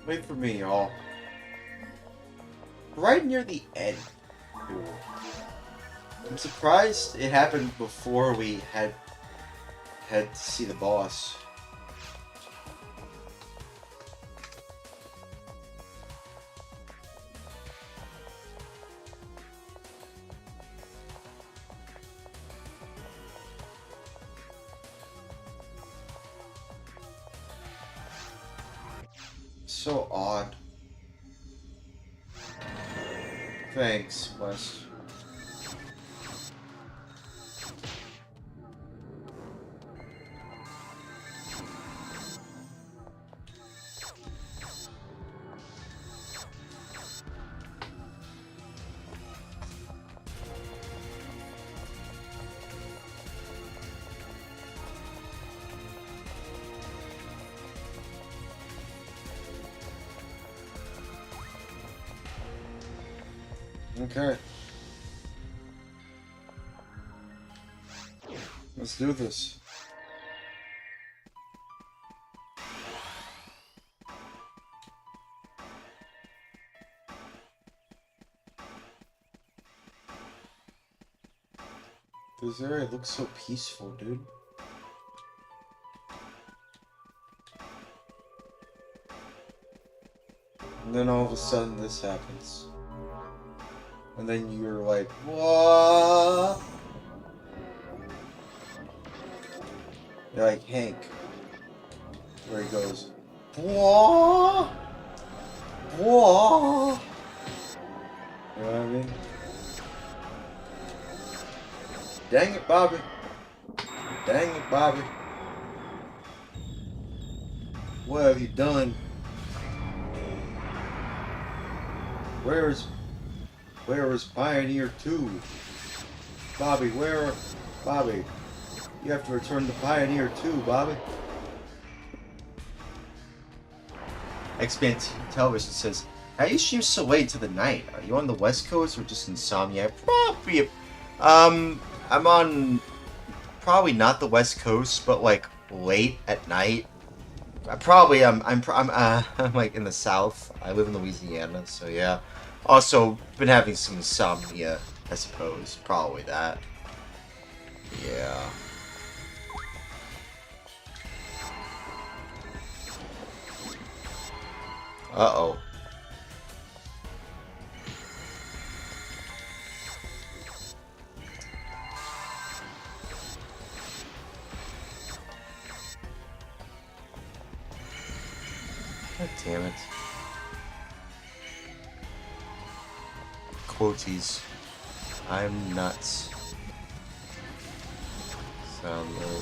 Wait for me, y'all. Right near the end. Ooh. I'm surprised it happened before we had to see the boss. So odd. Thanks, Wes. Okay. Let's do this. This area looks so peaceful, dude. And then all of a sudden this happens. And then you're like, what? You're like Hank, where he goes, what? What? You know what I mean? Dang it, Bobby. Dang it, Bobby. What have you done? Where is Pioneer 2? Bobby, Bobby, you have to return to Pioneer 2, Bobby. X-Band Television says, how do you stream so late into the night? Are you on the West Coast or just insomnia? Probably, I'm on, probably not the West Coast, but like late at night. I'm like in the South. I live in Louisiana, so yeah. Also, been having some insomnia, I suppose. Probably that. Yeah. Uh-oh. God damn it. Quoties. I'm nuts. Sound low.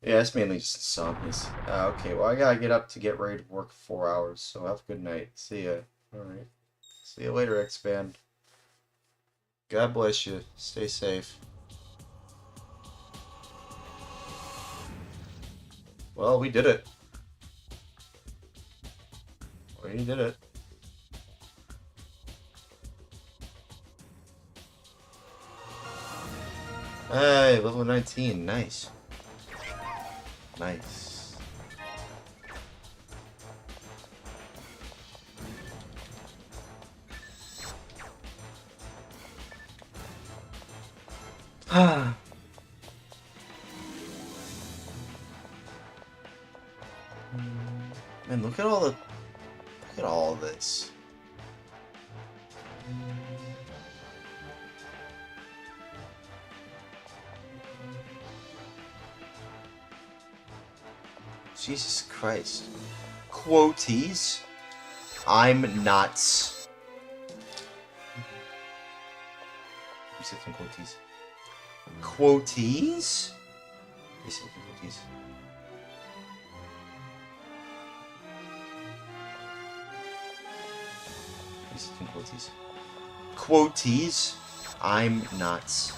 Yeah, it's mainly just insomnia. Okay, well I gotta get up to get ready to work 4 hours, so have a good night. See ya. Alright. See you later, X-Band. God bless you. Stay safe. Well, we did it. We did it. Hey, level 19. Nice. Nice. Ah. Man, look at all this. Jesus Christ. Quoties. I'm nuts. Resetting quoties. Quoties? Resetting quoties. Resetting quoties. Quoties. I'm nuts.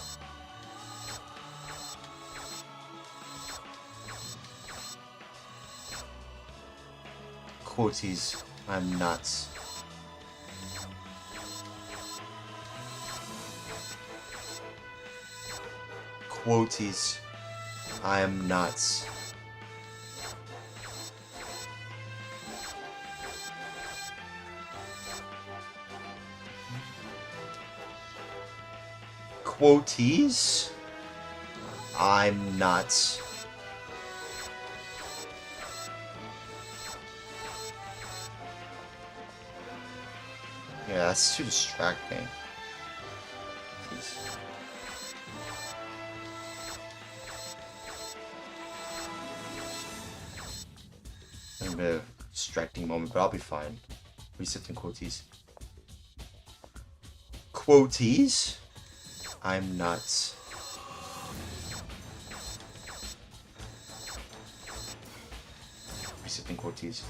Quoties. I'm nuts. Quoties. I am nuts. Quoties. I'm nuts. Yeah, that's too distracting. Please. A bit of a distracting moment, but I'll be fine. Resetting quoties. Quoties? I'm nuts. Resetting quoties.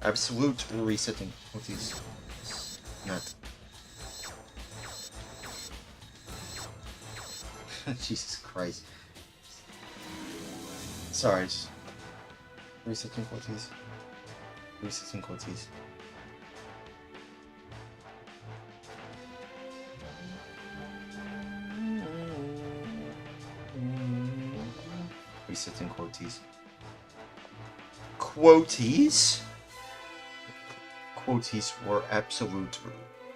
Absolute resetting quoties. Nut. Jesus Christ. Sorry, just resetting quoties. Resetting quoties. Resetting quoties. Quoties? Quoties were absolute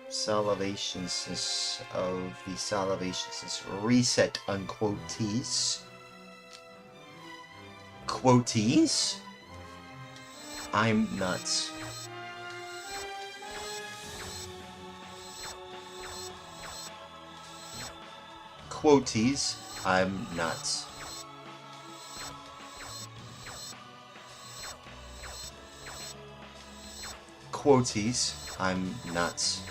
salivations of the salivations. Reset unquoties. Quoties? I'm nuts. Quoties? I'm nuts. Quoties? I'm nuts.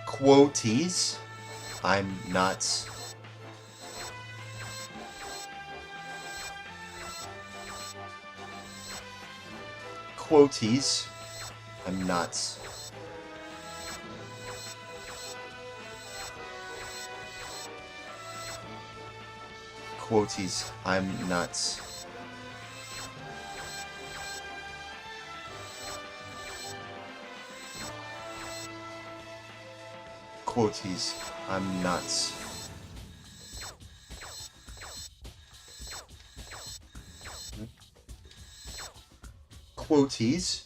Quoties? I'm nuts. Quoties? I'm nuts. Quoties? I'm nuts. Quoties? I'm nuts. Quoties?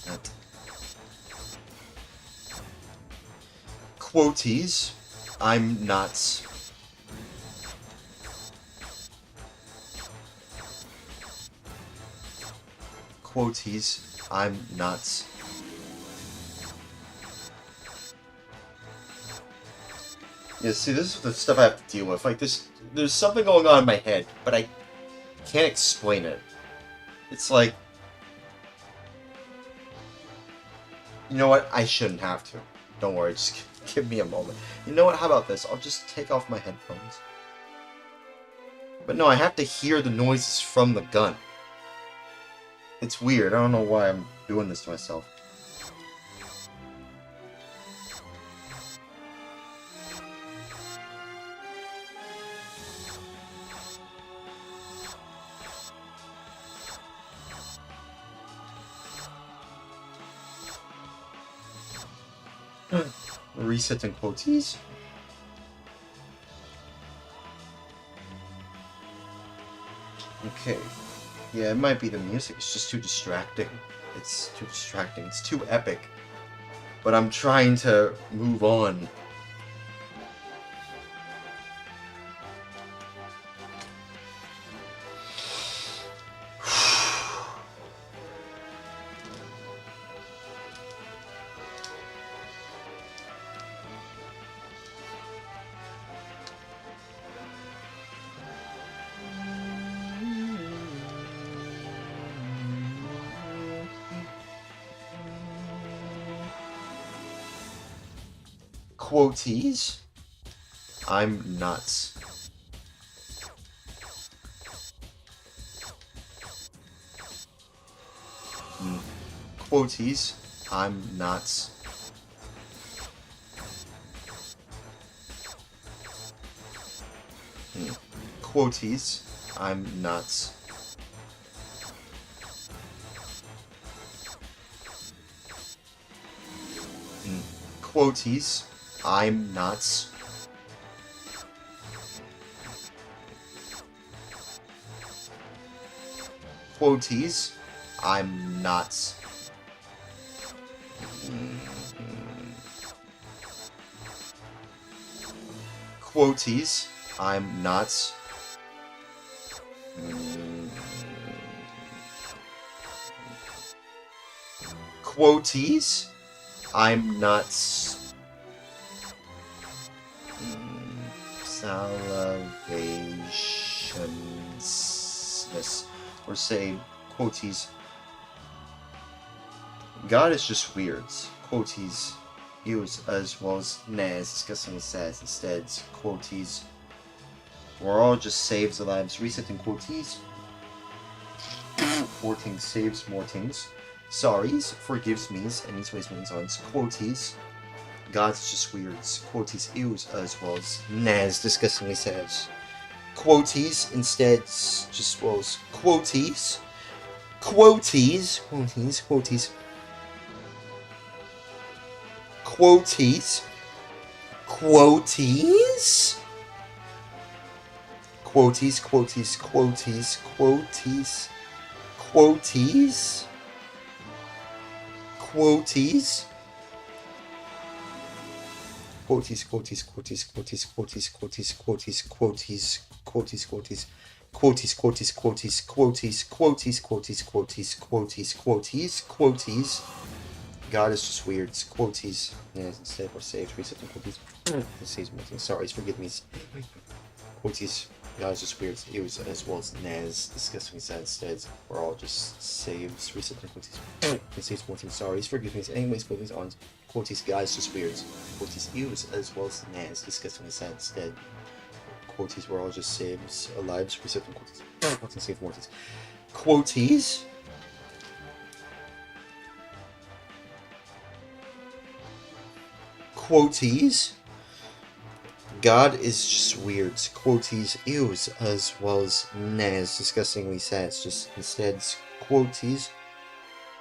Nut. Quoties? I'm nuts. Quoties? I'm nuts. Yeah, see, this is the stuff I have to deal with. Like, there's something going on in my head, but I can't explain it. It's like, you know what? I shouldn't have to. Don't worry, just give me a moment. You know what? How about this? I'll just take off my headphones. But no, I have to hear the noises from the gun. It's weird. I don't know why I'm doing this to myself. Reset and quoties. Okay. Yeah, it might be the music. It's just too distracting. It's too distracting. It's too epic. But I'm trying to move on. Quoties. I'm nuts. Quoties. I'm nuts. Quoties. I'm nuts. Quoties. I'm nuts. Quoties. I'm nuts. Quoties. I'm nuts. Quoties. I'm nuts. Salvations. Or say, quoties. God is just weird. Quoties. Use as well as Naz discussing says instead. Quoties. We're all just saves the lives. Resetting quoties. 14 saves more things. Sorries, forgives me's, and these ways means on quoties. God's just weird. Quoties use as well as Naz disgustingly says. Quoties instead just was quoties. Quoties. Quoties. Quoties. Quoties. Quoties. Quoties. Quoties. Quoties. Quoties. Quoties. Quoties. Quoties, quoties, quoties, quoties, quoties, quoties, quoties, quoties, quoties, quoties, quoties, quoties, quoties, quoties, quoties, quoties, quoties, quoties, quoties, quoties. God is just weird. Quoties. Yes, instead we're saved. Reset the quoties. This saves more things. Sorry, forgive me. Quoties. God is just weird. It was as well as Naz discussing sad instead. We're all just saves. Reset the quoties. This saves more things. Sorry, forgive me. Anyways, quoties on. Quoties, guys, just weird. Quoties, use as well as Naz discussing sad instead. Quoties, we're all just saves lives. Reset the quoties. Quoties, save more things. Quoties. Quoties. God is just weird. Quoties, use as well as Naz disgustingly sad. Just instead, quoties.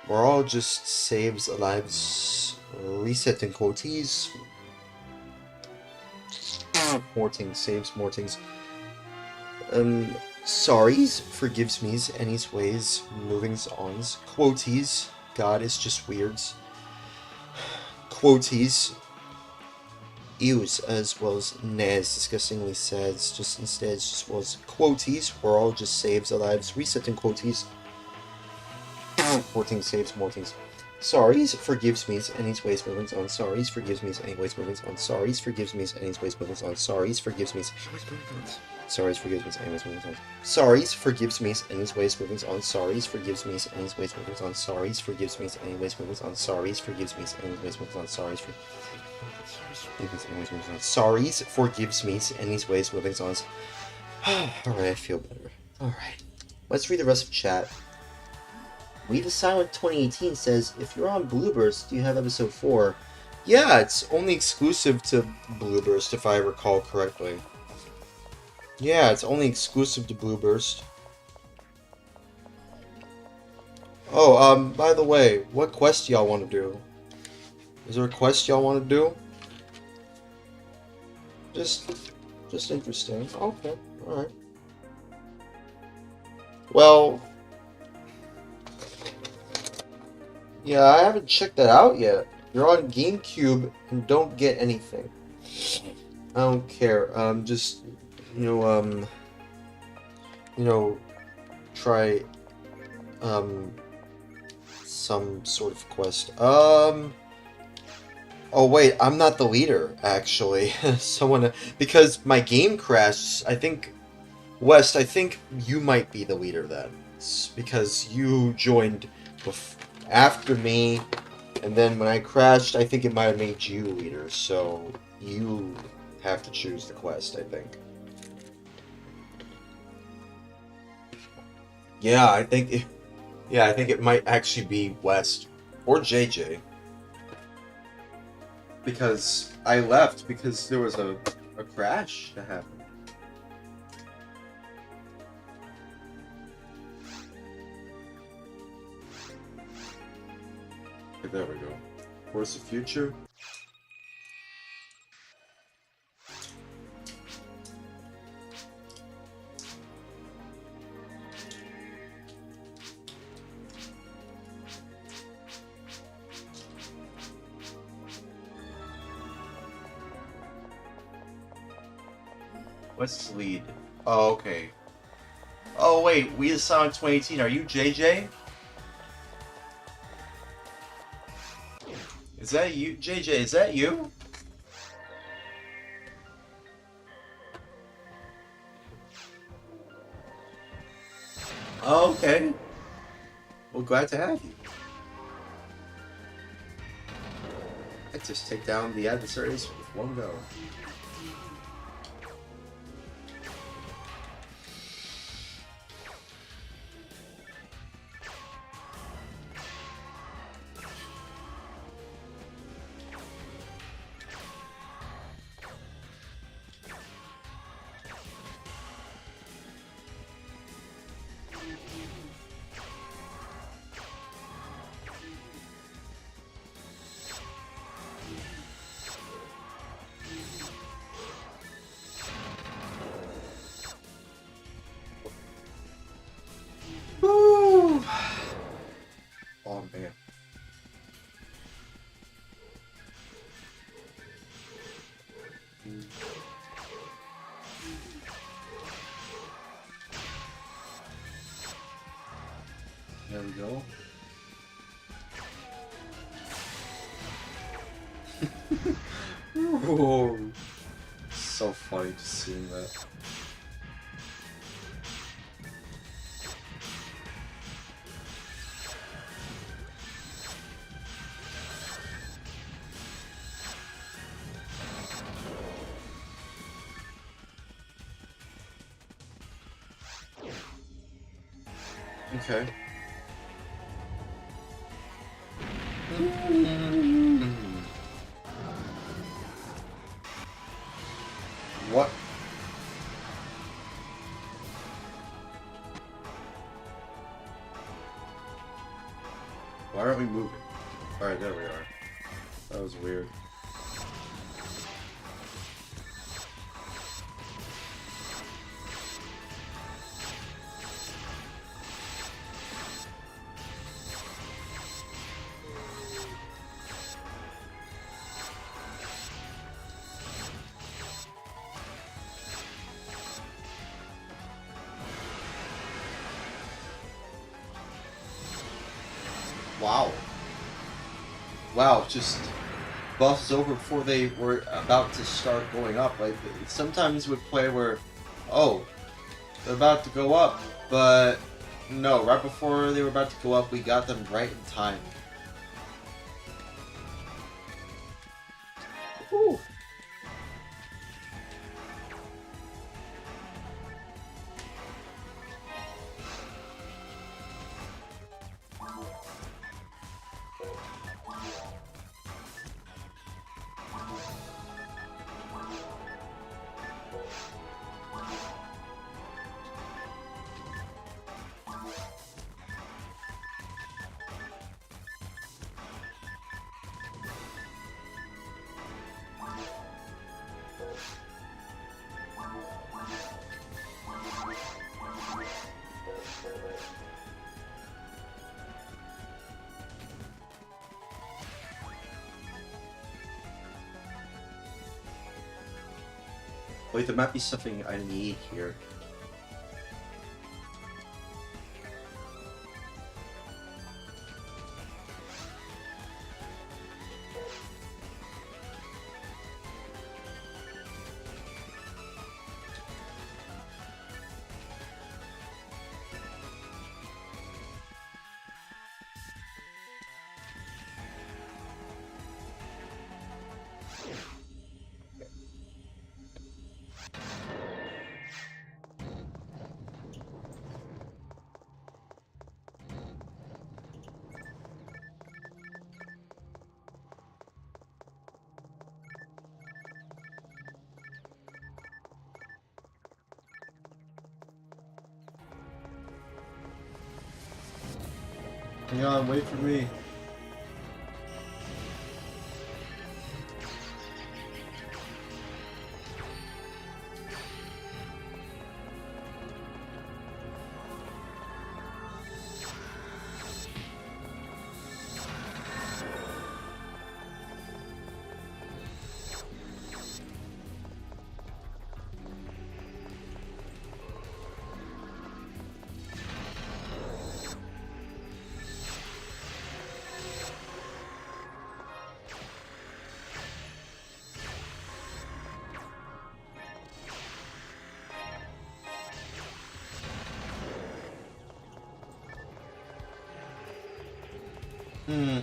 We're all just saves lives. Resetting quoties. More things, saves more things. Sorries, forgives me's, any's ways, movings ons. Quoties, God is just weird. Quoties, use as well as Naz disgustingly says, just instead just was quoties, we're all just saves lives. Resetting quoties. More things, saves more things. Sorries, forgives me's, any's ways, movings on. Sorries, forgives me's, anyways, movings on. Sorries, forgives me's, any's ways, movings on. Sorries, forgives me's, Sorries, forgives me's, anyways, movings on. Sorries, forgives me's, any's ways, movings on. Sorries, forgives me's, any's ways, movings on. Sorries, forgives me's, anyways, movings on. Sorries, forgives me's, anyways, movings on. Sorries, Sorries, forgives me's, any's ways, movings on. Alright, I feel better. Alright. Let's read the rest of chat. We the Silent 2018 says, if you're on Blueburst, do you have episode 4? Yeah, it's only exclusive to Blueburst, if I recall correctly. Yeah, it's only exclusive to Blueburst. Oh, by the way, what quest y'all want to do? Is there a quest y'all want to do? Just interesting. Okay, all right. Well, yeah, I haven't checked that out yet. You're on GameCube and don't get anything. I don't care. Just you know, um, you know, try some sort of quest. Oh wait, I'm not the leader actually. Someone because my game crashed. I think West. I think you might be the leader then, because you joined after me, and then when I crashed, I think it might have made you leader. So you have to choose the quest. I think. Yeah, I think. Yeah, I think it might actually be West or JJ. Because I left because there was a crash that happened. Okay, there we go. Where's the future? What's the lead? Oh, okay. Oh, wait, we is Sonic 2018. Are you JJ? Is that you? JJ, is that you? Oh, okay. Well, glad to have you. I just take down the adversaries with one go. Woo! Oh, man. There we go. Oh, so funny just seeing that. Okay. What? Why aren't we moving? Alright, there we are. That was weird. Wow. Wow, just buffs over before they were about to start going up. Like, sometimes would play where, oh, they're about to go up, but no, right before they were about to go up, we got them right in time. Whew. Wait, there might be something I need here. Hang on, wait for me. Hmm.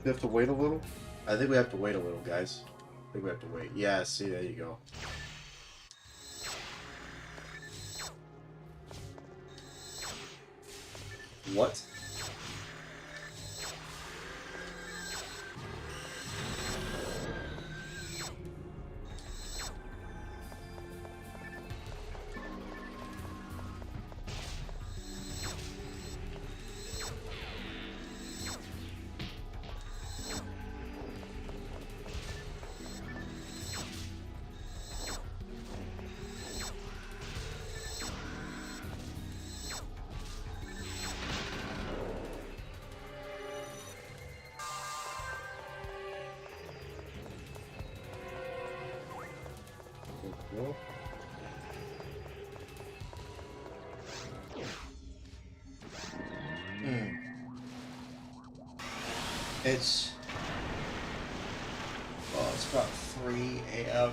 We have to wait a little? I think we have to wait a little, guys. I think we have to wait. Yeah, see, there you go. What? Well, it's... Oh, it's about 3 a.m.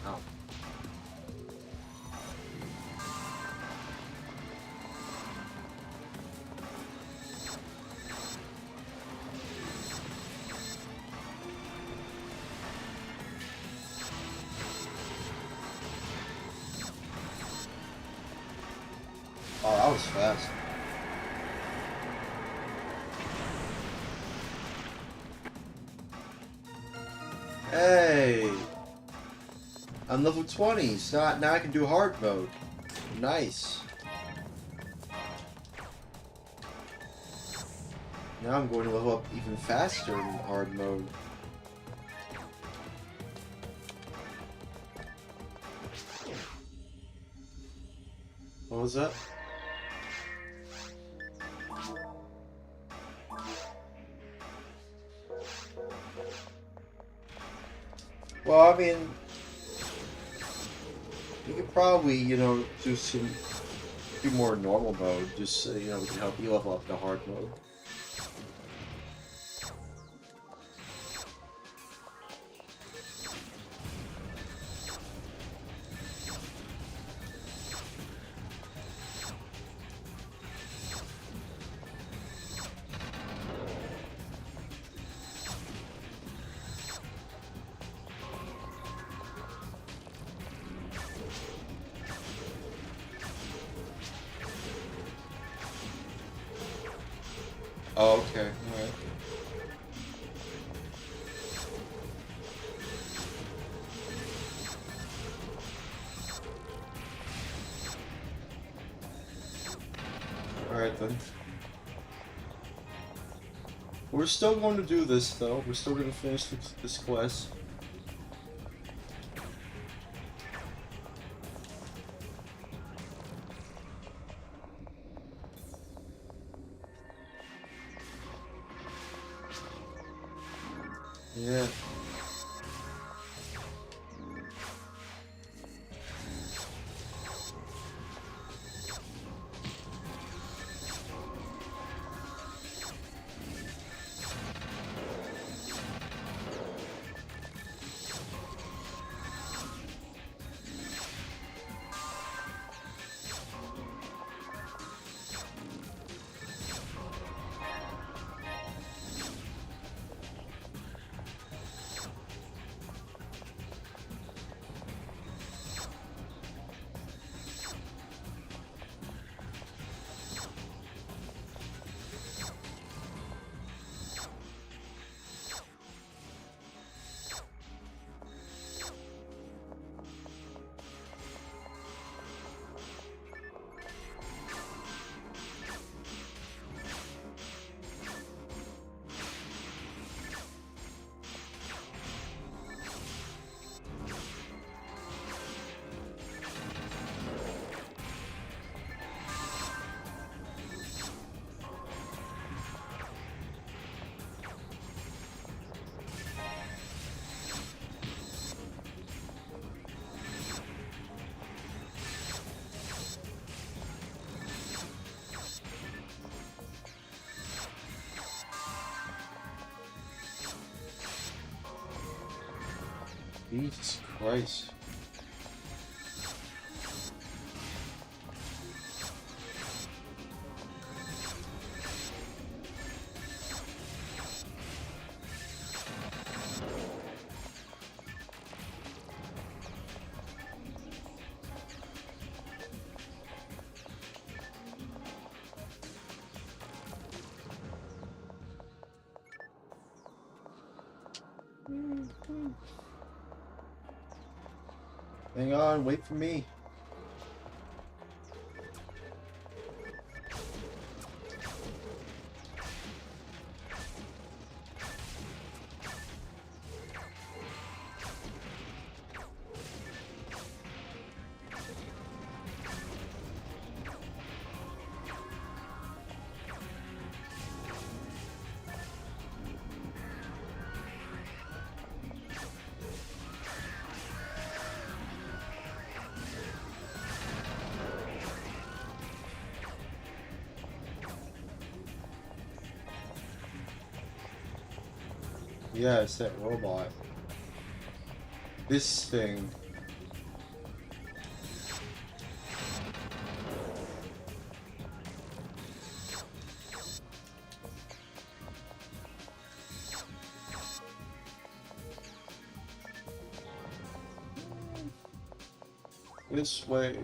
Oh. Oh, that was fast. Hey! I'm level 20, so now I can do hard mode. Nice. Now I'm going to level up even faster in hard mode. What was that? Well, I mean, you could probably, you know, do more normal mode, just so, you know, we can help you level up to hard mode. Oh, okay. Alright. Alright then. We're still going to do this though. We're still going to finish this quest. Yeah. Jesus Christ. Hang on, wait for me. Yeah, it's that robot. This thing. This way.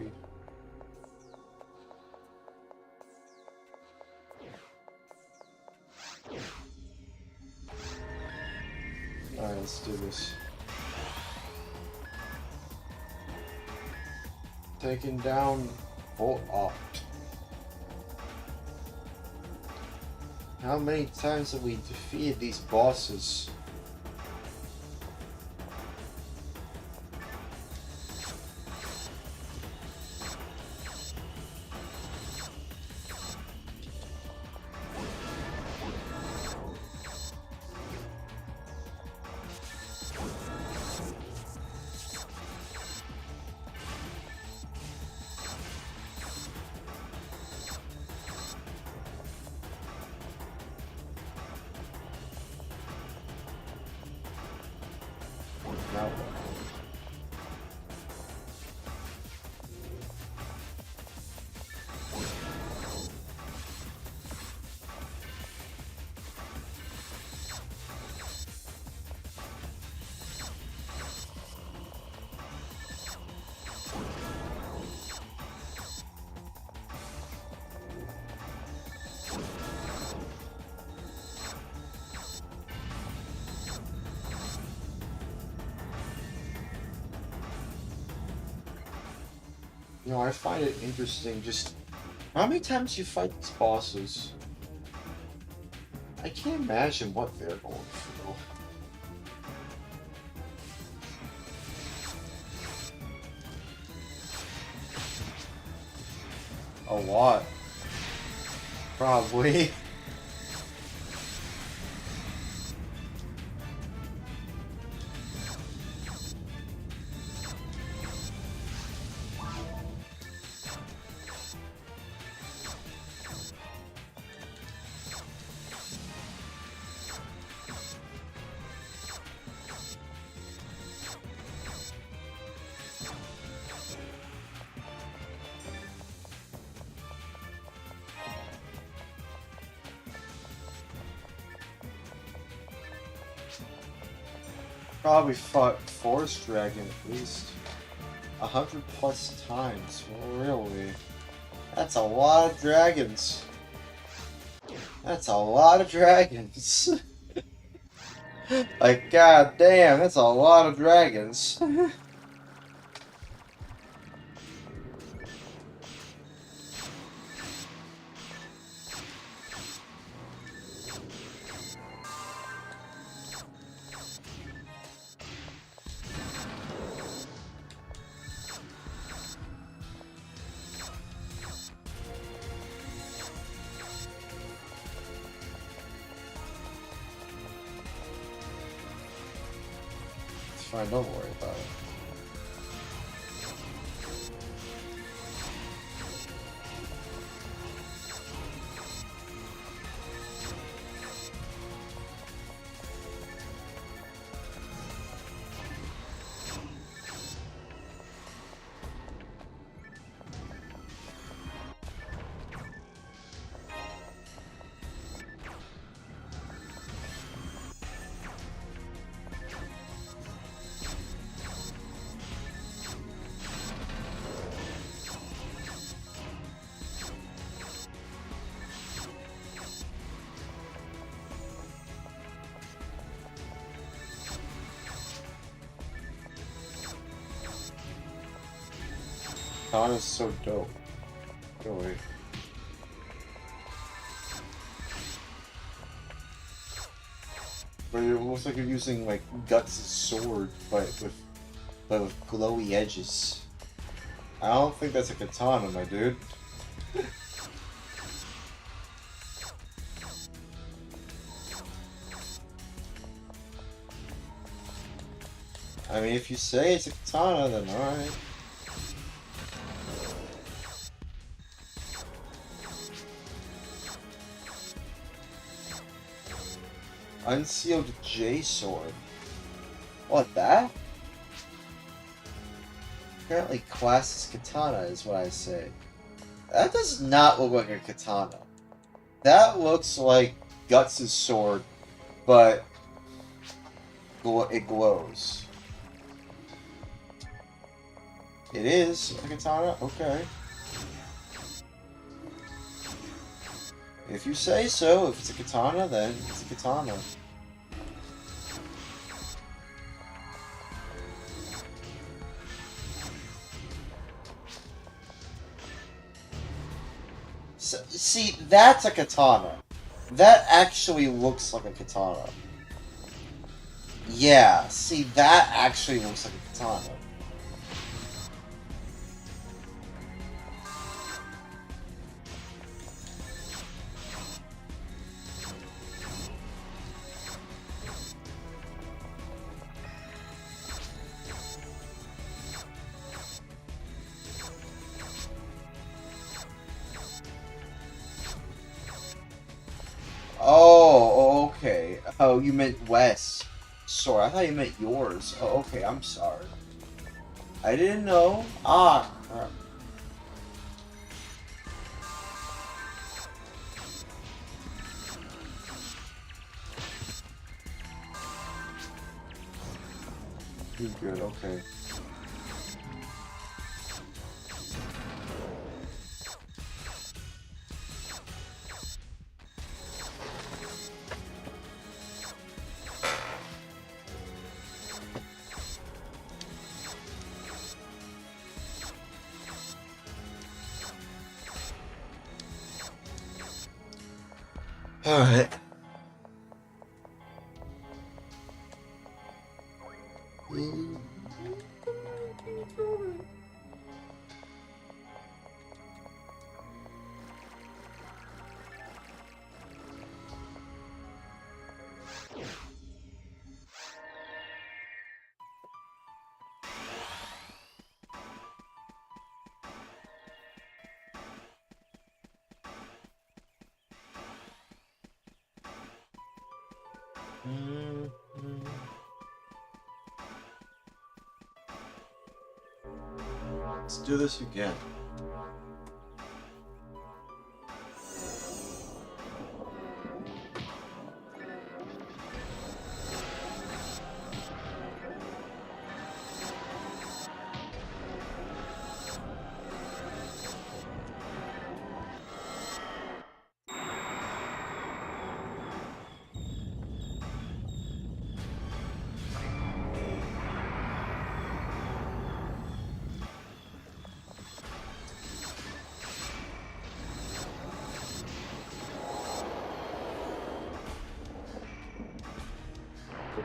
Alright, let's do this. Taking down Volt Opt. How many times have we defeated these bosses? You know, I find it interesting just how many times you fight these bosses. I can't imagine what they're going through. A lot. Probably. Probably fought Forest Dragon at least 100+ times. Really? That's a lot of dragons. That's a lot of dragons. Like, god damn, that's a lot of dragons. It's fine, don't worry about it. Katana's so dope. Really. But it looks like you're using like Guts' sword, but with glowy edges. I don't think that's a katana, my dude. I mean, if you say it's a katana, then alright. Unsealed J sword. What, that? Apparently class is katana is what I say. That does not look like a katana. That looks like Guts' sword, but it glows. It is a katana? Okay. If you say so, if it's a katana, then it's a katana. So, see, that's a katana. That actually looks like a katana. Yeah, see, that actually looks like a katana. Oh, okay. Oh, you meant Wes. Sorry, I thought you meant yours. Oh, okay, I'm sorry. I didn't know. Ah, crap. You're good, okay. Alright. Let's do this again.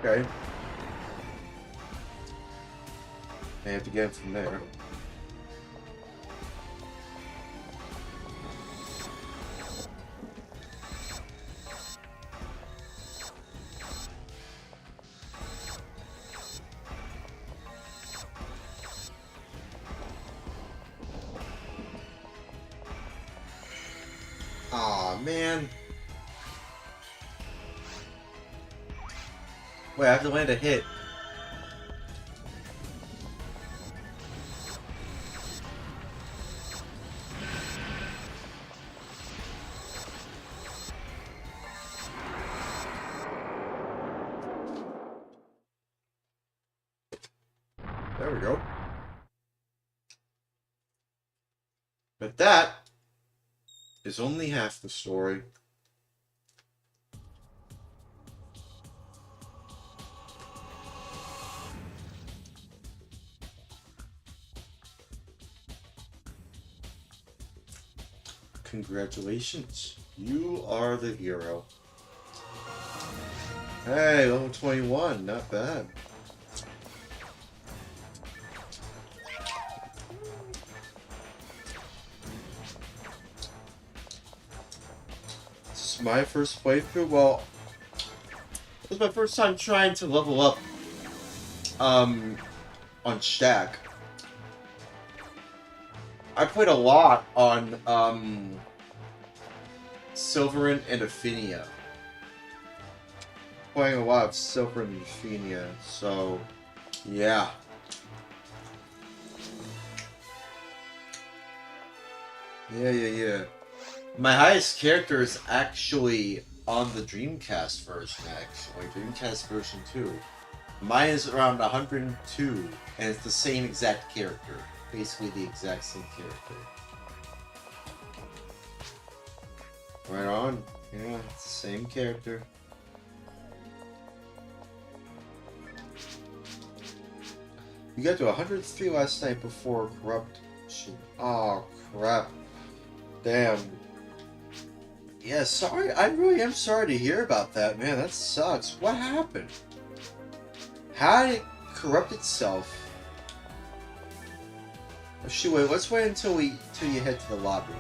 Okay. I have to get it from there. Aw, man. Wait, I have to land a hit. There we go. But that is only half the story. Congratulations. You are the hero. Hey, level 21. Not bad. This is my first playthrough. Well, it was my first time trying to level up on Stack. I played a lot on Silverin and Ephinea. Playing a lot of Silverin and Ephinea, so yeah. Yeah. My highest character is actually on the Dreamcast version, actually. Dreamcast version 2. Mine is around 102, and it's the same exact character. Basically the exact same character. Right on. Yeah, it's the same character. You got to 103 last night before corruption. Oh, crap. Damn. Yeah, sorry. I really am sorry to hear about that, man. That sucks. What happened? How did it corrupt itself? Oh, shoot, wait. Let's wait until you head to the lobby.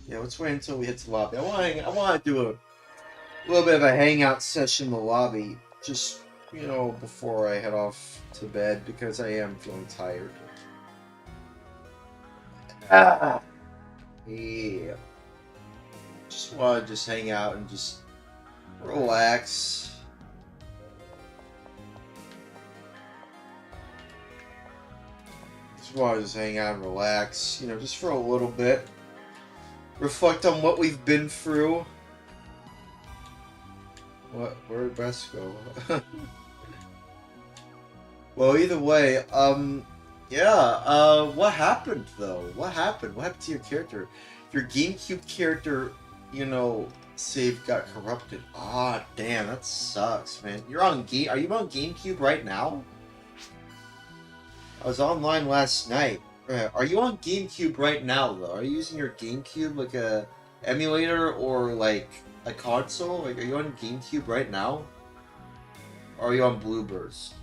Yeah, let's wait until we head to the lobby. I want to do a little bit of a hangout session in the lobby. Just, you know, before I head off to bed, because I am feeling tired. Yeah. Just want to hang out and just relax. Just want to hang out and relax, you know, just for a little bit. Reflect on what we've been through. Where did Bess go? Well, either way, yeah, what happened, though? What happened? What happened to your character? Your GameCube character, you know, save got corrupted. Ah, damn, that sucks, man. Are you on GameCube right now? I was online last night. Are you on GameCube right now, though? Are you using your GameCube like a emulator or like a console? Like, are you on GameCube right now? Or are you on Bluebirds?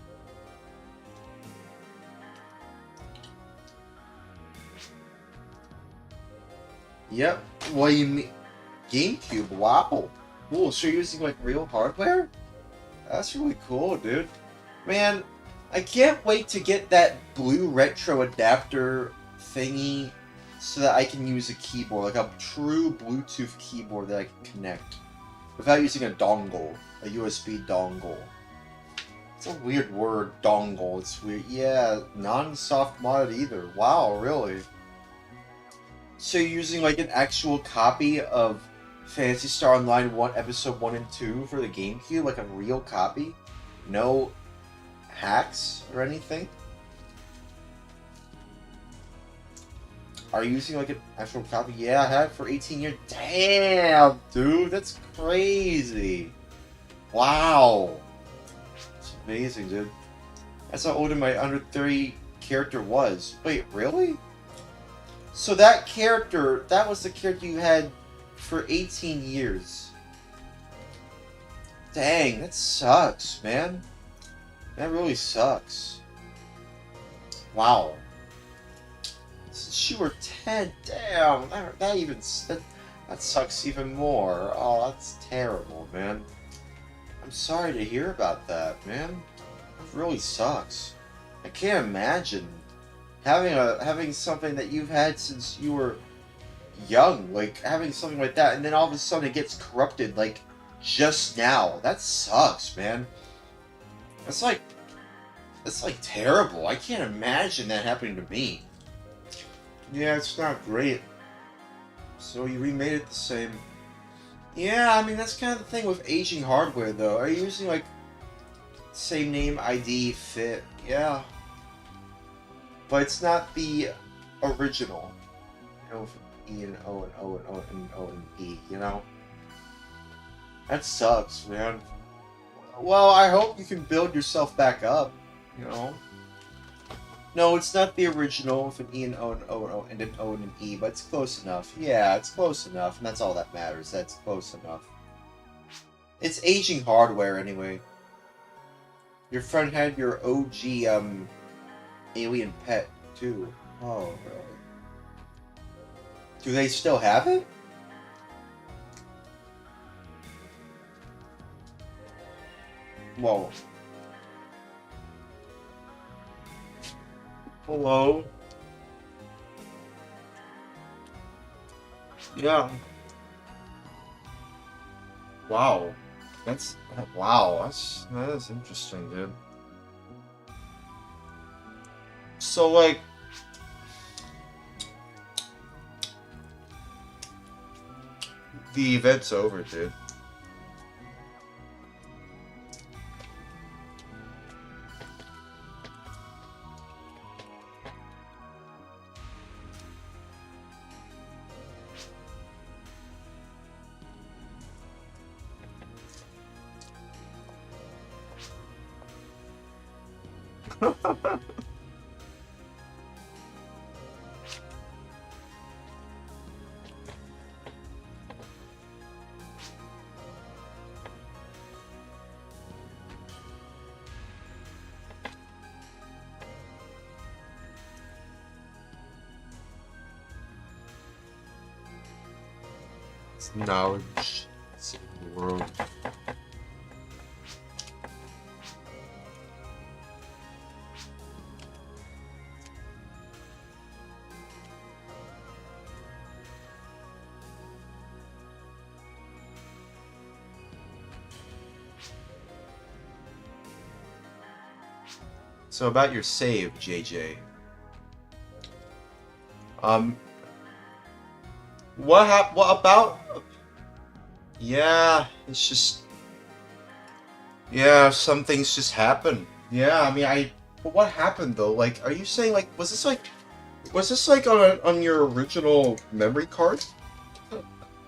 Yep. What do you mean? GameCube? Wow. Cool. So you're using like real hardware? That's really cool, dude. Man, I can't wait to get that blue retro adapter thingy so that I can use a keyboard, like a true Bluetooth keyboard that I can connect without using a dongle, a USB dongle. It's a weird word, dongle. It's weird. Yeah, non-soft modded either. Wow, really? So you're using like an actual copy of Phantasy Star Online 1, Episode 1 and 2 for the GameCube? Like a real copy? No hacks or anything? Are you using like an actual copy? Yeah, I had it for 18 years. Damn, dude, that's crazy. Wow. It's amazing, dude. That's how old my under 30 character was. Wait, really? So that character, that was the character you had for 18 years. Dang, that sucks, man. That really sucks. Wow. Since you were 10, damn, that sucks even more. Oh, that's terrible, man. I'm sorry to hear about that, man. That really sucks. I can't imagine having something that you've had since you were young, like having something like that, and then all of a sudden it gets corrupted, like just now. That sucks, man. That's like terrible. I can't imagine that happening to me. Yeah, it's not great. So you remade it the same. Yeah, I mean that's kind of the thing with aging hardware, though. Are you using like same name, ID, fit? Yeah. But it's not the original. You know, with E and O and O and O and O and E, you know? That sucks, man. Well, I hope you can build yourself back up, you know? No, it's not the original with an E and O and O and O and an O and an E, but it's close enough. Yeah, it's close enough, and that's all that matters. That's close enough. It's aging hardware, anyway. Your friend had your OG, alien pet, too. Oh, really? Do they still have it? Whoa. Hello? Yeah. Wow. Wow, that is interesting, dude. So, like, the event's over, dude. Knowledge. It's the world. So about your save, JJ. What about? Yeah, it's just. Yeah, some things just happen. Yeah, I mean, But what happened though? Like, are you saying like, was this like on your original memory card?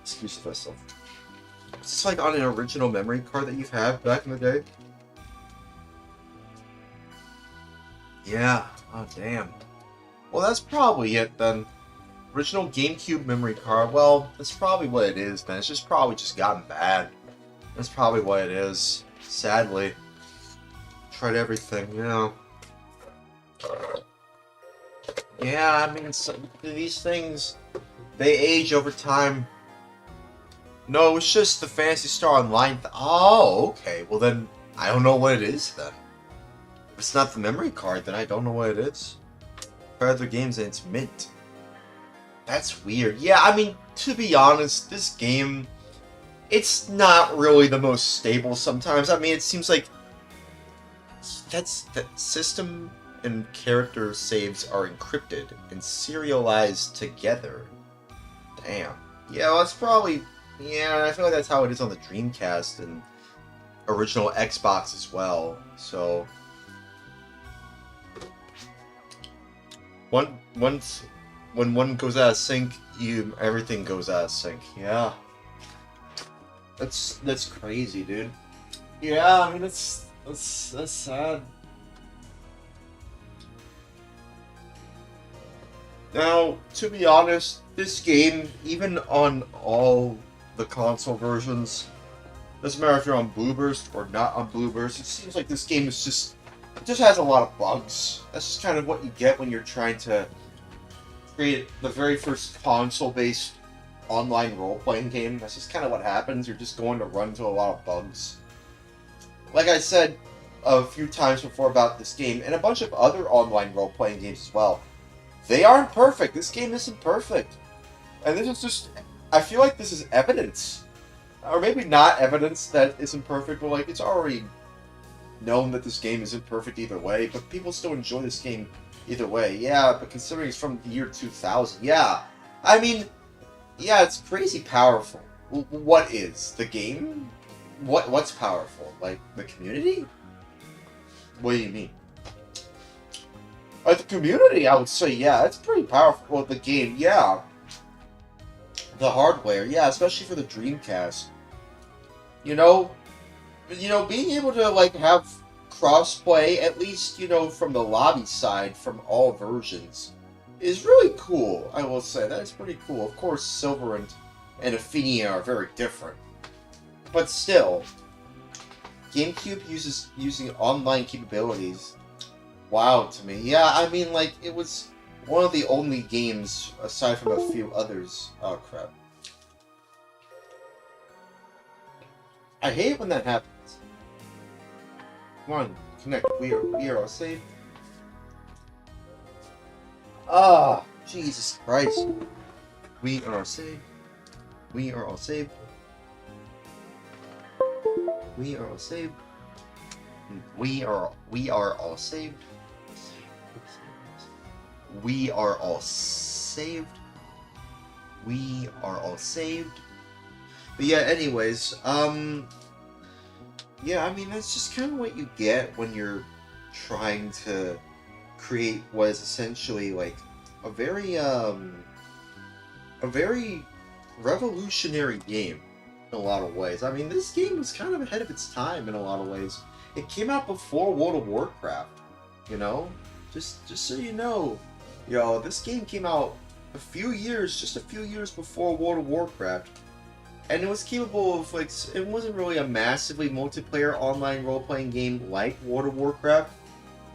Excuse myself. Was this like on an original memory card that you've had back in the day? Yeah. Oh damn. Well, that's probably it then. Original GameCube memory card. Well, that's probably what it is, man. It's just probably just gotten bad. That's probably what it is. Sadly. Tried everything, yeah. Yeah, I mean, these things, they age over time. No, it's just the Phantasy Star Online. Oh, okay. Well then, I don't know what it is then. If it's not the memory card, then I don't know what it is. For other games, and it's mint. That's weird. Yeah, I mean, to be honest, this game, it's not really the most stable sometimes. I mean, it seems like that system and character saves are encrypted and serialized together. Damn. Yeah, well, that's probably... Yeah, I feel like that's how it is on the Dreamcast and original Xbox as well. So... Once... When one goes out of sync, everything goes out of sync. Yeah. That's crazy, dude. Yeah, I mean, that's sad. Now, to be honest, this game, even on all the console versions, doesn't matter if you're on Blueburst or not on Blueburst, it seems like this game is just, it just has a lot of bugs. That's just kind of what you get when you're trying to create the very first console-based online role-playing game. That's just kind of what happens. You're just going to run into a lot of bugs. Like I said a few times before about this game, and a bunch of other online role-playing games as well, they aren't perfect. This game isn't perfect. And this is just... I feel like this is evidence. Or maybe not evidence that isn't perfect, but like, it's already known that this game isn't perfect either way, but people still enjoy this game either way. Yeah, but considering it's from the year 2000, yeah. I mean, yeah, it's crazy powerful. What is? The game? What's powerful? Like, the community? What do you mean? The community, I would say, yeah, it's pretty powerful. Well, the game, yeah. The hardware, yeah, especially for the Dreamcast. You know, being able to, like, have crossplay, at least, from the lobby side, from all versions, is really cool, I will say. That is pretty cool. Of course, Silver and Ephinea are very different. But still, GameCube using online capabilities. Wow, to me. Yeah, I mean, like, it was one of the only games, aside from a few others. Oh, crap. I hate when that happens. Come on, connect. We are all safe. Ah, Jesus Christ. We are all saved. We are all saved. We are all saved. We are all saved. We are all saved. We are all saved. But yeah, anyways, yeah, I mean, that's just kind of what you get when you're trying to create what is essentially, like, a very revolutionary game in a lot of ways. I mean, this game was kind of ahead of its time in a lot of ways. It came out before World of Warcraft, you know? Just so you know. Yo, this game came out just a few years before World of Warcraft. And it was capable of, like, it wasn't really a massively multiplayer online role-playing game like World of Warcraft.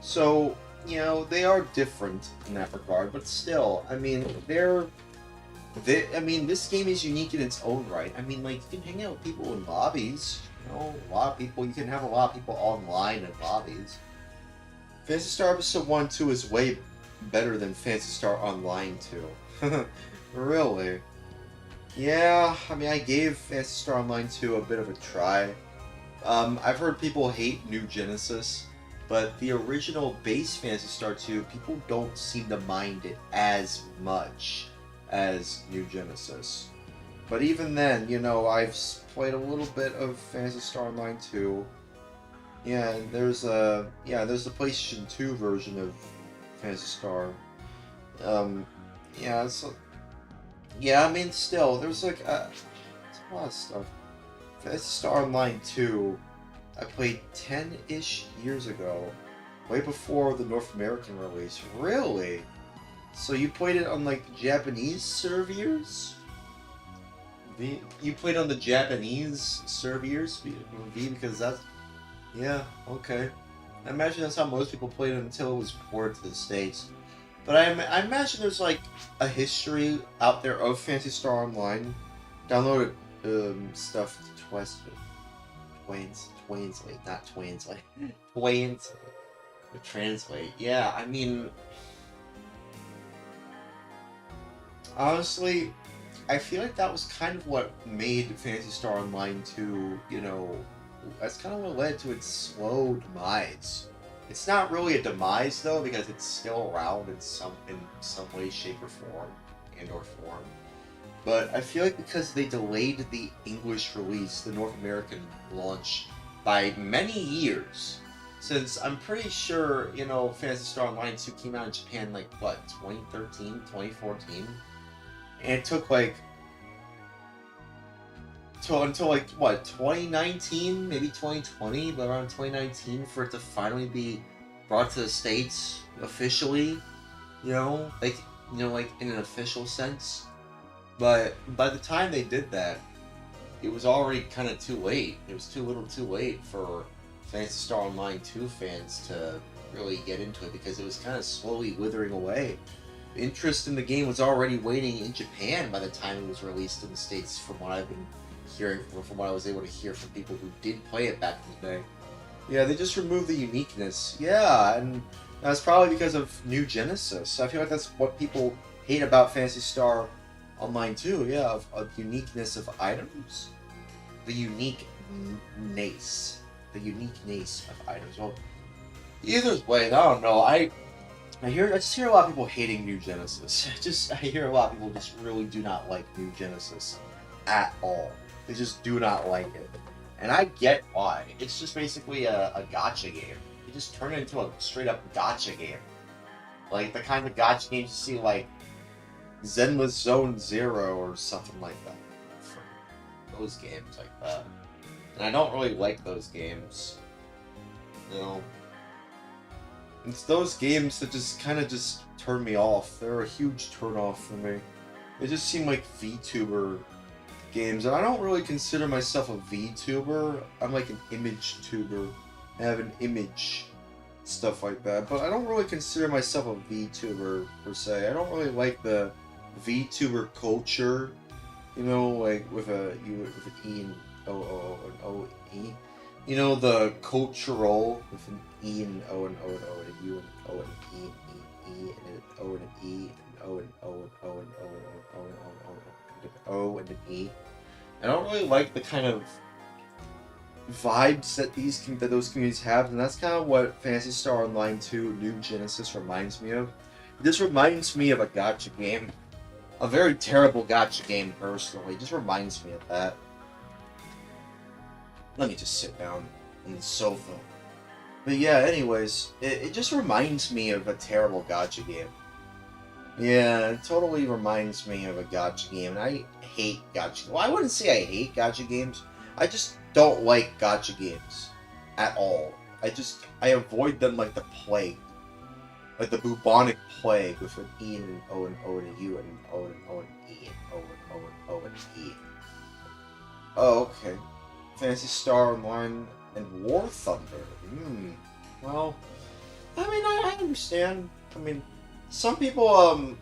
So, they are different in that regard, but still, I mean, this game is unique in its own right. I mean, like, you can hang out with people in lobbies, a lot of people, you can have a lot of people online in lobbies. Phantasy Star Episode 1 2 is way better than Phantasy Star Online 2. Really? Yeah, I mean, I gave Phantasy Star Online 2 a bit of a try. I've heard people hate New Genesis, but the original base Phantasy Star 2, people don't seem to mind it as much as New Genesis. But even then, I've played a little bit of Phantasy Star Online 2. Yeah, there's the PlayStation 2 version of Phantasy Star. Yeah, I mean, still, there's like it's a lot of stuff. Phantasy Star Online 2, I played 10-ish years ago, way before the North American release. Really? So you played it on like Japanese servers? You played on the Japanese servers, because that's, yeah, okay. I imagine that's how most people played it until it was ported to the States. But I imagine there's like a history out there of Phantasy Star Online. Downloaded stuff to Twainslate, not Twainslate. Twainslate. Translate. Yeah, I mean, honestly, I feel like that was kind of what made Phantasy Star Online 2, that's kind of what led to its slow demise. It's not really a demise though, because it's still around in some way, shape, or form, and/or form. But I feel like because they delayed the English release, the North American launch, by many years, since I'm pretty sure, Phantasy Star Online 2 came out in Japan like, what, 2013, 2014? And it took like, until like, what, 2019, maybe 2020, but around 2019 for it to finally be brought to the States officially, like in an official sense. But by the time they did that, it was already kind of too late. It was too little too late for Phantasy Star Online 2 fans to really get into it, because it was kind of slowly withering away. Interest in the game was already waning in Japan by the time it was released in the States, from what I've been hearing, from what I was able to hear from people who did play it back in the day. Yeah, they just removed the uniqueness. Yeah, and that's probably because of New Genesis. I feel like that's what people hate about Phantasy Star Online 2, yeah, of uniqueness of items. The uniqueness. The uniqueness of items. Well, either way, I don't know. I just hear a lot of people hating New Genesis. I hear a lot of people just really do not like New Genesis at all. They just do not like it. And I get why. It's just basically a gacha game. You just turn it into a straight up gacha game. Like the kind of gacha games you see like Zenless Zone Zero or something like that. For those games like that. And I don't really like those games. It's those games that just kind of just turn me off. They're a huge turn off for me. They just seem like VTuber games, and I don't really consider myself a VTuber. I'm like an image tuber. I have an image, stuff like that. But I don't really consider myself a VTuber per se. I don't really like the VTuber culture, like with an E and O and O and E. The cultural with an E and O and O and O and a U and O and E and E and an O and an E and O and O and O and O and O and O and O and an E. I don't really like the kind of vibes that those communities have, and that's kind of what Phantasy Star Online 2 New Genesis reminds me of. This reminds me of a gacha game. A very terrible gacha game, personally. It just reminds me of that. Let me just sit down on the sofa. But yeah, anyways, it just reminds me of a terrible gacha game. Yeah, it totally reminds me of a gacha game, and I hate gacha. Well, I wouldn't say I hate gacha games. I just don't like gacha games at all. I avoid them like the plague. Like the bubonic plague with an E and an O and O and a U and an O and O and E and O and O and O and E. Oh, okay. Phantasy Star Online and War Thunder. Well, I mean, I understand. I mean, some people,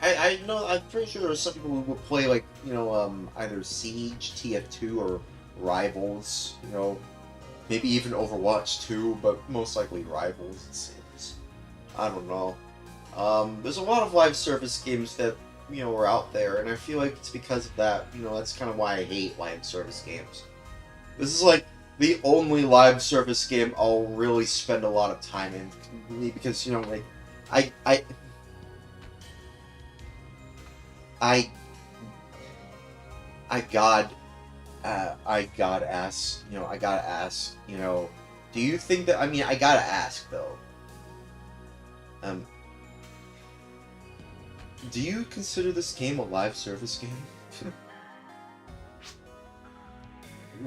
I know, I'm pretty sure there are some people who would play, like, either Siege, TF2, or Rivals, maybe even Overwatch 2, but most likely Rivals, it seems. I don't know. There's a lot of live service games that, are out there, and I feel like it's because of that, that's kind of why I hate live service games. This is, like, the only live service game I'll really spend a lot of time in, because, like, I gotta ask, do you think that, I gotta ask, though, do you consider this game a live service game?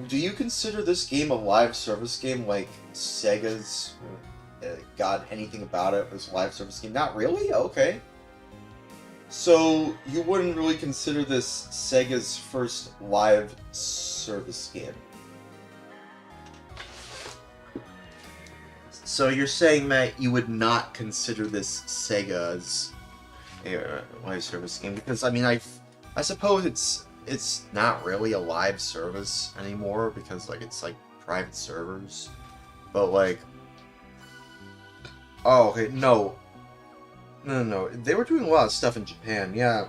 Do you consider this game a live service game like Sega's got anything about it as a live service game? Not really? Okay. So you wouldn't really consider this Sega's first live service game? So you're saying that you would not consider this Sega's live service game? Because I mean, I suppose it's not really a live service anymore because like it's like private servers, but like, oh okay, no, they were doing a lot of stuff in Japan, yeah.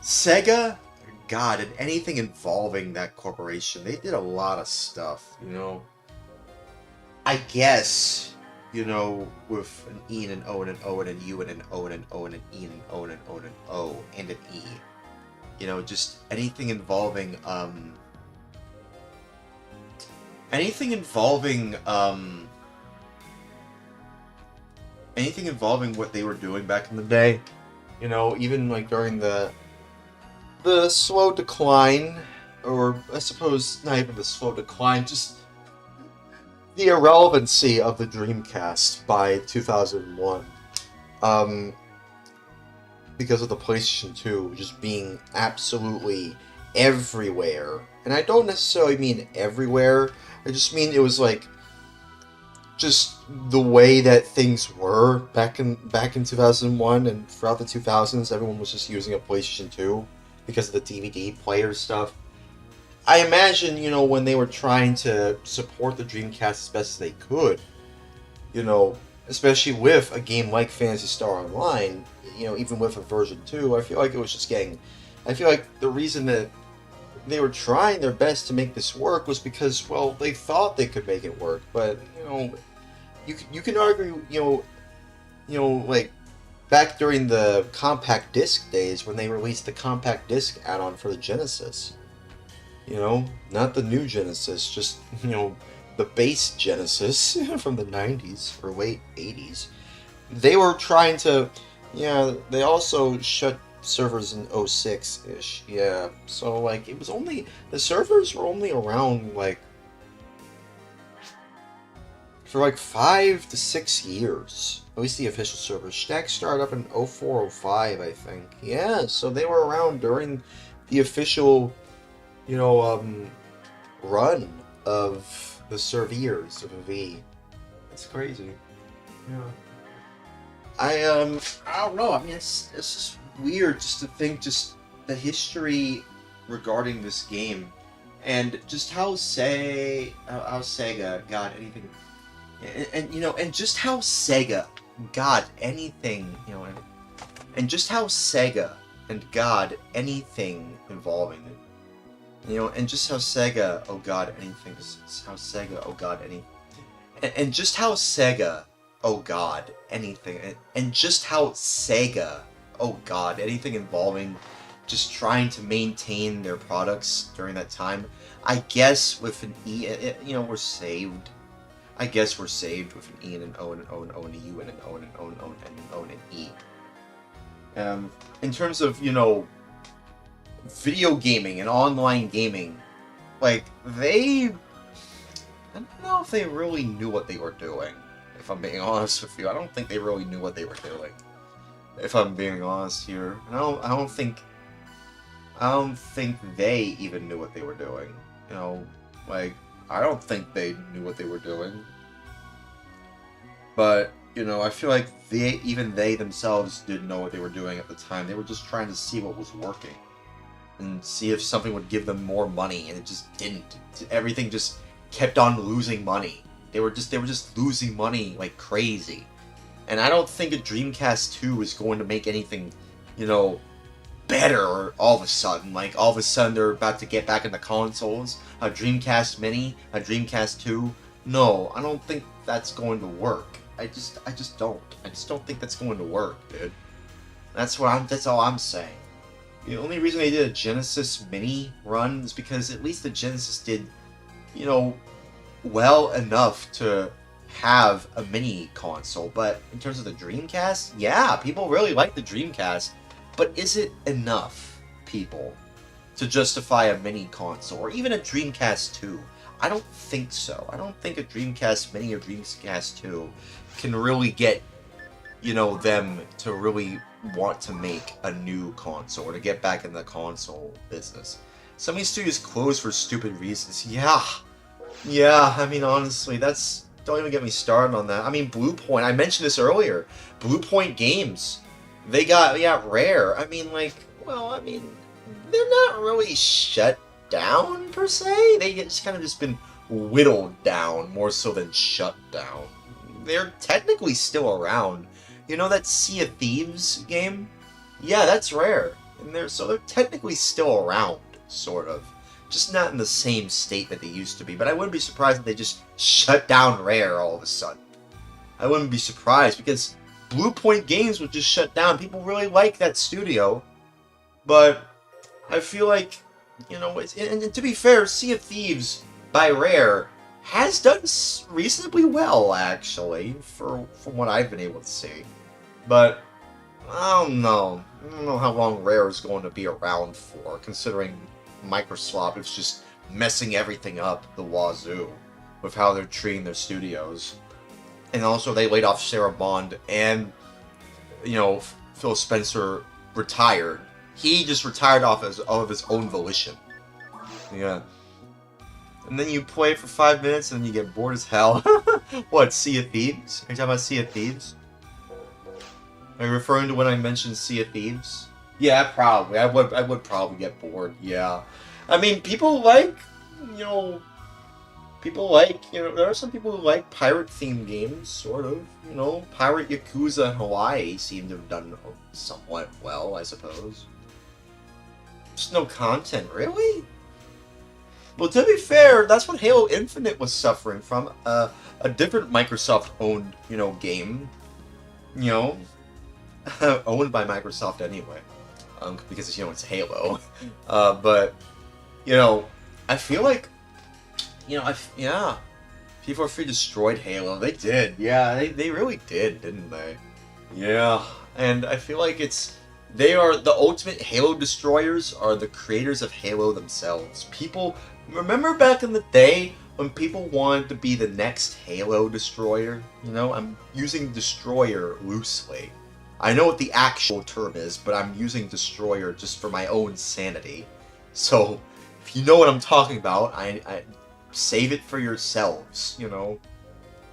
Sega, God, and anything involving that corporation, they did a lot of stuff, you know. I guess, you know, with an E and an O and an O and an U and an O and an O and an E and an O and an O and an O and an E. You know, just anything involving anything involving what they were doing back in the day. You know, even like during the slow decline, or I suppose not even the slow decline, just the irrelevancy of the Dreamcast by 2001. Because of the PlayStation 2 just being absolutely everywhere. And I don't necessarily mean everywhere, I just mean it was like just the way that things were back in 2001 and throughout the 2000s. Everyone was just using a PlayStation 2 because of the DVD player stuff. I imagine, you know, when they were trying to support the Dreamcast as best as they could, you know, especially with a game like Phantasy Star Online, you know, even with a version 2, I feel like it was just getting... I feel like the reason that they were trying their best to make this work was because, well, they thought they could make it work, but, you know, you can argue, you know, like, back during the compact disc days when they released the compact disc add-on for the Genesis. You know, not the new Genesis, just, you know, the base Genesis from the 90s or late 80s. They were trying to, yeah, they also shut servers in 06-ish, yeah. So, like, it was only, the servers were only around, like, for like 5 to 6 years. At least the official servers. Stack started up in 04, 05, I think. Yeah, so they were around during the official, you know, run of the servers of a V. It's crazy. Yeah. I don't know. I mean, it's just weird just to think just the history regarding this game and just how Sega got anything, and you know, and just how Sega got anything, you know, and just how Sega and God anything involving it. You know, and just how Sega, oh god, anything, how Sega, oh god, and just how Sega, oh god, anything, and just how Sega, oh god, anything involving just trying to maintain their products during that time. I guess with an E, you know, we're saved. I guess we're saved with an E and an O and an O and an O and a U and an O and an O and an O and an O and an E. In terms of, you know, video gaming and online gaming, like, I don't know if they really knew what they were doing, if I'm being honest with you. I don't think they really knew what they were doing, if I'm being honest here. I don't think they even knew what they were doing, you know, like, I don't think they knew what they were doing. But, you know, I feel like even they themselves didn't know what they were doing at the time. They were just trying to see what was working and see if something would give them more money, and it just didn't. Everything just kept on losing money. They were just losing money like crazy. And I don't think a Dreamcast 2 is going to make anything, you know, better all of a sudden. Like, all of a sudden they're about to get back into consoles. A Dreamcast Mini, a Dreamcast 2. No, I don't think that's going to work. I just don't. I just don't think that's going to work, dude. That's all I'm saying. The only reason they did a Genesis Mini run is because at least the Genesis did, you know, well enough to have a mini console. But in terms of the Dreamcast, yeah, people really like the Dreamcast. But is it enough, people, to justify a mini console, or even a Dreamcast 2? I don't think so. I don't think a Dreamcast Mini or Dreamcast 2 can really get, you know, them to really want to make a new console or to get back in the console business. Some of these studios close for stupid reasons. Yeah, I mean, honestly, don't even get me started on that. I mean, Blue Point, I mentioned this earlier. Blue Point Games, they got Rare. I mean, like, well, I mean, they're not really shut down, per se. They just kind of just been whittled down, more so than shut down. They're technically still around. You know that Sea of Thieves game? Yeah, that's Rare. And so they're technically still around, sort of. Just not in the same state that they used to be. But I wouldn't be surprised if they just shut down Rare all of a sudden. I wouldn't be surprised, because Blue Point Games was just shut down. People really like that studio. But I feel like, you know, and to be fair, Sea of Thieves by Rare has done reasonably well, actually, from what I've been able to see. But I don't know. I don't know how long Rare is going to be around for, considering Microsoft is just messing everything up the wazoo with how they're treating their studios. And also, they laid off Sarah Bond, and, you know, Phil Spencer retired. He just retired of his own volition. Yeah. And then you play for 5 minutes and then you get bored as hell. What, Sea of Thieves? Are you talking about Sea of Thieves? Are you referring to when I mentioned Sea of Thieves? Yeah, probably. I would probably get bored, yeah. I mean, people like, you know, there are some people who like pirate-themed games, sort of. You know, Pirate Yakuza Hawaii seem to have done somewhat well, I suppose. Just no content, really? Well, to be fair, that's what Halo Infinite was suffering from. A different Microsoft-owned, you know, game. You know, owned by Microsoft anyway. Because, you know, it's Halo. But, you know, I feel like, you know, yeah. People Free destroyed Halo. They did. Yeah, they really did, didn't they? Yeah. And I feel like they are the ultimate Halo destroyers, are the creators of Halo themselves. People, remember back in the day when people wanted to be the next Halo destroyer? You know, I'm using destroyer loosely. I know what the actual term is, but I'm using destroyer just for my own sanity. So, if you know what I'm talking about, I save it for yourselves, you know.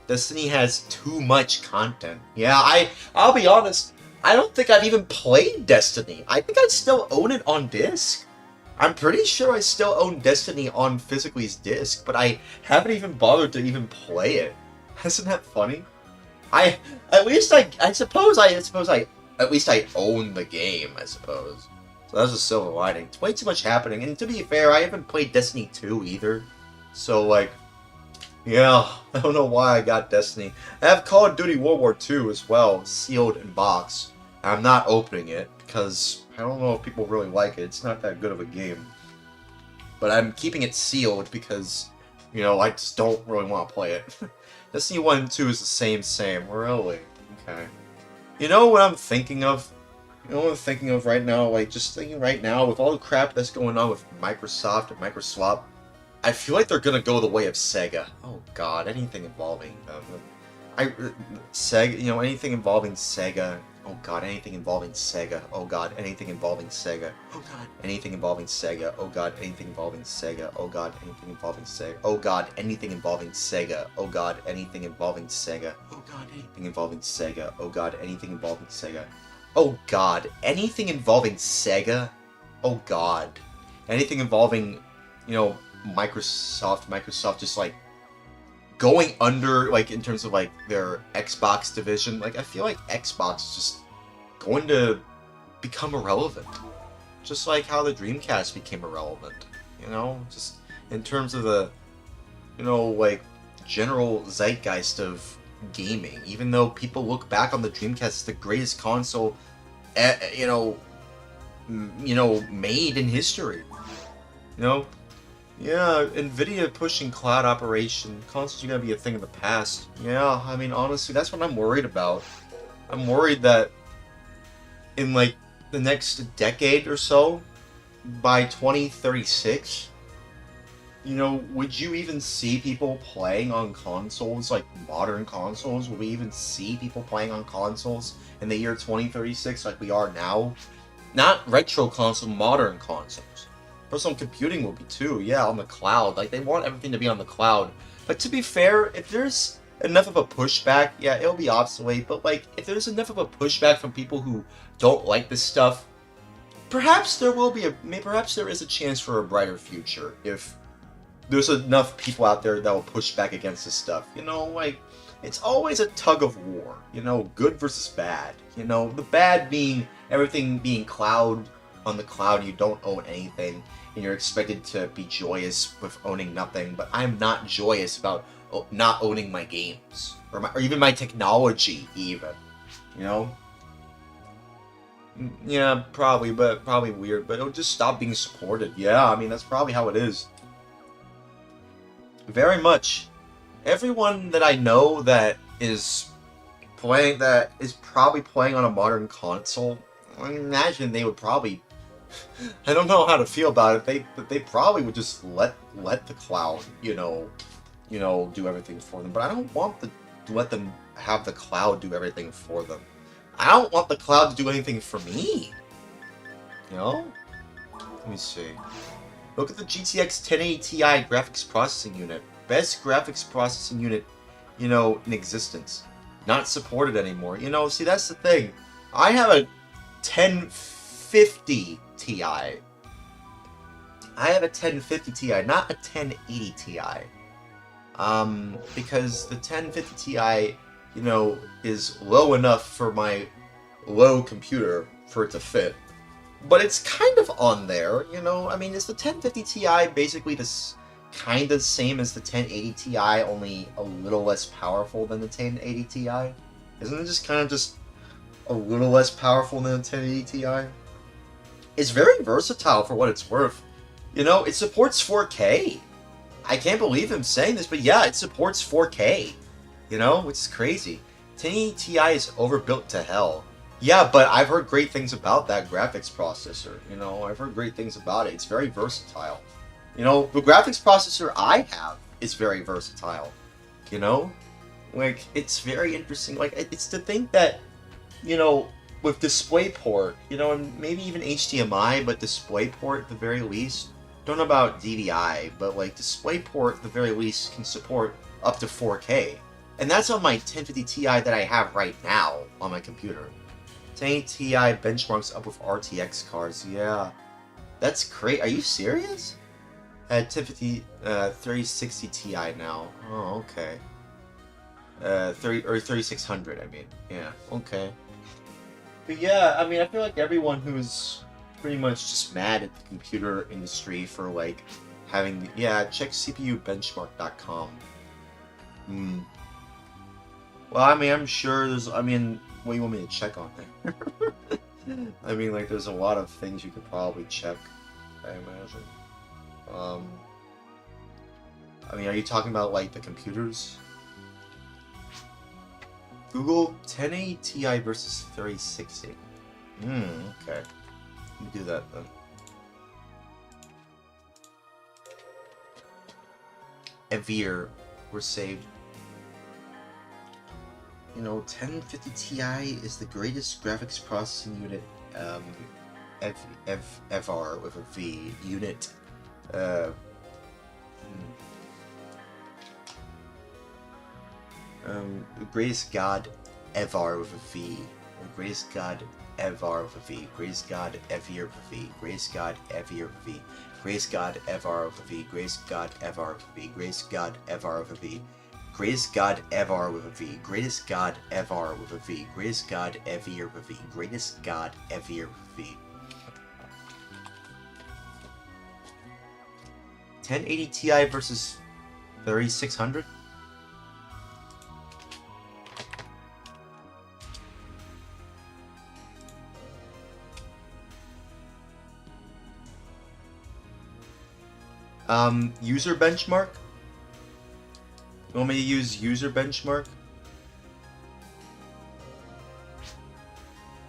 Destiny has too much content. Yeah, I'll be honest, I don't think I've even played Destiny. I think I still own it on disc. I'm pretty sure I still own Destiny on physically's disc, but I haven't even bothered to even play it. Isn't that funny? I suppose I at least I own the game, I suppose. So that's a silver lining. It's way too much happening, and to be fair, I haven't played Destiny 2 either. So, like, yeah, I don't know why I got Destiny. I have Call of Duty World War II as well, sealed in box. I'm not opening it, because I don't know if people really like it. It's not that good of a game. But I'm keeping it sealed because, you know, I just don't really want to play it. Destiny 1 and 2 is the same. Really? Okay. You know what I'm thinking of? You know what I'm thinking of right now? Like, just thinking right now, with all the crap that's going on with Microsoft and Microsoft, I feel like they're gonna go the way of Sega. Oh god, anything involving Sega, you know, anything involving Sega. Oh god, anything involving Sega. Oh god, anything involving Sega. Oh god, anything involving Sega. Oh god, anything involving Sega. Oh god, anything involving Sega. Oh god, anything involving Sega. Oh god, anything involving Sega. Oh god, anything involving Sega. Oh god, anything involving Sega. Oh god, anything involving Sega. Oh god, anything involving, you know, Microsoft just like going under, like, in terms of like their Xbox division. Like, I feel like Xbox is just going to become irrelevant, just like how the Dreamcast became irrelevant, you know, just in terms of the, you know, like, general zeitgeist of gaming. Even though people look back on the Dreamcast as the greatest console, you know, made in history, you know. Yeah, Nvidia pushing cloud operation. Consoles are gonna be a thing of the past. Yeah, I mean, honestly, that's what I'm worried about. I'm worried that in, like, the next decade or so, by 2036, You know, would you even see people playing on consoles, like modern consoles? Would we even see people playing on consoles in the year 2036 like we are now? Not retro console, modern consoles. Personal computing will be too, yeah, on the cloud. Like, they want everything to be on the cloud. But to be fair, if there's enough of a pushback, yeah, it'll be obsolete. But, like, if there's enough of a pushback from people who don't like this stuff, perhaps there will be perhaps there is a chance for a brighter future if there's enough people out there that will push back against this stuff. You know, like, it's always a tug of war, you know, good versus bad. You know, the bad being everything being cloud on the cloud, you don't own anything, and you're expected to be joyous with owning nothing, but I'm not joyous about not owning my games, or even my technology, even. You know? Yeah, probably weird, but it'll just stop being supported. Yeah, I mean, that's probably how it is. Very much. Everyone that I know that is probably playing on a modern console, I imagine they would probably I don't know how to feel about it. They probably would just let the cloud, do everything for them. But I don't want to let them have the cloud do everything for them. I don't want the cloud to do anything for me. You know? Let me see. Look at the GTX 1080 Ti graphics processing unit. Best graphics processing unit, in existence. Not supported anymore. See, that's the thing. I have a 1050 Ti. I have a 1050 Ti, not a 1080 Ti. Because the 1050 Ti, is low enough for my low computer for it to fit. But it's kind of on there, I mean, is the 1050 Ti basically kind of same as the 1080 Ti, only a little less powerful than the 1080 Ti? Isn't it just kind of just a little less powerful than the 1080 Ti? It's very versatile for what it's worth. It supports 4K. I can't believe I'm saying this, but yeah, it supports 4K. Which is crazy. 1080 Ti is overbuilt to hell. Yeah, but I've heard great things about that graphics processor. I've heard great things about it. It's very versatile. The graphics processor I have is very versatile. Like, it's very interesting. Like, it's to think that, with DisplayPort, and maybe even HDMI, but DisplayPort at the very least. Don't know about DVI, but like DisplayPort at the very least can support up to 4K. And that's on my 1050 Ti that I have right now on my computer. 1080 Ti benchmarks up with RTX cards. Yeah. That's great. Are you serious? At 3060 Ti now. Oh, okay. 3600, I mean. Yeah, okay. But yeah, I mean, I feel like everyone who's pretty much just mad at the computer industry for, like, having... Yeah, check CPUbenchmark.com. Well, I mean, I'm sure there's... I mean, what do you want me to check on there? I mean, like, there's a lot of things you could probably check, I imagine. I mean, are you talking about, like, the computers? Google 1080 Ti versus 3060. Okay. Let me do that then. Evere were saved. 1050 Ti is the greatest graphics processing unit, FR with a V, unit, greatest god ever with a V, greatest god ever with a V, greatest god ever with a V, greatest god ever with a V, greatest god ever with a V, greatest god ever with a V, greatest god ever with a V, greatest god ever with a V, greatest god ever with a V, greatest god ever with a V, greatest god ever with a V. 1080 Ti versus 3600? User benchmark? You want me to use user benchmark?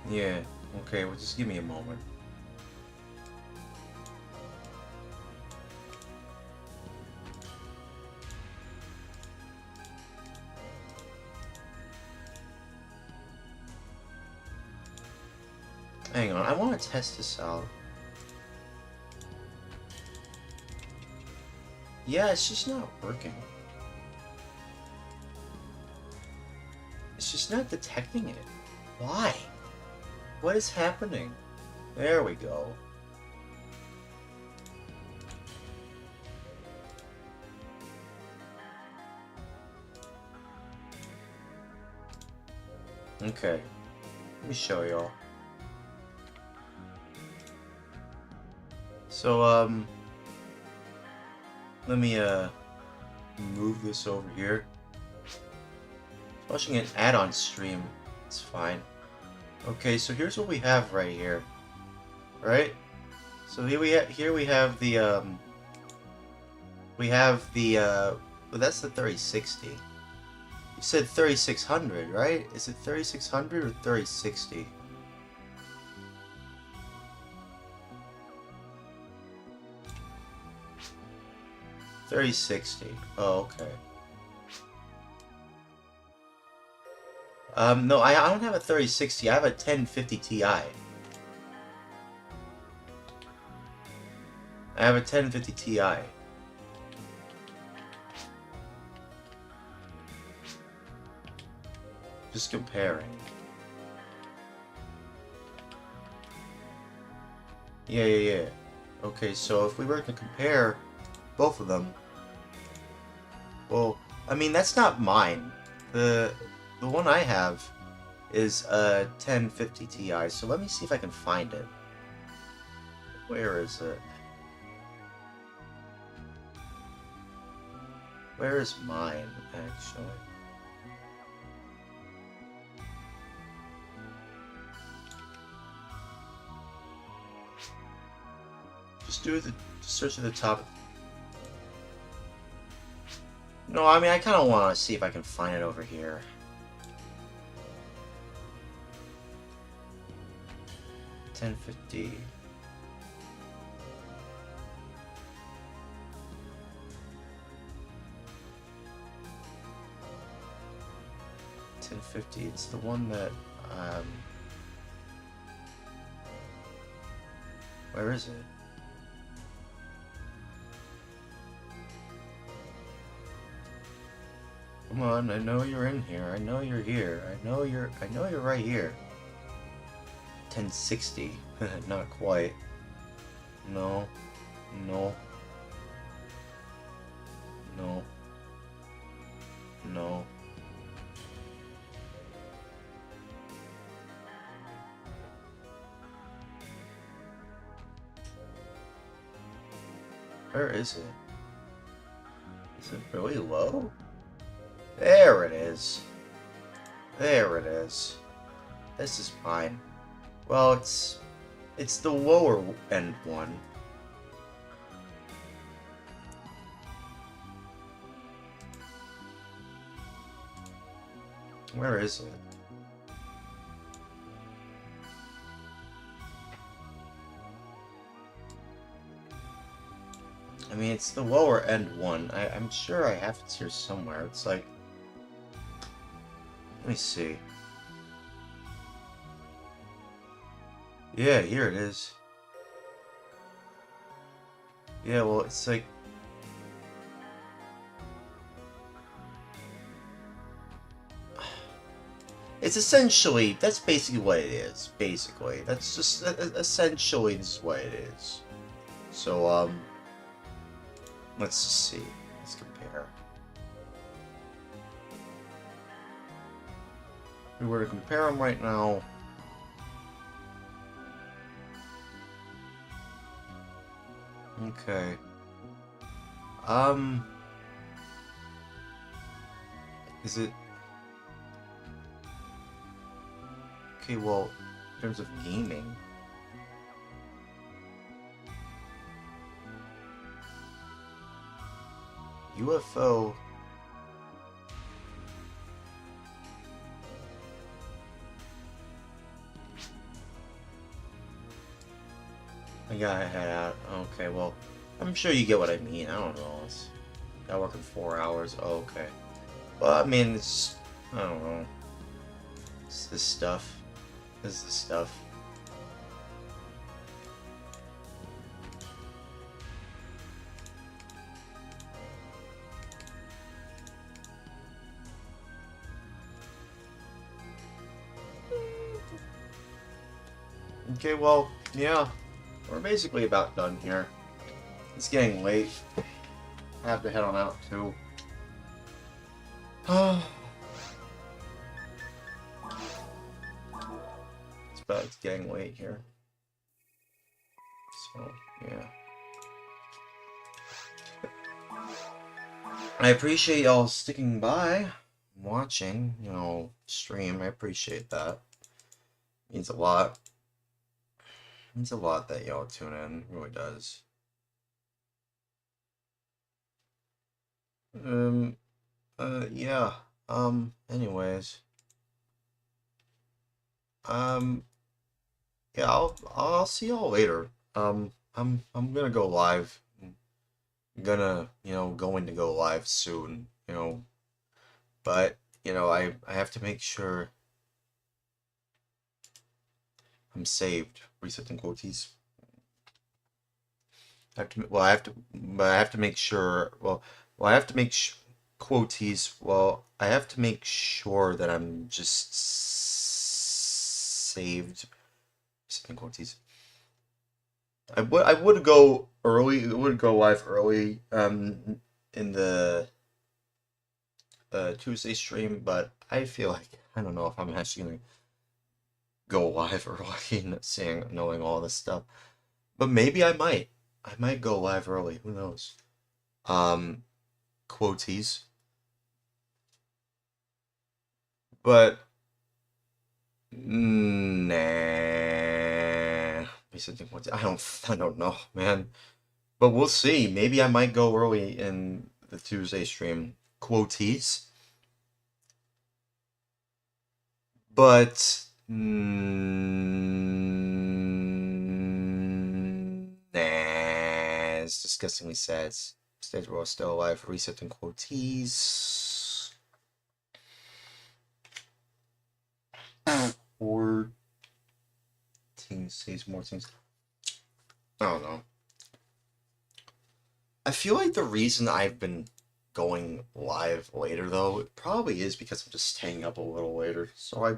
Yeah, okay, well just give me a moment. Hang on, I want to test this out. Yeah, it's just not working. It's just not detecting it. Why? What is happening? There we go. Okay. Let me show y'all. So, let me, move this over here. Watching an add-on stream. It's fine. Okay, so here's what we have right here. Right? So here we have the, well, that's the 3060. You said 3600, right? Is it 3600 or 3060? $3060. Oh, okay. No, I don't have a 3060. I have a 1050 Ti. I have a 1050 Ti. Just comparing. Yeah. Okay, so if we were to compare both of them, well, I mean, that's not mine. The one I have is a 1050 Ti, so let me see if I can find it. Where is it? Where is mine, actually? Just do the search at the top. No, I mean, I kind of want to see if I can find it over here. $10.50. $10.50. It's the one that where is it? Come on, I know you're in here. I know you're here. I know you're right here. 1060. Not quite. No. No. No. No. Where is it? Is it really low? There it is. There it is. This is fine. Well, it's the lower end one. Where is it? I mean, it's the lower end one. I'm sure I have it here somewhere. It's like... Let me see. Yeah, here it is. Yeah, well, it's like... It's essentially... That's basically what it is. Basically. That's just... Essentially, this is what it is. So, let's just see. Let's compare. If we were to compare them right now... Okay. Is it... Okay, well, in terms of gaming... UFO... I gotta head out. Okay, well, I'm sure you get what I mean. I don't know. I work in 4 hours. Oh, okay. Well, I mean, it's... I don't know. It's this stuff. This is the stuff. Okay, well, yeah, we're basically about done here. It's getting late. I have to head on out too. It's getting late here. So, yeah. I appreciate y'all sticking by, watching, stream. I appreciate that. Means a lot. Means a lot that y'all tune in. It really does. Um, yeah. Anyways. Um, yeah, I'll see y'all later. I'm gonna go live. I'm gonna, going to go live soon, but, I have to make sure I'm saved. Resetting quotes. I have to, well, I have to, but I have to make sure, I have to make quotes, I have to make sure that I'm just saved. Resetting quotes. I would go early, would go live early, in the Tuesday stream, but I feel like, I don't know if I'm actually gonna go live early and knowing all this stuff. But maybe I might. I might go live early. Who knows? Quoties. But nah. I don't know, man. But we'll see. Maybe I might go early in the Tuesday stream. Quoties. But nah. It's disgustingly sad. Stage World still alive. Resetting quoties. Or teams saves more teams. I don't know. I feel like the reason I've been going live later though, it probably is because I'm just staying up a little later. So I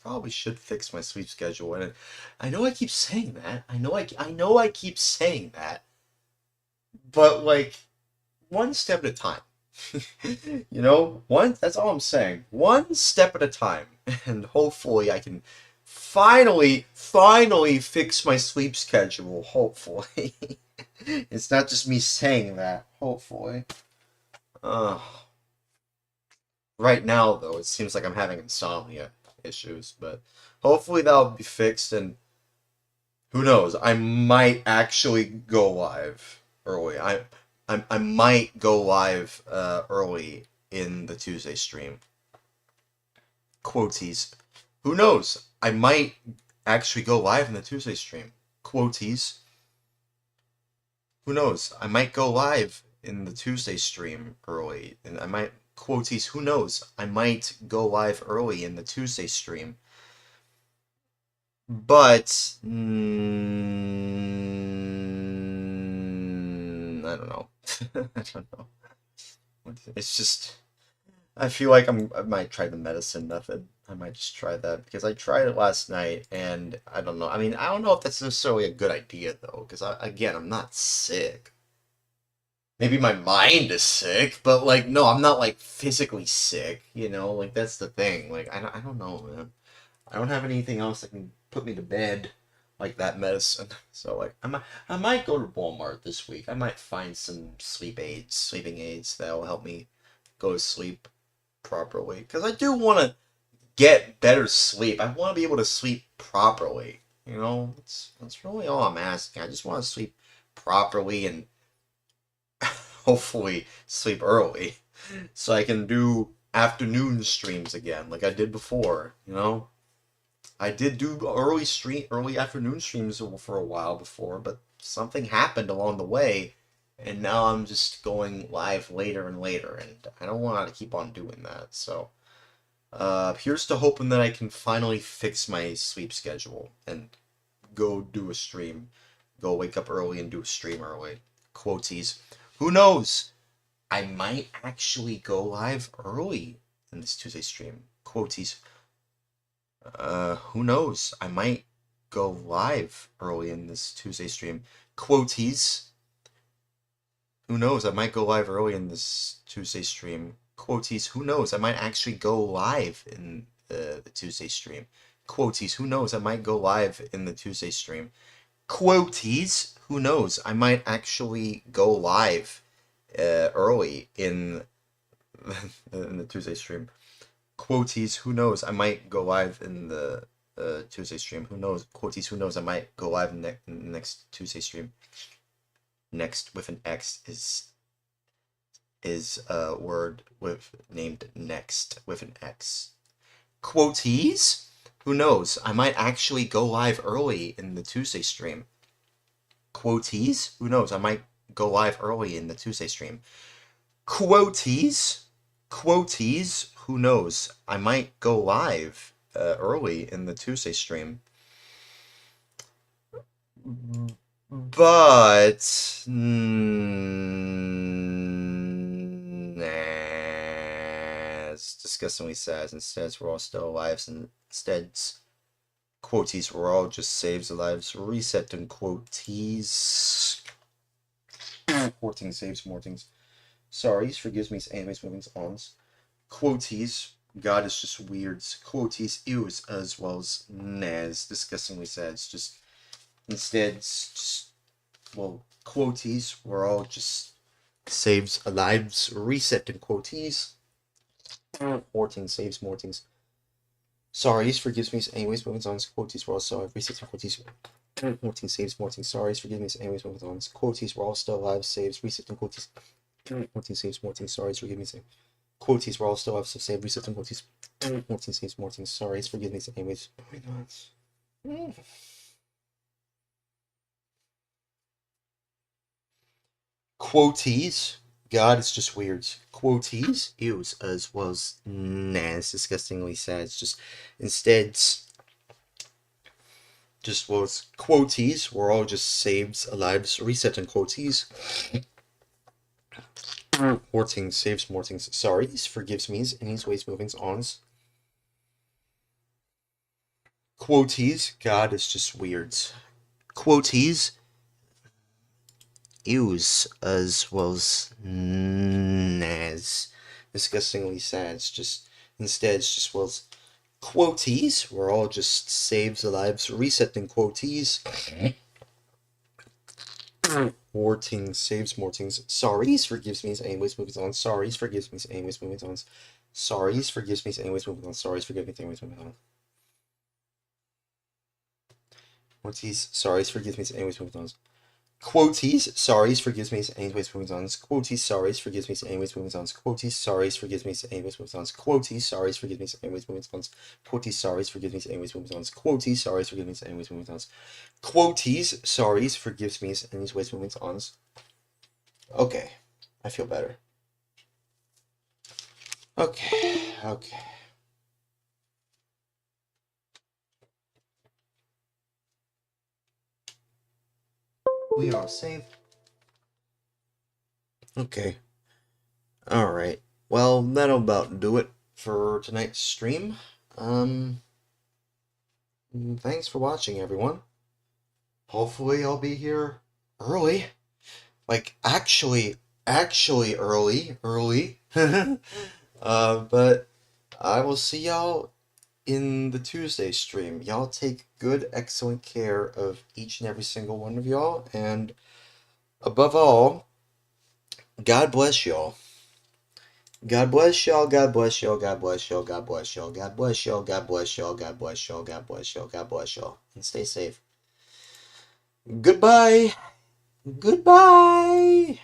probably should fix my sleep schedule. And I know I keep saying that. I know I keep saying that. But like one step at a time. That's all I'm saying. One step at a time. And hopefully I can finally fix my sleep schedule. Hopefully. It's not just me saying that. Hopefully. Uh, right now, though, it seems like I'm having insomnia issues. But hopefully that'll be fixed. And who knows? I might actually go live early. I might go live early in the Tuesday stream. Quoties. Who knows? I might actually go live in the Tuesday stream. Quoties. Who knows? I might go live in the Tuesday stream early. And I might... Quoties. Who knows? I might go live early in the Tuesday stream. But... I don't know. I don't know. It's just... I feel like I might try the medicine method. I might just try that because I tried it last night and I don't know. I mean, I don't know if that's necessarily a good idea though, because again, I'm not sick. Maybe my mind is sick, but like, no, I'm not like physically sick. Like that's the thing. Like, I don't know, man. I don't have anything else that can put me to bed like that medicine. So like, I might go to Walmart this week. I might find some sleeping aids that will help me go to sleep properly because I do want to get better sleep. I want to be able to sleep properly. That's really all I'm asking. I just want to sleep properly and hopefully sleep early so I can do afternoon streams again like I did before. I did do early afternoon streams for a while before, but something happened along the way and now I'm just going live later and later, and I don't want to keep on doing that. So, here's to hoping that I can finally fix my sleep schedule and go do a stream. Go wake up early and do a stream early. Quoties. Who knows? I might actually go live early in this Tuesday stream. Quoties. Who knows? I might go live early in this Tuesday stream. Quoties. Who knows? I might go live early in this Tuesday stream. Quoties. Who knows? I might actually go live in the Tuesday stream. Quoties. Who knows? I might go live in the Tuesday stream. Quoties. Who knows? I might actually go live early in the Tuesday stream. Quoties. Who knows? I might go live in the Tuesday stream. Who knows? Quoties. Who knows? I might go live in the next Tuesday stream. Next with an X is a word with named next with an X. Quoties? Who knows? I might actually go live early in the Tuesday stream. Quoties? Who knows? I might go live early in the Tuesday stream. Quoties? Quoties? Who knows? I might go live early in the Tuesday stream. But it's disgustingly sad. Instead, we're all still alive. Instead, quoties were all just saves lives. Reset and quoties. Porting saves more things. Sorry, forgives me. Anyways, moving ons. Quoties. God is just weird. Quoties. Ews as well as Naz. Disgustingly sad. It's just. Instead, it's just, well, quoties were all just saves lives, reset in quoties. 14 saves more things. Sorry, forgives me. Anyways, moving on. Quoties were also reset in quoties. 14 saves more things. Sorry, forgive me. Anyways, moving on. Quoties were all still alive. Saves, reset in quoties. 14 saves more things. Sorry, forgive me. Quoties were all still alive. So save, reset in quoties. 14 saves more things. Sorry, forgive me. Anyways, moving on. Quoties. God, it's just weird. Quoties. Ews as well as it's disgustingly sad. It's just instead just was quoties were all just saves lives reset in quoties. 14 saves more things. Sorry, forgives me in his ways movings ons. Quoties. God, it's just weird. Quoties. Ews as well as disgustingly sad. It's just instead it's just was quoties were all just saves lives resetting quoties. 14 saves more things. Sorries forgives me anyways moving on. Sorries forgives me anyways moving on. Sorries forgives me anyways moving on. Sorries forgive me anyways moving on. Quoties. Sorries forgives me anyways moving on. Quoties, sorries, forgives me, anyways, moving on. Quoties, sorries, forgives me, anyways, moving on. Quoties, sorries, forgives me, anyways, moving on. Quoties, sorries, forgives me, anyways, moving on. Quoties, sorries, forgives me, anyways, moving on. Quoties, sorries, forgives me, anyways, moving on. Quoties, sorries, forgives me, anyways, moving on. Okay, I feel better. Okay. We are safe. Okay. Alright. Well, that'll about do it for tonight's stream. Thanks for watching, everyone. Hopefully I'll be here early. Like, actually early. But I will see y'all in the Tuesday stream. Y'all take good, excellent care of each and every single one of y'all, and above all, God bless y'all. God bless y'all, God bless y'all, God bless y'all, God bless y'all, God bless y'all, God bless y'all, God bless y'all, God bless y'all, God bless y'all, and stay safe. Goodbye. Goodbye.